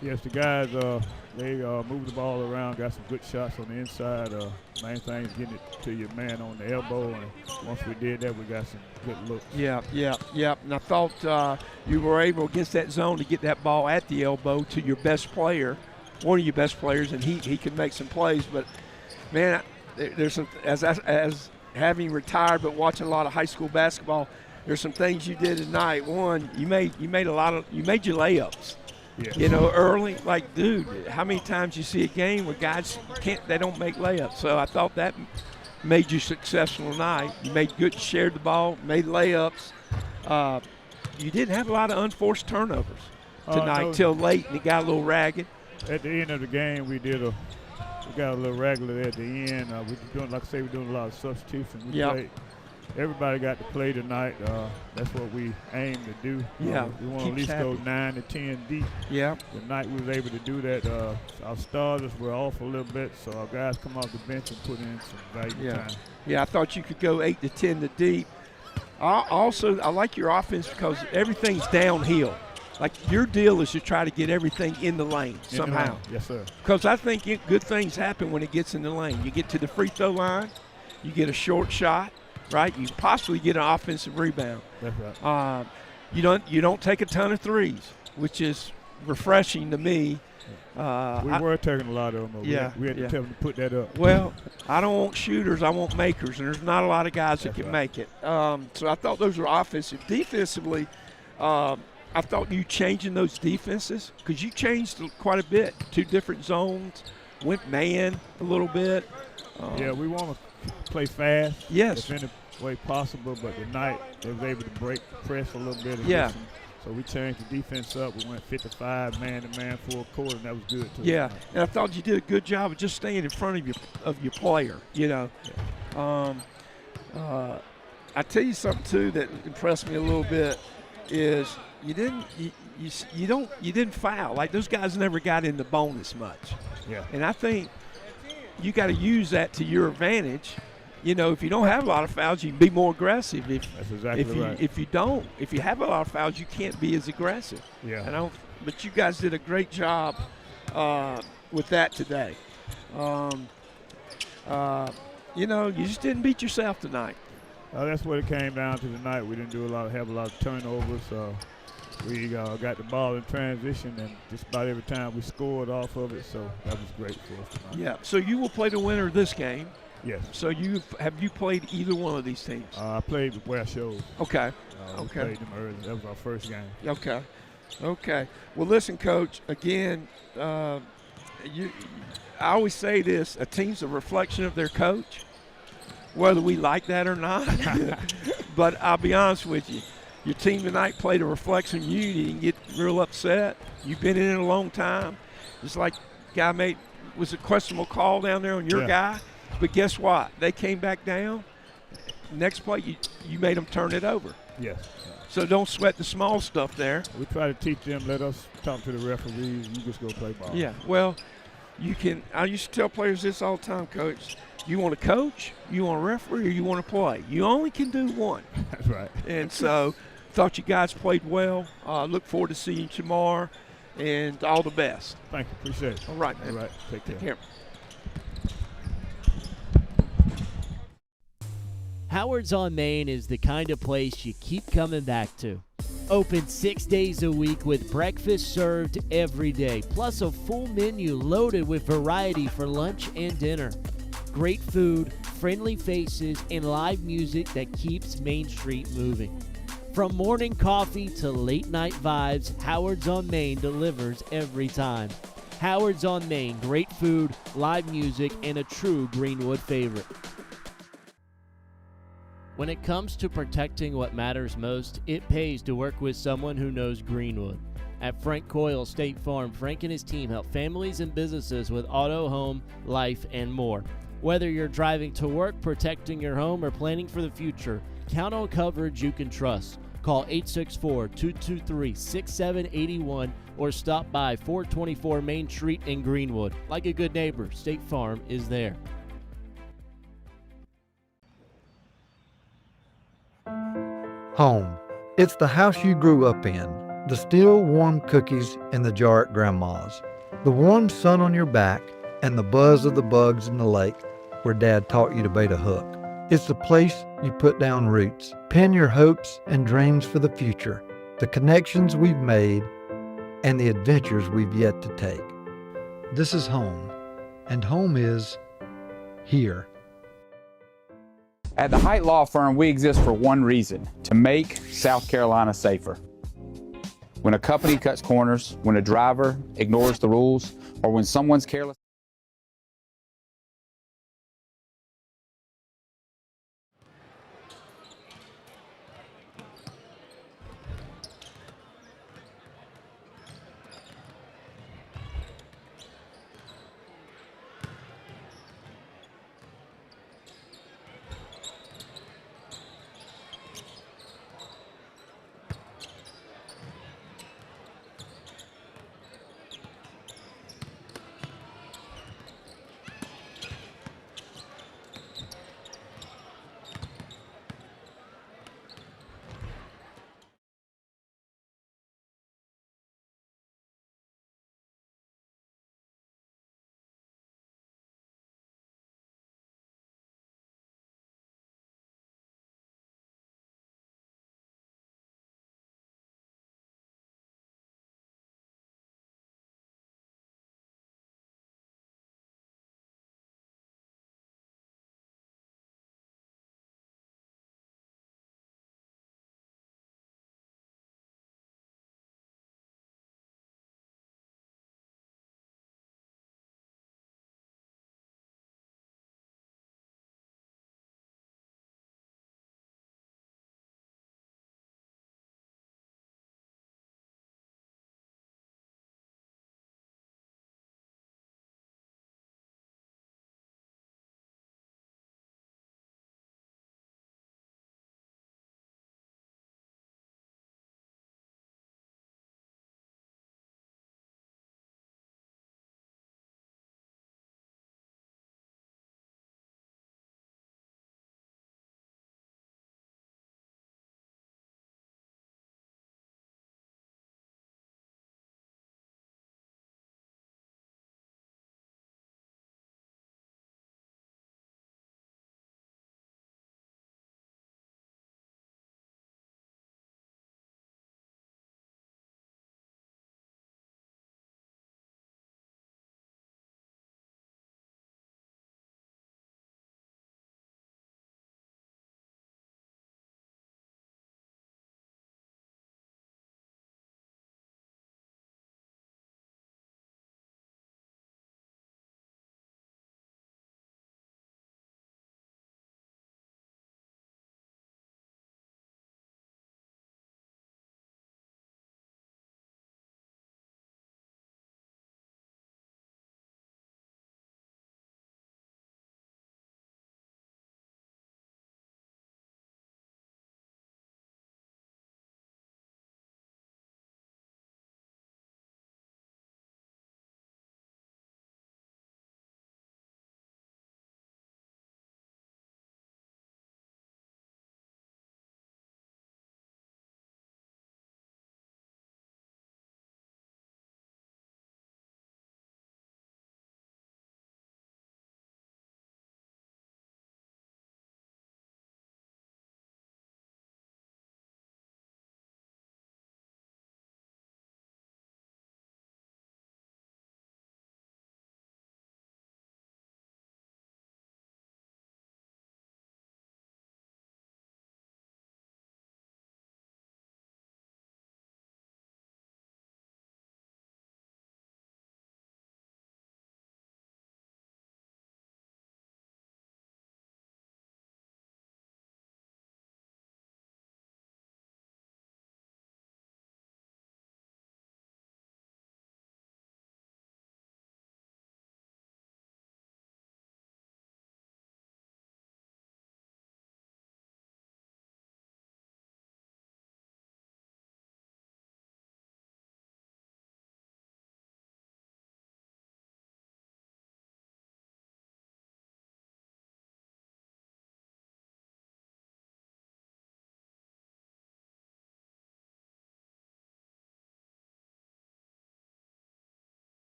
Yes, the guys, they moved the ball around, got some good shots on the inside. Main thing is getting it to your man on the elbow, and once we did that, we got some good looks. Yeah. And I thought you were able against that zone to get that ball at the elbow to your best player, one of your best players, and he could make some plays. But, man, there's some, as having retired but watching a lot of high school basketball, there's some things you did tonight. One, you made your layups. Yes. You know, early. Like, dude, how many times you see a game where guys they don't make layups? So I thought that made you successful tonight. You shared the ball, made layups. You didn't have a lot of unforced turnovers tonight till late, and it got a little ragged. At the end of the game, we got a little regular at the end. We're doing a lot of substitution. Everybody got to play tonight. That's what we aim to do. Yeah, we want to at least go 9 to 10 deep. Yeah. Tonight we was able to do that. Our starters were off a little bit, so our guys come off the bench and put in some valuable time. Yeah, I thought you could go 8 to 10 to deep. I like your offense because everything's downhill. Like, your deal is to try to get everything in the lane somehow. Yes, sir. Because I think good things happen when it gets in the lane. You get to the free throw line, you get a short shot. Right, you possibly get an offensive rebound. That's right. You don't take a ton of threes, which is refreshing to me. We were taking a lot of them. We had to tell them to put that up. Well, I don't want shooters, I want makers, and there's not a lot of guys that can make it. So I thought those were offensive. Defensively, I thought you changing those defenses because you changed quite a bit. 2 different zones, went man a little bit. We want to play fast. Yes. If any way possible, but tonight they was able to break the press a little bit. And Yeah. get some, so we changed the defense up. We went 55 man-to-man full court, and that was good too. Yeah, tonight. and I thought you did a good job of just staying in front of your player. You know, I tell you something too that impressed me a little bit is you didn't foul. Like those guys never got in the bonus much. Yeah. And I think you got to use that to your advantage. You know, if you don't have a lot of fouls, you can be more aggressive. That's exactly right. If you have a lot of fouls, you can't be as aggressive. Yeah. But you guys did a great job with that today. You know, you just didn't beat yourself tonight. That's what it came down to tonight. We didn't have a lot of turnovers. We got the ball in transition, and just about every time we scored off of it. So that was great for us tonight. Yeah. So you will play the winner of this game. Yes. So have you played either one of these teams? I played with Ware Shoals. Okay. We played them early. That was our first game. Okay. Okay. Well, listen, Coach. Again, I always say this: a team's a reflection of their coach, whether we like that or not. But I'll be honest with you. Your team tonight played a reflection of you. You didn't get real upset. You've been in it a long time. It's like guy was a questionable call down there on your guy. But guess what? They came back down. Next play, you made them turn it over. Yes. So don't sweat the small stuff there. We try to teach them, let us talk to the referees, you just go play ball. Yeah, well, I used to tell players this all the time, Coach. You want to coach, you want to referee, or you want to play. You only can do one. That's right. And so thought you guys played well. Look forward to seeing you tomorrow, and all the best. Thank you. Appreciate it. All right, man. All right. Take care. Take care. Howard's on Main is the kind of place you keep coming back to. Open 6 days a week with breakfast served every day, plus a full menu loaded with variety for lunch and dinner. Great food, friendly faces, and live music that keeps Main Street moving. From morning coffee to late night vibes, Howard's on Main delivers every time. Howard's on Main, great food, live music, and a true Greenwood favorite. When it comes to protecting what matters most, it pays to work with someone who knows Greenwood. At Frank Coyle State Farm, Frank and his team help families and businesses with auto, home, life, and more. Whether you're driving to work, protecting your home, or planning for the future, count on coverage you can trust. Call 864-223-6781 or stop by 424 Main Street in Greenwood. Like a good neighbor, State Farm is there. Home. It's the house you grew up in. The still warm cookies in the jar at Grandma's. The warm sun on your back and the buzz of the bugs in the lake where Dad taught you to bait a hook. It's the place you put down roots, pin your hopes and dreams for the future, the connections we've made, and the adventures we've yet to take. This is home, and home is here. At the Height Law Firm, we exist for one reason: to make South Carolina safer. When a company cuts corners, when a driver ignores the rules, or when someone's careless.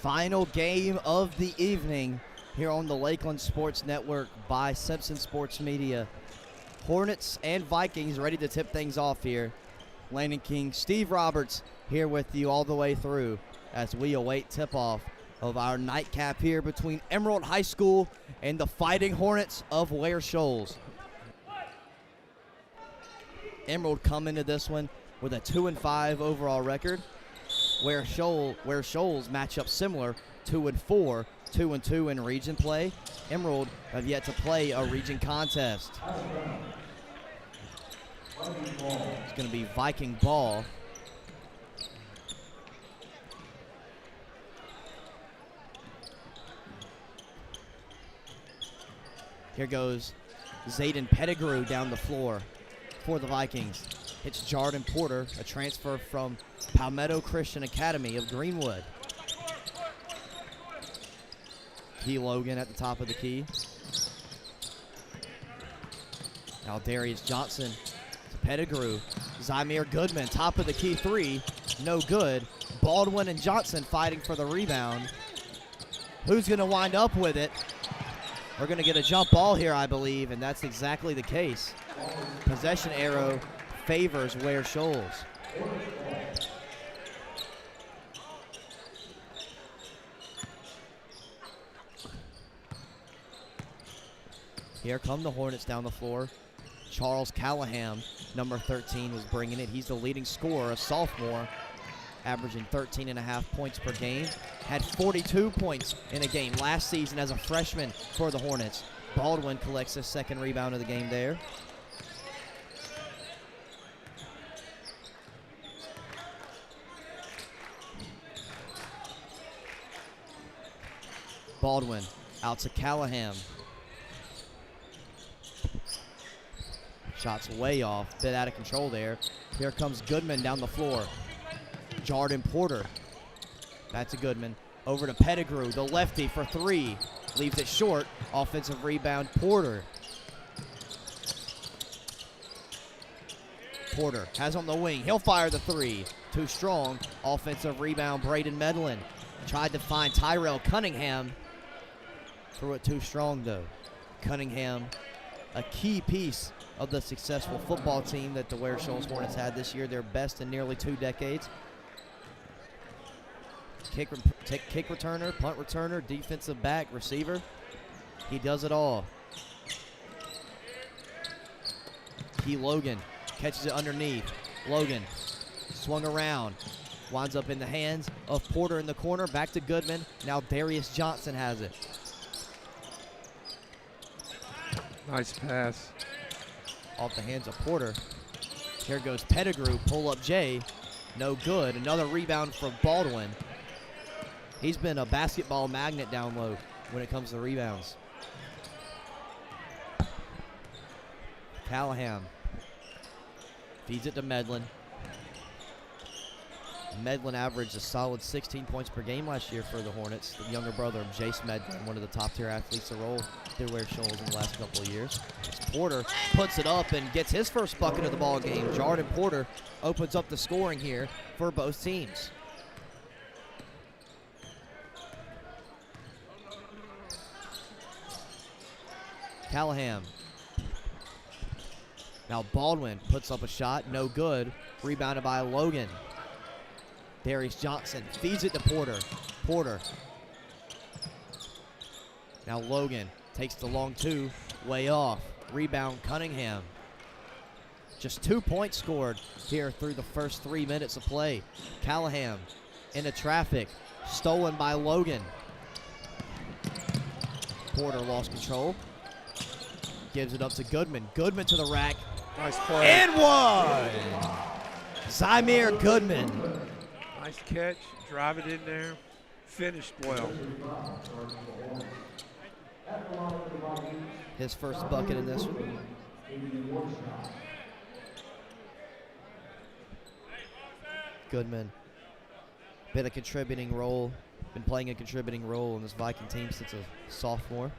Final game of the evening here on the Lakeland Sports Network by Simpson Sports Media. Hornets and Vikings ready to tip things off here. Landon King, Steve Roberts here with you all the way through as we await tip-off of our nightcap here between Emerald High School and the Fighting Hornets of Ware Shoals. Emerald come into this one with a 2-5 overall record. Ware Shoals match up similar, 2-4, 2-2 in region play. Emerald have yet to play a region contest. It's going to be Viking ball. Here goes Zayden Pettigrew down the floor for the Vikings. It's Jordan Porter, a transfer from Palmetto Christian Academy of Greenwood. Key Logan at the top of the key. Now Darius Johnson to Pettigrew. Zymir Goodman, top of the key three, no good. Baldwin and Johnson fighting for the rebound. Who's going to wind up with it? We're going to get a jump ball here, I believe, and that's exactly the case. Possession arrow favors Ware Shoals. Here come the Hornets down the floor. Charles Callahan, number 13, was bringing it. He's the leading scorer, a sophomore, averaging 13.5 points per game. Had 42 points in a game last season as a freshman for the Hornets. Baldwin collects his second rebound of the game there. Baldwin out to Callahan. Shots way off, bit out of control there. Here comes Goodman down the floor. Jordan Porter, that's a Goodman. Over to Pettigrew, the lefty for three. Leaves it short, offensive rebound, Porter. Porter has on the wing, he'll fire the three. Too strong, offensive rebound, Braden Medlin. Tried to find Tyrell Cunningham. Threw it too strong though. Cunningham, a key piece of the successful football team that the Ware Shoals Hornets had this year, their best in nearly 2 decades. Kick returner, punt returner, defensive back, receiver. He does it all. Key Logan catches it underneath. Logan swung around. Winds up in the hands of Porter in the corner. Back to Goodman. Now Darius Johnson has it. Nice pass. Off the hands of Porter. Here goes Pettigrew. Pull up Jay. No good. Another rebound from Baldwin. He's been a basketball magnet down low when it comes to rebounds. Callahan feeds it to Medlin. Medlin averaged a solid 16 points per game last year for the Hornets. The younger brother of Jace Medlin, one of the top-tier athletes to roll through Ware Shoals in the last couple of years. Porter puts it up and gets his first bucket of the ball game. Jordan Porter opens up the scoring here for both teams. Callahan. Now Baldwin puts up a shot, no good. Rebounded by Logan. Darius Johnson feeds it to Porter. Porter. Now Logan takes the long two, way off. Rebound Cunningham. Just 2 points scored here through the first 3 minutes of play. Callahan into traffic, stolen by Logan. Porter lost control. Gives it up to Goodman. Goodman to the rack. Nice play. And one! Zymir Goodman. Nice catch. Drive it in there. Finished well. His first bucket in this one. Goodman. Been a contributing role. Been playing a contributing role in this Viking team since a sophomore.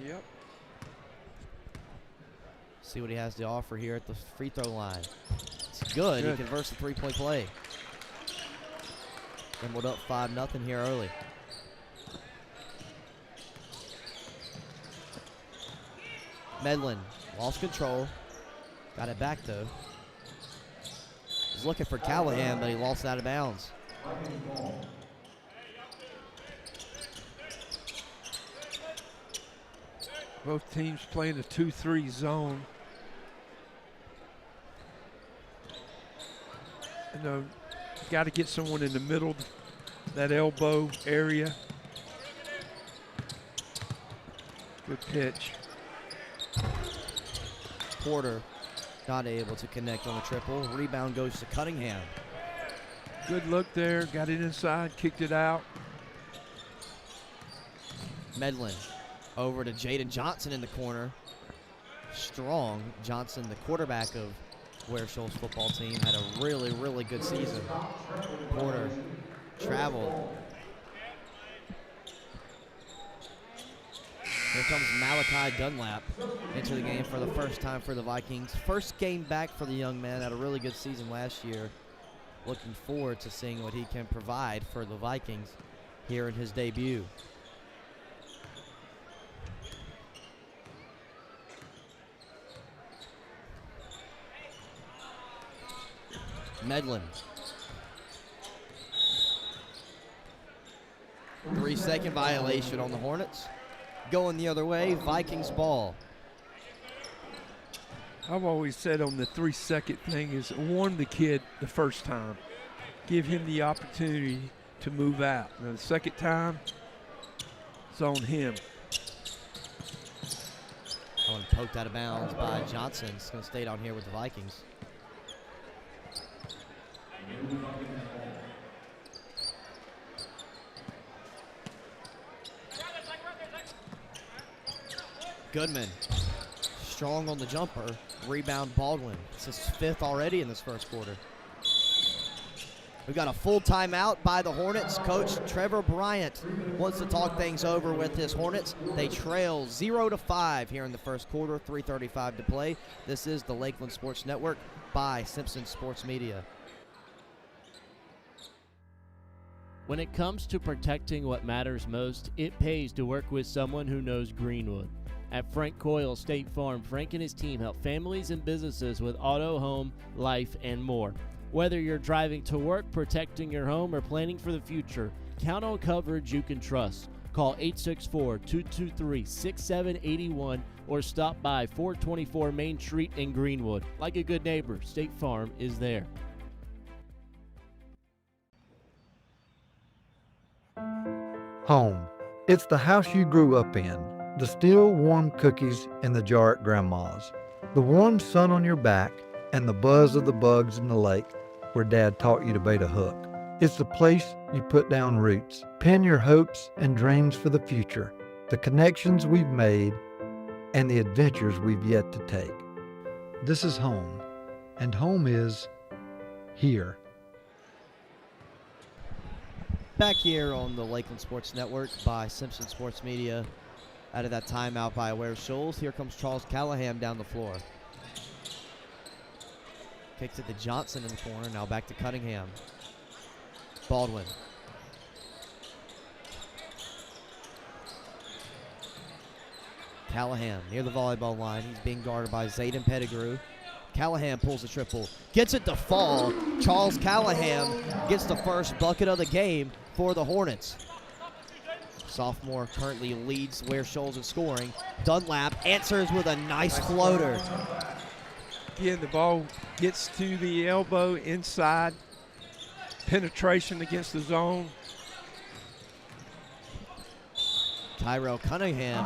Yep. See what he has to offer here at the free throw line. It's good. He converts the three-point play. Greenwood up 5-0 here early. Medlin lost control. Got it back though. Was looking for Callahan, but he lost it out of bounds. Both teams playing a 2-3 zone. You know, got to get someone in the middle, that elbow area. Good pitch. Porter not able to connect on the triple. Rebound goes to Cunningham. Good look there. Got it inside, kicked it out. Medlin over to Jaden Johnson in the corner. Strong. Johnson, the quarterback of Ware Shoals football team, had a really, really good season. Porter traveled. Here comes Malachi Dunlap into the game for the first time for the Vikings. First game back for the young man. Had a really good season last year. Looking forward to seeing what he can provide for the Vikings here in his debut. Medlin. 3-second violation on the Hornets. Going the other way, Vikings ball. I've always said on the 3-second thing is warn the kid the first time. Give him the opportunity to move out. Now the second time, it's on him. Going poked out of bounds by Johnson. It's going to stay down here with the Vikings. Goodman, strong on the jumper. Rebound Baldwin. It's his fifth already in this first quarter. We've got a full timeout by the Hornets. Coach Trevor Bryant wants to talk things over with his Hornets. They trail 0-5 here in the first quarter, 3:35 to play. This is the Lakeland Sports Network by Simpson Sports Media. When it comes to protecting what matters most, it pays to work with someone who knows Greenwood. At Frank Coyle State Farm, Frank and his team help families and businesses with auto, home, life, and more. Whether you're driving to work, protecting your home, or planning for the future, count on coverage you can trust. Call 864-223-6781 or stop by 424 Main Street in Greenwood. Like a good neighbor, State Farm is there. Home. It's the house you grew up in. The still warm cookies in the jar at Grandma's. The warm sun on your back and the buzz of the bugs in the lake where Dad taught you to bait a hook. It's the place you put down roots, pin your hopes and dreams for the future, the connections we've made, and the adventures we've yet to take. This is home, and home is here. Back here on the Lakeland Sports Network by Simpson Sports Media. Out of that timeout by Ware Shoals, here comes Charles Callahan down the floor. Kicks it to Johnson in the corner, now back to Cunningham. Baldwin. Callahan near the volleyball line. He's being guarded by Zayden Pettigrew. Callahan pulls the triple, gets it to fall. Charles Callahan gets the first bucket of the game for the Hornets. Sophomore currently leads Ware Shoals in scoring. Dunlap answers with a nice floater. Again, the ball gets to the elbow inside. Penetration against the zone. Tyrell Cunningham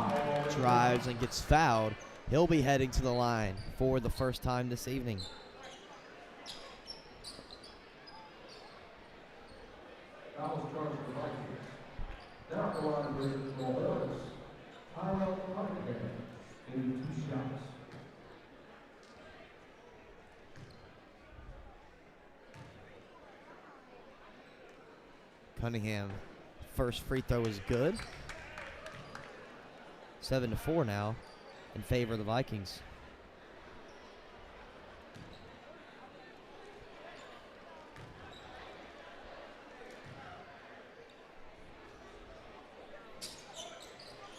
drives and gets fouled. He'll be heading to the line for the first time this evening. Cunningham, first free throw is good. 7-4 now in favor of the Vikings.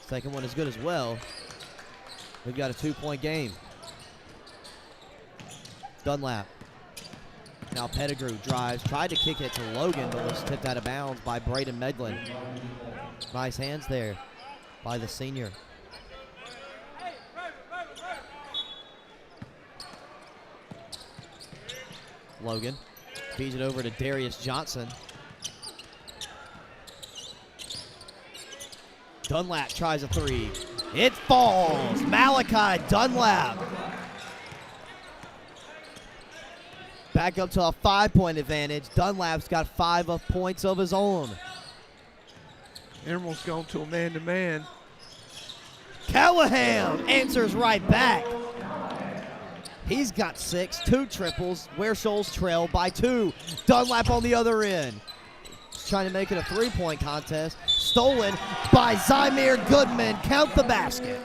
Second one is good as well. We've got a 2-point game. Dunlap. Now Pettigrew drives, tried to kick it to Logan, but was tipped out of bounds by Braden Medlin. Nice hands there by the senior. Logan feeds it over to Darius Johnson. Dunlap tries a three. It falls. Malachi Dunlap. Back up to a 5-point advantage. Dunlap's got 5 points of his own. Emerald's going to a man-to-man. Callahan answers right back. He's got 6, 2 triples. Ware Shoals trail by 2. Dunlap on the other end. He's trying to make it a 3-point contest. Stolen by Zymir Goodman. Count the basket.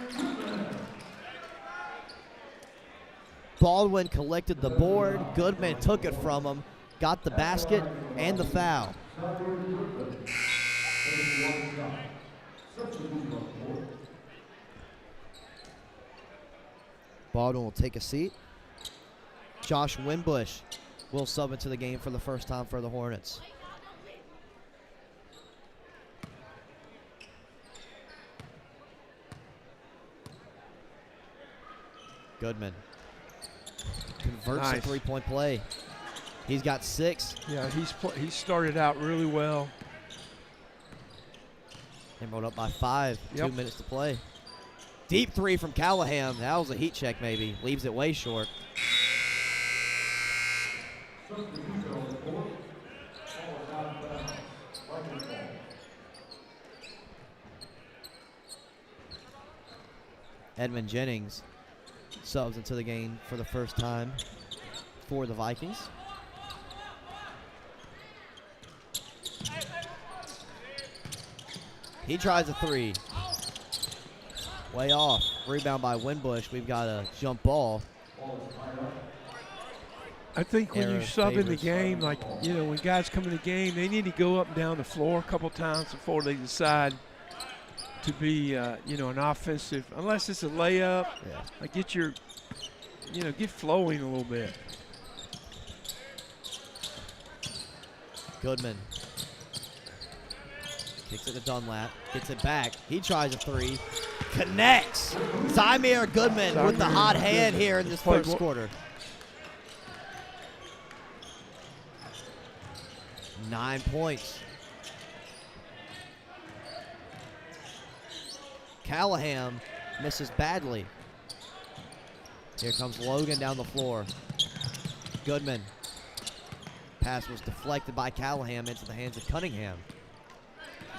Baldwin collected the board. Goodman took it from him. Got the basket and the foul. Baldwin will take a seat. Josh Winbush will sub into the game for the first time for the Hornets. Goodman converts a 3-point play. He's got 6. Yeah, he started out really well. Emerald up by 5. Yep. 2 minutes to play. Deep 3 from Callahan. That was a heat check maybe. Leaves it way short. Edmund Jennings subs into the game for the first time for the Vikings. He tries a 3. Way off. Rebound by Winbush. We've got a jump ball. I think when you sub in the game, like, you know, when guys come in the game, they need to go up and down the floor a couple times before they decide to be, you know, an offensive, unless it's a layup. Yeah. Like, get your, you know, get flowing a little bit. Goodman kicks it to Dunlap, gets it back. He tries a 3, connects. Zymir Goodman with the hot hand here in this first quarter. 9 points. Callahan misses badly. Here comes Logan down the floor. Goodman. Pass was deflected by Callahan into the hands of Cunningham.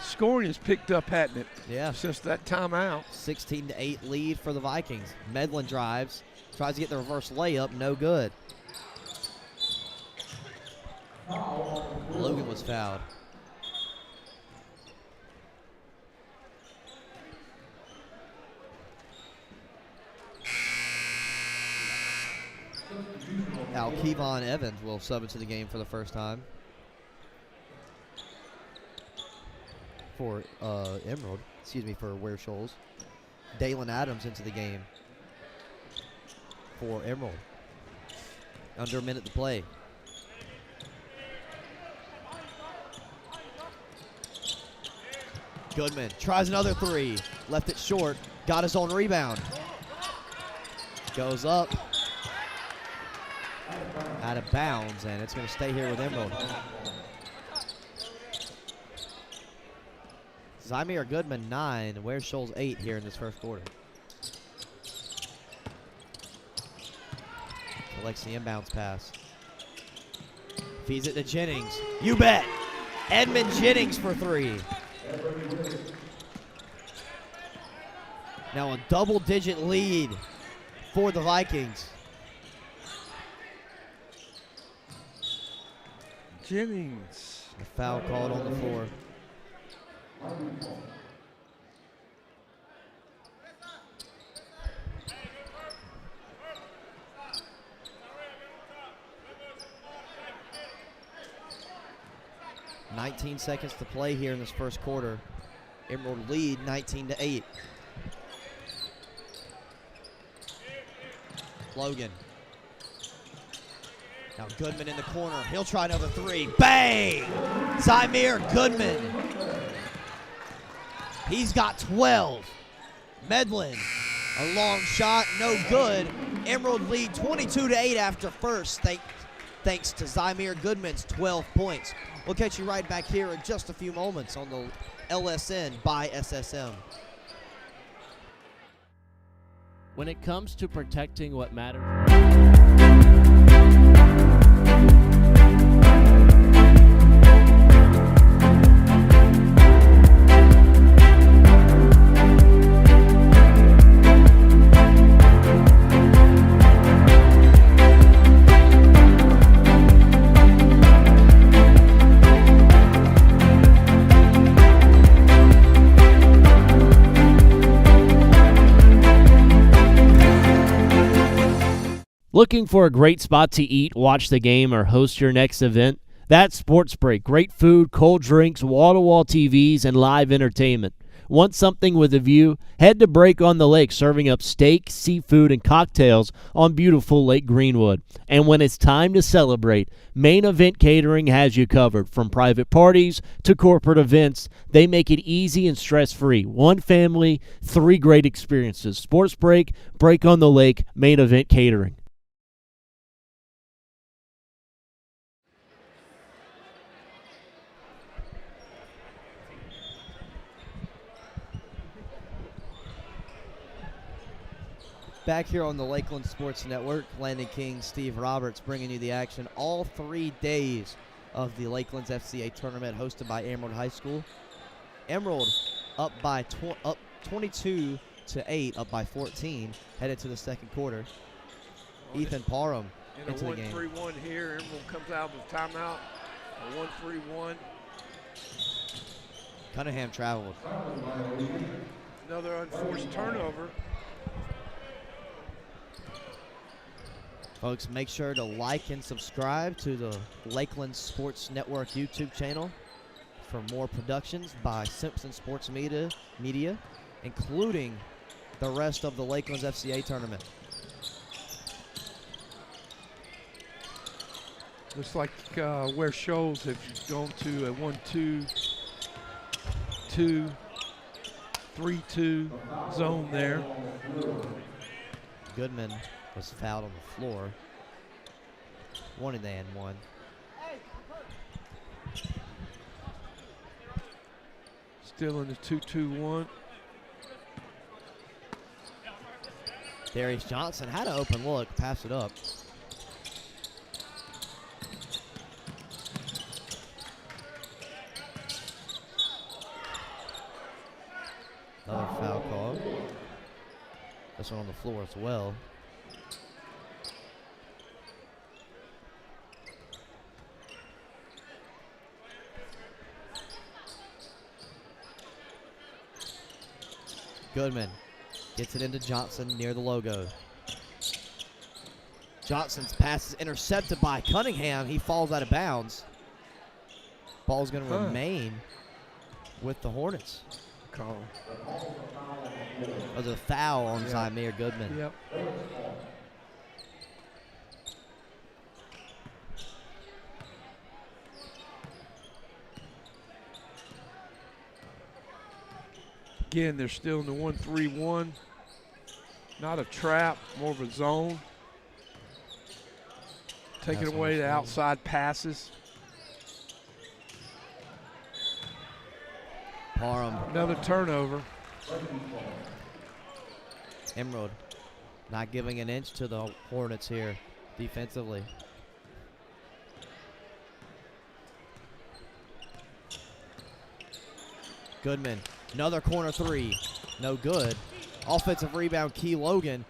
Scoring is picked up, hasn't it? Yeah. Since that timeout. 16-8 lead for the Vikings. Medlin drives, tries to get the reverse layup, no good. Logan was fouled. Now Kevon Evans will sub into the game for the first time for Emerald, for Ware Shoals. Dalen Adams into the game for Emerald. Under a minute to play. Goodman tries another three. Left it short. Got his own rebound. Goes up. Out of bounds, and it's going to stay here with Emerald. Zymir Goodman 9, Ware Shoals 8 here in this first quarter. Collects the inbounds pass. Feeds it to Jennings. You bet. Edmund Jennings for three. Now a double-digit lead for the Vikings. Jennings. A foul called on the floor. $19 seconds to play here in this first quarter. Emerald lead 19-8. Logan. Now Goodman in the corner. He'll try another three. Bang! Zymir Goodman. He's got 12. Medlin. A long shot, no good. Emerald lead 22-8 after first, thanks to Zymir Goodman's 12 points. We'll catch you right back here in just a few moments on the LSN by SSM. When it comes to protecting what matters. Looking for a great spot to eat, watch the game, or host your next event? That's Sports Break. Great food, cold drinks, wall-to-wall TVs, and live entertainment. Want something with a view? Head to Break on the Lake, serving up steak, seafood, and cocktails on beautiful Lake Greenwood. And when it's time to celebrate, Main Event Catering has you covered. From private parties to corporate events, they make it easy and stress-free. One family, 3 great experiences. Sports Break, Break on the Lake, Main Event Catering. Back here on the Lakeland Sports Network, Landon King, Steve Roberts bringing you the action all 3 days of the Lakelands FCA tournament hosted by Emerald High School. Emerald up by 22-8, up by 14, headed to the second quarter. Ethan Parham into the game. In a 1-3-1 here, Emerald comes out with a timeout. A 1-3-1. Cunningham traveled. Another unforced turnover. Folks, make sure to like and subscribe to the Lakeland Sports Network YouTube channel for more productions by Simpson Sports Media, including the rest of the Lakelands FCA tournament. Looks like Ware Shoals have gone to a 1-2-2, 3-2 zone there. Goodman was fouled on the floor. Wanted and one. Still in the 2-2-1. Darius Johnson had an open look, pass it up. Another foul call. This one on the floor as well. Goodman gets it into Johnson near the logo. Johnson's pass is intercepted by Cunningham. He falls out of bounds. Ball's going to remain with the Hornets. Call. There's a foul on Zymir Goodman. Yep. Again, they're still in the 1-3-1. Not a trap, more of a zone. Taking away the outside passes. Parham. Another turnover. Emerald not giving an inch to the Hornets here defensively. Goodman, another corner three, no good. Offensive rebound, Key Logan.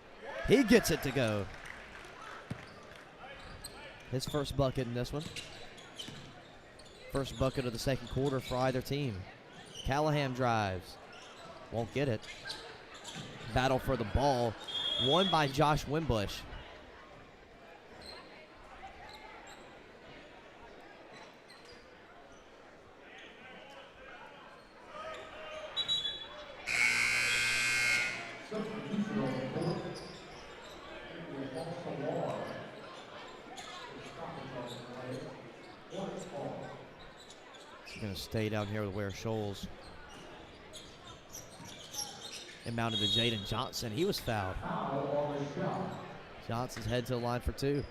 He gets it to go. His first bucket in this one. First bucket of the second quarter for either team. Callahan drives, won't get it. Battle for the ball, won by Josh Wimbush. He's going to stay down here with Ware Shoals. Inbounded to Jaden Johnson. He was fouled. Johnson's head to the line for two.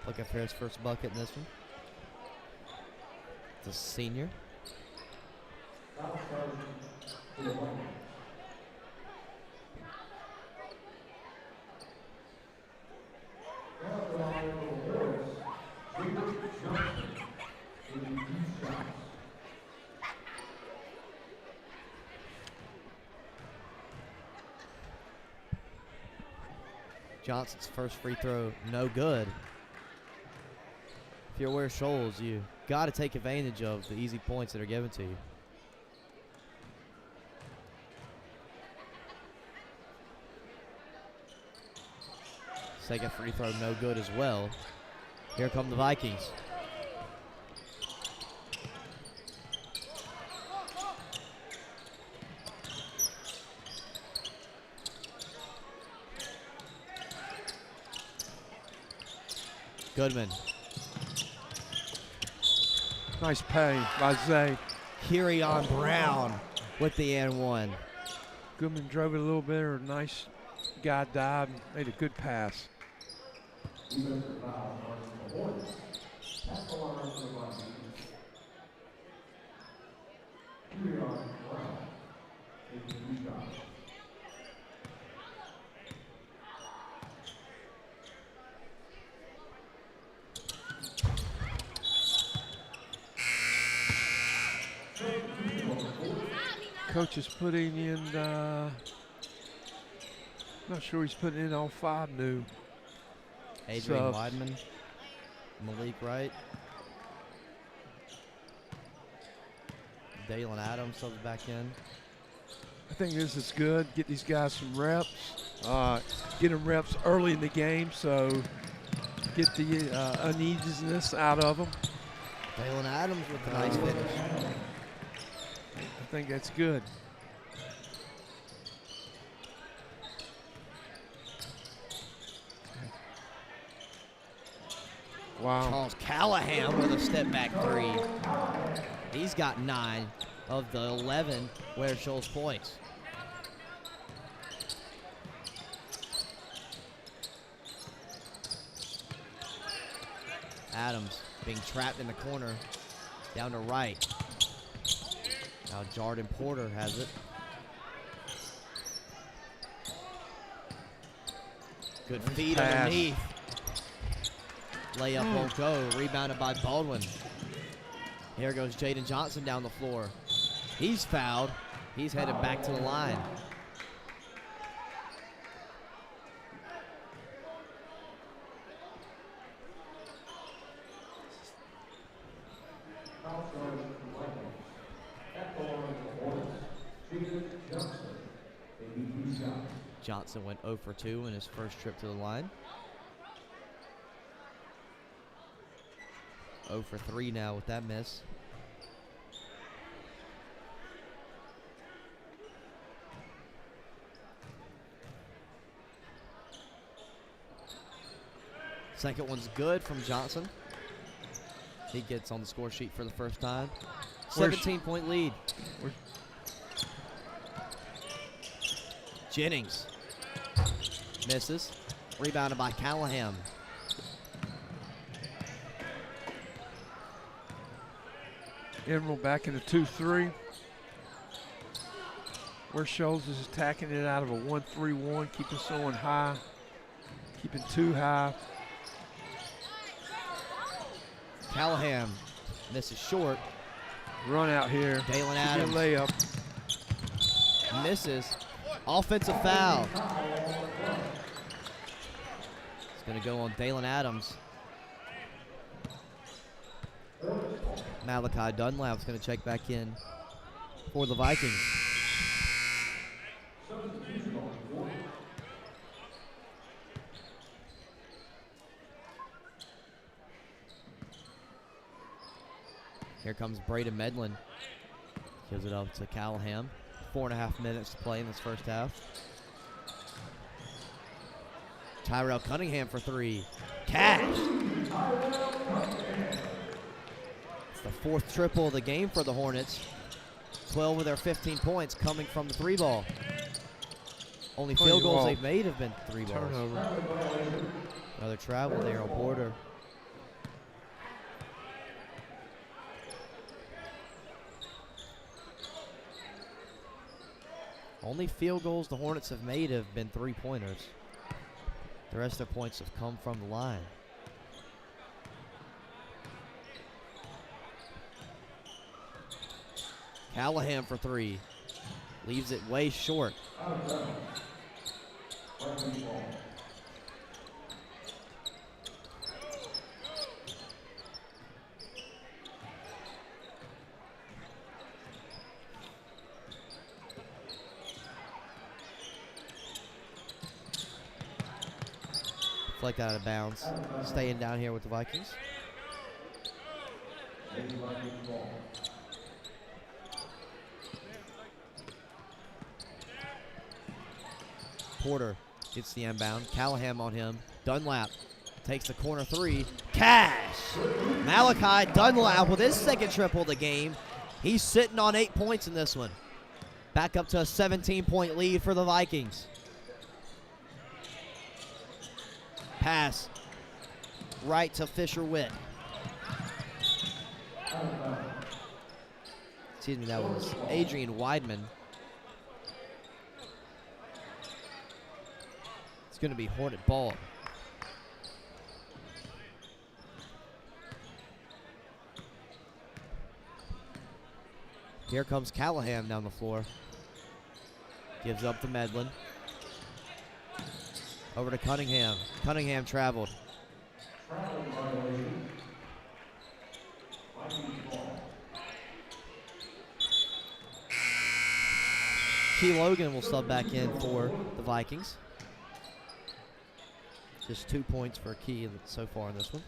Looking for his first bucket in this one. The senior. Johnson's first free throw, no good. If you're Ware Shoals, you got to take advantage of the easy points that are given to you. Second free throw, no good as well. Here come the Vikings. Goodman. Nice pay by Zay. Kyrion Brown with the N1. Goodman drove it a little bit, or nice guy dived, made a good pass. Coach is putting in, not sure he's putting in all five new. Adrian Weidman, Malik Wright, Dalen Adams subs back in. I think this is good. Get these guys some reps. Get them reps early in the game, so get the uneasiness out of them. Dalen Adams with a nice finish. I think that's good. Wow. Charles Callahan with a step back three. He's got 9 of the 11 Ware Shoals points. Adams being trapped in the corner, down to Wright. Now Jordan Porter has it. Good feed pass. underneath. Layup won't go. Rebounded by Baldwin. Here goes Jaden Johnson down the floor. He's fouled. He's headed back to the line. Johnson went 0 for 2 in his first trip to the line. 0 for 3 now with that miss. Second one's good from Johnson. He gets on the score sheet for the first time. 17-point lead. Jennings misses. Rebounded by Callahan. Emerald back in the 2-3. Where Shoals is attacking it out of a 1-3-1, keeping someone high, keeping two high. Callahan misses short. Run out here. Dalen Adams layup. misses. Offensive foul. It's going to go on Dalen Adams. Malachi Dunlap's going to check back in for the Vikings. Here comes Braden Medlin. Gives it up to Callahan. 4.5 minutes to play in this first half. Tyrell Cunningham for 3. Cash. It's the 4th triple of the game for the Hornets. 12 of their 15 points coming from the 3 ball. Only field goals they've made have been 3 balls. Turnover. Another travel there on Porter. Only field goals the Hornets have made have been 3-pointers. The rest of their points have come from the line. Callahan for 3. Leaves it way short. Flicked out of bounds. Staying down here with the Vikings. Porter gets the inbound. Callahan on him. Dunlap takes the corner 3. Cash! Malachi Dunlap with his 2nd triple of the game. He's sitting on 8 points in this one. Back up to a 17-point lead for the Vikings. Pass right to Fisher Witt. Excuse me, that was Adrian Weidman. It's going to be Hornet ball. Here comes Callahan down the floor. Gives up to Medlin. Over to Cunningham. Cunningham traveled. Key Logan will sub back in for the Vikings. Just 2 points for Key so far in this one.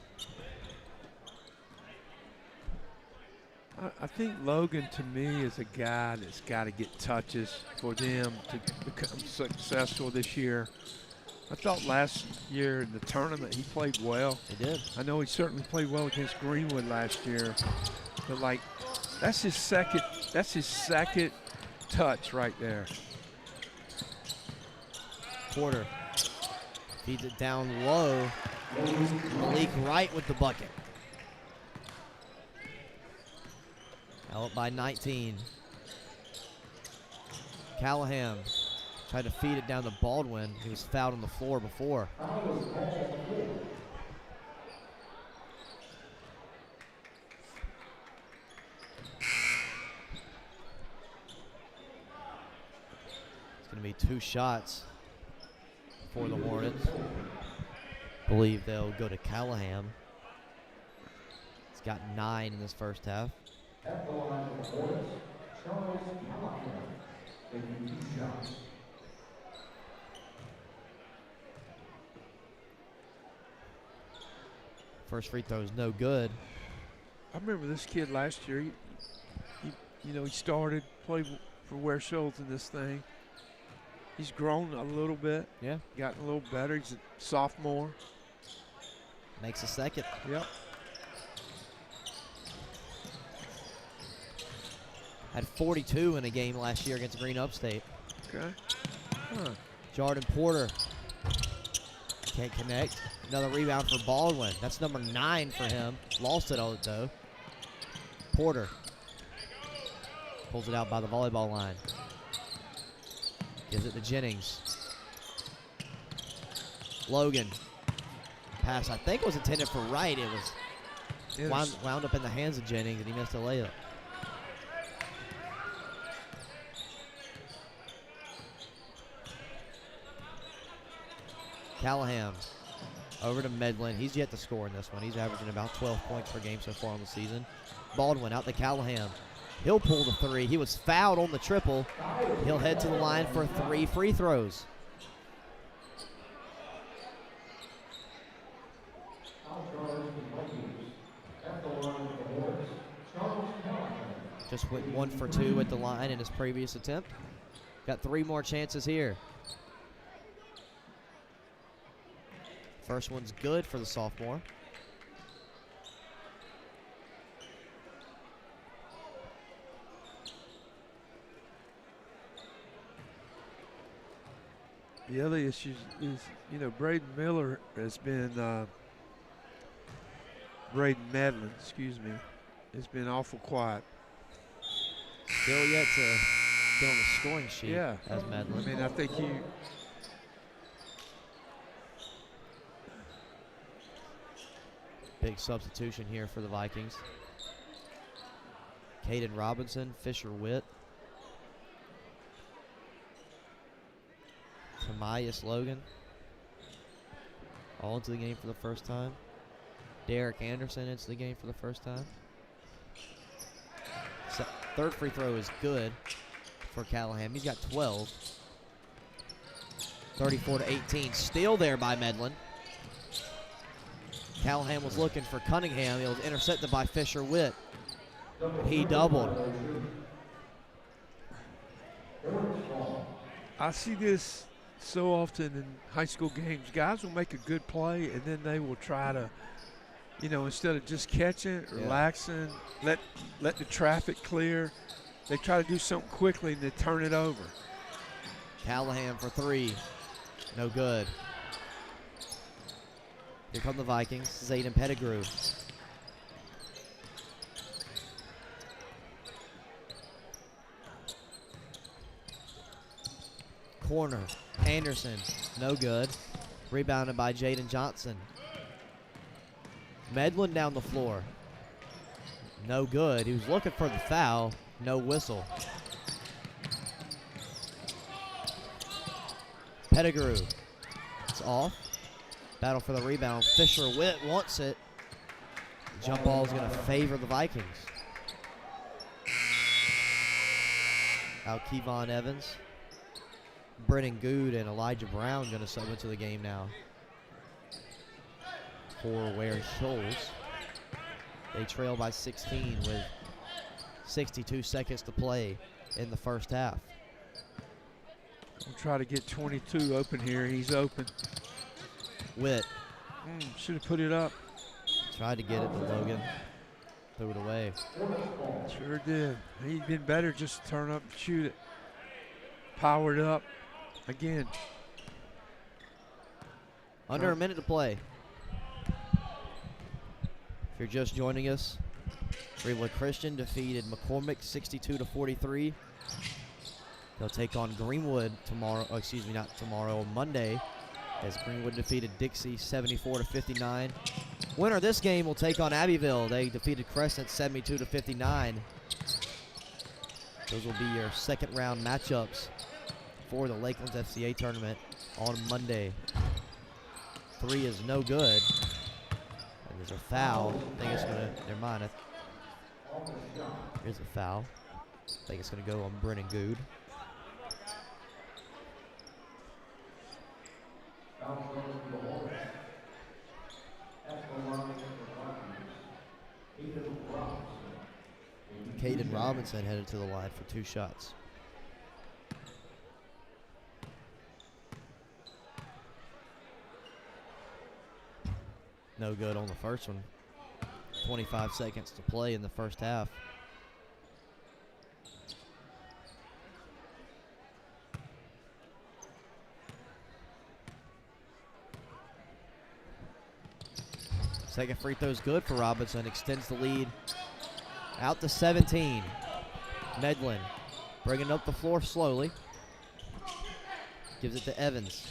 I think Logan, to me, is a guy that's got to get touches for them to become successful this year. I thought last year in the tournament he played well. He did. I know he certainly played well against Greenwood last year, but like that's his second touch right there. Porter feeds it down low. Malik Wright with the bucket. Now up by 19. Callahan Tried to feed it down to Baldwin. He was fouled on the floor before. It's going to be 2 shots for the Hornets. Believe they'll go to Callahan. He's got 9 in this first half. At the line of the Hornets, Charles Callahan, taking 2 shots. First free throw is no good. I remember this kid last year. He started, played for Ware Shoals in this thing. He's grown a little bit. Yeah. Gotten a little better. He's a sophomore. Makes a second. Yep. Had 42 in a game last year against Green Upstate. Okay. Huh. Jordan Porter can't connect. Another rebound for Baldwin. That's number 9 for him. Lost it though. Porter pulls it out by the volleyball line. Gives it to Jennings. Logan. Pass I think was intended for Wright. It was wound up in the hands of Jennings, and he missed a layup. Callahan over to Medlin. He's yet to score in this one. He's averaging about 12 points per game so far on the season. Baldwin out to Callahan. He'll pull the 3. He was fouled on the triple. He'll head to the line for 3 free throws. Just went 1 for 2 at the line in his previous attempt. Got 3 more chances here. First one's good for the sophomore. The other issue is, Braden Miller has been, Braden Medlin, excuse me, has been awful quiet. Still yet to get on the scoring sheet as Medlin. I mean, I think Big substitution here for the Vikings. Caden Robinson, Fisher Witt. Tamias Logan. All into the game for the first time. Derek Anderson into the game for the first time. Third free throw is good for Callahan. He's got 12. 34-18. Still there by Medlin. Callahan was looking for Cunningham. It was intercepted by Fisher Witt. He doubled. I see this so often in high school games. Guys will make a good play, and then they will try to, instead of just catching, relaxing, let the traffic clear, they try to do something quickly and they turn it over. Callahan for 3. No good. Here come the Vikings. Zayden Pettigrew. Corner. Anderson. No good. Rebounded by Jaden Johnson. Medlin down the floor. No good. He was looking for the foul. No whistle. Pettigrew. It's off. Battle for the rebound. Fisher Witt wants it. Jump ball is going to favor the Vikings. Out Kevon Evans. Brennan Good and Elijah Brown going to sub into the game now for Ware Shoals. They trail by 16 with 62 seconds to play in the first half. We'll try to get 22 open here. He's open. Witt. Should have put it up. Tried to get it to Logan. Threw it away. Sure did. He'd been better just to turn up and shoot it. Powered up again. Under a minute to play. If you're just joining us, Greenwood Christian defeated McCormick 62-43. They'll take on Greenwood tomorrow. Oh, excuse me, not tomorrow, Monday, as Greenwood defeated Dixie 74-59. Winner of this game will take on Abbeville. They defeated Crescent 72-59. Those will be your second round matchups for the Lakelands FCA tournament on Monday. 3 is no good. And there's a foul. I think it's gonna, never mind. Here's a foul. I think it's gonna go on Brennan Good. Caden Robinson headed to the line for 2 shots. No good on the first one. 25 seconds to play in the first half. Second free throw's good for Robinson. Extends the lead out to 17. Medlin bringing up the floor slowly. Gives it to Evans.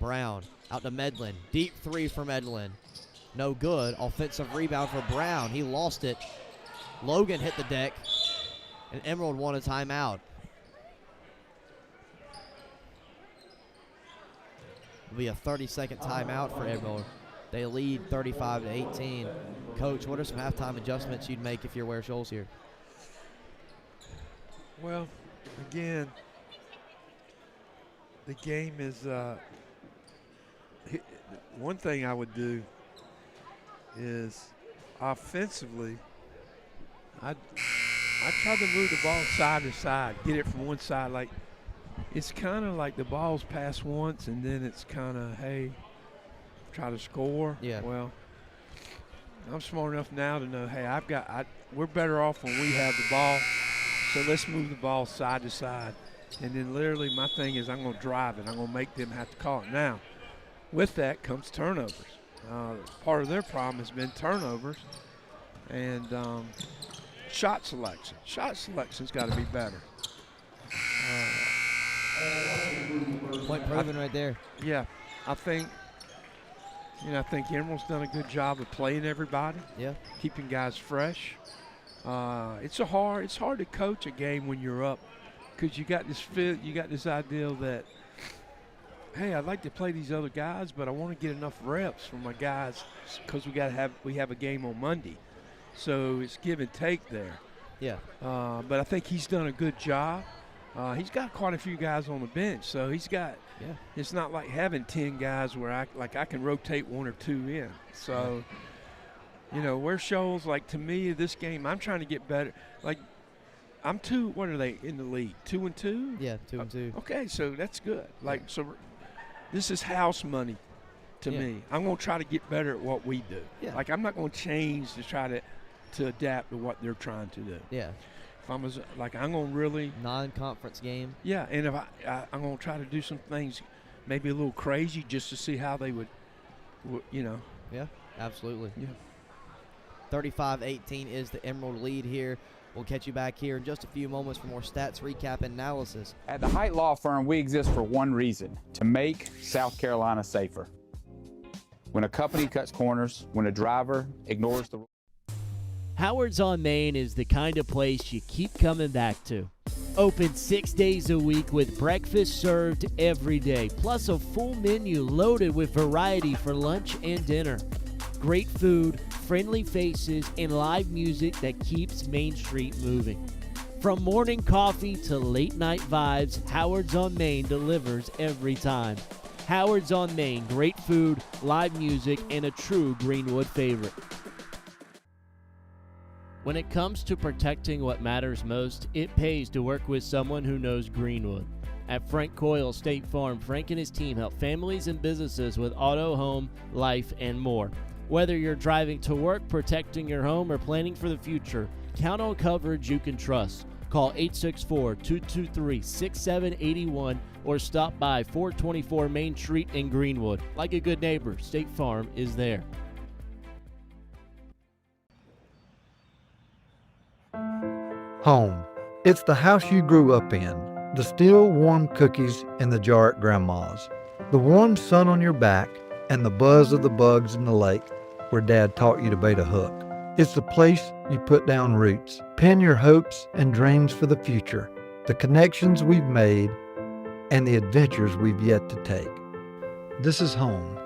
Brown out to Medlin. Deep 3 for Medlin. No good. Offensive rebound for Brown. He lost it. Logan hit the deck. And Emerald won a timeout. It'll be a 30-second timeout for Emerald. They lead 35-18. Coach, what are some halftime adjustments you'd make if you're Ware Shoals here? Well, again, the game is one thing I would do is offensively, I try to move the ball side to side, get it from one side. Like, it's kind of like the ball's passed once and then it's kind of, hey, try to score. Yeah. Well, I'm smart enough now to know, hey, we're better off when we have the ball, so let's move the ball side to side. And then literally my thing is I'm going to drive it. I'm going to make them have to call it. Now, with that comes turnovers. Part of their problem has been turnovers and shot selection. Shot selection's got to be better. Point proven right there. Yeah, I think Emerald's done a good job of playing everybody. Yeah, keeping guys fresh. It's hard to coach a game when you're up, because you got this idea that, hey, I'd like to play these other guys, but I want to get enough reps for my guys because we have a game on Monday, so it's give and take there. Yeah. But I think he's done a good job. He's got quite a few guys on the bench, so he's got. Yeah. It's not like having 10 guys where I can rotate 1 or 2 in. So, Ware Shoals, like, to me, this game, I'm trying to get better. Like, I'm 2. What are they in the league? 2-2? Yeah, 2-2. Okay, so that's good. Like, so this is house money to me. I'm going to try to get better at what we do. Yeah. Like, I'm not going to change to try to adapt to what they're trying to do. Yeah. If I'm going to really non-conference game. Yeah, and if I'm going to try to do some things maybe a little crazy just to see how they would. Yeah, absolutely. Yeah. 35-18 is the Emerald lead here. We'll catch you back here in just a few moments for more stats, recap, and analysis. At the Height Law Firm, we exist for one reason: to make South Carolina safer. When a company cuts corners, when a driver ignores the rules. Howard's on Main is the kind of place you keep coming back to. Open 6 days a week with breakfast served every day, plus a full menu loaded with variety for lunch and dinner. Great food, friendly faces, and live music that keeps Main Street moving. From morning coffee to late night vibes, Howard's on Main delivers every time. Howard's on Main, great food, live music, and a true Greenwood favorite. When it comes to protecting what matters most, it pays to work with someone who knows Greenwood. At Frank Coyle State Farm, Frank and his team help families and businesses with auto, home, life, and more. Whether you're driving to work, protecting your home, or planning for the future, count on coverage you can trust. Call 864-223-6781 or stop by 424 Main Street in Greenwood. Like a good neighbor, State Farm is there. Home. It's the house you grew up in, the still warm cookies in the jar at Grandma's, the warm sun on your back, and the buzz of the bugs in the lake where Dad taught you to bait a hook. It's the place you put down roots, pin your hopes and dreams for the future, the connections we've made, and the adventures we've yet to take. This is home,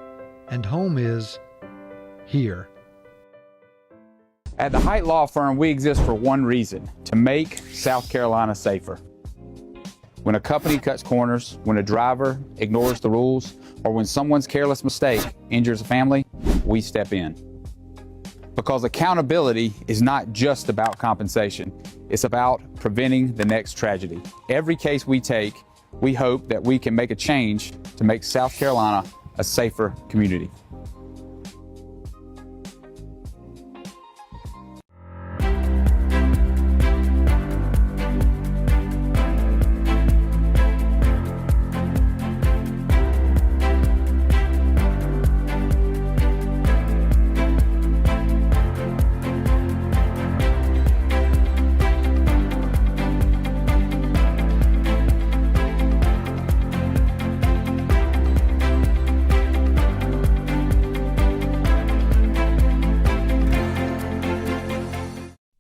and home is here. At the Height Law Firm, we exist for one reason: to make South Carolina safer. When a company cuts corners, when a driver ignores the rules, or when someone's careless mistake injures a family, we step in. Because accountability is not just about compensation, it's about preventing the next tragedy. Every case we take, we hope that we can make a change to make South Carolina a safer community.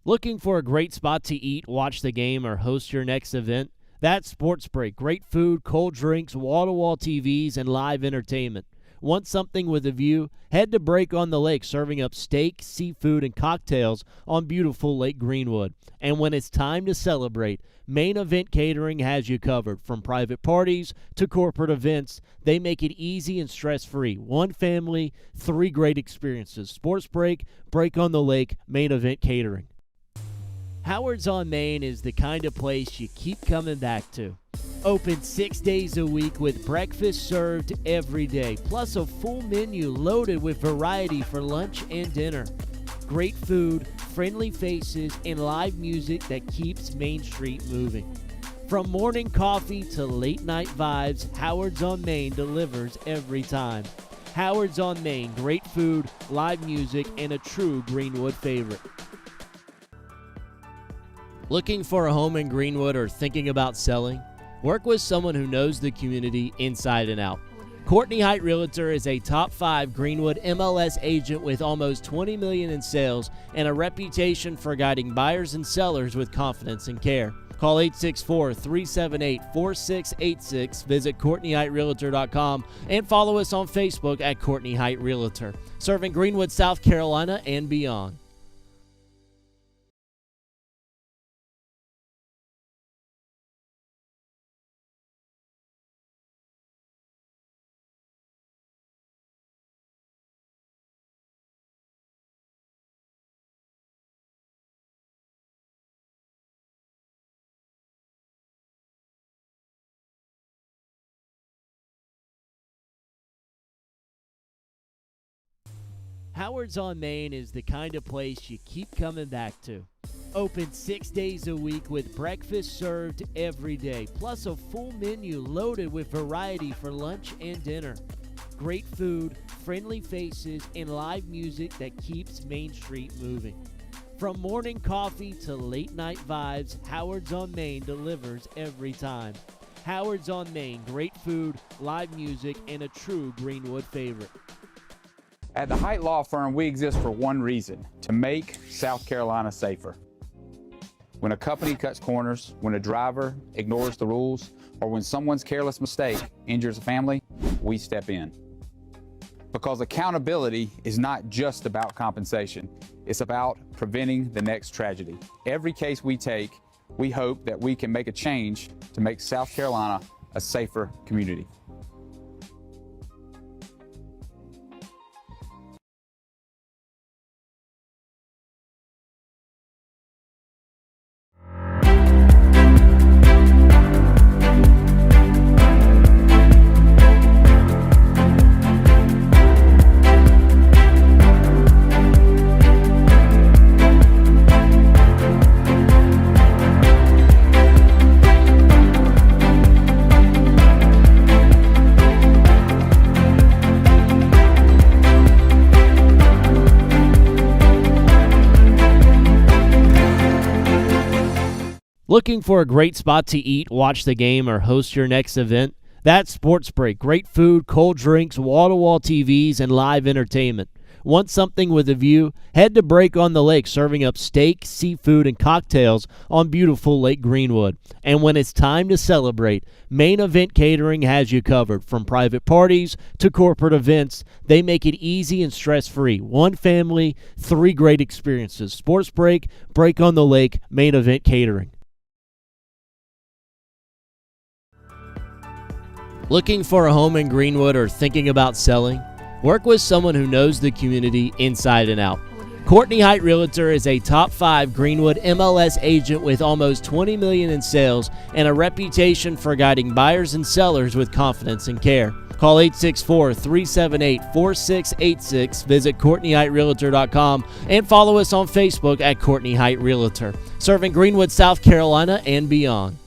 Looking for a great spot to eat, watch the game, or host your next event? That's Sports Break. Great food, cold drinks, wall-to-wall TVs, and live entertainment. Want something with a view? Head to Break on the Lake, serving up steak, seafood, and cocktails on beautiful Lake Greenwood. And when it's time to celebrate, Main Event Catering has you covered. From private parties to corporate events, they make it easy and stress-free. One family, 3 great experiences. Sports Break, Break on the Lake, Main Event Catering. Howard's on Main is the kind of place you keep coming back to. Open 6 days a week with breakfast served every day, plus a full menu loaded with variety for lunch and dinner. Great food, friendly faces, and live music that keeps Main Street moving. From morning coffee to late night vibes, Howard's on Main delivers every time. Howard's on Main, great food, live music, and a true Greenwood favorite. Looking for a home in Greenwood or thinking about selling? Work with someone who knows the community inside and out. Courtney Height Realtor is a top 5 Greenwood MLS agent with almost $20 million in sales and a reputation for guiding buyers and sellers with confidence and care. Call 864-378-4686, visit CourtneyHeightRealtor.com, and follow us on Facebook at Courtney Height Realtor, serving Greenwood, South Carolina, and beyond. Howard's on Main is the kind of place you keep coming back to. Open 6 days a week with breakfast served every day, plus a full menu loaded with variety for lunch and dinner. Great food, friendly faces, and live music that keeps Main Street moving. From morning coffee to late night vibes, Howard's on Main delivers every time. Howard's on Main, great food, live music, and a true Greenwood favorite. At the Height Law Firm, we exist for one reason: to make South Carolina safer. When a company cuts corners, when a driver ignores the rules, or when someone's careless mistake injures a family, we step in. Because accountability is not just about compensation, it's about preventing the next tragedy. Every case we take, we hope that we can make a change to make South Carolina a safer community. Looking for a great spot to eat, watch the game, or host your next event? That's Sports Break. Great food, cold drinks, wall-to-wall TVs, and live entertainment. Want something with a view? Head to Break on the Lake, serving up steak, seafood, and cocktails on beautiful Lake Greenwood. And when it's time to celebrate, Main Event Catering has you covered. From private parties to corporate events, they make it easy and stress-free. One family, 3 great experiences. Sports Break, Break on the Lake, Main Event Catering. Looking for a home in Greenwood or thinking about selling? Work with someone who knows the community inside and out. Courtney Height Realtor is a top 5 Greenwood MLS agent with almost $20 million in sales and a reputation for guiding buyers and sellers with confidence and care. Call 864-378-4686, visit CourtneyHeightRealtor.com, and follow us on Facebook at Courtney Height Realtor, serving Greenwood, South Carolina and beyond.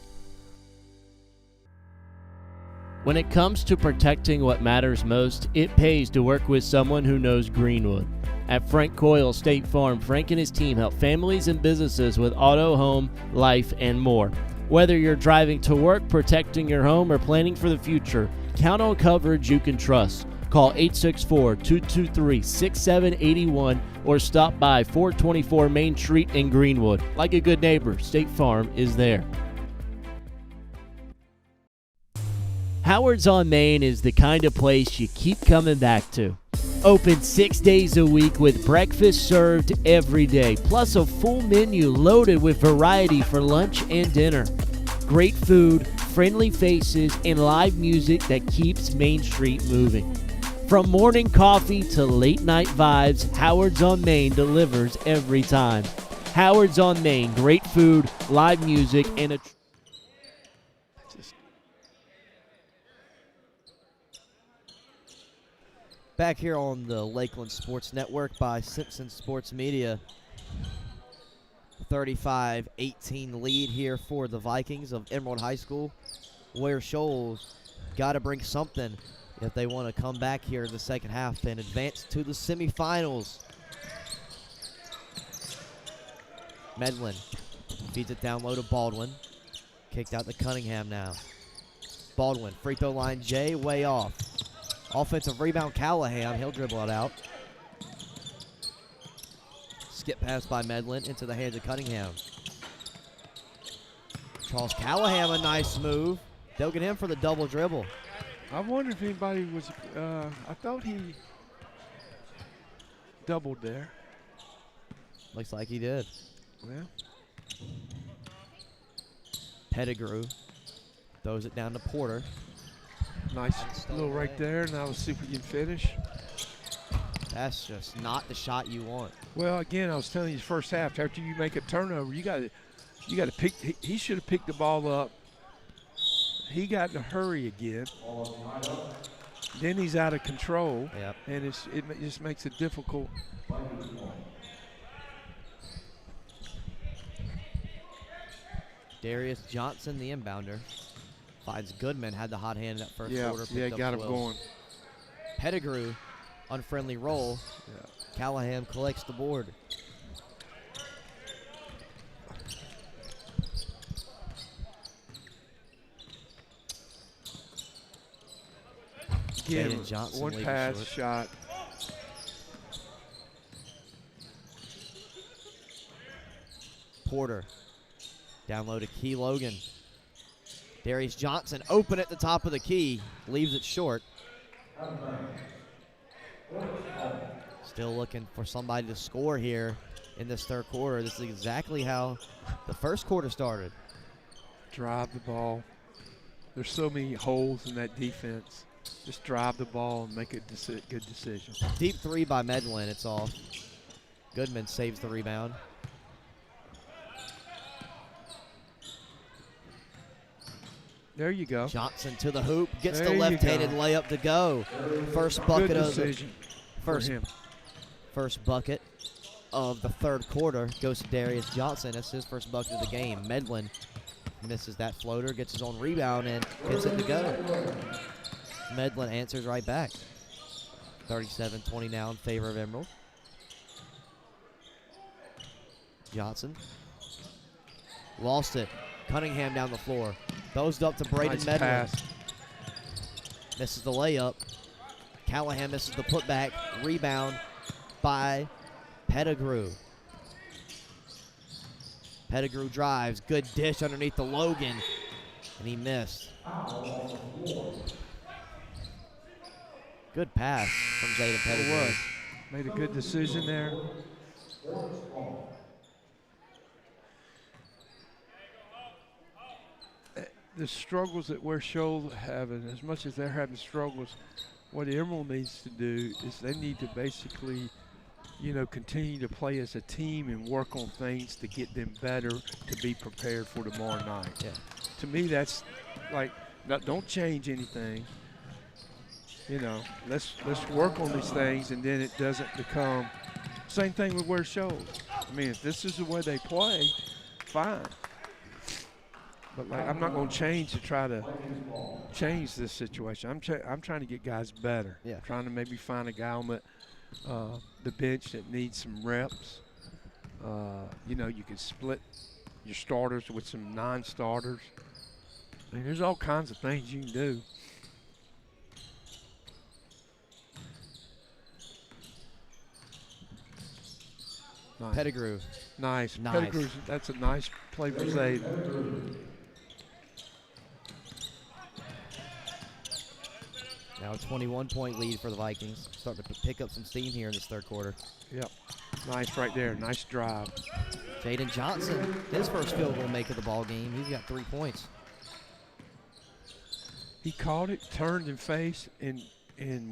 When it comes to protecting what matters most, it pays to work with someone who knows Greenwood. At Frank Coyle State Farm, Frank and his team help families and businesses with auto, home, life, and more. Whether you're driving to work, protecting your home, or planning for the future, count on coverage you can trust. Call 864-223-6781 or stop by 424 Main Street in Greenwood. Like a good neighbor, State Farm is there. Howard's on Main is the kind of place you keep coming back to. Open 6 days a week with breakfast served every day, plus a full menu loaded with variety for lunch and dinner. Great food, friendly faces, and live music that keeps Main Street moving. From morning coffee to late night vibes, Howard's on Main delivers every time. Howard's on Main, great food, live music, and a Back here on the Lakeland Sports Network by Simpson Sports Media. 35-18 lead here for the Vikings of Emerald High School. Ware Shoals got to bring something if they want to come back here in the second half and advance to the semifinals. Medlin feeds it down low to Baldwin. Kicked out to Cunningham now. Baldwin, free throw line J, way off. Offensive rebound, Callahan. He'll dribble it out. Skip pass by Medlin into the hands of Cunningham. Charles Callahan, a nice move. They'll get him for the double dribble. I wonder if anybody was, I thought he doubled there. Looks like he did. Well. Pettigrew throws it down to Porter. Nice little right there. Now let's see if we can finish. That's just not the shot you want. Well, again, I was telling you, first half, after you make a turnover, you got to pick. He should have picked the ball up. He got in a hurry again. Then he's out of control. Yep. And it just makes it difficult. Darius Johnson, the inbounder, finds Goodman, had the hot hand in that first quarter. Yeah, got him going. Pettigrew, unfriendly roll. Yeah. Callahan collects the board. Again, Johnson one pass, shot. Porter, down low to Key Logan. Darius Johnson open at the top of the key, leaves it short. Still looking for somebody to score here in this third quarter. This is exactly how the first quarter started. Drive the ball. There's so many holes in that defense. Just drive the ball and make a good decision. Deep three by Medlin, it's off. Goodman saves the rebound. There you go. Johnson to the hoop, gets There the you left-handed go. layup to go. First bucket Good of the decision for him. first bucket of the third quarter goes to Darius Johnson. That's his first bucket of the game. Medlin misses that floater, gets his own rebound, and gets it to go. Medlin answers right back. 37-20 now in favor of Emerald. Johnson lost it. Cunningham down the floor. Those up to Braden Nice Medlin. pass. Misses the layup. Callahan misses the putback. Rebound by Pettigrew. Pettigrew drives. Good dish underneath the Logan. And he missed. Good pass from Jaden Pettigrew. It was. Made a good decision there. The struggles that Ware Shoals having, as much as they're having struggles, what Emerald needs to do is they need to basically, continue to play as a team and work on things to get them better to be prepared for tomorrow night. Yeah. To me, that's like, don't change anything. Let's work on these things, and then it doesn't become. Same thing with Ware Shoals. I mean, if this is the way they play, fine. But I'm not going to change to try to change this situation. I'm trying to get guys better. Yeah. Trying to maybe find a guy on the bench that needs some reps. You can split your starters with some non-starters. I mean, there's all kinds of things you can do. Nice. Pettigrew. Nice. Nice. That's a nice play for Zayden. Now a 21-point lead for the Vikings. Starting to pick up some steam here in this third quarter. Yep. Nice right there. Nice drive. Jaden Johnson, his first field goal make of the ball game. He's got 3 points. He caught it, turned and faced, and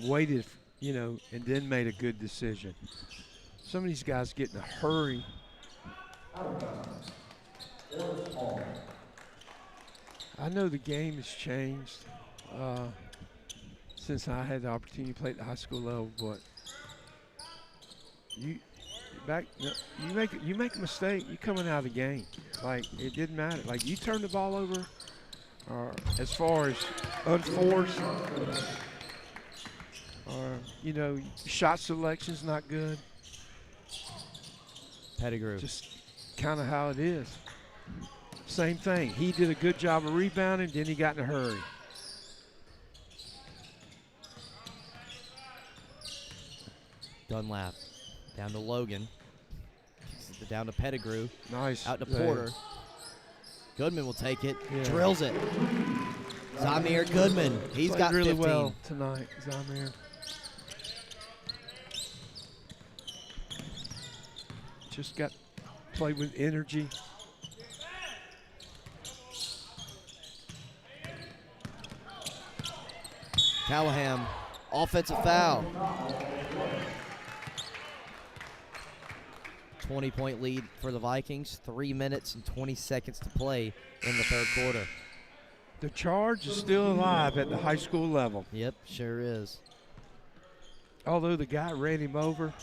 waited, and then made a good decision. Some of these guys get in a hurry. I know the game has changed since I had the opportunity to play at the high school level, but you make a mistake, you coming out of the game. Like, it didn't matter. Like, you turn the ball over, or as far as unforced, or shot selection's not good. Pettigrew. Just kind of how it is. Same thing. He did a good job of rebounding, then he got in a hurry. Dunlap down to Logan. Down to Pettigrew. Nice. Out to Porter. Goodman will take it. Yeah. Drills it. Zamir Goodman. He's Played got really 15. well tonight, Zamir. Just got played with energy. Callahan, offensive foul. 20-point lead for the Vikings. 3 minutes and 20 seconds to play in the third quarter. The charge is still alive at the high school level. Yep, sure is. Although the guy ran him over.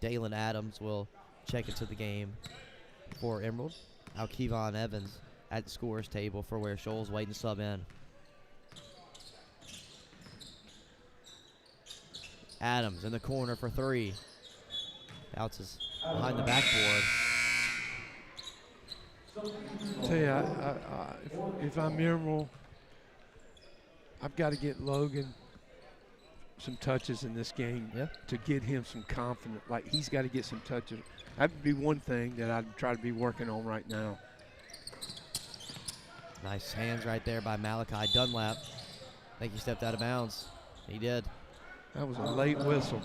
Dalen Adams will check into the game for Emerald. Now Kevon Evans at the scorer's table for Ware Shoals waiting to sub in. Adams in the corner for 3. Bounces behind the backboard. Tell you, if I'm Emerald, I've got to get Logan some touches in this game to get him some confidence. Like, he's got to get some touches. That would be one thing that I'd try to be working on right now. Nice hands right there by Malachi Dunlap. I think he stepped out of bounds. He did. That was a late whistle.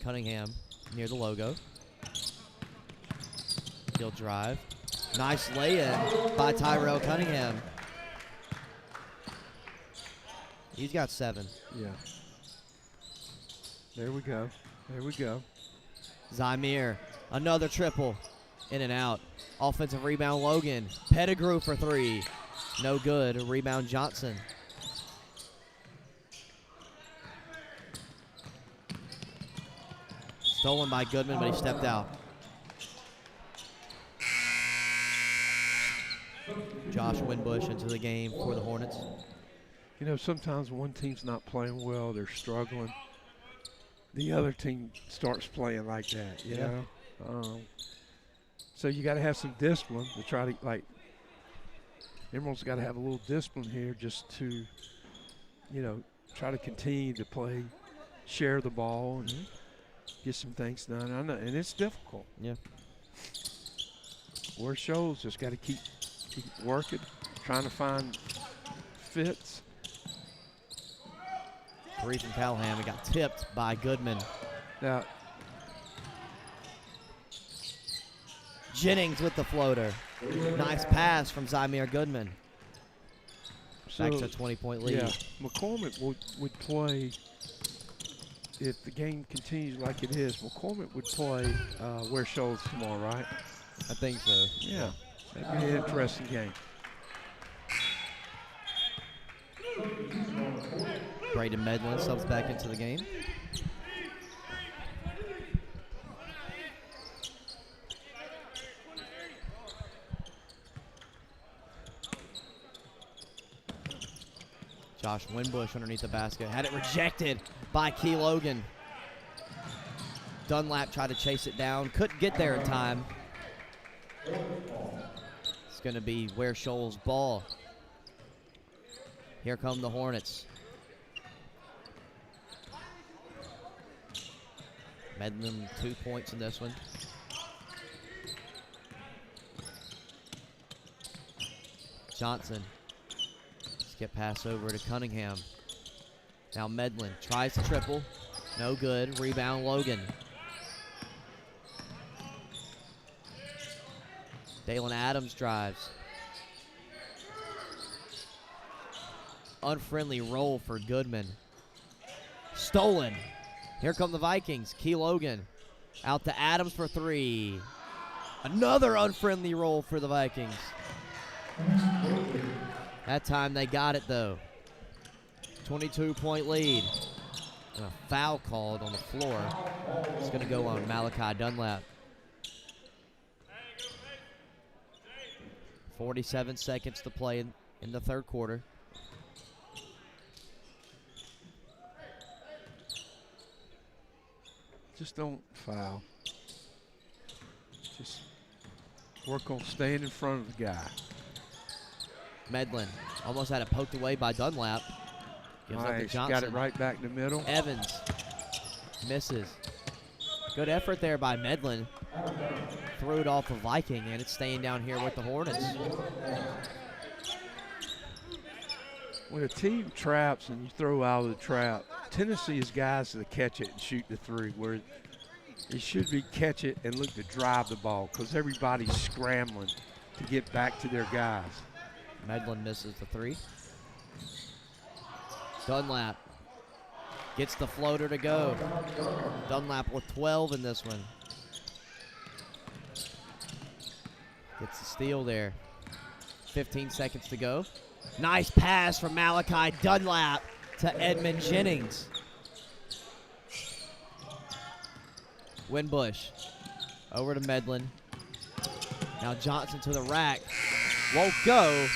Cunningham near the logo. He'll drive. Nice lay-in by Tyrell Cunningham. He's got 7. Yeah. There we go. There we go. Zamir, another triple. In and out. Offensive rebound, Logan. Pettigrew for 3. No good. A rebound, Johnson. Stolen by Goodman, but he stepped out. Josh Winbush into the game for the Hornets. You know, sometimes one team's not playing well, they're struggling. The other team starts playing like that, you know? So you got to have some discipline to try to, like, Emerald's got to have a little discipline here just to, you know, try to continue to play, share the ball, and get some things done. I know, and it's difficult. Yeah. Where Shoals just got to keep working, trying to find fits. Three from Callahan. We got tipped by Goodman. Now, Jennings with the floater. Nice pass from Zymir Goodman. Back to a 20-point lead. Yeah, McCormick would play, if the game continues like it is, McCormick would play Ware Shoals tomorrow, right? I think so. Yeah, that'd be an interesting game. Braden Medlin subs back into the game. Josh Winbush underneath the basket. Had it rejected by Key Logan. Dunlap tried to chase it down. Couldn't get there in time. It's going to be Ware Shoals' ball. Here come the Hornets. Medlin 2 points in this one. Johnson. Skip pass over to Cunningham. Now Medlin tries to triple. No good. Rebound Logan. Dalen Adams drives. Unfriendly roll for Goodman. Stolen. Here come the Vikings. Key Logan out to Adams for three. Another unfriendly roll for the Vikings. That time they got it though. 22-point lead. And a foul called on the floor. It's going to go on Malachi Dunlap. 47 seconds to play in the third quarter. Just don't foul. Just work on staying in front of the guy. Medlin almost had it poked away by Dunlap. Gives up to Johnson. Got it right back in the middle. Evans misses. Good effort there by Medlin. Threw it off the Viking, and it's staying down here with the Hornets. When a team traps and you throw out of the trap, tendency is guys to catch it and shoot the three, where it should be catch it and look to drive the ball because everybody's scrambling to get back to their guys. Medlin misses the three. Dunlap gets the floater to go. Dunlap with 12 in this one. Gets the steal there. 15 seconds to go. Nice pass from Malachi Dunlap to Edmund Jennings. Winbush over to Medlin. Now Johnson to the rack. Won't go.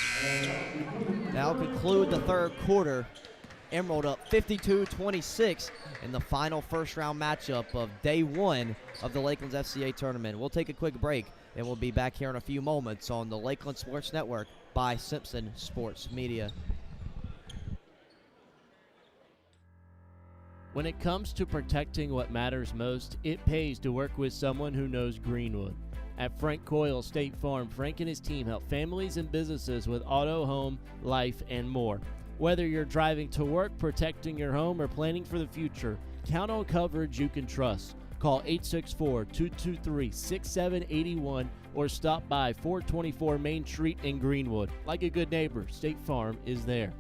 That'll conclude the third quarter. Emerald up 52-26 in the final first-round matchup of day one of the Lakelands FCA tournament. We'll take a quick break, and we'll be back here in a few moments on the Lakeland Sports Network by Simpson Sports Media. When it comes to protecting what matters most, it pays to work with someone who knows Greenwood. At Frank Coyle State Farm, Frank and his team help families and businesses with auto, home, life, and more. Whether you're driving to work, protecting your home, or planning for the future, count on coverage you can trust. Call 864-223-6781 or stop by 424 Main Street in Greenwood. Like a good neighbor, State Farm is there.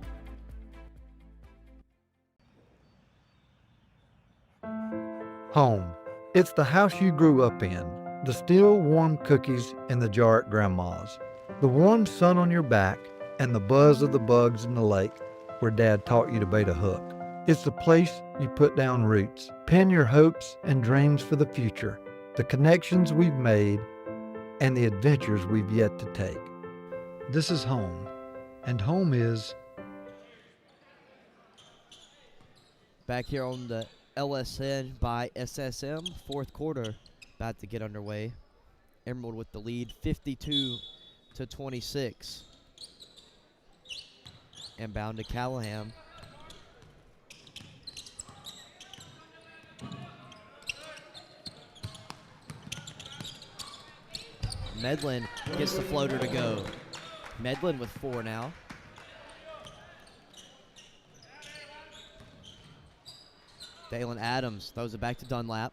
Home. It's the house you grew up in. The still warm cookies in the jar at Grandma's. The warm sun on your back and the buzz of the bugs in the lake where Dad taught you to bait a hook. It's the place you put down roots, pin your hopes and dreams for the future, the connections we've made, and the adventures we've yet to take. This is home, and home is... Back here on the LSN by SSM, fourth quarter about to get underway. Emerald with the lead, 52-26. Inbound to Callahan. Medlin gets the floater to go. Medlin with 4 now. Dalen Adams throws it back to Dunlap.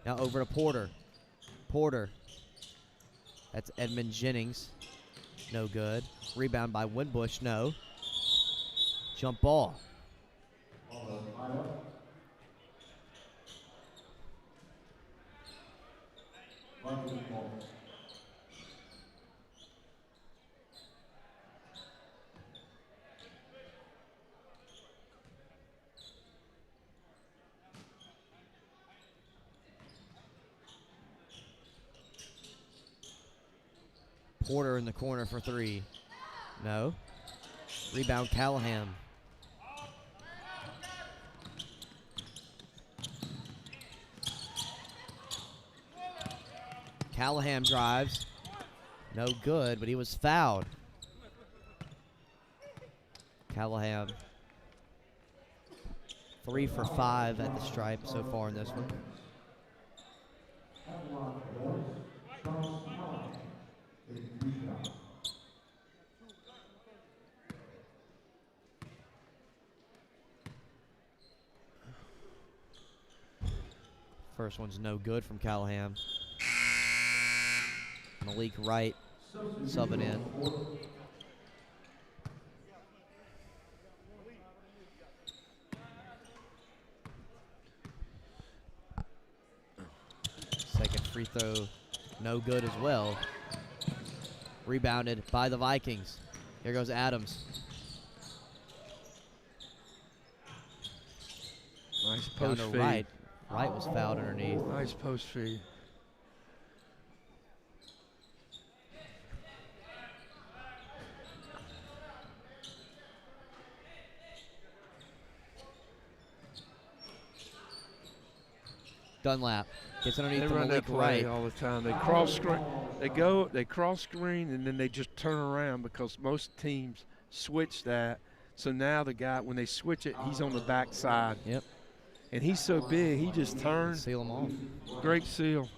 Now over to Porter. Porter. That's Edmund Jennings. No good. Rebound by Winbush. No. Jump ball. Porter in the corner for 3. No. Rebound Callahan. Callahan drives. No good, but he was fouled. Callahan 3 for 5 at the stripe so far in this one. First one's no good from Callahan. Malik Wright subbing in. Second free throw, no good as well. Rebounded by the Vikings. Here goes Adams. Nice post feed. Wright. Wright was fouled underneath. Nice post feed. Dunlap gets underneath They the run Malik that play Wright. all the time. They cross screen. They cross screen, and then they just turn around because most teams switch that. So now the guy, when they switch it, he's on the backside. Yep. And he's so big, he just turns. Seal them off. Great seal.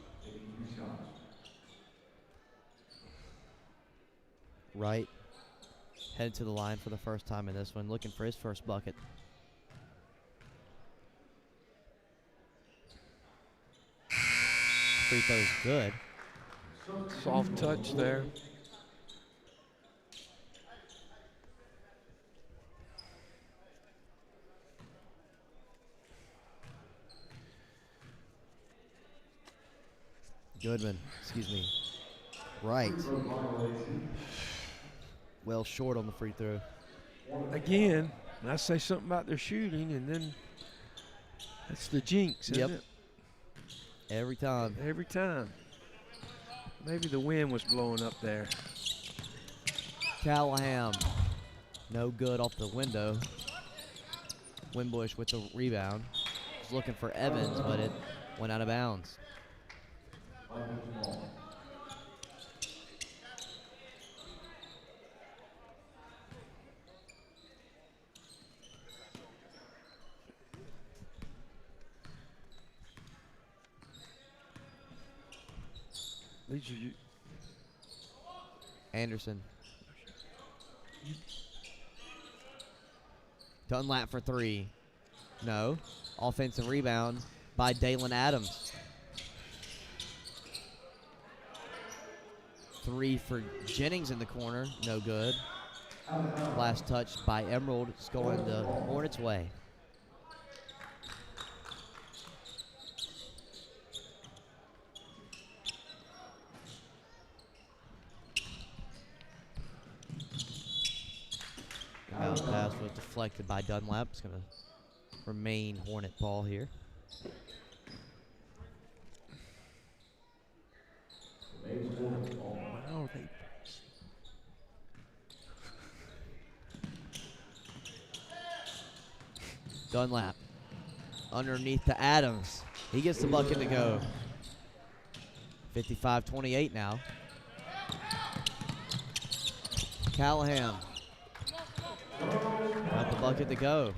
Wright headed to the line for the first time in this one, looking for his first bucket. Free throw's good. Soft touch there. Goodman, excuse me. Right. Well short on the free throw. Again, I say something about their shooting, and then that's the jinx, isn't it? Every time. Every time. Maybe the wind was blowing up there. Callahan, no good off the window. Winbush with the rebound. Was looking for Evans, but it went out of bounds. Anderson. Dunlap for 3. No. Offensive rebound by Dalen Adams. 3 for Jennings in the corner. No good. Last touch by Emerald. It's going the Hornets' way. Pass was deflected by Dunlap. It's going to remain Hornet ball here. Wow, they Dunlap underneath to Adams. He gets the bucket to go. 55-28 now. Callahan got the bucket to go.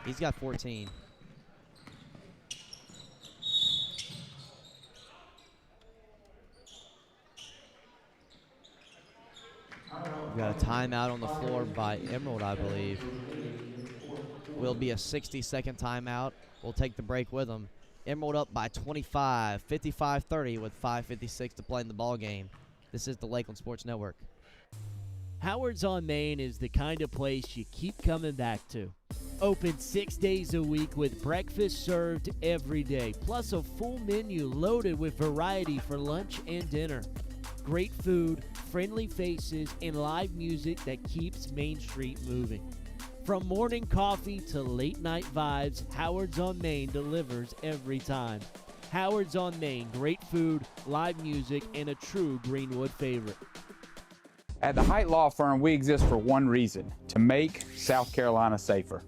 He's got 14. We've got a timeout on the floor by Emerald, I believe. Will be a 60-second timeout. We'll take the break with them. Emerald up by 25, 55-30 with 5:56 to play in the ball game. This is the Lakeland Sports Network. Howard's on Main is the kind of place you keep coming back to. Open 6 days a week with breakfast served every day, plus a full menu loaded with variety for lunch and dinner. Great food, friendly faces, and live music that keeps Main Street moving. From morning coffee to late night vibes, Howard's on Main delivers every time. Howard's on Main, great food, live music, and a true Greenwood favorite. At the Height Law Firm, we exist for one reason: to make South Carolina safer.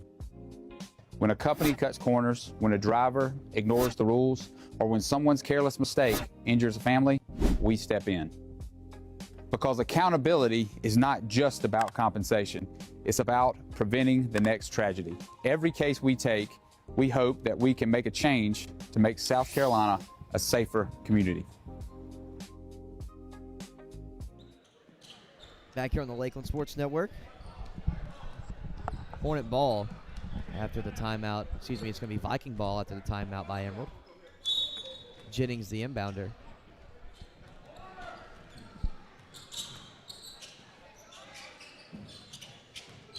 When a company cuts corners, when a driver ignores the rules, or when someone's careless mistake injures a family, we step in. Because accountability is not just about compensation. It's about preventing the next tragedy. Every case we take, we hope that we can make a change to make South Carolina a safer community. Back here on the Lakeland Sports Network. Hornet ball after the timeout. Excuse me, it's going to be Viking ball after the timeout by Emerald. Jennings, the inbounder.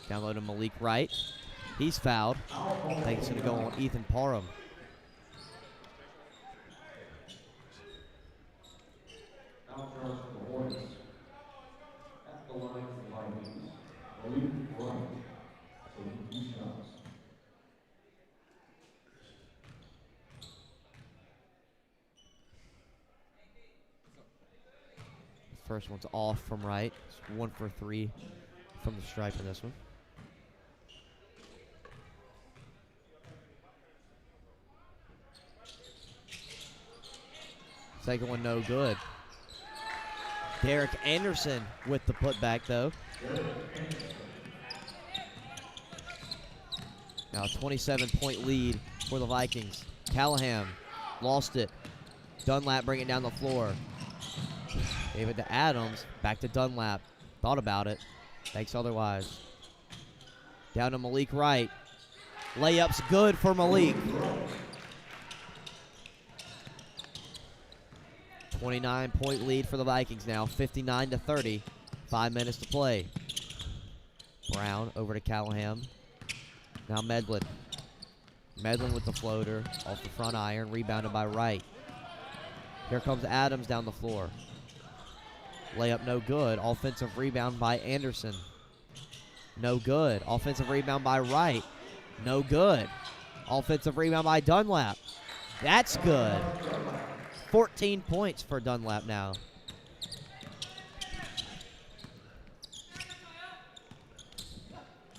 Down low to Malik Wright. He's fouled. I think it's going to go on Ethan Parham. Now charge the Hornets. At the line for Vikings, Malik Wright, taking 2 shots. First one's off from Wright. It's 1 for 3 from the stripe in this one. Second one no good. Derek Anderson with the putback though. Now a 27-point lead for the Vikings. Callahan lost it. Dunlap bring it down the floor. Gave it to Adams. Back to Dunlap. Thought about it. Thanks otherwise. Down to Malik Wright. Layup's good for Malik. 29-point lead for the Vikings now, 59-30. 5 minutes to play. Brown over to Callahan. Now Medlin. Medlin with the floater off the front iron, rebounded by Wright. Here comes Adams down the floor. Layup no good. Offensive rebound by Anderson. No good. Offensive rebound by Wright. No good. Offensive rebound by Dunlap. That's good. 14 points for Dunlap now.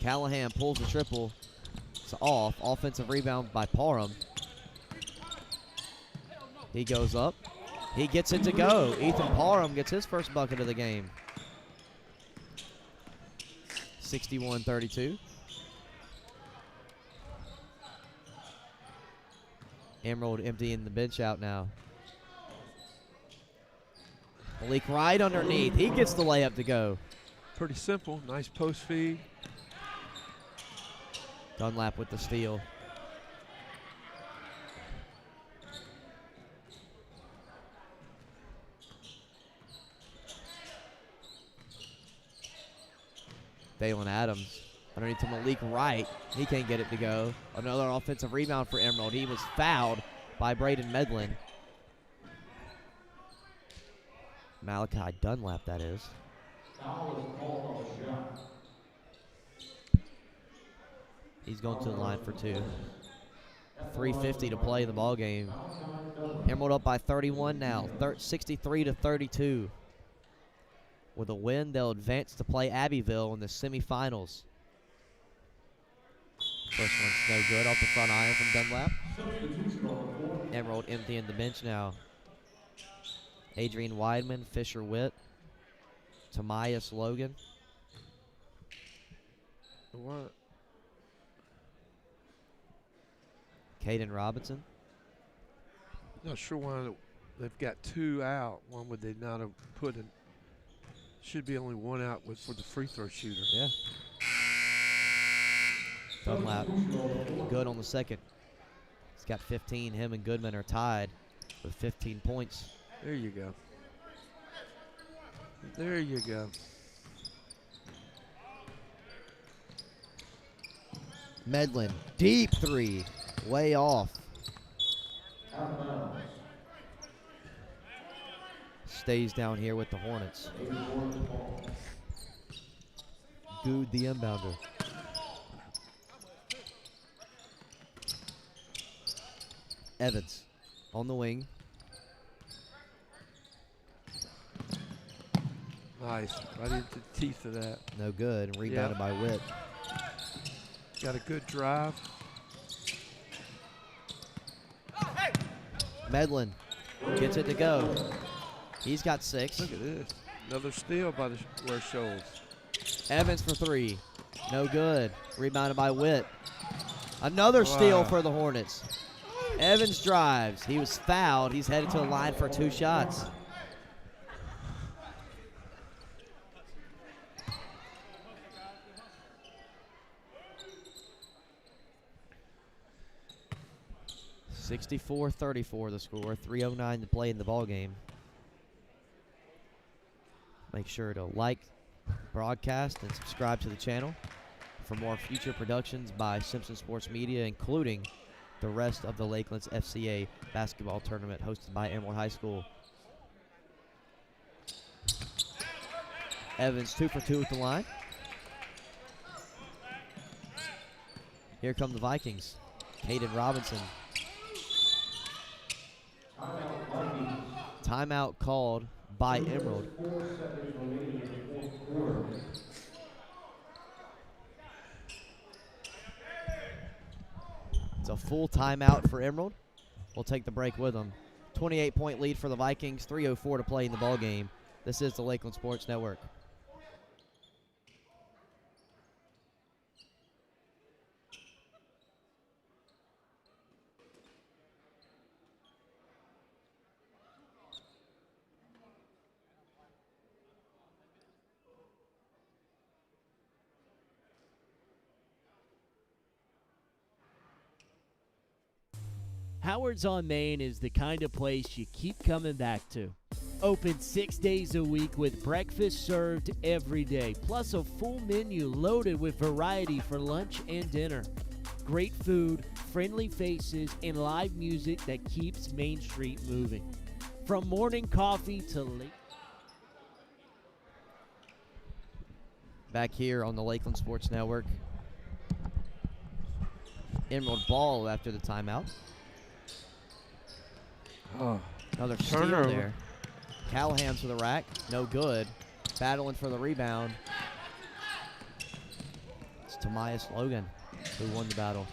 Callahan pulls the triple. It's off. Offensive rebound by Parham. He goes up. He gets it to go. Ethan Parham gets his first bucket of the game. 61-32. Emerald emptying the bench out now. Malik right underneath. He gets the layup to go. pretty simple. Nice post feed. Dunlap with the steal. Dalen Adams underneath to Malik Wright. He can't get it to go. Another offensive rebound for Emerald. He was fouled by Braden Medlin. Malachi Dunlap, that is. He's going to the line for two. 3:50 to play in the ball game. Emerald up by 31 now, 63-32. With a win, they'll advance to play Abbeville in the semifinals. First one's no good off the front iron from Dunlap. Emerald emptying the bench now. Adrian Weidman, Fisher Witt, Tamias Logan. What? Caden Robinson. Not sure why they've got 2 out. One would they not have put in? Should be only 1 out for the free throw shooter. Yeah. Dunlap good on the second. He's got 15. Him and Goodman are tied with 15 points. There you go. There you go. Medlin, deep three, way off. Stays down here with the Hornets. Good the inbounder. Evans on the wing. Nice. Right into the teeth of that. No good. Rebounded by Witt. Got a good drive. Medlin gets it to go. He's got 6. Look at this. Another steal by the Ware Shoals. Evans for 3. No good. Rebounded by Witt. Another steal for the Hornets. Evans drives. He was fouled. He's headed to the line for 2 shots. (64-34) the score. 3:09 to play in the ball game. Make sure to like, broadcast, and subscribe to the channel for more future productions by Simpson Sports Media, including the rest of the Lakelands FCA basketball tournament hosted by Emerald High School. Evans 2 for 2 at the line. Here come the Vikings. Caden Robinson. Timeout called by Emerald. It's a full timeout for Emerald. We'll take the break with them. 28-point lead for the Vikings. 3:04 to play in the ball game. This is the Lakeland Sports Network. Howard's on Main is the kind of place you keep coming back to. Open 6 days a week with breakfast served every day, plus a full menu loaded with variety for lunch and dinner. Great food, friendly faces, and live music that keeps Main Street moving. From morning coffee to late. Back here on the Lakeland Sports Network. Emerald ball after the timeout. Oh, another steal turnover there. Callahan to the rack, no good. Battling for the rebound. It's Tamias Logan who won the battle.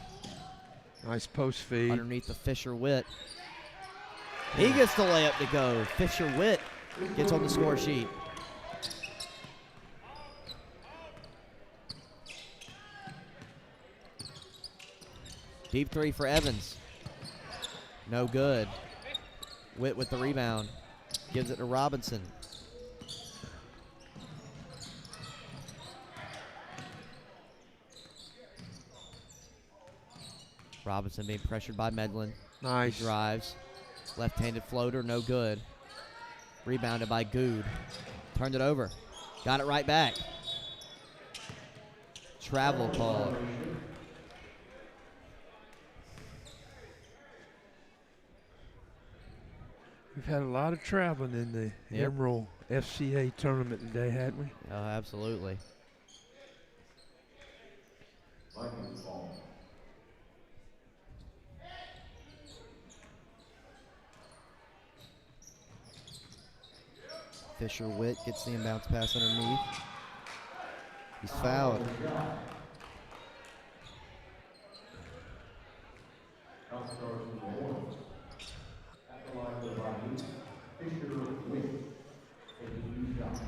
Nice post feed. Underneath the Fisher Witt. He gets the layup to go. Fisher Witt gets on the score sheet. Deep three for Evans. No good. Witt with the rebound. Gives it to Robinson. Robinson being pressured by Medlin. Nice. He drives. Left-handed floater, no good. Rebounded by Good. Turned it over. Got it right back. Travel call. We've had a lot of traveling in the Emerald FCA tournament today, hadn't we? Oh, absolutely. Fisher Witt gets the inbounds pass underneath. He's fouled. Foul charge for the Hornets. At the line of the Fisher Witt taking 2 shots.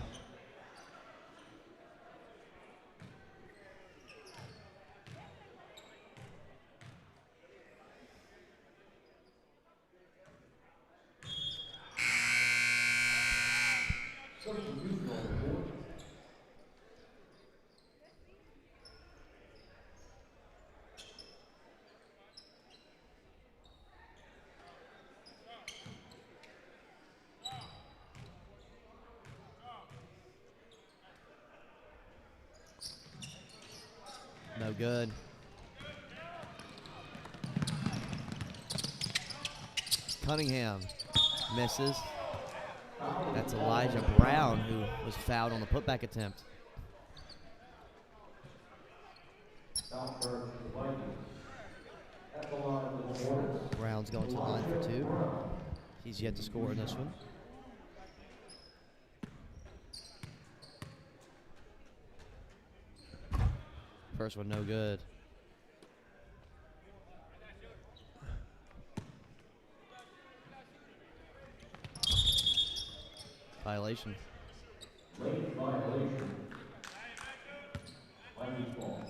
No good. Cunningham misses. That's Elijah Brown who was fouled on the putback attempt. Foul charge for the Vikings. At the line of the Hornets. Brown's going to the line for 2. He's yet to score in this one. First one no good. Violation. Late violation. Vikings ball.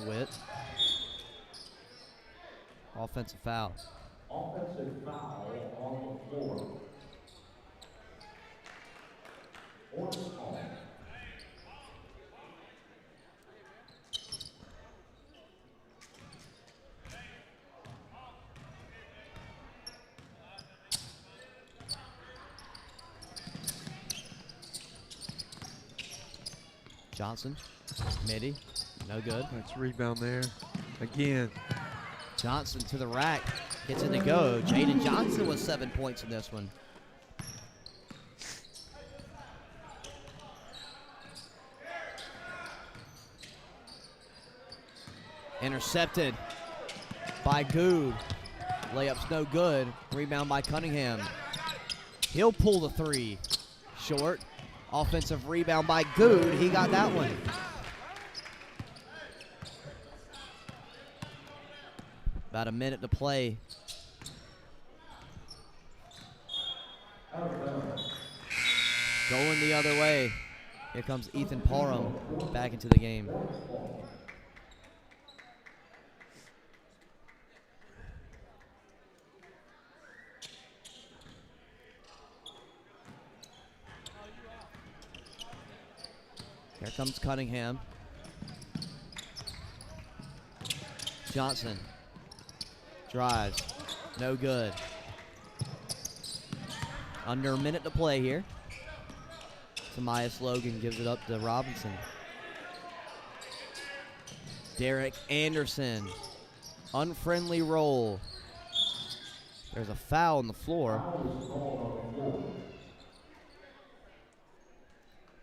Witt. Offensive foul. Offensive foul on the floor. Hornets ball. Johnson, midi, no good. That's rebound there. Again. Johnson to the rack, gets it to go. Jaden Johnson with 7 points in this one. Intercepted by Good. Layup's no good. Rebound by Cunningham. He'll pull the 3. Short. Offensive rebound by Good. He got that one. About a minute to play. Going the other way. Here comes Ethan Parham back into the game. Here comes Cunningham. Johnson drives, no good. Under a minute to play here. Tomias Logan gives it up to Robinson. Derek Anderson, unfriendly roll. There's a foul on the floor.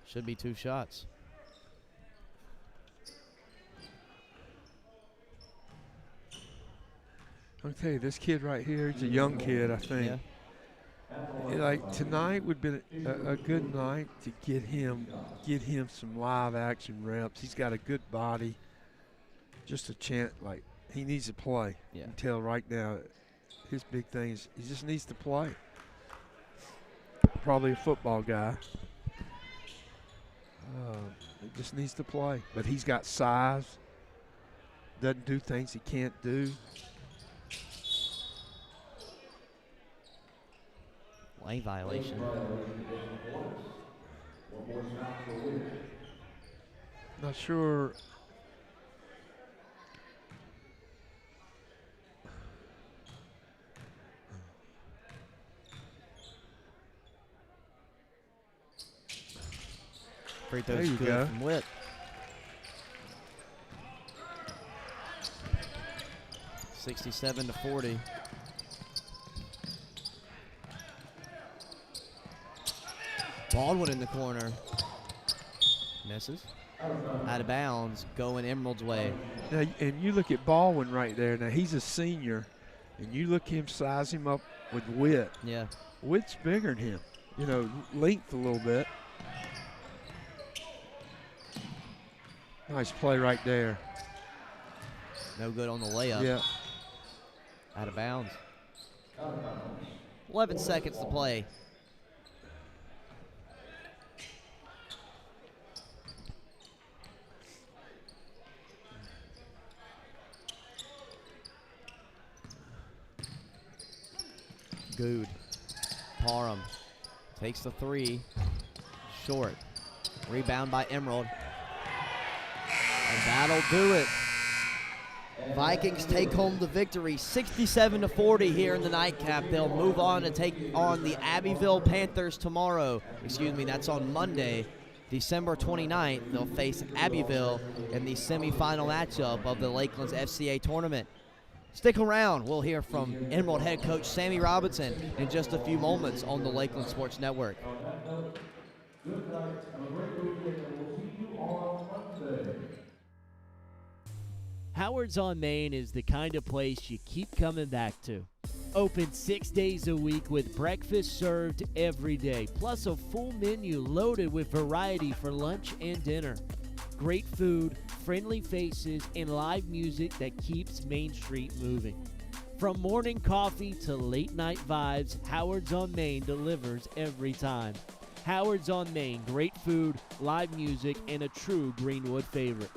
Should be 2 shots. I'll tell you, this kid right here, he's a young kid, I think. Yeah. Like tonight would be a good night to get him some live action reps. He's got a good body. Just a chance, like he needs to play. Yeah. You can tell right now, his big thing is he just needs to play. Probably a football guy. He just needs to play, but he's got size. Doesn't do things he can't do. Lane violation. Not sure. Free There throws you good go. from Witt. $67-40. Baldwin in the corner. Misses. Out of bounds, going Emerald's way. Now, and you look at Baldwin right there. Now, he's a senior, and you look him, size him up with Witt. Yeah. Witt's bigger than him, you know, length a little bit. Nice play right there. No good on the layup. Yeah. Out of bounds. 11 seconds to play. Good. Parham takes the three. Short. Rebound by Emerald. And that'll do it. Vikings take home the victory, 67-40 here in the nightcap. They'll move on to take on the Abbeville Panthers tomorrow. Excuse me, that's on Monday, December 29th. They'll face Abbeville in the semifinal matchup of the Lakelands FCA tournament. Stick around. We'll hear from Emerald head coach Sammy Robinson in just a few moments on the Lakeland Sports Network. Good night, have a great weekend, and we'll see you on Monday. Howard's on Main is the kind of place you keep coming back to. Open 6 days a week with breakfast served every day, plus a full menu loaded with variety for lunch and dinner. Great food, friendly faces, and live music that keeps Main Street moving. From morning coffee to late night vibes, Howard's on Main delivers every time. Howard's on Main, great food, live music, and a true Greenwood favorite.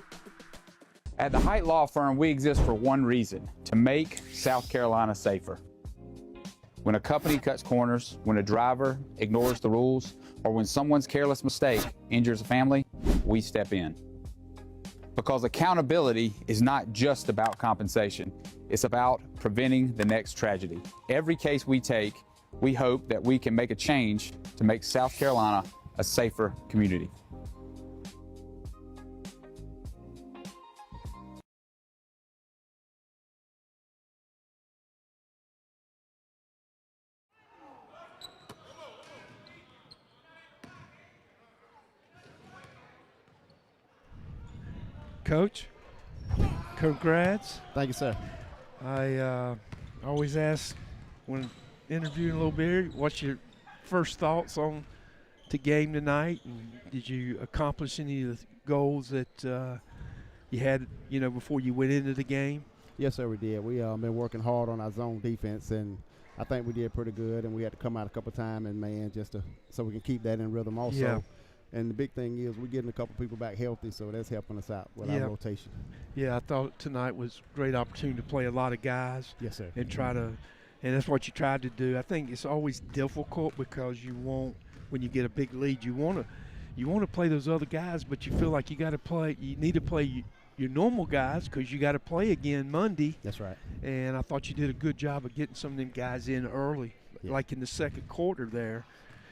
At the Height Law Firm, we exist for one reason: to make South Carolina safer. When a company cuts corners, when a driver ignores the rules, or when someone's careless mistake injures a family, we step in. Because accountability is not just about compensation, it's about preventing the next tragedy. Every case we take, we hope that we can make a change to make South Carolina a safer community. Coach, congrats. Thank you, sir. I always ask when interviewing a little bit, what's your first thoughts on the game tonight? And did you accomplish any of the goals that you had, you know, before you went into the game? Yes, sir, we did. We been working hard on our zone defense, and I think we did pretty good. And we had to come out a couple times and man, so we can keep that in rhythm also. Yeah. And the big thing is we're getting a couple people back healthy, so that's helping us out with our rotation. Yeah, I thought tonight was a great opportunity to play a lot of guys. Yes, sir. And try to, and that's what you tried to do. I think it's always difficult because you want, when you get a big lead, you want to play those other guys, but you feel like you need to play your normal guys because you got to play again Monday. That's right. And I thought you did a good job of getting some of them guys in early, like in the second quarter there.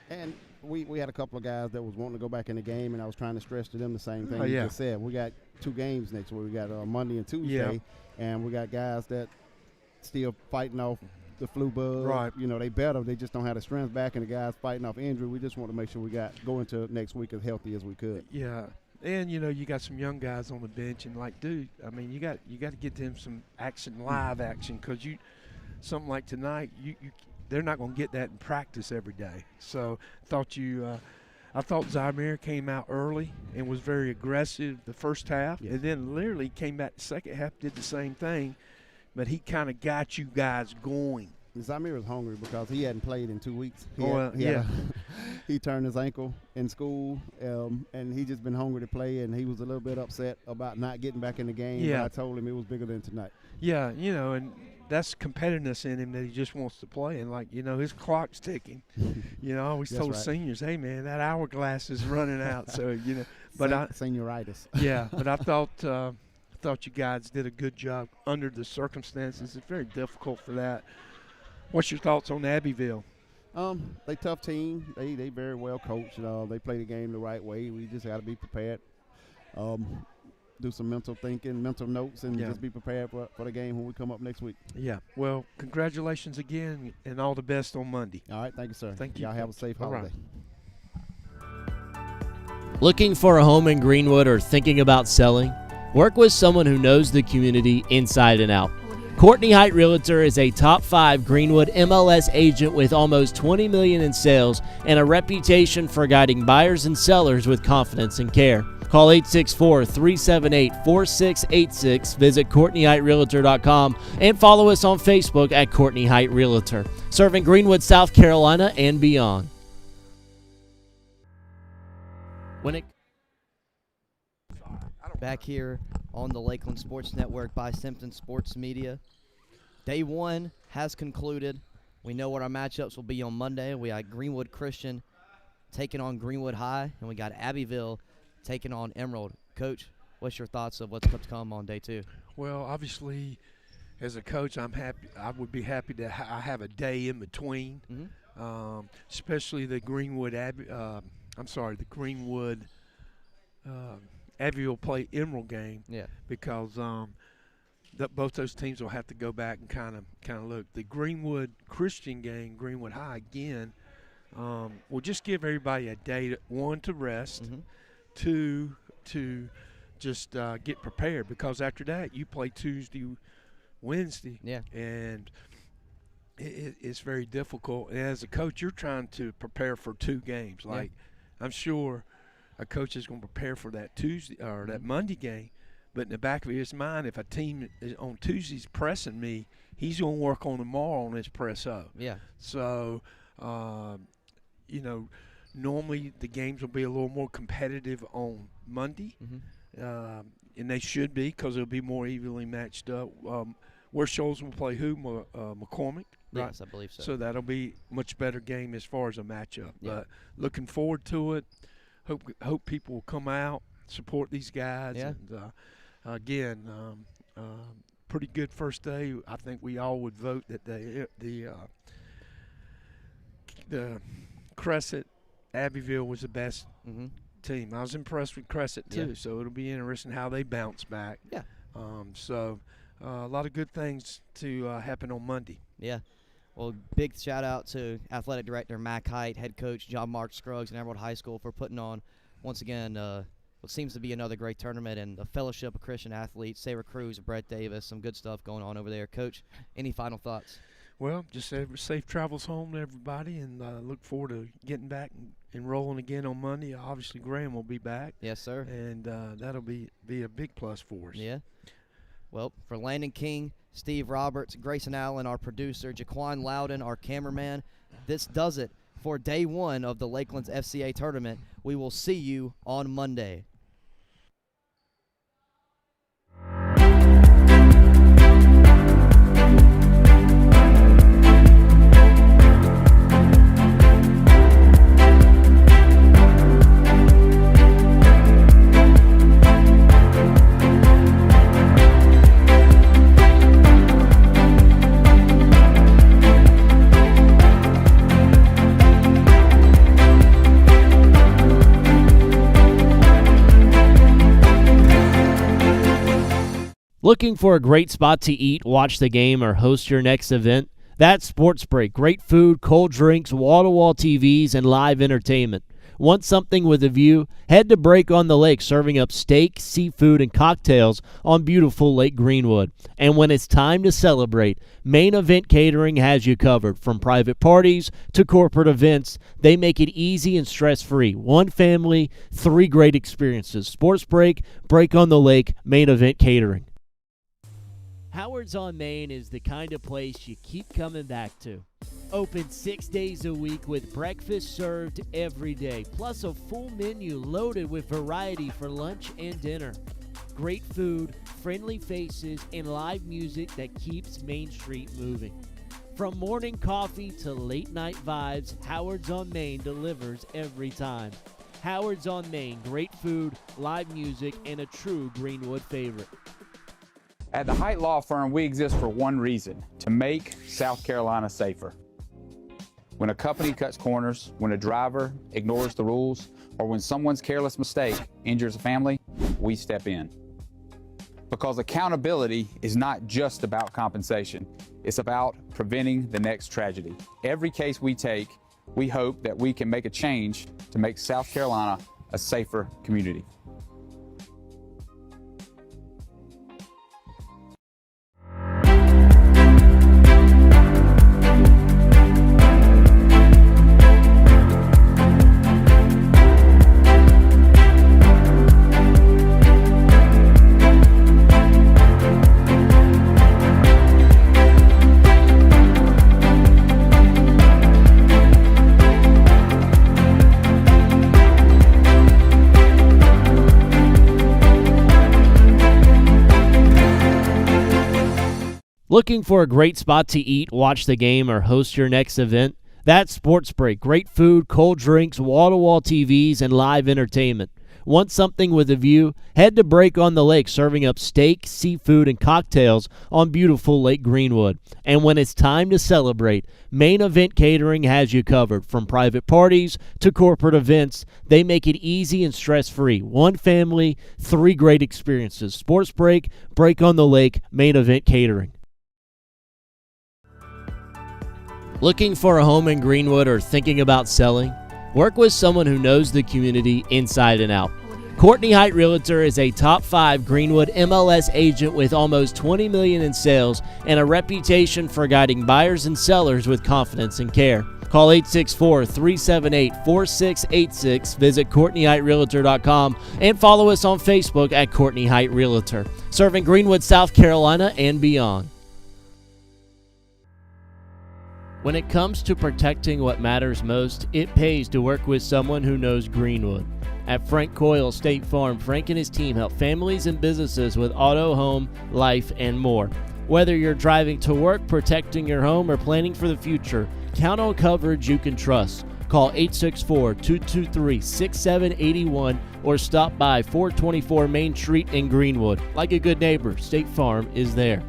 And we had a couple of guys that was wanting to go back in the game, and I was trying to stress to them the same thing you yeah. just said. We got 2 games next week. We got Monday and Tuesday, and we got guys that still fighting off the flu bug. Right. You know, they better. They just don't have the strength back, and the guys fighting off injury. We just want to make sure we go into next week as healthy as we could. Yeah. And, you know, you got some young guys on the bench, and like, dude, I mean, you got to get them some action, live action, because something like tonight, they're not going to get that in practice every day. So I thought Zymir came out early and was very aggressive the first half, and then literally came back the second half, did the same thing, but he kind of got you guys going. Zymir was hungry because he hadn't played in 2 weeks. He turned his ankle in school, and he just been hungry to play, and he was a little bit upset about not getting back in the game. Yeah. But I told him it was bigger than tonight. Yeah, you know, and that's competitiveness in him that he just wants to play, and like, you know, his clock's ticking. You know, I always told seniors, hey man, that hourglass is running out. So, you know, but senioritis. Yeah, but I thought you guys did a good job under the circumstances. It's very difficult for that. What's your thoughts on Abbeville? They tough team. They very well coached. They play the game the right way. We just got to be prepared. Do some mental thinking, mental notes, and just be prepared for the game when we come up next week. Yeah. Well, congratulations again, and all the best on Monday. All right. Thank you, sir. Thank you. Y'all have a safe holiday. Right. Looking for a home in Greenwood or thinking about selling? Work with someone who knows the community inside and out. Courtney Height Realtor is a top 5 Greenwood MLS agent with almost $20 million in sales and a reputation for guiding buyers and sellers with confidence and care. Call 864-378-4686, visit CourtneyHeightRealtor.com, and follow us on Facebook at Courtney Height Realtor, serving Greenwood, South Carolina, and beyond. Back here on the Lakeland Sports Network by Simpson Sports Media. Day 1 has concluded. We know what our matchups will be on Monday. We got Greenwood Christian taking on Greenwood High, and we got Abbeville taking on Emerald. Coach, what's your thoughts of what's to come on day 2? Well, obviously, as a coach, I'm happy. I would be happy to have a day in between, especially the Greenwood. The Greenwood Abbeville play Emerald game. Yeah, because both those teams will have to go back and kind of look. The Greenwood Christian game, Greenwood High again. We'll just give everybody a day, 1 to rest. 2 to just get prepared, because after that you play Tuesday, Wednesday, and it's very difficult. And as a coach, you're trying to prepare for 2 games. Like I'm sure a coach is going to prepare for that Tuesday or that Monday game, but in the back of his mind, if a team is on Tuesday's pressing me, he's going to work on tomorrow on his press up. Yeah. So, normally the games will be a little more competitive on Monday, and they should be, because it'll be more evenly matched up. Where Shoals will play who? McCormick, right? Yes, I believe so. So that'll be a much better game as far as a matchup. Yeah. But looking forward to it. Hope people will come out, support these guys. Yeah. And again, pretty good first day. I think we all would vote that the Crescent Abbeville was the best team. I was impressed with Crescent too, so it'll be interesting how they bounce back. Yeah. So a lot of good things to happen on Monday. Yeah. Well, big shout out to Athletic Director Mac Height, Head Coach John Mark Scruggs, and Emerald High School for putting on, once again, what seems to be another great tournament, and the Fellowship of Christian Athletes, Sarah Cruz, Brett Davis, some good stuff going on over there. Coach, any final thoughts? Well, just safe travels home to everybody, and look forward to getting back and rolling again on Monday. Obviously, Graham will be back. Yes, sir. And that'll be a big plus for us. Yeah. Well, for Landon King, Steve Roberts, Grayson Allen, our producer, Jaquan Loudon, our cameraman, this does it for day 1 of the Lakelands FCA tournament. We will see you on Monday. Looking for a great spot to eat, watch the game, or host your next event? That's Sports Break. Great food, cold drinks, wall-to-wall TVs, and live entertainment. Want something with a view? Head to Break on the Lake, serving up steak, seafood, and cocktails on beautiful Lake Greenwood. And when it's time to celebrate, Main Event Catering has you covered. From private parties to corporate events, they make it easy and stress-free. 1 family, 3 great experiences. Sports Break, Break on the Lake, Main Event Catering. Howard's on Main is the kind of place you keep coming back to. Open 6 days a week with breakfast served every day, plus a full menu loaded with variety for lunch and dinner. Great food, friendly faces, and live music that keeps Main Street moving. From morning coffee to late night vibes, Howard's on Main delivers every time. Howard's on Main, great food, live music, and a true Greenwood favorite. At the Height Law Firm, we exist for one reason: to make South Carolina safer. When a company cuts corners, when a driver ignores the rules, or when someone's careless mistake injures a family, we step in. Because accountability is not just about compensation. It's about preventing the next tragedy. Every case we take, we hope that we can make a change to make South Carolina a safer community. Looking for a great spot to eat, watch the game, or host your next event? That's Sports Break. Great food, cold drinks, wall-to-wall TVs, and live entertainment. Want something with a view? Head to Break on the Lake, serving up steak, seafood, and cocktails on beautiful Lake Greenwood. And when it's time to celebrate, Main Event Catering has you covered. From private parties to corporate events, they make it easy and stress-free. One family, 3 great experiences. Sports Break, Break on the Lake, Main Event Catering. Looking for a home in Greenwood or thinking about selling? Work with someone who knows the community inside and out. Courtney Height Realtor is a top 5 Greenwood MLS agent with almost $20 million in sales and a reputation for guiding buyers and sellers with confidence and care. Call 864-378-4686, visit CourtneyHeightRealtor.com, and follow us on Facebook at Courtney Height Realtor, serving Greenwood, South Carolina and beyond. When it comes to protecting what matters most, it pays to work with someone who knows Greenwood. At Frank Coyle State Farm, Frank and his team help families and businesses with auto, home, life, and more. Whether you're driving to work, protecting your home, or planning for the future, count on coverage you can trust. Call 864-223-6781 or stop by 424 Main Street in Greenwood. Like a good neighbor, State Farm is there.